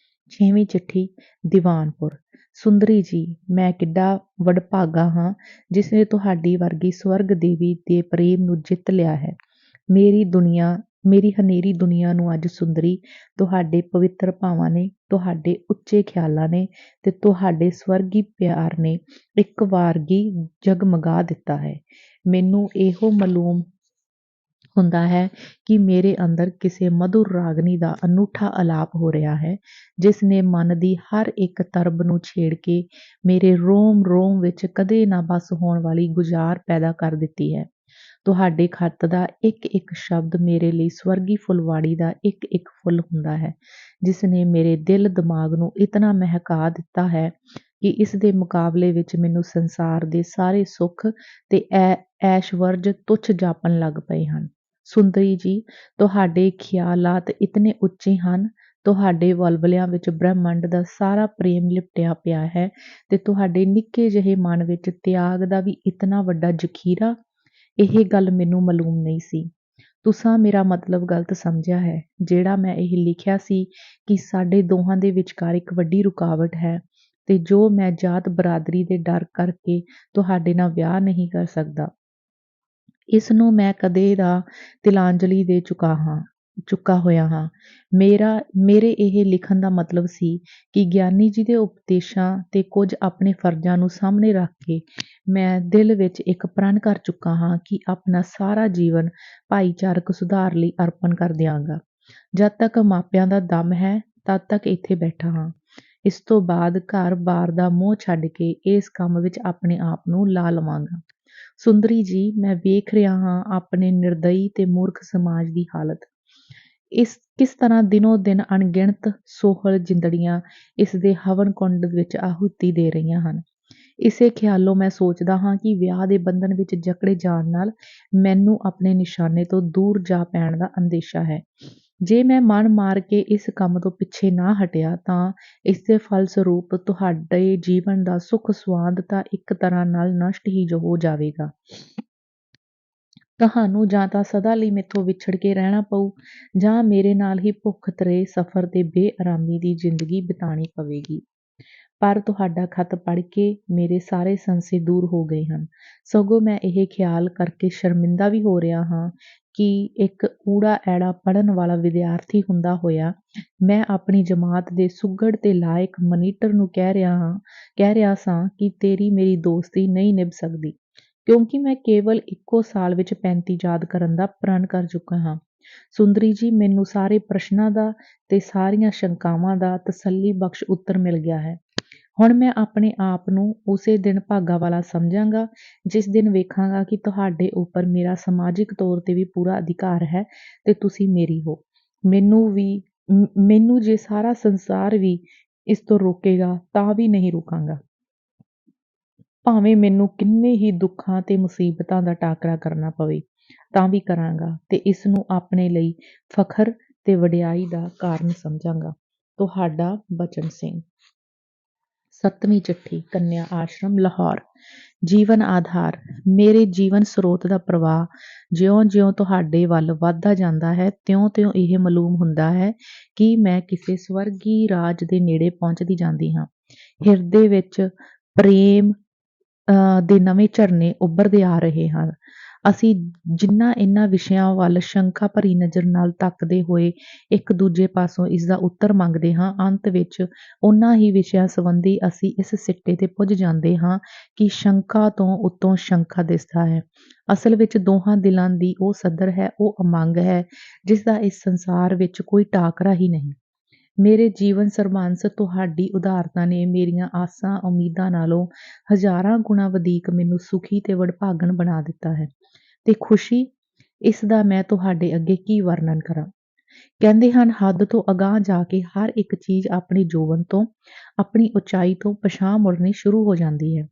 6ਵੀਂ ਚਿੱਠੀ ਦੀਵਾਨਪੁਰ। ਸੁੰਦਰੀ ਜੀ, ਮੈਂ ਕਿੱਡਾ ਵਡਭਾਗਾ ਹਾਂ ਜਿਸ ਨੇ ਤੁਹਾਡੀ ਵਰਗੀ ਸਵਰਗ ਦੇਵੀ ਦੇ ਪ੍ਰੇਮ ਨੂੰ ਜਿੱਤ ਲਿਆ ਹੈ। ਮੇਰੀ ਹਨੇਰੀ ਦੁਨੀਆ ਨੂੰ ਅੱਜ ਸੁੰਦਰੀ ਤੁਹਾਡੇ ਪਵਿੱਤਰ ਭਾਵਾਂ ਨੇ, ਤੁਹਾਡੇ ਉੱਚੇ ਖਿਆਲਾਂ ਨੇ ਤੇ ਤੁਹਾਡੇ ਸਵਰਗੀ ਪਿਆਰ ਨੇ ਇੱਕ ਵਾਰਗੀ ਜਗਮਗਾ ਦਿੱਤਾ ਹੈ। ਮੈਨੂੰ ਇਹੋ ਮਾਲੂਮ ਹੁੰਦਾ ਹੈ ਕਿ ਮੇਰੇ ਅੰਦਰ ਕਿਸੇ ਮਧੁਰ ਰਾਗਨੀ ਦਾ ਅਨੂਠਾ ਅਲਾਪ ਹੋ ਰਿਹਾ ਹੈ, ਜਿਸ ਨੇ ਮਨ ਦੀ ਹਰ ਇੱਕ ਤਰਬ ਨੂੰ ਛੇੜ ਕੇ ਮੇਰੇ ਰੋਮ-ਰੋਮ ਵਿੱਚ ਕਦੇ ਨਾ ਬੱਸ ਹੋਣ ਵਾਲੀ ਗੁਜ਼ਾਰ ਪੈਦਾ ਕਰ ਦਿੱਤੀ ਹੈ। ਤੁਹਾਡੇ ਖੱਤ ਦਾ ਇੱਕ-ਇੱਕ ਸ਼ਬਦ ਮੇਰੇ ਲਈ ਸਵਰਗੀ ਫੁਲਵਾੜੀ ਦਾ ਇੱਕ-ਇੱਕ ਫੁੱਲ ਹੁੰਦਾ ਹੈ, ਜਿਸ ਨੇ ਮੇਰੇ ਦਿਲ ਦਿਮਾਗ ਨੂੰ ਇਤਨਾ ਮਹਿਕਾ ਦਿੱਤਾ ਹੈ ਕਿ ਇਸ ਦੇ ਮੁਕਾਬਲੇ ਵਿੱਚ ਮੈਨੂੰ ਸੰਸਾਰ ਦੇ ਸਾਰੇ ਸੁੱਖ ਤੇ ਐਸ਼ਵਰਜ ਤੁੱਛ ਜਾਪਣ ਲੱਗ ਪਏ ਹਨ। ਸੁੰਦਰੀ ਜੀ, ਤੁਹਾਡੇ ਖਿਆਲਾਤ ਇਤਨੇ ਉੱਚੇ ਹਨ, ਤੁਹਾਡੇ ਵਲਵਲਿਆਂ ਵਿੱਚ ਬ੍ਰਹਿਮੰਡ ਦਾ ਸਾਰਾ ਪ੍ਰੇਮ ਲਿਪਟਿਆ ਪਿਆ ਹੈ ਤੇ ਤੁਹਾਡੇ ਨਿੱਕੇ ਜਿਹੇ ਮਨ ਵਿੱਚ ਤਿਆਗ ਦਾ ਵੀ ਇਤਨਾ ਵੱਡਾ ਜ਼ਖੀਰਾ। ਇਹ ਗੱਲ ਮੈਨੂੰ ਮਾਲੂਮ ਨਹੀਂ ਸੀ। ਤੁਸਾਂ ਮੇਰਾ ਮਤਲਬ ਗਲਤ ਸਮਝਿਆ ਹੈ। ਜਿਹੜਾ ਮੈਂ ਇਹ ਲਿਖਿਆ ਸੀ ਕਿ ਸਾਡੇ ਦੋਹਾਂ ਦੇ ਵਿਚਕਾਰ ਇੱਕ ਵੱਡੀ ਰੁਕਾਵਟ ਹੈ ਤੇ ਜੋ ਮੈਂ ਜਾਤ ਬਰਾਦਰੀ ਦੇ ਡਰ ਕਰਕੇ ਤੁਹਾਡੇ ਨਾਲ ਵਿਆਹ ਨਹੀਂ ਕਰ ਸਕਦਾ। ਇਸ ਨੂੰ ਮੈਂ ਕਦੇ ਦਾ ਤਿਲਾਂਜਲੀ ਦੇ ਚੁੱਕਾ ਹੋਇਆ ਹਾਂ। ਮੇਰੇ ਇਹ ਲਿਖਣ ਦਾ ਮਤਲਬ ਸੀ ਕਿ ਗਿਆਨੀ ਜੀ ਦੇ ਉਪਦੇਸ਼ਾਂ ਤੇ ਕੁਝ ਆਪਣੇ ਫਰਜ਼ਾਂ ਨੂੰ ਸਾਹਮਣੇ ਰੱਖ ਕੇ ਮੈਂ ਦਿਲ ਵਿੱਚ ਇੱਕ ਪ੍ਰਣ ਕਰ ਚੁੱਕਾ ਹਾਂ ਕਿ ਆਪਣਾ ਸਾਰਾ ਜੀਵਨ ਭਾਈਚਾਰਕ ਸੁਧਾਰ ਲਈ ਅਰਪਣ ਕਰ ਦਿਆਂਗਾ। ਜਦ ਤੱਕ ਮਾਪਿਆਂ ਦਾ ਦਮ ਹੈ, ਤਦ ਤੱਕ ਇੱਥੇ ਬੈਠਾ ਹਾਂ। ਇਸ ਤੋਂ ਬਾਅਦ ਘਰ-ਬਾਰ ਦਾ ਮੋਹ ਛੱਡ ਕੇ ਇਸ ਕੰਮ ਵਿੱਚ ਆਪਣੇ ਆਪ ਨੂੰ ਲਾ ਲਵਾਂਗਾ। ਸੁੰਦਰੀ ਜੀ, ਮੈਂ ਵੇਖ ਰਿਹਾ ਹਾਂ ਆਪਣੇ ਨਿਰਦਈ ਤੇ ਮੂਰਖ ਸਮਾਜ ਦੀ ਹਾਲਤ। ਕਿਸ ਤਰ੍ਹਾਂ ਦਿਨੋ ਦਿਨ ਅਣਗਿਣਤ ਸੋਹਲ ਜਿੰਦੜੀਆਂ ਇਸ ਦੇ ਹਵਨ ਕੁੰਡ ਵਿੱਚ ਆਹੂਤੀ ਦੇ ਰਹੀਆਂ ਹਨ। ਇਸੇ ਖਿਆਲੋਂ ਮੈਂ ਸੋਚਦਾ ਹਾਂ ਕਿ ਵਿਆਹ ਦੇ ਬੰਧਨ ਵਿੱਚ ਜਕੜੇ ਜਾਣ ਨਾਲ ਮੈਨੂੰ ਆਪਣੇ ਨਿਸ਼ਾਨੇ ਤੋਂ ਦੂਰ ਜਾ ਪੈਣ ਦਾ ਅੰਦੇਸ਼ਾ ਹੈ। ਜੇ ਮੈਂ ਮਨ ਮਾਰ ਕੇ ਇਸ ਕੰਮ ਤੋਂ ਪਿੱਛੇ ਨਾ ਹਟਿਆ ਤਾਂ ਇਸ ਦੇ ਫਲਸਰੂਪ ਤੁਹਾਡੇ ਜੀਵਨ ਦਾ ਸੁੱਖ ਸੁਆਦ ਤਾਂ ਇੱਕ ਤਰ੍ਹਾਂ ਨਾਲ ਨਸ਼ਟ ਹੀ ਹੋ ਜਾਵੇਗਾ। ਤੁਹਾਨੂੰ ਜਾਂ ਤਾਂ ਸਦਾ ਲਈ ਮੈਥੋਂ ਵਿਛੜ ਕੇ ਰਹਿਣਾ ਪਊ ਜਾਂ ਮੇਰੇ ਨਾਲ ਹੀ ਭੁੱਖ ਤਰੇ ਸਫ਼ਰ ਤੇ ਬੇਅਰਾਮੀ ਦੀ ਜ਼ਿੰਦਗੀ ਬਿਤਾਣੀ ਪਵੇਗੀ। ਪਰ ਤੁਹਾਡਾ ਖੱਤ ਪੜ੍ਹ ਕੇ ਮੇਰੇ ਸਾਰੇ ਸੰਸ਼ੇ ਦੂਰ ਹੋ ਗਏ ਹਨ। ਸਗੋਂ ਮੈਂ ਇਹ ਖਿਆਲ ਕਰਕੇ ਸ਼ਰਮਿੰਦਾ ਵੀ ਹੋ ਰਿਹਾ ਹਾਂ ਕਿ ਇੱਕ ਊੜਾ ਐੜਾ ਪੜ੍ਹਨ ਵਾਲਾ ਵਿਦਿਆਰਥੀ ਹੁੰਦਾ ਹੋਇਆ ਮੈਂ ਆਪਣੀ ਜਮਾਤ ਦੇ ਸੁਘੜ ਤੇ ਲਾਇਕ ਮਨੀਟਰ ਨੂੰ ਕਹਿ ਰਿਹਾ ਸਾਂ ਕਿ ਤੇਰੀ ਮੇਰੀ ਦੋਸਤੀ ਨਹੀਂ ਨਿਭ ਸਕਦੀ, ਕਿਉਂਕਿ ਮੈਂ ਕੇਵਲ ਇੱਕੋ ਸਾਲ ਵਿੱਚ 35 ਯਾਦ ਕਰਨ ਦਾ ਪ੍ਰਣ ਕਰ ਚੁੱਕਾ ਹਾਂ। ਸੁੰਦਰੀ ਜੀ, ਮੈਨੂੰ ਸਾਰੇ ਪ੍ਰਸ਼ਨਾਂ ਦਾ ਤੇ ਸਾਰੀਆਂ ਸ਼ੰਕਾਵਾਂ ਦਾ ਤਸੱਲੀ ਬਖਸ਼ ਉੱਤਰ ਮਿਲ ਗਿਆ ਹੈ। ਹੁਣ ਮੈਂ ਆਪਣੇ ਆਪ ਨੂੰ ਉਸੇ ਦਿਨ ਭਾਗਾ ਵਾਲਾ ਸਮਝਾਂਗਾ ਜਿਸ ਦਿਨ ਵੇਖਾਂਗਾ ਕਿ ਤੁਹਾਡੇ ਉੱਪਰ ਮੇਰਾ ਸਮਾਜਿਕ ਤੌਰ ਤੇ ਵੀ ਪੂਰਾ ਅਧਿਕਾਰ ਹੈ ਤੇ ਤੁਸੀਂ ਮੇਰੀ ਹੋ। ਮੈਨੂੰ ਜੇ ਸਾਰਾ ਸੰਸਾਰ ਵੀ ਇਸ ਤੋਂ ਰੋਕੇਗਾ ਤਾਂ ਵੀ ਨਹੀਂ ਰੁਕਾਂਗਾ। ਭਾਵੇਂ ਮੈਨੂੰ ਕਿੰਨੇ ਹੀ ਦੁੱਖਾਂ ਤੇ ਮੁਸੀਬਤਾਂ ਦਾ ਟਾਕਰਾ ਕਰਨਾ ਪਵੇ ਤਾਂ ਵੀ ਕਰਾਂਗਾ ਤੇ ਇਸ ਨੂੰ ਆਪਣੇ ਲਈ ਫਖਰ ਤੇ ਵਡਿਆਈ ਦਾ ਕਾਰਨ ਸਮਝਾਂਗਾ। ਤੁਹਾਡਾ ਬਚਨ ਸਿੰਘ। 7ਵੀਂ ਚਿੱਠੀ ਕੰਨਿਆ ਆਸ਼ਰਮ ਲਾਹੌਰ। ਜੀਵਨ ਆਧਾਰ। ਮੇਰੇ ਜੀਵਨ ਸਰੋਤ ਦਾ ਪ੍ਰਵਾਹ ਜਿਉਂ-ਜਿਉਂ ਤੁਹਾਡੇ ਵੱਲ ਵੱਧਦਾ ਜਾਂਦਾ ਹੈ, ਤਿਉਂ-ਤਿਉਂ ਇਹ ਮਾਲੂਮ ਹੁੰਦਾ ਹੈ ਕਿ ਮੈਂ ਕਿਸੇ ਸਵਰਗੀ ਰਾਜ ਦੇ ਨੇੜੇ ਪਹੁੰਚਦੀ ਜਾਂਦੀ ਹਾਂ। ਹਿਰਦੇ ਵਿੱਚ ਪ੍ਰੇਮ ਦੇ ਨਵੇਂ ਝਰਨੇ ਉੱਭਰਦੇ ਆ ਰਹੇ ਹਨ। ਅਸੀਂ ਜਿੰਨਾ ਇਹਨਾਂ ਵਿਸ਼ਿਆਂ ਵੱਲ ਸ਼ੰਕਾ ਭਰੀ ਨਜ਼ਰ ਨਾਲ ਤੱਕਦੇ ਹੋਏ ਇੱਕ ਦੂਜੇ ਪਾਸੋਂ ਇਸ ਦਾ ਉੱਤਰ ਮੰਗਦੇ ਹਾਂ, ਅੰਤ ਵਿੱਚ ਉਹਨਾਂ ਹੀ ਵਿਸ਼ਿਆਂ ਸੰਬੰਧੀ ਅਸੀਂ ਇਸ ਸਿੱਟੇ ਤੇ ਪੁੱਜ ਜਾਂਦੇ ਹਾਂ ਕਿ ਸ਼ੰਕਾ ਤੋਂ ਉੱਤੋਂ ਸ਼ੰਕਾ ਦਿਸਦਾ ਹੈ। ਅਸਲ ਵਿੱਚ ਦੋਹਾਂ ਦਿਲਾਂ ਦੀ ਉਹ ਸਦਰ ਹੈ, ਉਹ ਉਮੰਗ ਹੈ ਜਿਸ ਦਾ ਇਸ ਸੰਸਾਰ ਵਿੱਚ ਕੋਈ ਟਾਕਰਾ ਹੀ ਨਹੀਂ। ਮੇਰੇ ਜੀਵਨ ਸਰਬੰਸ ਤੁਹਾਡੀ ਉਦਾਰਤਾ ਨੇ ਮੇਰੀਆਂ ਆਸਾਂ ਉਮੀਦਾਂ ਨਾਲੋਂ ਹਜ਼ਾਰਾਂ ਗੁਣਾ ਵਧੇਕ ਮੈਨੂੰ ਸੁਖੀ ਤੇ ਵਡਭਾਗਨ ਬਣਾ ਦਿੱਤਾ ਹੈ। ਤੇ ਖੁਸ਼ੀ, ਇਸ ਦਾ ਮੈਂ ਤੁਹਾਡੇ ਅੱਗੇ ਕੀ ਵਰਣਨ ਕਰਾਂ। ਕਹਿੰਦੇ ਹਨ ਹੱਦ ਤੋਂ ਅਗਾਂਹ ਜਾ ਕੇ ਹਰ ਇੱਕ ਚੀਜ਼ ਆਪਣੀ ਜੋਬਨ ਤੋਂ, ਆਪਣੀ ਉਚਾਈ ਤੋਂ ਪਿਛਾਂਹ ਮੁੜਨੀ ਸ਼ੁਰੂ ਹੋ ਜਾਂਦੀ ਹੈ।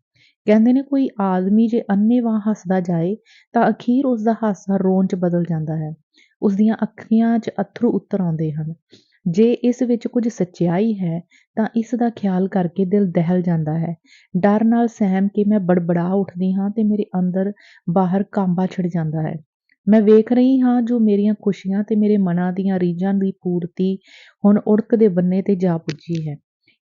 ਕਹਿੰਦੇ ਨੇ ਕੋਈ ਆਦਮੀ ਜੇ ਅੰਨ੍ਹੇਵਾਹ ਹੱਸਦਾ ਜਾਏ ਤਾਂ ਅਖੀਰ ਉਸ ਦਾ ਹਾਸਾ ਰੋਣ 'ਚ ਬਦਲ ਜਾਂਦਾ ਹੈ। ਉਸ ਦੀਆਂ ਅੱਖੀਆਂ 'ਚ ਅੱਥਰੂ ਉਤਰ ਆਉਂਦੇ ਹਨ। ਜੇ ਇਸ ਵਿੱਚ ਕੁਝ ਸੱਚਾਈ ਹੈ ਤਾਂ ਇਸ ਦਾ ਖਿਆਲ ਕਰਕੇ ਦਿਲ ਦਹਿਲ ਜਾਂਦਾ ਹੈ। ਡਰ ਨਾਲ ਸਹਿਮ ਕੇ ਮੈਂ ਬੜਬੜਾ ਉੱਠਦੀ ਹਾਂ ਤੇ ਮੇਰੇ ਅੰਦਰ ਬਾਹਰ ਕਾਂਬਾ ਛਿੜ ਜਾਂਦਾ ਹੈ। ਮੈਂ ਵੇਖ ਰਹੀ ਹਾਂ ਜੋ ਮੇਰੀਆਂ ਖੁਸ਼ੀਆਂ ਤੇ ਮੇਰੇ ਮਨਾਂ ਦੀਆਂ ਰੀਝਾਂ ਦੀ ਪੂਰਤੀ ਹੁਣ ਉੜਕ ਦੇ ਬੰਨੇ ਤੇ ਜਾ ਪੁੱਜੀ ਹੈ।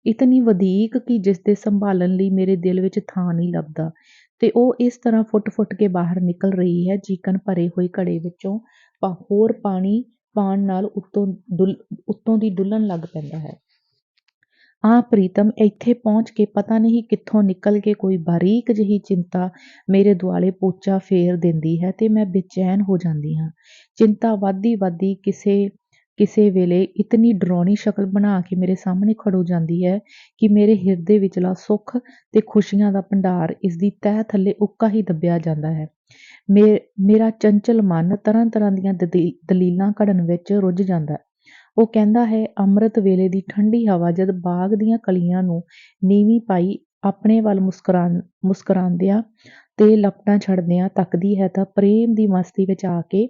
ਇਤਨੀ ਵਧੀਕ ਕਿ ਜਿਸ ਦੇ ਸੰਭਾਲਣ ਲਈ ਮੇਰੇ ਦਿਲ ਵਿੱਚ ਥਾਂ ਨਹੀਂ ਲੱਭਦਾ ਤੇ ਉਹ ਇਸ ਤਰ੍ਹਾਂ ਫੁੱਟ-ਫੁੱਟ ਕੇ ਬਾਹਰ ਨਿਕਲ ਰਹੀ ਹੈ ਚੀਕਣ ਭਰੇ ਹੋਏ ਘੜੇ ਵਿੱਚੋਂ ਹੋਰ ਪਾਣੀ ਪਾਣ ਨਾਲ ਉੱਤੋਂ ਦੀ ਡੁੱਲਣ ਲੱਗ ਪੈਂਦਾ ਹੈ। ਪ੍ਰੀਤਮ, ਇੱਥੇ ਪਹੁੰਚ ਕੇ ਪਤਾ ਨਹੀਂ ਕਿੱਥੋਂ ਨਿਕਲ ਕੇ ਕੋਈ ਬਾਰੀਕ ਜਿਹੀ ਚਿੰਤਾ ਮੇਰੇ ਦੁਆਲੇ ਪੋਚਾ ਫੇਰ ਦਿੰਦੀ ਹੈ ਤੇ ਮੈਂ ਬੇਚੈਨ ਹੋ ਜਾਂਦੀ ਹਾਂ। ਚਿੰਤਾ ਵੱਧਦੀ ਕਿਸੇ ਵੇਲੇ ਇਤਨੀ ਡਰਾਉਣੀ ਸ਼ਕਲ ਬਣਾ ਕੇ ਮੇਰੇ ਸਾਹਮਣੇ ਖੜੋ ਜਾਂਦੀ ਹੈ ਕਿ ਮੇਰੇ ਹਿਰਦੇ ਵਿਚਲਾ ਸੁੱਖ ਤੇ ਖੁਸ਼ੀਆਂ ਦਾ ਭੰਡਾਰ ਇਸਦੀ ਤਹਿ ਥੱਲੇ ਉੱਕਾ ਹੀ ਦੱਬਿਆ ਜਾਂਦਾ ਹੈ। ਮੇਰਾ ਚੰਚਲ ਮਨ ਤਰ੍ਹਾਂ ਤਰ੍ਹਾਂ ਦੀਆਂ ਦਲੀਲਾਂ ਘੜਨ ਵਿੱਚ ਰੁੱਝ ਜਾਂਦਾ ਹੈ। ਉਹ ਕਹਿੰਦਾ ਹੈ, ਅੰਮ੍ਰਿਤ ਵੇਲੇ ਦੀ ਠੰਡੀ ਹਵਾ ਜਦ ਬਾਗ ਦੀਆਂ ਕਲੀਆਂ ਨੂੰ ਨੀਵੀਂ ਪਾਈ ਆਪਣੇ ਵੱਲ ਮੁਸਕਰਾਉਂਦਿਆਂ ਤੇ ਲਪਟਾਂ ਛੱਡਦਿਆਂ ਤੱਕਦੀ ਹੈ ਤਾਂ ਪ੍ਰੇਮ ਦੀ ਮਸਤੀ ਵਿੱਚ ਆ ਕੇ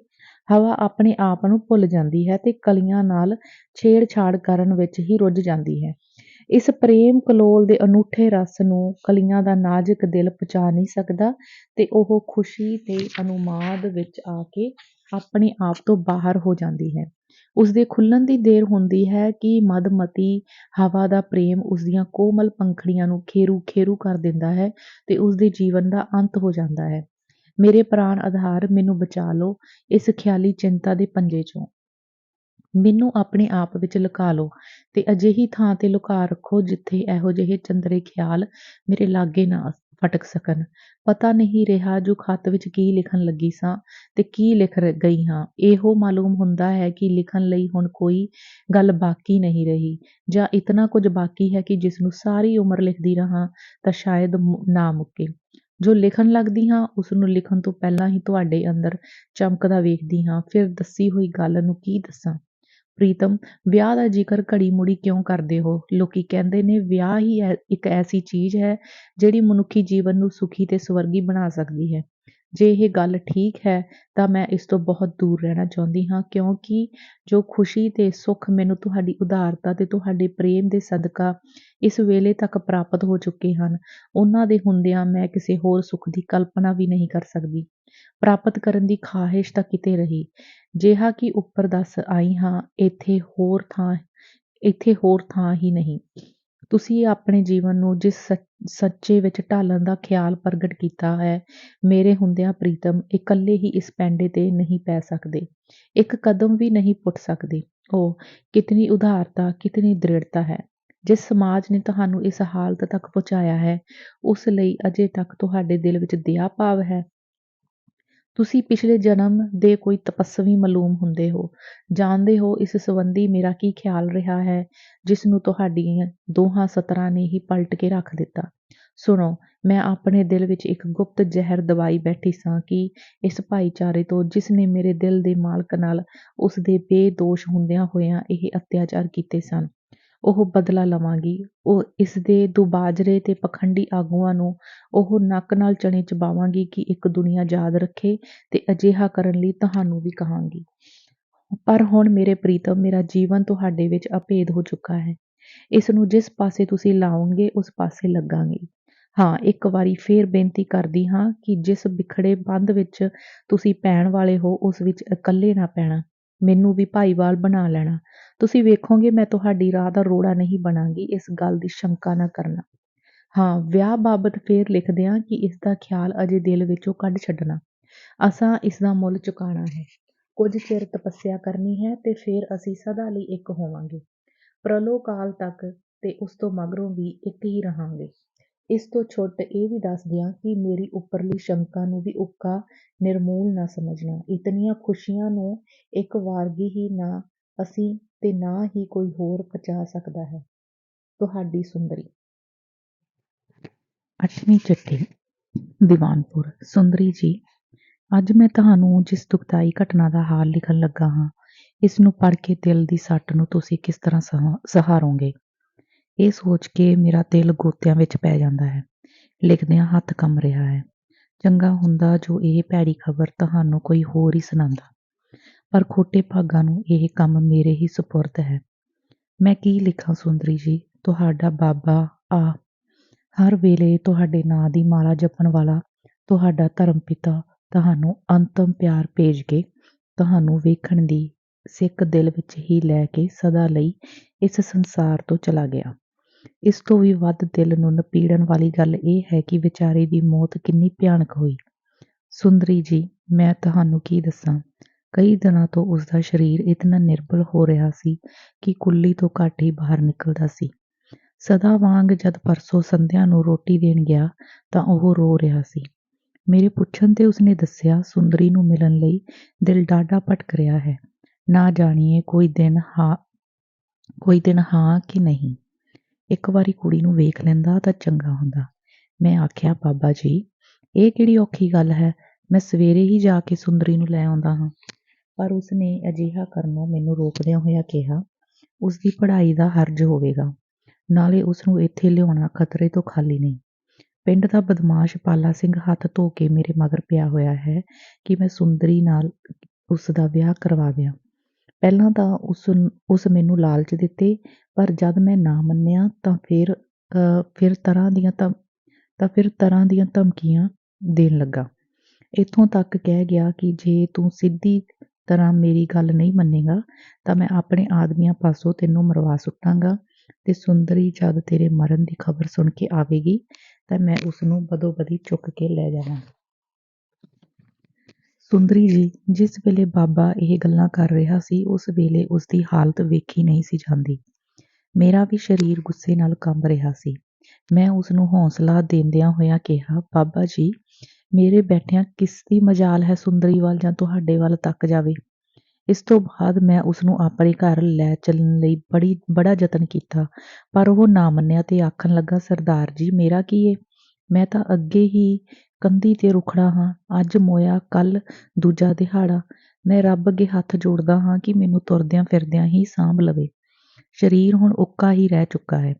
ਹਵਾ ਆਪਣੇ ਆਪ ਨੂੰ ਭੁੱਲ ਜਾਂਦੀ ਹੈ ਤੇ ਕਲੀਆਂ ਨਾਲ ਛੇੜਛਾੜ ਕਰਨ ਵਿੱਚ ਹੀ ਰੁੱਝ ਜਾਂਦੀ ਹੈ। ਇਸ ਪ੍ਰੇਮ ਕਲੋਲ ਦੇ ਅਨੂਠੇ ਰਸ ਨੂੰ ਕਲੀਆਂ ਦਾ ਨਾਜ਼ੁਕ ਦਿਲ ਪਚਾ ਨਹੀਂ ਸਕਦਾ ਤੇ ਉਹ ਖੁਸ਼ੀ ਤੇ ਉਨਮਾਦ ਵਿੱਚ ਆ ਕੇ ਆਪਣੇ ਆਪ ਤੋਂ ਬਾਹਰ ਹੋ ਜਾਂਦੀ ਹੈ। ਉਸਦੇ ਖੁੱਲ੍ਹਣ ਦੀ ਦੇਰ ਹੁੰਦੀ ਹੈ ਕਿ ਮਦਮਤੀ ਹਵਾ ਦਾ ਪ੍ਰੇਮ ਉਸਦੀਆਂ ਕੋਮਲ ਪੰਖੜੀਆਂ ਨੂੰ ਖੇਰੂ-ਖੇਰੂ ਕਰ ਦਿੰਦਾ ਹੈ ਤੇ ਉਸਦੇ ਜੀਵਨ ਦਾ ਅੰਤ ਹੋ ਜਾਂਦਾ ਹੈ। ਮੇਰੇ ਪ੍ਰਾਣ ਆਧਾਰ, ਮੈਨੂੰ ਬਚਾ ਲਓ ਇਸ ਖਿਆਲੀ ਚਿੰਤਾ ਦੇ ਪੰਜੇ ਚੋਂ। ਮੈਨੂੰ ਆਪਣੇ ਆਪ ਵਿੱਚ ਲੁਕਾ ਲਓ ਤੇ ਅਜਿਹੀ ਥਾਂ ਤੇ ਲੁਕਾ ਰੱਖੋ ਜਿੱਥੇ ਇਹੋ ਜਿਹੇ ਚੰਦਰੇ ਖਿਆਲ ਮੇਰੇ ਲਾਗੇ ਨਾ ਫਟਕ ਸਕਣ। ਪਤਾ ਨਹੀਂ ਰਿਹਾ ਜੋ ਖੱਤ ਵਿੱਚ ਕੀ ਲਿਖਣ ਲੱਗੀ ਸਾਂ ਤੇ ਕੀ ਲਿਖ ਗਈ ਹਾਂ। ਇਹੋ ਮਾਲੂਮ ਹੁੰਦਾ ਹੈ ਕਿ ਲਿਖਣ ਲਈ ਹੁਣ ਕੋਈ ਗੱਲ ਬਾਕੀ ਨਹੀਂ ਰਹੀ ਜਾਂ ਇਤਨਾ ਕੁਝ ਬਾਕੀ ਹੈ ਕਿ ਜਿਸ ਨੂੰ ਸਾਰੀ ਉਮਰ ਲਿਖਦੀ ਰਹਾਂ ਤਾਂ ਸ਼ਾਇਦ ਨਾ ਮੁੱਕੇ। ਜੋ ਲਿਖਣ ਲੱਗਦੀ ਹਾਂ ਉਸ ਨੂੰ ਲਿਖਣ ਤੋਂ ਪਹਿਲਾਂ ਹੀ ਤੁਹਾਡੇ ਅੰਦਰ ਚਮਕਦਾ ਵੇਖਦੀ ਹਾਂ। ਫਿਰ ਦੱਸੀ ਹੋਈ ਗੱਲ ਨੂੰ ਕੀ ਦੱਸਾਂ। ਪ੍ਰੀਤਮ, ਵਿਆਹ ਦਾ ਜ਼ਿਕਰ ਘੜੀ ਮੁੜੀ ਕਿਉਂ ਕਰਦੇ ਹੋ? ਲੋਕੀ ਕਹਿੰਦੇ ਨੇ ਵਿਆਹ ਹੀ ਇੱਕ ਐਸੀ ਚੀਜ਼ ਹੈ ਜਿਹੜੀ ਮਨੁੱਖੀ ਜੀਵਨ ਨੂੰ ਸੁਖੀ ਤੇ ਸਵਰਗੀ ਬਣਾ ਸਕਦੀ ਹੈ। ਜੇ ਇਹ ਗੱਲ ਠੀਕ ਹੈ ਤਾਂ ਮੈਂ ਇਸ ਤੋਂ ਬਹੁਤ ਦੂਰ ਰਹਿਣਾ ਚਾਹੁੰਦੀ ਹਾਂ ਕਿਉਂਕਿ ਜੋ ਖੁਸ਼ੀ ਤੇ ਸੁੱਖ ਮੈਨੂੰ ਤੁਹਾਡੀ ਉਦਾਰਤਾ ਤੇ ਤੁਹਾਡੇ ਪ੍ਰੇਮ ਦੇ ਸਦਕਾ ਇਸ ਵੇਲੇ ਤੱਕ ਪ੍ਰਾਪਤ ਹੋ ਚੁੱਕੇ ਹਨ, ਉਹਨਾਂ ਦੇ ਹੁੰਦਿਆਂ ਮੈਂ ਕਿਸੇ ਹੋਰ ਸੁੱਖ ਦੀ ਕਲਪਨਾ ਵੀ ਨਹੀਂ ਕਰ ਸਕਦੀ। ਪ੍ਰਾਪਤ ਕਰਨ ਦੀ ਖਾਹਿਸ਼ ਤਾਂ ਕਿਤੇ ਰਹੀ, ਜਿਹਾ ਕਿ ਉੱਪਰ ਦੱਸ ਆਈ ਹਾਂ, ਇੱਥੇ ਹੋਰ ਥਾਂ ਹੀ ਨਹੀਂ। ਤੁਸੀਂ ਆਪਣੇ ਜੀਵਨ ਨੂੰ ਜਿਸ ਸੱਚੇ ਵਿੱਚ ਢਾਲਣ ਦਾ ਖਿਆਲ ਪ੍ਰਗਟ ਕੀਤਾ ਹੈ, ਮੇਰੇ ਹੁੰਦਿਆਂ ਪ੍ਰੀਤਮ, ਇਕੱਲੇ ਹੀ ਇਸ ਪੈਂਡੇ ਤੇ ਨਹੀਂ ਪੈ ਸਕਦੇ, ਇੱਕ ਕਦਮ ਵੀ ਨਹੀਂ ਪੁੱਟ ਸਕਦੇ। ਓਹ, ਕਿਤਨੀ ਉਦਾਰਤਾ, ਕਿਤਨੀ ਦ੍ਰਿੜਤਾ ਹੈ। ਜਿਸ ਸਮਾਜ ਨੇ ਤੁਹਾਨੂੰ ਇਸ ਹਾਲਤ ਤੱਕ ਪਹੁੰਚਾਇਆ ਹੈ, ਉਸ ਲਈ ਅਜੇ ਤੱਕ ਤੁਹਾਡੇ ਦਿਲ ਵਿੱਚ ਦਇਆ ਭਾਵ ਹੈ। ਤੁਸੀਂ ਪਿਛਲੇ ਜਨਮ ਦੇ ਕੋਈ ਤਪੱਸਵੀ ਮਾਲੂਮ ਹੁੰਦੇ ਹੋ। ਜਾਣਦੇ ਹੋ ਇਸ ਸੰਬੰਧੀ ਮੇਰਾ ਕੀ ਖਿਆਲ ਰਿਹਾ ਹੈ, ਜਿਸ ਨੂੰ ਤੁਹਾਡੀਆਂ ਦੋਹਾਂ ਸਤਰਾਂ ਨੇ ਹੀ ਪਲਟ ਕੇ ਰੱਖ ਦਿੱਤਾ। ਸੁਣੋ, ਮੈਂ ਆਪਣੇ ਦਿਲ ਵਿੱਚ ਇੱਕ ਗੁਪਤ ਜ਼ਹਿਰ ਦਬਾਈ ਬੈਠੀ ਸਾਂ ਕਿ ਇਸ ਭਾਈਚਾਰੇ ਤੋਂ ਜਿਸ ਨੇ ਮੇਰੇ ਦਿਲ ਦੇ ਮਾਲਕ ਨਾਲ ਉਸ ਦੇ ਬੇਦੋਸ਼ ਹੁੰਦਿਆਂ ਹੋਇਆਂ ਇਹ ਅਤਿਆਚਾਰ ਕੀਤੇ ਸਨ, ਉਹ ਬਦਲਾ ਲਵਾਂਗੀ। ਉਹ ਇਸ ਦੇ ਦੁਬਾਜਰੇ ਤੇ ਪਖੰਡੀ ਆਗੂਆਂ ਨੂੰ ਉਹ ਨੱਕ ਨਾਲ ਚਣੇ ਚਬਾਵਾਂਗੀ ਕਿ ਇੱਕ ਦੁਨੀਆ ਯਾਦ ਰੱਖੇ ਤੇ ਅਜਿਹਾ ਕਰਨ ਲਈ ਤੁਹਾਨੂੰ ਵੀ ਕਹਾਂਗੀ। ਪਰ ਹੁਣ ਮੇਰੇ ਪ੍ਰੀਤਮ, ਮੇਰਾ ਜੀਵਨ ਤੁਹਾਡੇ ਵਿੱਚ ਅਭੇਦ ਹੋ ਚੁੱਕਾ ਹੈ। ਇਸ ਨੂੰ ਜਿਸ ਪਾਸੇ ਤੁਸੀਂ ਲਾਓਗੇ ਉਸ ਪਾਸੇ ਲੱਗਾਂਗੀ। ਹਾਂ, ਇੱਕ ਵਾਰੀ ਫੇਰ ਬੇਨਤੀ ਕਰਦੀ ਹਾਂ ਕਿ ਜਿਸ ਬਿਖੜੇ ਬੰਧ ਵਿੱਚ ਤੁਸੀਂ ਪੈਣ ਵਾਲੇ ਹੋ ਉਸ ਵਿੱਚ ਇਕੱਲੇ ਨਾ ਪੈਣਾ। ਮੈਨੂੰ ਵੀ ਭਾਈਵਾਲ ਬਣਾ ਲੈਣਾ। ਤੁਸੀਂ ਵੇਖੋਗੇ ਮੈਂ ਤੁਹਾਡੀ ਰਾਹ ਦਾ ਰੋੜਾ ਨਹੀਂ ਬਣਾਂਗੀ, ਇਸ ਗੱਲ ਦੀ ਸ਼ੰਕਾ ਨਾ ਕਰਨਾ। ਹਾਂ, ਵਿਆਹ ਬਾਬਤ ਫੇਰ ਲਿਖਦਿਆਂ ਕਿ ਇਸ ਦਾ ਖਿਆਲ ਅਜੇ ਦਿਲ ਵਿੱਚੋਂ ਕੱਢ ਛੱਡਣਾ। ਅਸਾਂ ਇਸ ਦਾ ਮੁੱਲ ਚੁਕਾਣਾ ਹੈ। ਕੁਝ ਚਿਰ ਤਪੱਸਿਆ ਕਰਨੀ ਹੈ ਤੇ ਫੇਰ ਅਸੀਂ ਸਦਾ ਲਈ ਇੱਕ ਹੋਵਾਂਗੇ। ਪ੍ਰਲੋ ਕਾਲ ਤੱਕ ਤੇ ਉਸ ਤੋਂ ਮਗਰੋਂ ਵੀ ਇੱਕ ਹੀ ਰਹਾਂਗੇ। ਇਸ ਤੋਂ ਛੁੱਟ ਇਹ ਵੀ ਦੱਸ ਦਿਆਂ ਕਿ ਮੇਰੀ ਉੱਪਰਲੀ ਸ਼ੰਕਾ ਨੂੰ ਵੀ ਉੱਕਾ ਨਿਰਮੂਲ ਨਾ ਸਮਝਣਾ। ਇਤਨੀਆਂ ਖੁਸ਼ੀਆਂ ਨੂੰ ਇੱਕ ਵਾਰਗੀ ਹੀ ਨਾ ਅਸੀਂ ਤੇ ਨਾ ਹੀ ਕੋਈ ਹੋਰ ਪਚਾ ਸਕਦਾ ਹੈ। ਤੁਹਾਡੀ ਸੁੰਦਰੀ। 8ਵੀਂ ਚਿੱਠੀ। ਦੀਵਾਨਪੁਰ। ਸੁੰਦਰੀ ਜੀ, ਅੱਜ ਮੈਂ ਤੁਹਾਨੂੰ ਜਿਸ ਦੁਖਦਾਈ ਘਟਨਾ ਦਾ ਹਾਲ ਲਿਖਣ ਲੱਗਾ ਹਾਂ, ਇਸ ਨੂੰ ਪੜ੍ਹ ਕੇ ਦਿਲ ਦੀ ਸੱਟ ਨੂੰ ਤੁਸੀਂ ਕਿਸ ਤਰ੍ਹਾਂ ਸਹਾਰੋਗੇ, ਇਹ ਸੋਚ ਕੇ ਮੇਰਾ ਦਿਲ ਗੋਤਿਆਂ ਵਿੱਚ ਪੈ ਜਾਂਦਾ ਹੈ। ਲਿਖਦਿਆਂ ਹੱਥ ਕੰਬ ਰਿਹਾ ਹੈ। ਚੰਗਾ ਹੁੰਦਾ ਜੋ ਇਹ ਭੈੜੀ ਖਬਰ ਤੁਹਾਨੂੰ ਕੋਈ ਹੋਰ ਹੀ ਸੁਣਾਉਂਦਾ। ਪਰ ਖੋਟੇ ਭਾਗਾਂ ਨੂੰ ਇਹ ਕੰਮ ਮੇਰੇ ਹੀ ਸਪੁਰਦ ਹੈ। ਮੈਂ ਕੀ ਲਿਖਾਂ ਸੁੰਦਰੀ ਜੀ, ਤੁਹਾਡਾ ਬਾਬਾ ਆ ਹਰ ਵੇਲੇ ਤੁਹਾਡੇ ਨਾਂ ਦੀ ਮਾਲਾ ਜਪਣ ਵਾਲਾ ਤੁਹਾਡਾ ਧਰਮ ਪਿਤਾ ਤੁਹਾਨੂੰ ਅੰਤਮ ਪਿਆਰ ਭੇਜ ਕੇ ਤੁਹਾਨੂੰ ਵੇਖਣ ਦੀ ਸਿੱਕ ਦਿਲ ਵਿੱਚ ਹੀ ਲੈ ਕੇ ਸਦਾ ਲਈ ਇਸ ਸੰਸਾਰ ਤੋਂ ਚਲਾ ਗਿਆ। ਇਸ ਤੋਂ ਵੀ ਵੱਧ ਦਿਲ ਨੂੰ ਨਪੀੜਨ ਵਾਲੀ ਗੱਲ ਇਹ ਹੈ ਕਿ ਵਿਚਾਰੇ ਦੀ ਮੌਤ ਕਿੰਨੀ ਭਿਆਨਕ ਹੋਈ। ਸੁੰਦਰੀ ਜੀ, ਮੈਂ ਤੁਹਾਨੂੰ ਕੀ ਦੱਸਾਂ, ਕਈ ਦਿਨਾਂ ਤੋਂ ਉਸਦਾ ਸਰੀਰ ਇਤਨਾ ਨਿਰਬਲ ਹੋ ਰਿਹਾ ਸੀ ਕਿ ਕੁੱਲੀ ਤੋਂ ਘੱਟ ਹੀ ਬਾਹਰ ਨਿਕਲਦਾ ਸੀ। ਸਦਾ ਵਾਂਗ ਜਦ ਪਰਸੋਂ ਸੰਧਿਆ ਨੂੰ ਰੋਟੀ ਦੇਣ ਗਿਆ ਤਾਂ ਉਹ ਰੋ ਰਿਹਾ ਸੀ। ਮੇਰੇ ਪੁੱਛਣ ਤੇ ਉਸਨੇ ਦੱਸਿਆ, ਸੁੰਦਰੀ ਨੂੰ ਮਿਲਣ ਲਈ ਦਿਲ ਡਾਢਾ ਭਟਕ ਰਿਹਾ ਹੈ। ਨਾ ਜਾਣੀਏ ਕੋਈ ਦਿਨ ਹਾਂ ਕਿ ਨਹੀਂ। ਇੱਕ ਵਾਰੀ ਕੁੜੀ ਨੂੰ ਵੇਖ ਲੈਂਦਾ ਤਾਂ ਚੰਗਾ ਹੁੰਦਾ। ਮੈਂ ਆਖਿਆ, ਬਾਬਾ ਜੀ, ਇਹ ਕਿਹੜੀ ਔਖੀ ਗੱਲ ਹੈ, ਮੈਂ ਸਵੇਰੇ ਹੀ ਜਾ ਕੇ ਸੁੰਦਰੀ ਨੂੰ ਲੈ ਆਉਂਦਾ ਹਾਂ। ਪਰ ਉਸਨੇ ਅਜਿਹਾ ਕਰਨੋਂ ਮੈਨੂੰ ਰੋਕਦਿਆਂ ਹੋਇਆਂ ਕਿਹਾ, ਉਸਦੀ ਪੜ੍ਹਾਈ ਦਾ ਹਰਜ ਹੋਵੇਗਾ, ਨਾਲੇ ਉਸਨੂੰ ਇੱਥੇ ਲਿਆਉਣਾ ਖਤਰੇ ਤੋਂ ਖਾਲੀ ਨਹੀਂ। ਪਿੰਡ ਦਾ ਬਦਮਾਸ਼ ਪਾਲਾ ਸਿੰਘ ਹੱਥ ਧੋ ਕੇ ਮੇਰੇ ਮਗਰ ਪਿਆ ਹੋਇਆ ਹੈ ਕਿ ਮੈਂ ਸੁੰਦਰੀ ਨਾਲ ਉਸ ਦਾ ਵਿਆਹ ਕਰਵਾ ਦਿਆਂ। ਪਹਿਲਾਂ ਤਾਂ ਉਸ ਮੈਨੂੰ ਲਾਲਚ ਦਿੱਤੇ, ਪਰ ਜਦ ਮੈਂ ਨਾ ਮੰਨਿਆ ਤਾਂ ਫਿਰ ਤਰ੍ਹਾਂ ਦੀਆਂ ਧਮਕੀਆਂ ਦੇਣ ਲੱਗਾ। ਇੱਥੋਂ ਤੱਕ ਕਹਿ ਗਿਆ ਕਿ ਜੇ ਤੂੰ ਸਿੱਧੀ ਤਰ੍ਹਾਂ ਮੇਰੀ ਗੱਲ ਨਹੀਂ ਮੰਨੇਗਾ ਤਾਂ ਮੈਂ ਆਪਣੇ ਆਦਮੀਆਂ ਪਾਸੋਂ ਤੈਨੂੰ ਮਰਵਾ ਸੁੱਟਾਂਗਾ ਤੇ ਸੁੰਦਰੀ ਜਦ ਤੇਰੇ ਮਰਨ ਦੀ ਖਬਰ ਸੁਣ ਕੇ ਆਵੇਗੀ ਤਾਂ ਮੈਂ ਉਸਨੂੰ ਬਦੋ-ਬਦੀ ਚੁੱਕ ਕੇ ਲੈ ਜਾਵਾਂ। ਸੁੰਦਰੀ ਜੀ, ਜਿਸ ਵੇਲੇ ਬਾਬਾ ਇਹ ਗੱਲਾਂ ਕਰ ਰਿਹਾ ਸੀ ਉਸ ਵੇਲੇ ਉਸਦੀ ਹਾਲਤ ਵੇਖੀ ਨਹੀਂ ਸੀ ਜਾਂਦੀ। ਮੇਰਾ ਵੀ ਸਰੀਰ ਗੁੱਸੇ ਨਾਲ ਕੰਬ ਰਿਹਾ ਸੀ। ਮੈਂ ਉਸਨੂੰ ਹੌਸਲਾ ਦਿੰਦਿਆਂ ਹੋਇਆਂ ਕਿਹਾ, ਬਾਬਾ ਜੀ, ਮੇਰੇ ਬੈਠਿਆਂ ਕਿਸ ਦੀ ਮਜਾਲ ਹੈ ਸੁੰਦਰੀ ਵੱਲ ਜਾਂ ਤੁਹਾਡੇ ਵੱਲ ਤੱਕ ਜਾਵੇ। ਇਸ ਤੋਂ ਬਾਅਦ ਮੈਂ ਉਸਨੂੰ ਆਪਣੇ ਘਰ ਲੈ ਚੱਲਣ ਲਈ ਬੜਾ ਯਤਨ ਕੀਤਾ, ਪਰ ਉਹ ਨਾ ਮੰਨਿਆ ਤੇ ਆਖਣ ਲੱਗਾ, ਸਰਦਾਰ ਜੀ, ਮੇਰਾ ਕੀ ਏ, ਮੈਂ ਤਾਂ ਅੱਗੇ ਹੀ ਕੰਧੀ ਤੇ ਰੁਖੜਾ ਹਾਂ। ਅੱਜ ਮੋਇਆ ਕੱਲ ਦੂਜਾ ਦਿਹਾੜਾ। ਮੈਂ ਰੱਬ ਅੱਗੇ ਹੱਥ ਜੋੜਦਾ ਹਾਂ ਕਿ ਮੈਨੂੰ ਤੁਰਦਿਆਂ ਫਿਰਦਿਆਂ ਹੀ ਸਾਂਭ ਲਵੇ। ਸਰੀਰ ਹੁਣ ਉੱਕਾ ਹੀ ਰਹਿ ਚੁੱਕਾ ਹੈ।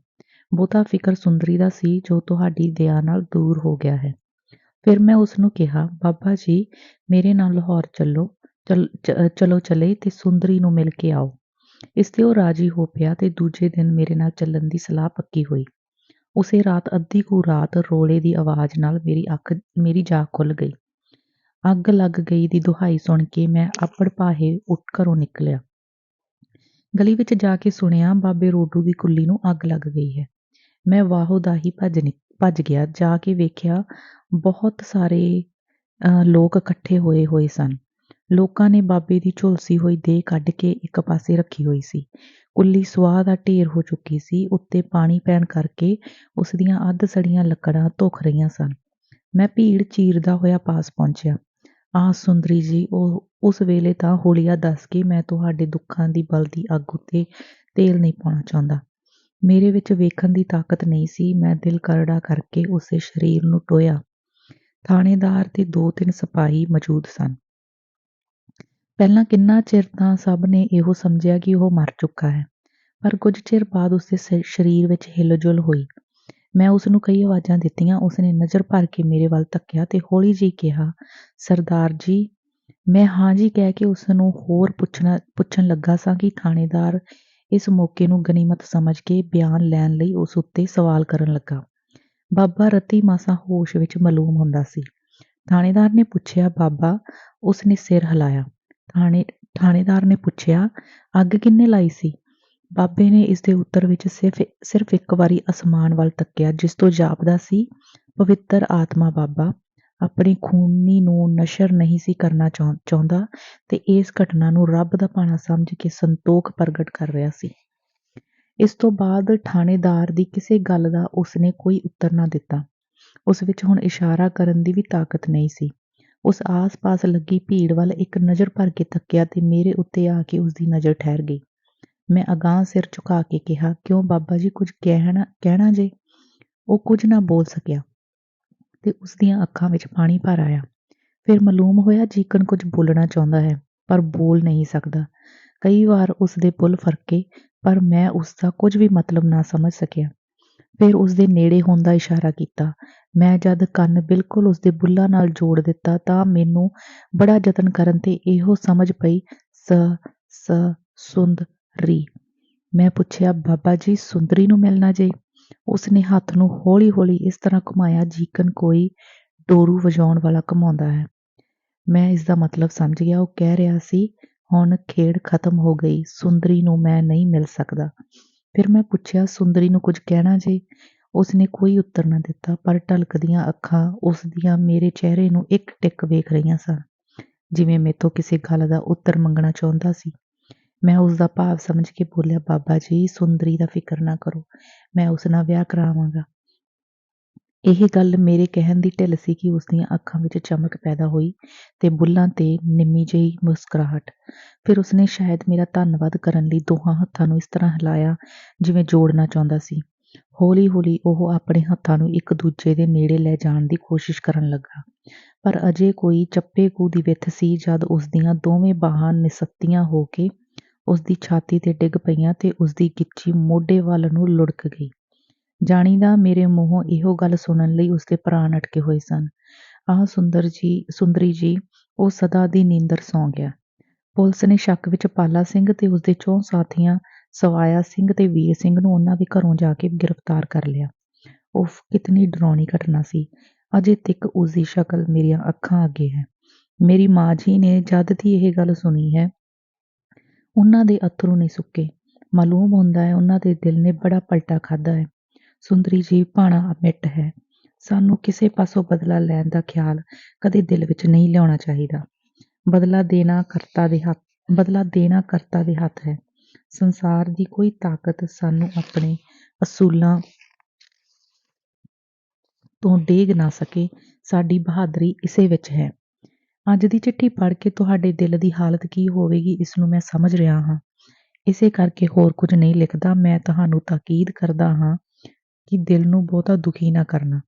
ਬਹੁਤਾ ਫਿਕਰ ਸੁੰਦਰੀ ਦਾ ਸੀ ਜੋ ਤੁਹਾਡੀ ਦਇਆ ਨਾਲ ਦੂਰ ਹੋ ਗਿਆ ਹੈ। ਫਿਰ ਮੈਂ ਉਸਨੂੰ ਕਿਹਾ, ਬਾਬਾ ਜੀ, ਮੇਰੇ ਨਾਲ ਲਾਹੌਰ ਚਲੋ ਚਲੇ ਤੇ ਸੁੰਦਰੀ ਨੂੰ ਮਿਲ ਕੇ ਆਓ। ਇਸ ਤੇ ਉਹ ਰਾਜੀ ਹੋ ਪਿਆ ਤੇ ਦੂਜੇ ਦਿਨ ਮੇਰੇ ਨਾਲ ਚੱਲਣ ਦੀ ਸਲਾਹ ਪੱਕੀ ਹੋਈ। ਉਸੇ ਰਾਤ ਅੱਧੀ ਕੁ ਰਾਤ ਰੋਲੇ ਦੀ ਆਵਾਜ਼ ਨਾਲ ਮੇਰੀ ਜਾਗ ਖੁੱਲ ਗਈ। ਅੱਗ ਲੱਗ ਗਈ ਦੀ ਦੁਹਾਈ ਸੁਣ ਕੇ ਮੈਂ ਅੱਪੜ ਪਾਹੇ ਉੱਠ ਘਰੋਂ ਨਿਕਲਿਆ। ਗਲੀ ਵਿੱਚ ਜਾ ਕੇ ਸੁਣਿਆ ਬਾਬੇ ਰੋਡੂ ਦੀ ਕੁੱਲੀ ਨੂੰ ਅੱਗ ਲੱਗ ਗਈ ਹੈ। ਮੈਂ ਵਾਹੋ ਦਾਹੀ ਭੱਜ ਗਿਆ। ਜਾ ਕੇ ਵੇਖਿਆ ਬਹੁਤ ਸਾਰੇ ਲੋਕ ਇਕੱਠੇ ਹੋਏ ਸਨ। ਲੋਕਾਂ ਨੇ ਬਾਬੇ ਦੀ ਝੁਲਸੀ ਹੋਈ ਦੇਹ ਕੱਢ ਕੇ ਇੱਕ ਪਾਸੇ ਰੱਖੀ ਹੋਈ ਸੀ। ਕੁੱਲੀ ਸੁਆਹ ਦਾ ਢੇਰ ਹੋ ਚੁੱਕੀ ਸੀ। ਉੱਤੇ ਪਾਣੀ ਪੈਣ ਕਰਕੇ ਉਸ ਦੀਆਂ ਅੱਧ ਸੜੀਆਂ ਲੱਕੜਾਂ ਧੁਖ ਰਹੀਆਂ ਸਨ। ਮੈਂ ਭੀੜ ਚੀਰਦਾ ਹੋਇਆ ਪਾਸ ਪਹੁੰਚਿਆ। ਸੁੰਦਰੀ ਜੀ, ਉਸ ਵੇਲੇ ਤਾਂ ਹੋਲੀਆ ਦੱਸ ਕੇ ਮੈਂ ਤੁਹਾਡੇ ਦੁੱਖਾਂ ਦੀ ਬਲਦੀ ਅੱਗ ਉੱਤੇ ਤੇਲ ਨਹੀਂ ਪਾਉਣਾ ਚਾਹੁੰਦਾ। ਮੇਰੇ ਵਿੱਚ ਵੇਖਣ ਦੀ ਤਾਕਤ ਨਹੀਂ ਸੀ। ਮੈਂ ਦਿਲ ਕਰੜਾ ਕਰਕੇ ਉਸੇ ਸਰੀਰ ਨੂੰ ਟੋਇਆ। ਥਾਣੇਦਾਰ ਤੇ 2-3 ਸਿਪਾਹੀ ਮੌਜੂਦ ਸਨ। ਪਹਿਲਾਂ ਕਿੰਨਾ ਚਿਰ ਤਾਂ ਸਭ ਨੇ ਇਹੋ ਸਮਝਿਆ ਕਿ ਉਹ ਮਰ ਚੁੱਕਾ ਹੈ, ਪਰ ਕੁਝ ਚਿਰ ਬਾਅਦ ਉਸਦੇ ਸਰੀਰ ਵਿੱਚ ਹਿਲਜੁਲ ਹੋਈ। ਮੈਂ ਉਸਨੂੰ ਕਈ ਆਵਾਜ਼ਾਂ ਦਿੱਤੀਆਂ। ਉਸਨੇ ਨਜ਼ਰ ਭਰ ਕੇ ਮੇਰੇ ਵੱਲ ਤੱਕਿਆ ਤੇ ਹੌਲੀ ਜਿਹੀ ਕਿਹਾ, ਸਰਦਾਰ ਜੀ। ਮੈਂ ਹਾਂ ਜੀ ਕਹਿ ਕੇ ਉਸਨੂੰ ਹੋਰ ਪੁੱਛਣ ਲੱਗਾ ਸਾਂ ਕਿ ਥਾਣੇਦਾਰ ਇਸ ਮੌਕੇ ਨੂੰ ਗਨੀਮਤ ਸਮਝ ਕੇ ਬਿਆਨ ਲੈਣ ਲਈ ਉਸ ਉੱਤੇ ਸਵਾਲ ਕਰਨ ਲੱਗਾ। ਬਾਬਾ ਰਤੀ ਮਾਸਾ ਹੋਸ਼ ਵਿੱਚ ਮਾਲੂਮ ਹੁੰਦਾ ਸੀ। ਥਾਣੇਦਾਰ ਨੇ ਪੁੱਛਿਆ, ਬਾਬਾ? ਉਸਨੇ ਸਿਰ ਹਿਲਾਇਆ। ਥਾਣੇਦਾਰ ਨੇ ਪੁੱਛਿਆ, ਅੱਗ ਕਿਹਨੇ ਲਾਈ ਸੀ? ਬਾਬੇ ਨੇ ਇਸ ਦੇ ਉੱਤਰ ਵਿੱਚ ਸਿਰਫ ਇੱਕ ਵਾਰੀ ਅਸਮਾਨ ਵੱਲ ਤੱਕਿਆ, ਜਿਸ ਤੋਂ ਜਾਪਦਾ ਸੀ, ਪਵਿੱਤਰ ਆਤਮਾ ਬਾਬਾ ਆਪਣੀ ਖੂਨੀ ਨੂੰ ਨਸ਼ਰ ਨਹੀਂ ਸੀ ਕਰਨਾ ਚਾਹੁੰਦਾ ਤੇ ਇਸ ਘਟਨਾ ਨੂੰ ਰੱਬ ਦਾ ਭਾਣਾ ਸਮਝ ਕੇ ਸੰਤੋਖ ਪ੍ਰਗਟ ਕਰ ਰਿਹਾ ਸੀ। ਇਸ ਤੋਂ ਬਾਅਦ ਥਾਣੇਦਾਰ ਦੀ ਕਿਸੇ ਗੱਲ ਦਾ ਉਸਨੇ ਕੋਈ ਉੱਤਰ ਨਾ ਦਿੱਤਾ। ਉਸ ਵਿੱਚ ਹੁਣ ਇਸ਼ਾਰਾ ਕਰਨ ਦੀ ਵੀ ਤਾਕਤ ਨਹੀਂ ਸੀ। ਉਸ ਆਸ-ਪਾਸ ਲੱਗੀ ਭੀੜ ਵੱਲ ਇੱਕ ਨਜ਼ਰ ਭਰ ਕੇ ਤੱਕਿਆ ਤੇ ਮੇਰੇ ਉੱਤੇ ਆ ਕੇ ਉਸਦੀ ਨਜ਼ਰ ਠਹਿਰ ਗਈ। ਮੈਂ ਅਗਾਂਹ ਸਿਰ ਝੁਕਾ ਕੇ ਕਿਹਾ, ਕਿਉਂ ਬਾਬਾ ਜੀ, ਕੁਝ ਕਹਿਣਾ ਜੇ? ਉਹ ਕੁਝ ਨਾ ਬੋਲ ਸਕਿਆ ਤੇ ਉਸਦੀਆਂ ਅੱਖਾਂ ਵਿੱਚ ਪਾਣੀ ਭਰ ਆਇਆ। ਫਿਰ ਮਾਲੂਮ ਹੋਇਆ ਜੀਕਣ ਕੁਝ ਬੋਲਣਾ ਚਾਹੁੰਦਾ ਹੈ, ਪਰ ਬੋਲ ਨਹੀਂ ਸਕਦਾ। ਕਈ ਵਾਰ ਉਸਦੇ ਬੁੱਲ੍ਹ ਫਰਕੇ, ਪਰ ਮੈਂ ਉਸਦਾ ਕੁਝ ਵੀ ਮਤਲਬ ਨਾ ਸਮਝ ਸਕਿਆ। ਫਿਰ ਉਸਦੇ ਨੇੜੇ ਹੋਣ ਦਾ ਇਸ਼ਾਰਾ ਕੀਤਾ। ਮੈਂ ਜਦ ਕੰਨ ਬਿਲਕੁਲ ਉਸਦੇ ਬੁੱਲ੍ਹਾਂ ਨਾਲ ਜੋੜ ਦਿੱਤਾ ਤਾਂ ਮੈਨੂੰ ਬੜਾ ਯਤਨ ਕਰਨ ਤੇ ਇਹੋ ਸਮਝ ਪਈ, ਸ ਸ ਸੁੰਦਰੀ। ਮੈਂ ਪੁੱਛਿਆ, ਬਾਬਾ ਜੀ ਸੁੰਦਰੀ ਨੂੰ ਮਿਲਣਾ ਜੇ? ਉਸਨੇ ਹੱਥ ਨੂੰ ਹੌਲੀ ਹੌਲੀ ਇਸ ਤਰ੍ਹਾਂ ਘੁਮਾਇਆ ਜਿਕਨ ਕੋਈ ਡੋਰੂ ਵਜਾਉਣ ਵਾਲਾ ਘੁਮਾਉਂਦਾ ਹੈ। ਮੈਂ ਇਸ ਦਾ ਮਤਲਬ ਸਮਝ ਗਿਆ। ਉਹ ਕਹਿ ਰਿਹਾ ਸੀ, ਹੁਣ ਖੇਡ ਖਤਮ ਹੋ ਗਈ, ਸੁੰਦਰੀ ਨੂੰ ਮੈਂ ਨਹੀਂ ਮਿਲ ਸਕਦਾ। ਫਿਰ ਮੈਂ ਪੁੱਛਿਆ, ਸੁੰਦਰੀ ਨੂੰ ਕੁਝ ਕਹਿਣਾ ਜੇ? ਉਸਨੇ ਕੋਈ ਉੱਤਰ ਨਾ ਦਿੱਤਾ, ਪਰ ਢਲਕਦੀਆਂ ਅੱਖਾਂ ਉਸ ਦੀਆਂ ਮੇਰੇ ਚਿਹਰੇ ਨੂੰ ਇੱਕ ਟਿਕ ਵੇਖ ਰਹੀਆਂ ਸਨ, ਜਿਵੇਂ ਮੈਥੋਂ ਕਿਸੇ ਗੱਲ ਦਾ ਉੱਤਰ ਮੰਗਣਾ ਚਾਹੁੰਦਾ ਸੀ। ਮੈਂ ਉਸ ਦਾ ਭਾਵ ਸਮਝ ਕੇ ਬੋਲਿਆ, ਬਾਬਾ ਜੀ ਸੁੰਦਰੀ ਦਾ ਫਿਕਰ ਨਾ ਕਰੋ, ਮੈਂ ਉਸ ਨਾਲ ਵਿਆਹ ਕਰਾਵਾਂਗਾ। ਇਹ ਗੱਲ ਮੇਰੇ ਕਹਿਣ ਦੀ ਢਿੱਲ ਸੀ ਕਿ ਉਸ ਦੀਆਂ ਅੱਖਾਂ ਵਿੱਚ ਚਮਕ ਪੈਦਾ ਹੋਈ ਤੇ ਬੁੱਲ੍ਹਾਂ ਤੇ ਨਿੰਮੀ ਜਿਹੀ ਮੁਸਕਰਾਹਟ। ਫਿਰ ਉਸਨੇ ਸ਼ਾਇਦ ਮੇਰਾ ਧੰਨਵਾਦ ਕਰਨ ਲਈ ਦੋਹਾਂ ਹੱਥਾਂ ਨੂੰ ਇਸ ਤਰ੍ਹਾਂ ਹਿਲਾਇਆ ਜਿਵੇਂ ਜੋੜਨਾ ਚਾਹੁੰਦਾ ਸੀ। ਹੌਲੀ ਹੌਲੀ ਉਹ ਆਪਣੇ ਹੱਥਾਂ ਨੂੰ ਇੱਕ ਦੂਜੇ ਦੇ ਨੇੜੇ ਲੈ ਜਾਣ ਦੀ ਕੋਸ਼ਿਸ਼ ਕਰਨ ਲੱਗਾ, ਪਰ ਅਜੇ ਕੋਈ ਚੱਪੇ ਕੁ ਦੀ ਵਿੱਥ ਸੀ ਜਦ ਉਸ ਦੀਆਂ ਦੋਵੇਂ ਬਾਹਾਂ ਨਿਸੱਤੀਆਂ ਹੋ ਕੇ ਉਸ ਦੀ ਛਾਤੀ ਤੇ ਡਿੱਗ ਪਈਆਂ ਤੇ ਉਸ ਦੀ ਗਿੱਚੀ ਮੋਢੇ ਵੱਲ ਨੂੰ ਲੁੜਕ ਗਈ। ਜਾਣੀਦਾ ਮੇਰੇ ਮੂੰਹੋਂ ਇਹੋ ਗੱਲ ਸੁਣਨ ਲਈ ਉਸਦੇ ਪ੍ਰਾਣ ਅਟਕੇ ਹੋਏ ਸਨ। ਆਹ ਸੁੰਦਰੀ ਜੀ, ਉਹ ਸਦਾ ਦੀ ਨੀਂਦਰ ਸੌਂ ਗਿਆ। ਪੁਲਿਸ ਨੇ ਸ਼ੱਕ ਵਿੱਚ ਪਾਲਾ ਸਿੰਘ ਤੇ ਉਸਦੇ 4 ਸਾਥੀਆਂ ਸਵਾਇਆ ਸਿੰਘ ਤੇ ਵੀਰ ਸਿੰਘ ਨੂੰ ਉਹਨਾਂ ਦੇ ਘਰੋਂ ਜਾ ਕੇ ਗ੍ਰਿਫਤਾਰ ਕਰ ਲਿਆ। ਉਫ਼, ਕਿਤਨੀ ਡਰਾਉਣੀ ਘਟਨਾ ਸੀ। ਅਜੇ ਤੱਕ ਉਸਦੀ ਸ਼ਕਲ ਮੇਰੀਆਂ ਅੱਖਾਂ ਅੱਗੇ ਹੈ। ਮੇਰੀ ਮਾਂ ਜੀ ਨੇ ਜਦ ਦੀ ਇਹ ਗੱਲ ਸੁਣੀ ਹੈ, ਉਹਨਾਂ ਦੇ ਅੱਥਰੂ ਨਹੀਂ ਸੁੱਕੇ। ਮਾਲੂਮ ਹੁੰਦਾ ਹੈ ਉਹਨਾਂ ਦੇ ਦਿਲ ਨੇ ਬੜਾ ਪਲਟਾ ਖਾਧਾ ਹੈ। ਸੁੰਦਰੀ ਜੀ ਭਾਣਾ ਮਿੱਟ ਹੈ। ਸਾਨੂੰ ਕਿਸੇ ਪਾਸੋਂ ਬਦਲਾ ਲੈਣ ਦਾ ਖਿਆਲ ਕਦੇ ਦਿਲ ਵਿੱਚ ਨਹੀਂ ਲਿਆਉਣਾ ਚਾਹੀਦਾ। ਬਦਲਾ ਦੇਣਾ ਕਰਤਾ ਦੇ ਹੱਥ ਹੈ। ਸੰਸਾਰ ਦੀ ਕੋਈ ਤਾਕਤ ਸਾਨੂੰ ਆਪਣੇ ਅਸੂਲਾਂ ਤੋਂ ਡੇਗ ਨਾ ਸਕੇ। ਸਾਡੀ ਬਹਾਦਰੀ ਇਸੇ ਵਿੱਚ ਹੈ। ਅੱਜ ਦੀ ਚਿੱਠੀ ਪੜ੍ਹ ਕੇ ਤੁਹਾਡੇ ਦਿਲ ਦੀ ਹਾਲਤ ਕੀ ਹੋਵੇਗੀ, ਇਸ ਨੂੰ ਮੈਂ ਸਮਝ ਰਿਹਾ ਹਾਂ। ਇਸੇ ਕਰਕੇ ਹੋਰ ਕੁਝ ਨਹੀਂ ਲਿਖਦਾ। ਮੈਂ ਤੁਹਾਨੂੰ ਤਾਕੀਦ ਕਰਦਾ ਹਾਂ ਕਿ ਦਿਲ ਨੂੰ ਬਹੁਤਾ ਦੁਖੀ ਨਾ ਕਰਨਾ,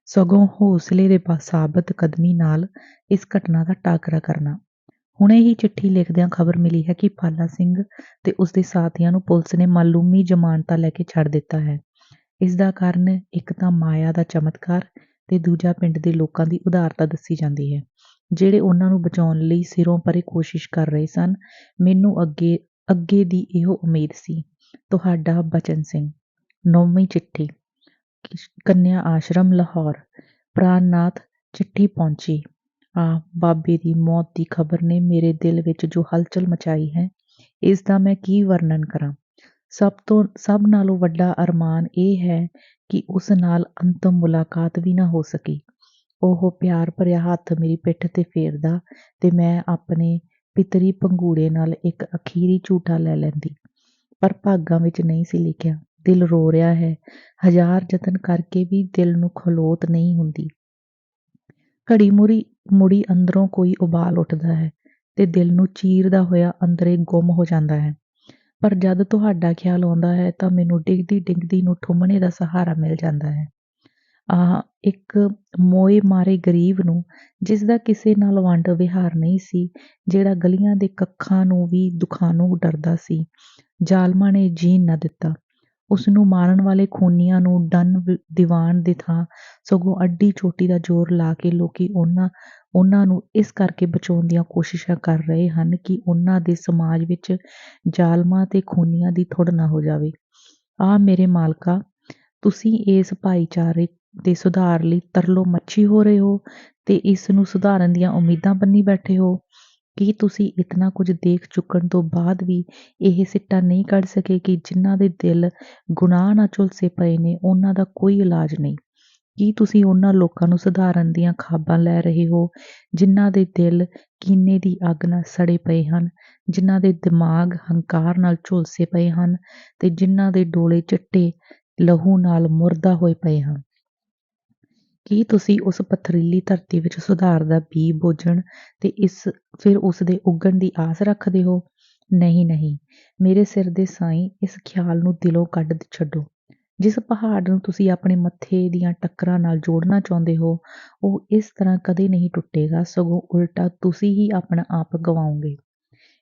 ਸਗੋਂ ਹੌਸਲੇ ਦੇ ਸਾਬਤ ਕਦਮੀ ਨਾਲ ਇਸ ਘਟਨਾ ਦਾ ਟਾਕਰਾ ਕਰਨਾ। ਹੁਣੇ ਹੀ ਚਿੱਠੀ ਲਿਖਦਿਆਂ ਖਬਰ ਮਿਲੀ ਹੈ ਕਿ ਪਾਲਾ ਸਿੰਘ ਤੇ ਉਸਦੇ ਸਾਥੀਆਂ ਨੂੰ ਪੁਲਿਸ ਨੇ ਮਾਲੂਮੀ ਜ਼ਮਾਨਤਾਂ ਲੈ ਕੇ ਛੱਡ ਦਿੱਤਾ ਹੈ। ਇਸ ਦਾ ਕਾਰਨ ਇੱਕ ਤਾਂ ਮਾਇਆ ਦਾ ਚਮਤਕਾਰ ਤੇ ਦੂਜਾ ਪਿੰਡ ਦੇ ਲੋਕਾਂ ਦੀ ਉਦਾਰਤਾ ਦੱਸੀ ਜਾਂਦੀ ਹੈ, ਜਿਹੜੇ ਉਹਨਾਂ ਨੂੰ ਬਚਾਉਣ ਲਈ ਸਿਰੋਂ ਪਰੇ ਕੋਸ਼ਿਸ਼ ਕਰ ਰਹੇ ਸਨ। ਮੈਨੂੰ ਅੱਗੇ ਦੀ ਇਹੋ ਉਮੀਦ ਸੀ। ਤੁਹਾਡਾ ਬਚਨ ਸਿੰਘ। 9ਵੀਂ ਚਿੱਠੀ। ਕੰਨਿਆ ਆਸ਼ਰਮ, ਲਾਹੌਰ। ਪ੍ਰਾਣਨਾਥ। ਚਿੱਠੀ ਪਹੁੰਚੀ। ਬਾਬੇ ਦੀ ਮੌਤ ਦੀ ਖਬਰ ਨੇ ਮੇਰੇ ਦਿਲ ਵਿੱਚ ਜੋ ਹਲਚਲ ਮਚਾਈ ਹੈ, ਇਸ ਦਾ ਮੈਂ ਕੀ ਵਰਣਨ ਕਰਾਂ। ਸਭ ਨਾਲੋਂ ਵੱਡਾ ਅਰਮਾਨ ਇਹ ਹੈ ਕਿ ਉਸ ਨਾਲ ਅੰਤਮ ਮੁਲਾਕਾਤ ਵੀ ਨਾ ਹੋ ਸਕੀ। ਉਹ ਪਿਆਰ ਭਰਿਆ ਹੱਥ ਮੇਰੀ ਪਿੱਠ ਤੇ ਫੇਰਦਾ ਤੇ ਮੈਂ ਆਪਣੇ ਪਿਤਰੀ ਪੰਘੂੜੇ ਨਾਲ ਇੱਕ ਅਖੀਰੀ ਝੂਟਾ ਲੈ ਲੈਂਦੀ, ਪਰ ਭਾਗਾਂ ਵਿੱਚ ਨਹੀਂ ਸੀ ਲਿਖਿਆ। ਦਿਲ ਰੋ ਰਿਹਾ ਹੈ। ਹਜ਼ਾਰ ਯਤਨ ਕਰਕੇ ਵੀ ਦਿਲ ਨੂੰ ਖਲੋਤ ਨਹੀਂ ਹੁੰਦੀ। ਘੜੀ ਮੁੜੀ ਅੰਦਰੋਂ ਕੋਈ ਉਬਾਲ ਉੱਠਦਾ ਹੈ ਤੇ ਦਿਲ ਨੂੰ ਚੀਰਦਾ ਹੋਇਆ ਅੰਦਰੇ ਗੁੰਮ ਹੋ ਜਾਂਦਾ ਹੈ। ਪਰ ਜਦ ਤੁਹਾਡਾ ਖਿਆਲ ਆਉਂਦਾ ਹੈ ਤਾਂ ਮੈਨੂੰ ਡਿੱਗਦੀ ਨੂੰ ਠੁੰਮਣੇ ਦਾ ਸਹਾਰਾ ਮਿਲ ਜਾਂਦਾ ਹੈ। ਇੱਕ ਮੋਏ ਮਾਰੇ ਗਰੀਬ ਨੂੰ, ਜਿਸ ਦਾ ਕਿਸੇ ਨਾਲ ਵੰਡ ਵਿਹਾਰ ਨਹੀਂ ਸੀ, ਜਿਹੜਾ ਗਲੀਆਂ ਦੇ ਕੱਖਾਂ ਨੂੰ ਵੀ ਦੁਖਾਨੋਂ ਡਰਦਾ ਸੀ, ਜ਼ਾਲਮਾਂ ਨੇ ਜੀਣ ਨਾ ਦਿੱਤਾ। ਉਸ ਨੂੰ ਮਾਰਨ ਵਾਲੇ ਖੂਨੀਆਂ ਨੂੰ ਡੰਨ ਦੀਵਾਨ ਦੀ ਥਾਂ ਸਗੋਂ ਅੱਡੀ ਚੋਟੀ ਦਾ ਜ਼ੋਰ ਲਾ ਕੇ ਲੋਕੀ ਉਹਨਾਂ ਨੂੰ ਇਸ ਕਰਕੇ ਬਚਾਉਣ ਦੀਆਂ ਕੋਸ਼ਿਸ਼ਾਂ ਕਰ ਰਹੇ ਹਨ ਕਿ ਉਹਨਾਂ ਦੇ ਸਮਾਜ ਵਿੱਚ ਜ਼ਾਲਮਾਂ ਤੇ ਖੂਨੀਆਂ ਦੀ ਥੁੜ ਨਾ ਹੋ ਜਾਵੇ। ਮੇਰੇ ਮਾਲਕਾ, ਤੁਸੀਂ ਇਸ ਭਾਈਚਾਰੇ ਦੇ ਸੁਧਾਰ ਲਈ ਤਰਲੋ ਮੱਛੀ ਹੋ ਰਹੇ ਹੋ ਤੇ ਇਸ ਨੂੰ ਸੁਧਾਰਨ ਦੀਆਂ ਉਮੀਦਾਂ ਬੰਨੀ ਬੈਠੇ ਹੋ। ਕੀ ਤੁਸੀਂ ਇਤਨਾ ਕੁਝ ਦੇਖ ਚੁੱਕਣ ਤੋਂ ਬਾਅਦ ਵੀ ਇਹ ਸਿੱਟਾ ਨਹੀਂ ਕੱਢ ਸਕੇ ਕਿ ਜਿਨ੍ਹਾਂ ਦੇ ਦਿਲ ਗੁਨਾਹ ਨਾਲ ਝੁਲਸੇ ਪਏ ਨੇ, ਉਹਨਾਂ ਦਾ ਕੋਈ ਇਲਾਜ ਨਹੀਂ? ਕੀ ਤੁਸੀਂ ਉਹਨਾਂ ਲੋਕਾਂ ਨੂੰ ਸੁਧਾਰਨ ਦੀਆਂ ਖਾਬਾਂ ਲੈ ਰਹੇ ਹੋ, ਜਿਨ੍ਹਾਂ ਦੇ ਦਿਲ ਕੀਨੇ ਦੀ ਅੱਗ ਨਾਲ ਸੜੇ ਪਏ ਹਨ, ਜਿਨ੍ਹਾਂ ਦੇ ਦਿਮਾਗ ਹੰਕਾਰ ਨਾਲ ਝੁਲਸੇ ਪਏ ਹਨ ਤੇ ਜਿਨ੍ਹਾਂ ਦੇ ਡੋਲੇ ਚਿੱਟੇ ਲਹੂ ਨਾਲ ਮੁਰਦਾ ਹੋਏ ਪਏ ਹਨ? ਕੀ ਤੁਸੀਂ ਉਸ ਪਥਰੀਲੀ ਧਰਤੀ ਵਿੱਚ ਸੁਧਾਰ ਦਾ ਬੀਜ ਬੋਜਣ ਤੇ ਫਿਰ ਉਸ ਦੇ ਉੱਗਣ ਦੀ ਆਸ ਰੱਖਦੇ ਹੋ? ਨਹੀਂ ਨਹੀਂ, ਮੇਰੇ ਸਿਰ ਦੇ ਸਾਈਂ, ਇਸ ਖਿਆਲ ਨੂੰ ਦਿਲੋਂ ਕੱਢ ਛੱਡੋ। ਜਿਸ ਪਹਾੜ ਨੂੰ ਤੁਸੀਂ ਆਪਣੇ ਮੱਥੇ ਦੀਆਂ ਟੱਕਰਾਂ ਨਾਲ ਜੋੜਨਾ ਚਾਹੁੰਦੇ ਹੋ, ਉਹ ਇਸ ਤਰ੍ਹਾਂ ਕਦੇ ਨਹੀਂ ਟੁੱਟੇਗਾ, ਸਗੋਂ ਉਲਟਾ ਤੁਸੀਂ ਹੀ ਆਪਣਾ ਆਪ ਗਵਾਓਗੇ।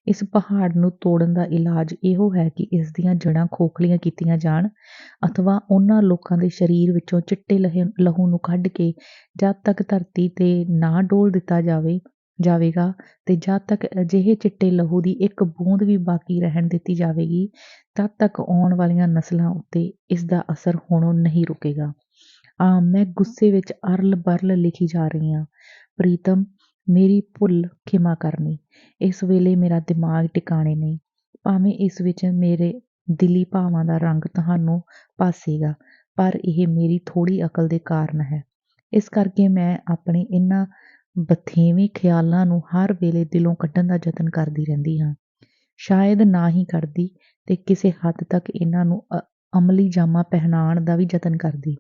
ਇਸ ਪਹਾੜ ਨੂੰ ਤੋੜਨ ਦਾ ਇਲਾਜ ਇਹੋ ਹੈ ਕਿ ਇਸ ਦੀਆਂ ਜੜ੍ਹਾਂ ਖੋਖਲੀਆਂ ਕੀਤੀਆਂ ਜਾਣ, ਅਥਵਾ ਉਹਨਾਂ ਲੋਕਾਂ ਦੇ ਸਰੀਰ ਵਿੱਚੋਂ ਚਿੱਟੇ ਲਹੂ ਨੂੰ ਕੱਢ ਕੇ ਜਦ ਤੱਕ ਧਰਤੀ ਤੇ ਨਾ ਡੋਲ ਦਿੱਤਾ ਜਾਵੇ, ਜਾਵੇਗਾ ਤੇ ਜਦ ਤੱਕ ਅਜਿਹੇ ਚਿੱਟੇ ਲਹੂ ਦੀ ਇੱਕ ਬੂੰਦ ਵੀ ਬਾਕੀ ਰਹਿਣ ਦਿੱਤੀ ਜਾਵੇਗੀ, ਤਦ ਤੱਕ ਆਉਣ ਵਾਲੀਆਂ ਨਸਲਾਂ ਉੱਤੇ ਇਸ ਦਾ ਅਸਰ ਹੋਣੋਂ ਨਹੀਂ ਰੁਕੇਗਾ। ਮੈਂ ਗੁੱਸੇ ਵਿੱਚ ਅਰਲ-ਬਰਲ ਲਿਖੀ ਜਾ ਰਹੀ ਹਾਂ। ਪ੍ਰੀਤਮ, ਮੇਰੀ ਭੁੱਲ ਖਿਮਾ ਕਰਨੀ। ਇਸ ਵੇਲੇ ਮੇਰਾ ਦਿਮਾਗ ਟਿਕਾਣੇ ਨਹੀਂ। ਭਾਵੇਂ ਇਸ ਵਿੱਚ ਮੇਰੇ ਦਿਲੀ ਭਾਵਾਂ ਦਾ ਰੰਗ ਤੁਹਾਨੂੰ ਭਾਸੇਗਾ, ਪਰ ਇਹ ਮੇਰੀ ਥੋੜ੍ਹੀ ਅਕਲ ਦੇ ਕਾਰਨ ਹੈ। ਇਸ ਕਰਕੇ ਮੈਂ ਆਪਣੇ ਇਹਨਾਂ ਬਥੇਵੇਂ ਖਿਆਲਾਂ ਨੂੰ ਹਰ ਵੇਲੇ ਦਿਲੋਂ ਕੱਢਣ ਦਾ ਯਤਨ ਕਰਦੀ ਰਹਿੰਦੀ ਹਾਂ। ਸ਼ਾਇਦ ਨਾ ਹੀ ਕਰਦੀ ਤੇ ਕਿਸੇ ਹੱਦ ਤੱਕ ਇਹਨਾਂ ਨੂੰ ਅਮਲੀ ਜਾਮਾ ਪਹਿਨਾਉਣ ਦਾ ਵੀ ਯਤਨ ਕਰਦੀ।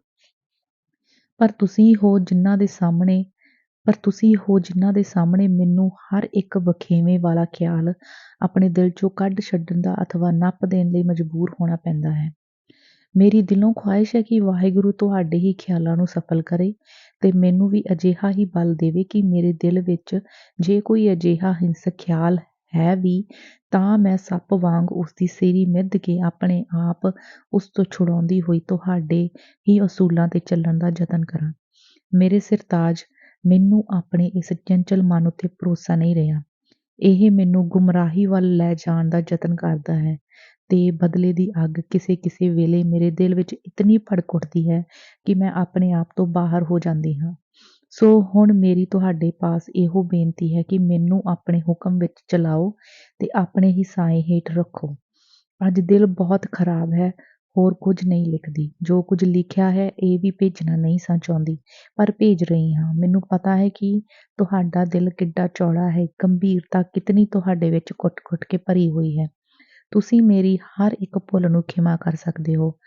ਪਰ ਤੁਸੀਂ ਹੋ ਜਿਨ੍ਹਾਂ ਦੇ ਸਾਹਮਣੇ ਮੈਨੂੰ ਹਰ ਇੱਕ ਵਖੇਵੇਂ ਵਾਲਾ ਖਿਆਲ ਆਪਣੇ ਦਿਲ ਚੋਂ ਕੱਢ ਛੱਡਣ ਦਾ ਅਥਵਾ ਨੱਪ ਦੇਣ ਲਈ ਮਜਬੂਰ ਹੋਣਾ ਪੈਂਦਾ ਹੈ। ਮੇਰੀ ਦਿਲੋਂ ਖੁਆਇਸ਼ ਹੈ ਕਿ ਵਾਹਿਗੁਰੂ ਤੁਹਾਡੇ ਹੀ ਖਿਆਲਾਂ ਨੂੰ ਸਫਲ ਕਰੇ ਤੇ ਮੈਨੂੰ ਵੀ ਅਜਿਹਾ ਹੀ ਬਲ ਦੇਵੇ ਕਿ ਮੇਰੇ ਦਿਲ ਵਿੱਚ ਜੇ ਕੋਈ ਅਜਿਹਾ ਹਿੰਸਕ ਖਿਆਲ ਹੈ ਵੀ, ਤਾਂ ਮੈਂ ਸੱਪ ਵਾਂਗ ਉਸਦੀ ਸਿਰੀ ਮਿੱਧ ਕੇ ਆਪਣੇ ਆਪ ਉਸ ਤੋਂ ਛੁਡਾਉਂਦੀ ਹੋਈ ਤੁਹਾਡੇ ਹੀ ਅਸੂਲਾਂ ਤੇ ਚੱਲਣ ਦਾ ਯਤਨ ਕਰਾਂ। ਮੇਰੇ ਸਿਰਤਾਜ, ਮੈਨੂੰ ਆਪਣੇ ਇਸ ਚੰਚਲ ਮਨ ਉੱਤੇ ਭਰੋਸਾ ਨਹੀਂ ਰਿਹਾ। ਇਹ ਮੈਨੂੰ ਗੁੰਮਰਾਹੀ ਵੱਲ ਲੈ ਜਾਣ ਦਾ ਯਤਨ ਕਰਦਾ ਹੈ ਤੇ ਬਦਲੇ ਦੀ ਅੱਗ ਕਿਸੇ ਵੇਲੇ ਮੇਰੇ ਦਿਲ ਵਿੱਚ ਇਤਨੀ ਭੜਕ ਉੱਠਦੀ ਹੈ ਕਿ ਮੈਂ ਆਪਣੇ ਆਪ ਤੋਂ ਬਾਹਰ ਹੋ ਜਾਂਦੀ ਹਾਂ। ਸੋ ਹੁਣ ਮੇਰੀ ਤੁਹਾਡੇ ਪਾਸ ਇਹੋ ਬੇਨਤੀ ਹੈ ਕਿ ਮੈਨੂੰ ਆਪਣੇ ਹੁਕਮ ਵਿੱਚ ਚਲਾਓ ਤੇ ਆਪਣੇ ਹੀ ਸਾਏ ਹੇਠ ਰੱਖੋ। ਅੱਜ ਦਿਲ ਬਹੁਤ ਖਰਾਬ ਹੈ, ਹੋਰ ਕੁਝ ਨਹੀਂ ਲਿਖਦੀ। ਜੋ ਕੁਝ ਲਿਖਿਆ ਹੈ ਇਹ ਵੀ ਭੇਜਣਾ ਨਹੀਂ ਸਾਂ ਚਾਹੁੰਦੀ, ਪਰ ਭੇਜ ਰਹੀ ਹਾਂ। ਮੈਨੂੰ ਪਤਾ ਹੈ ਕਿ ਤੁਹਾਡਾ ਦਿਲ ਕਿੱਡਾ ਚੌੜਾ ਹੈ, ਗੰਭੀਰਤਾ ਕਿਤਨੀ ਤੁਹਾਡੇ ਵਿੱਚ ਘੁੱਟ-ਘੁੱਟ ਕੇ ਭਰੀ ਹੋਈ ਹੈ। ਤੁਸੀਂ ਮੇਰੀ ਹਰ ਇੱਕ ਭੁੱਲ ਨੂੰ ਖਿਮਾ ਕਰ ਸਕਦੇ ਹੋ।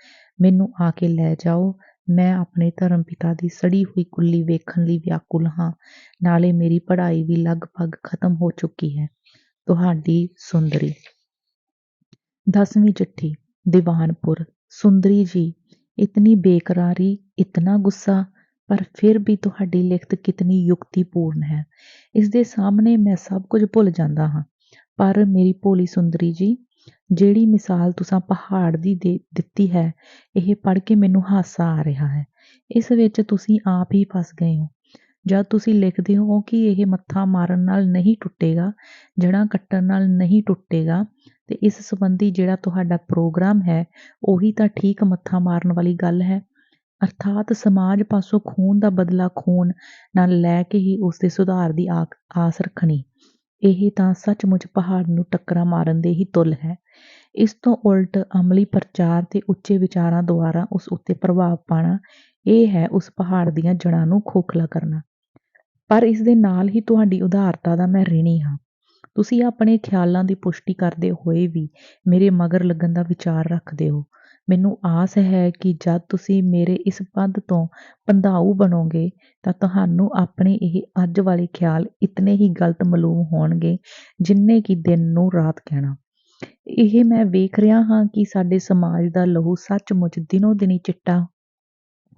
ਮੈਨੂੰ ਆ ਕੇ ਲੈ ਜਾਓ। ਮੈਂ ਆਪਣੇ ਧਰਮ ਪਿਤਾ ਦੀ ਸੜੀ ਹੋਈ ਕੁੱਲੀ ਵੇਖਣ ਲਈ ਵਿਆਕੁਲ ਹਾਂ। ਨਾਲੇ ਮੇਰੀ ਪੜ੍ਹਾਈ ਵੀ ਲਗਭਗ ਖਤਮ ਹੋ ਚੁੱਕੀ ਹੈ। ਤੁਹਾਡੀ ਸੁੰਦਰੀ। 10ਵੀਂ ਚਿੱਠੀ। ਦੀਵਾਨਪੁਰ। ਸੁੰਦਰੀ ਜੀ, ਇਤਨੀ ਬੇਕਰਾਰੀ, ਇਤਨਾ ਗੁੱਸਾ, ਪਰ ਫਿਰ ਵੀ ਤੁਹਾਡੀ ਲਿਖਤ ਕਿਤਨੀ ਯੁਕਤੀਪੂਰਨ ਹੈ। ਇਸ ਦੇ ਸਾਹਮਣੇ ਮੈਂ ਸਭ ਕੁਝ ਭੁੱਲ ਜਾਂਦਾ ਹਾਂ। ਪਰ ਮੇਰੀ ਭੋਲੀ ਸੁੰਦਰੀ ਜੀ, ਜਿਹੜੀ ਮਿਸਾਲ ਤੁਸਾਂ ਪਹਾੜ ਦੀ ਦਿੱਤੀ ਹੈ, ਇਹ ਪੜ੍ਹ ਕੇ ਮੈਨੂੰ ਹਾਸਾ ਆ ਰਿਹਾ ਹੈ। ਇਸ ਵਿੱਚ ਤੁਸੀਂ ਆਪ ਹੀ ਫਸ ਗਏ ਹੋ। ਜਦ ਤੁਸੀਂ ਲਿਖਦੇ ਹੋ ਕਿ ਇਹ ਮੱਥਾ ਮਾਰਨ ਨਾਲ ਨਹੀਂ ਟੁੱਟੇਗਾ, ਜੜ੍ਹਾਂ ਕੱਟਣ ਨਾਲ ਨਹੀਂ ਟੁੱਟੇਗਾ, ਤੇ ਇਸ ਸੰਬੰਧੀ ਜਿਹੜਾ ਤੁਹਾਡਾ ਪ੍ਰੋਗਰਾਮ ਹੈ ਉਹੀ ਤਾਂ ਠੀਕ ਮੱਥਾ ਮਾਰਨ ਵਾਲੀ ਗੱਲ ਹੈ। ਅਰਥਾਤ ਸਮਾਜ ਪਾਸੋਂ ਖੂਨ ਦਾ ਬਦਲਾ ਖੂਨ ਨਾਲ ਲੈ ਕੇ ਹੀ ਉਸਦੇ ਸੁਧਾਰ ਦੀ ਆਸ ਰੱਖਣੀ। ਇਹ ਤਾਂ ਸੱਚਮੁੱਚ ਪਹਾੜ ਨੂੰ ਟੱਕਰਾਂ ਮਾਰਨ ਦੇ ਹੀ ਤੁੱਲ ਹੈ। ਇਸ ਤੋਂ ਉਲਟ ਅਮਲੀ ਪ੍ਰਚਾਰ ਤੇ ਉੱਚੇ ਵਿਚਾਰਾਂ ਦੁਆਰਾ ਉਸ ਉੱਤੇ ਪ੍ਰਭਾਵ ਪਾਉਣਾ, ਇਹ ਹੈ ਉਸ ਪਹਾੜ ਦੀਆਂ ਜੜ੍ਹਾਂ ਨੂੰ ਖੋਖਲਾ ਕਰਨਾ। ਪਰ ਇਸ ਦੇ ਨਾਲ ਹੀ ਤੁਹਾਡੀ ਉਦਾਰਤਾ ਦਾ ਮੈਂ ਰਿਣੀ ਹਾਂ। ਤੁਸੀਂ ਆਪਣੇ ਖਿਆਲਾਂ ਦੀ ਪੁਸ਼ਟੀ ਕਰਦੇ ਹੋਏ ਵੀ ਮੇਰੇ ਮਗਰ ਲੱਗਣ ਦਾ ਵਿਚਾਰ ਰੱਖਦੇ ਹੋ। ਮੈਨੂੰ ਆਸ ਹੈ ਕਿ ਜਦ ਤੁਸੀਂ ਮੇਰੇ ਇਸ ਪਦ ਤੋਂ ਪੰਧਾਊ ਬਣੋਗੇ ਤਾਂ ਤੁਹਾਨੂੰ ਆਪਣੇ ਇਹ ਅੱਜ ਵਾਲੇ ਖਿਆਲ ਇਤਨੇ ਹੀ ਗਲਤ ਮਾਲੂਮ ਹੋਣਗੇ ਜਿੰਨੇ ਕਿ ਦਿਨ ਨੂੰ ਰਾਤ ਕਹਿਣਾ। ਇਹ ਮੈਂ ਵੇਖ ਰਿਹਾ ਹਾਂ ਕਿ ਸਾਡੇ ਸਮਾਜ ਦਾ ਲਹੂ ਸੱਚਮੁੱਚ ਦਿਨੋਂ ਦਿਨੀ ਚਿੱਟਾ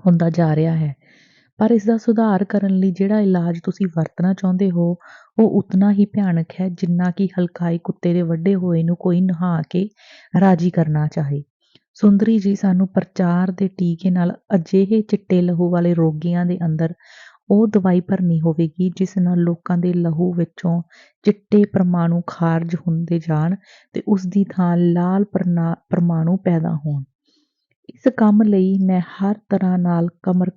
ਹੁੰਦਾ ਜਾ ਰਿਹਾ ਹੈ। ਪਰ ਇਸ ਦਾ ਸੁਧਾਰ ਕਰਨ ਲਈ ਜਿਹੜਾ ਇਲਾਜ ਤੁਸੀਂ ਵਰਤਣਾ ਚਾਹੁੰਦੇ ਹੋ ਉਹ ਉਤਨਾ ਹੀ ਭਿਆਨਕ ਹੈ ਜਿੰਨਾ ਕਿ ਹਲਕਾਈ ਕੁੱਤੇ ਦੇ ਵੱਢੇ ਹੋਏ ਨੂੰ ਕੋਈ ਨਹਾ ਕੇ ਰਾਜੀ ਕਰਨਾ ਚਾਹੇ। ਸੁੰਦਰੀ ਜੀ, ਸਾਨੂੰ ਪ੍ਰਚਾਰ ਦੇ ਟੀਕੇ ਨਾਲ ਅਜਿਹੇ ਚਿੱਟੇ ਲਹੂ ਵਾਲੇ ਰੋਗੀਆਂ ਦੇ ਅੰਦਰ ਉਹ ਦਵਾਈ ਭਰਨੀ ਹੋਵੇਗੀ ਜਿਸ ਨਾਲ ਲੋਕਾਂ ਦੇ ਲਹੂ ਵਿੱਚੋਂ ਚਿੱਟੇ ਪਰਮਾਣੂ ਖਾਰਜ ਹੁੰਦੇ ਜਾਣ ਤੇ ਉਸ ਦੀ ਥਾਂ ਲਾਲ ਪਰਮਾਣੂ ਪੈਦਾ ਹੋਣ। ਇਸ ਕੰਮ ਲਈ ਮੈਂ ਹਰ ਤਰ੍ਹਾਂ ਨਾਲ ਕਮਰ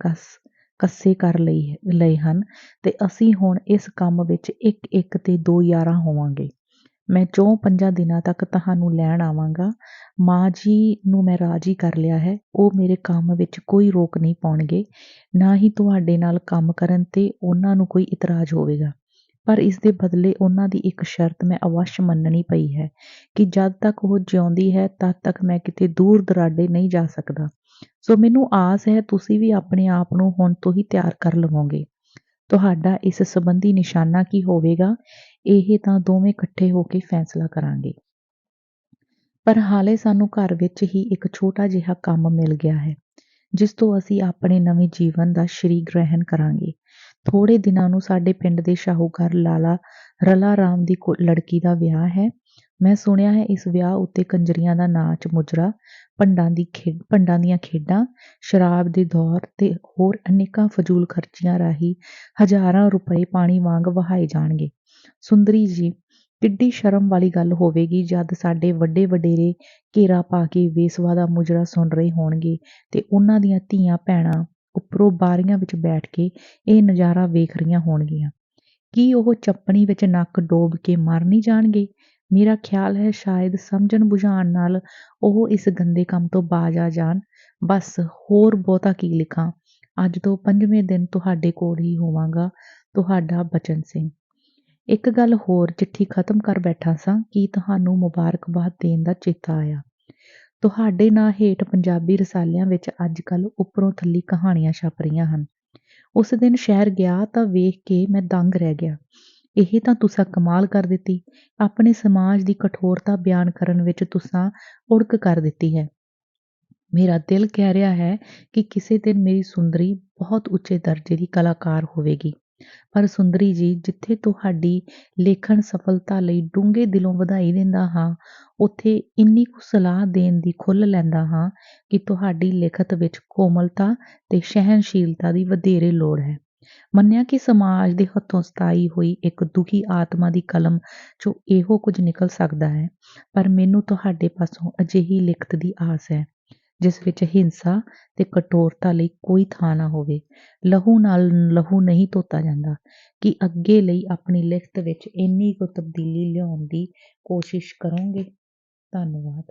ਕੱਸੇ ਕਰ ਲਏ ਹਨ ਤੇ ਅਸੀਂ ਹੁਣ ਇਸ ਕੰਮ ਵਿੱਚ ਇੱਕ ਤੇ 2 ਯਾਰਾਂ ਹੋਵਾਂਗੇ। ਮੈਂ 4-5 ਦਿਨਾਂ ਤੱਕ ਤੁਹਾਨੂੰ ਲੈਣ ਆਵਾਂਗਾ। ਮਾਂ ਜੀ ਨੂੰ ਮੈਂ ਰਾਜੀ ਕਰ ਲਿਆ ਹੈ। ਉਹ ਮੇਰੇ ਕੰਮ ਵਿੱਚ ਕੋਈ ਰੋਕ ਨਹੀਂ ਪਾਉਣਗੇ, ਨਾ ਹੀ ਤੁਹਾਡੇ ਨਾਲ ਕੰਮ ਕਰਨ ਤੇ ਉਹਨਾਂ ਨੂੰ ਕੋਈ ਇਤਰਾਜ਼ ਹੋਵੇਗਾ। ਪਰ ਇਸ ਦੇ ਬਦਲੇ ਉਹਨਾਂ ਦੀ ਇੱਕ ਸ਼ਰਤ ਮੈਂ ਅਵੱਸ਼ ਮੰਨਣੀ ਪਈ ਹੈ ਕਿ ਜਦ ਤੱਕ ਉਹ ਜਿਉਂਦੀ ਹੈ ਤਦ ਤੱਕ ਮੈਂ ਕਿਤੇ ਦੂਰ ਦਰਾਡੇ ਨਹੀਂ ਜਾ ਸਕਦਾ। ਸੋ ਮੈਨੂੰ ਆਸ ਹੈ ਤੁਸੀਂ ਵੀ ਆਪਣੇ ਆਪ ਨੂੰ ਹੁਣ ਤੋਂ ਹੀ ਤਿਆਰ ਕਰ ਲਵੋਗੇ। ਤੁਹਾਡਾ ਇਸ ਸੰਬੰਧੀ ਨਿਸ਼ਾਨਾ ਕੀ ਹੋਵੇਗਾ, ਇਹ ਤਾਂ ਦੋਵੇਂ ਇਕੱਠੇ ਹੋ ਕੇ ਫੈਸਲਾ ਕਰਾਂਗੇ। ਪਰ ਹਾਲੇ ਸਾਨੂੰ ਘਰ ਵਿੱਚ ਹੀ ਇੱਕ ਛੋਟਾ ਜਿਹਾ ਕੰਮ ਮਿਲ ਗਿਆ ਹੈ ਜਿਸ ਤੋਂ ਅਸੀਂ ਆਪਣੇ ਨਵੇਂ ਜੀਵਨ ਦਾ ਸ਼੍ਰੀ ਗ੍ਰਹਿਣ ਕਰਾਂਗੇ। ਥੋੜ੍ਹੇ ਦਿਨਾਂ ਨੂੰ ਸਾਡੇ ਪਿੰਡ ਦੇ ਸ਼ਾਹੂਕਾਰ ਲਾਲਾ ਰਲਾ ਰਾਮ ਦੀ ਲੜਕੀ ਦਾ ਵਿਆਹ ਹੈ। ਮੈਂ ਸੁਣਿਆ ਹੈ ਇਸ ਵਿਆਹ ਉੱਤੇ ਕੰਜਰੀਆਂ ਦਾ ਨਾਚ ਮੁਜਰਾ ਭੰਡਾਂ ਦੀਆਂ ਖੇਡਾਂ, ਸ਼ਰਾਬ ਦੇ ਦੌਰ ਤੇ ਹੋਰ ਅਨੇਕਾਂ ਫਜ਼ੂਲ ਖਰਚੀਆਂ ਰਾਹੀਂ ਹਜ਼ਾਰਾਂ ਰੁਪਏ ਪਾਣੀ ਵਾਂਗ ਵਹਾਏ ਜਾਣਗੇ। ਸੁੰਦਰੀ ਜੀ, ਕਿੱਡੀ ਸ਼ਰਮ ਵਾਲੀ ਗੱਲ ਹੋਵੇਗੀ ਜਦ ਸਾਡੇ ਵੱਡੇ ਵਡੇਰੇ ਘੇਰਾ ਪਾ ਕੇ ਵੇਸਵਾ ਦਾ ਮੁਜਰਾ ਸੁਣ ਰਹੇ ਹੋਣਗੇ ਤੇ ਉਹਨਾਂ ਦੀਆਂ ਧੀਆਂ ਭੈਣਾਂ ਉੱਪਰੋਂ ਬਾਰੀਆਂ ਵਿੱਚ ਬੈਠ ਕੇ ਇਹ ਨਜ਼ਾਰਾ ਵੇਖ ਰਹੀਆਂ ਹੋਣਗੀਆਂ। ਕੀ ਉਹ ਚੱਪਣੀ ਵਿੱਚ ਨੱਕ ਡੋਬ ਕੇ ਮਰ ਨਹੀਂ ਜਾਣਗੇ? ਮੇਰਾ ਖਿਆਲ ਹੈ ਸ਼ਾਇਦ ਸਮਝਣ ਬੁਝਾਉਣ ਨਾਲ ਉਹ ਇਸ ਗੰਦੇ ਕੰਮ ਤੋਂ ਬਾਜ਼ ਆ ਜਾਣ। ਬਸ ਹੋਰ ਬਹੁਤਾ ਕੀ ਲਿਖਾਂ। ਅੱਜ ਤੋਂ 5ਵੇਂ ਦਿਨ ਤੁਹਾਡੇ ਕੋਲ ਹੀ ਹੋਵਾਂਗਾ। ਤੁਹਾਡਾ ਬਚਨ ਸਿੰਘ। ਇੱਕ ਗੱਲ ਹੋਰ, ਚਿੱਠੀ ਖਤਮ ਕਰ ਬੈਠਾ ਸਾਂ ਕਿ ਤੁਹਾਨੂੰ ਮੁਬਾਰਕਬਾਦ ਦੇਣ ਦਾ ਚੇਤਾ ਆਇਆ। ਤੁਹਾਡੇ ਨਾਂ ਹੇਠ ਪੰਜਾਬੀ ਰਸਾਲਿਆਂ ਵਿੱਚ ਅੱਜ ਕੱਲ੍ਹ ਉੱਪਰੋਂ ਥੱਲੀ ਕਹਾਣੀਆਂ ਛਪ ਰਹੀਆਂ ਹਨ। ਉਸ ਦਿਨ ਸ਼ਹਿਰ ਗਿਆ ਤਾਂ ਵੇਖ ਕੇ ਮੈਂ ਦੰਗ ਰਹਿ ਗਿਆ। ਇਹ ਤਾਂ ਤੁਸਾਂ ਕਮਾਲ ਕਰ ਦਿੱਤੀ। ਆਪਣੇ ਸਮਾਜ ਦੀ ਕਠੋਰਤਾ ਬਿਆਨ ਕਰਨ ਵਿੱਚ ਤੁਸਾਂ ਉੜਕ ਕਰ ਦਿੱਤੀ ਹੈ। ਮੇਰਾ ਦਿਲ ਕਹਿ ਰਿਹਾ ਹੈ ਕਿ ਕਿਸੇ ਦਿਨ ਮੇਰੀ ਸੁੰਦਰੀ ਬਹੁਤ ਉੱਚੇ ਦਰਜੇ ਦੀ ਕਲਾਕਾਰ ਹੋਵੇਗੀ। ਪਰ ਸੁੰਦਰੀ ਜੀ, ਜਿੱਥੇ ਤੁਹਾਡੀ ਲੇਖਣ ਸਫਲਤਾ ਲਈ ਡੂੰਘੇ ਦਿਲੋਂ ਵਧਾਈ ਦਿੰਦਾ ਹਾਂ, ਉੱਥੇ ਇੰਨੀ ਕੁ ਸਲਾਹ ਦੇਣ ਦੀ ਖੁੱਲ੍ਹ ਲੈਂਦਾ ਹਾਂ ਕਿ ਤੁਹਾਡੀ ਲਿਖਤ ਵਿੱਚ ਕੋਮਲਤਾ ਤੇ ਸਹਿਣਸ਼ੀਲਤਾ ਦੀ ਵਧੇਰੇ ਲੋੜ ਹੈ। ਮੰਨਿਆ ਕਿ ਸਮਾਜ ਦੇ ਹੱਥੋਂ ਸਤਾਈ ਹੋਈ ਇੱਕ ਦੁਖੀ ਆਤਮਾ ਦੀ ਕਲਮ 'ਚੋਂ ਇਹੋ ਕੁਝ ਨਿਕਲ ਸਕਦਾ ਹੈ, ਪਰ ਮੈਨੂੰ ਤੁਹਾਡੇ ਪਾਸੋਂ ਅਜਿਹੀ ਲਿਖਤ ਦੀ ਆਸ ਹੈ ਜਿਸ ਵਿੱਚ ਹਿੰਸਾ ਤੇ ਕਠੋਰਤਾ ਲਈ ਕੋਈ ਥਾਂ ਨਾ ਹੋਵੇ। ਲਹੂ ਨਾਲ ਲਹੂ ਨਹੀਂ ਧੋਤਾ ਜਾਂਦਾ। ਕਿ ਅੱਗੇ ਲਈ ਆਪਣੀ ਲਿਖਤ ਵਿੱਚ ਇੰਨੀ ਕੁ ਤਬਦੀਲੀ ਲਿਆਉਣ ਦੀ ਕੋਸ਼ਿਸ਼ ਕਰੋਗੇ? ਧੰਨਵਾਦ।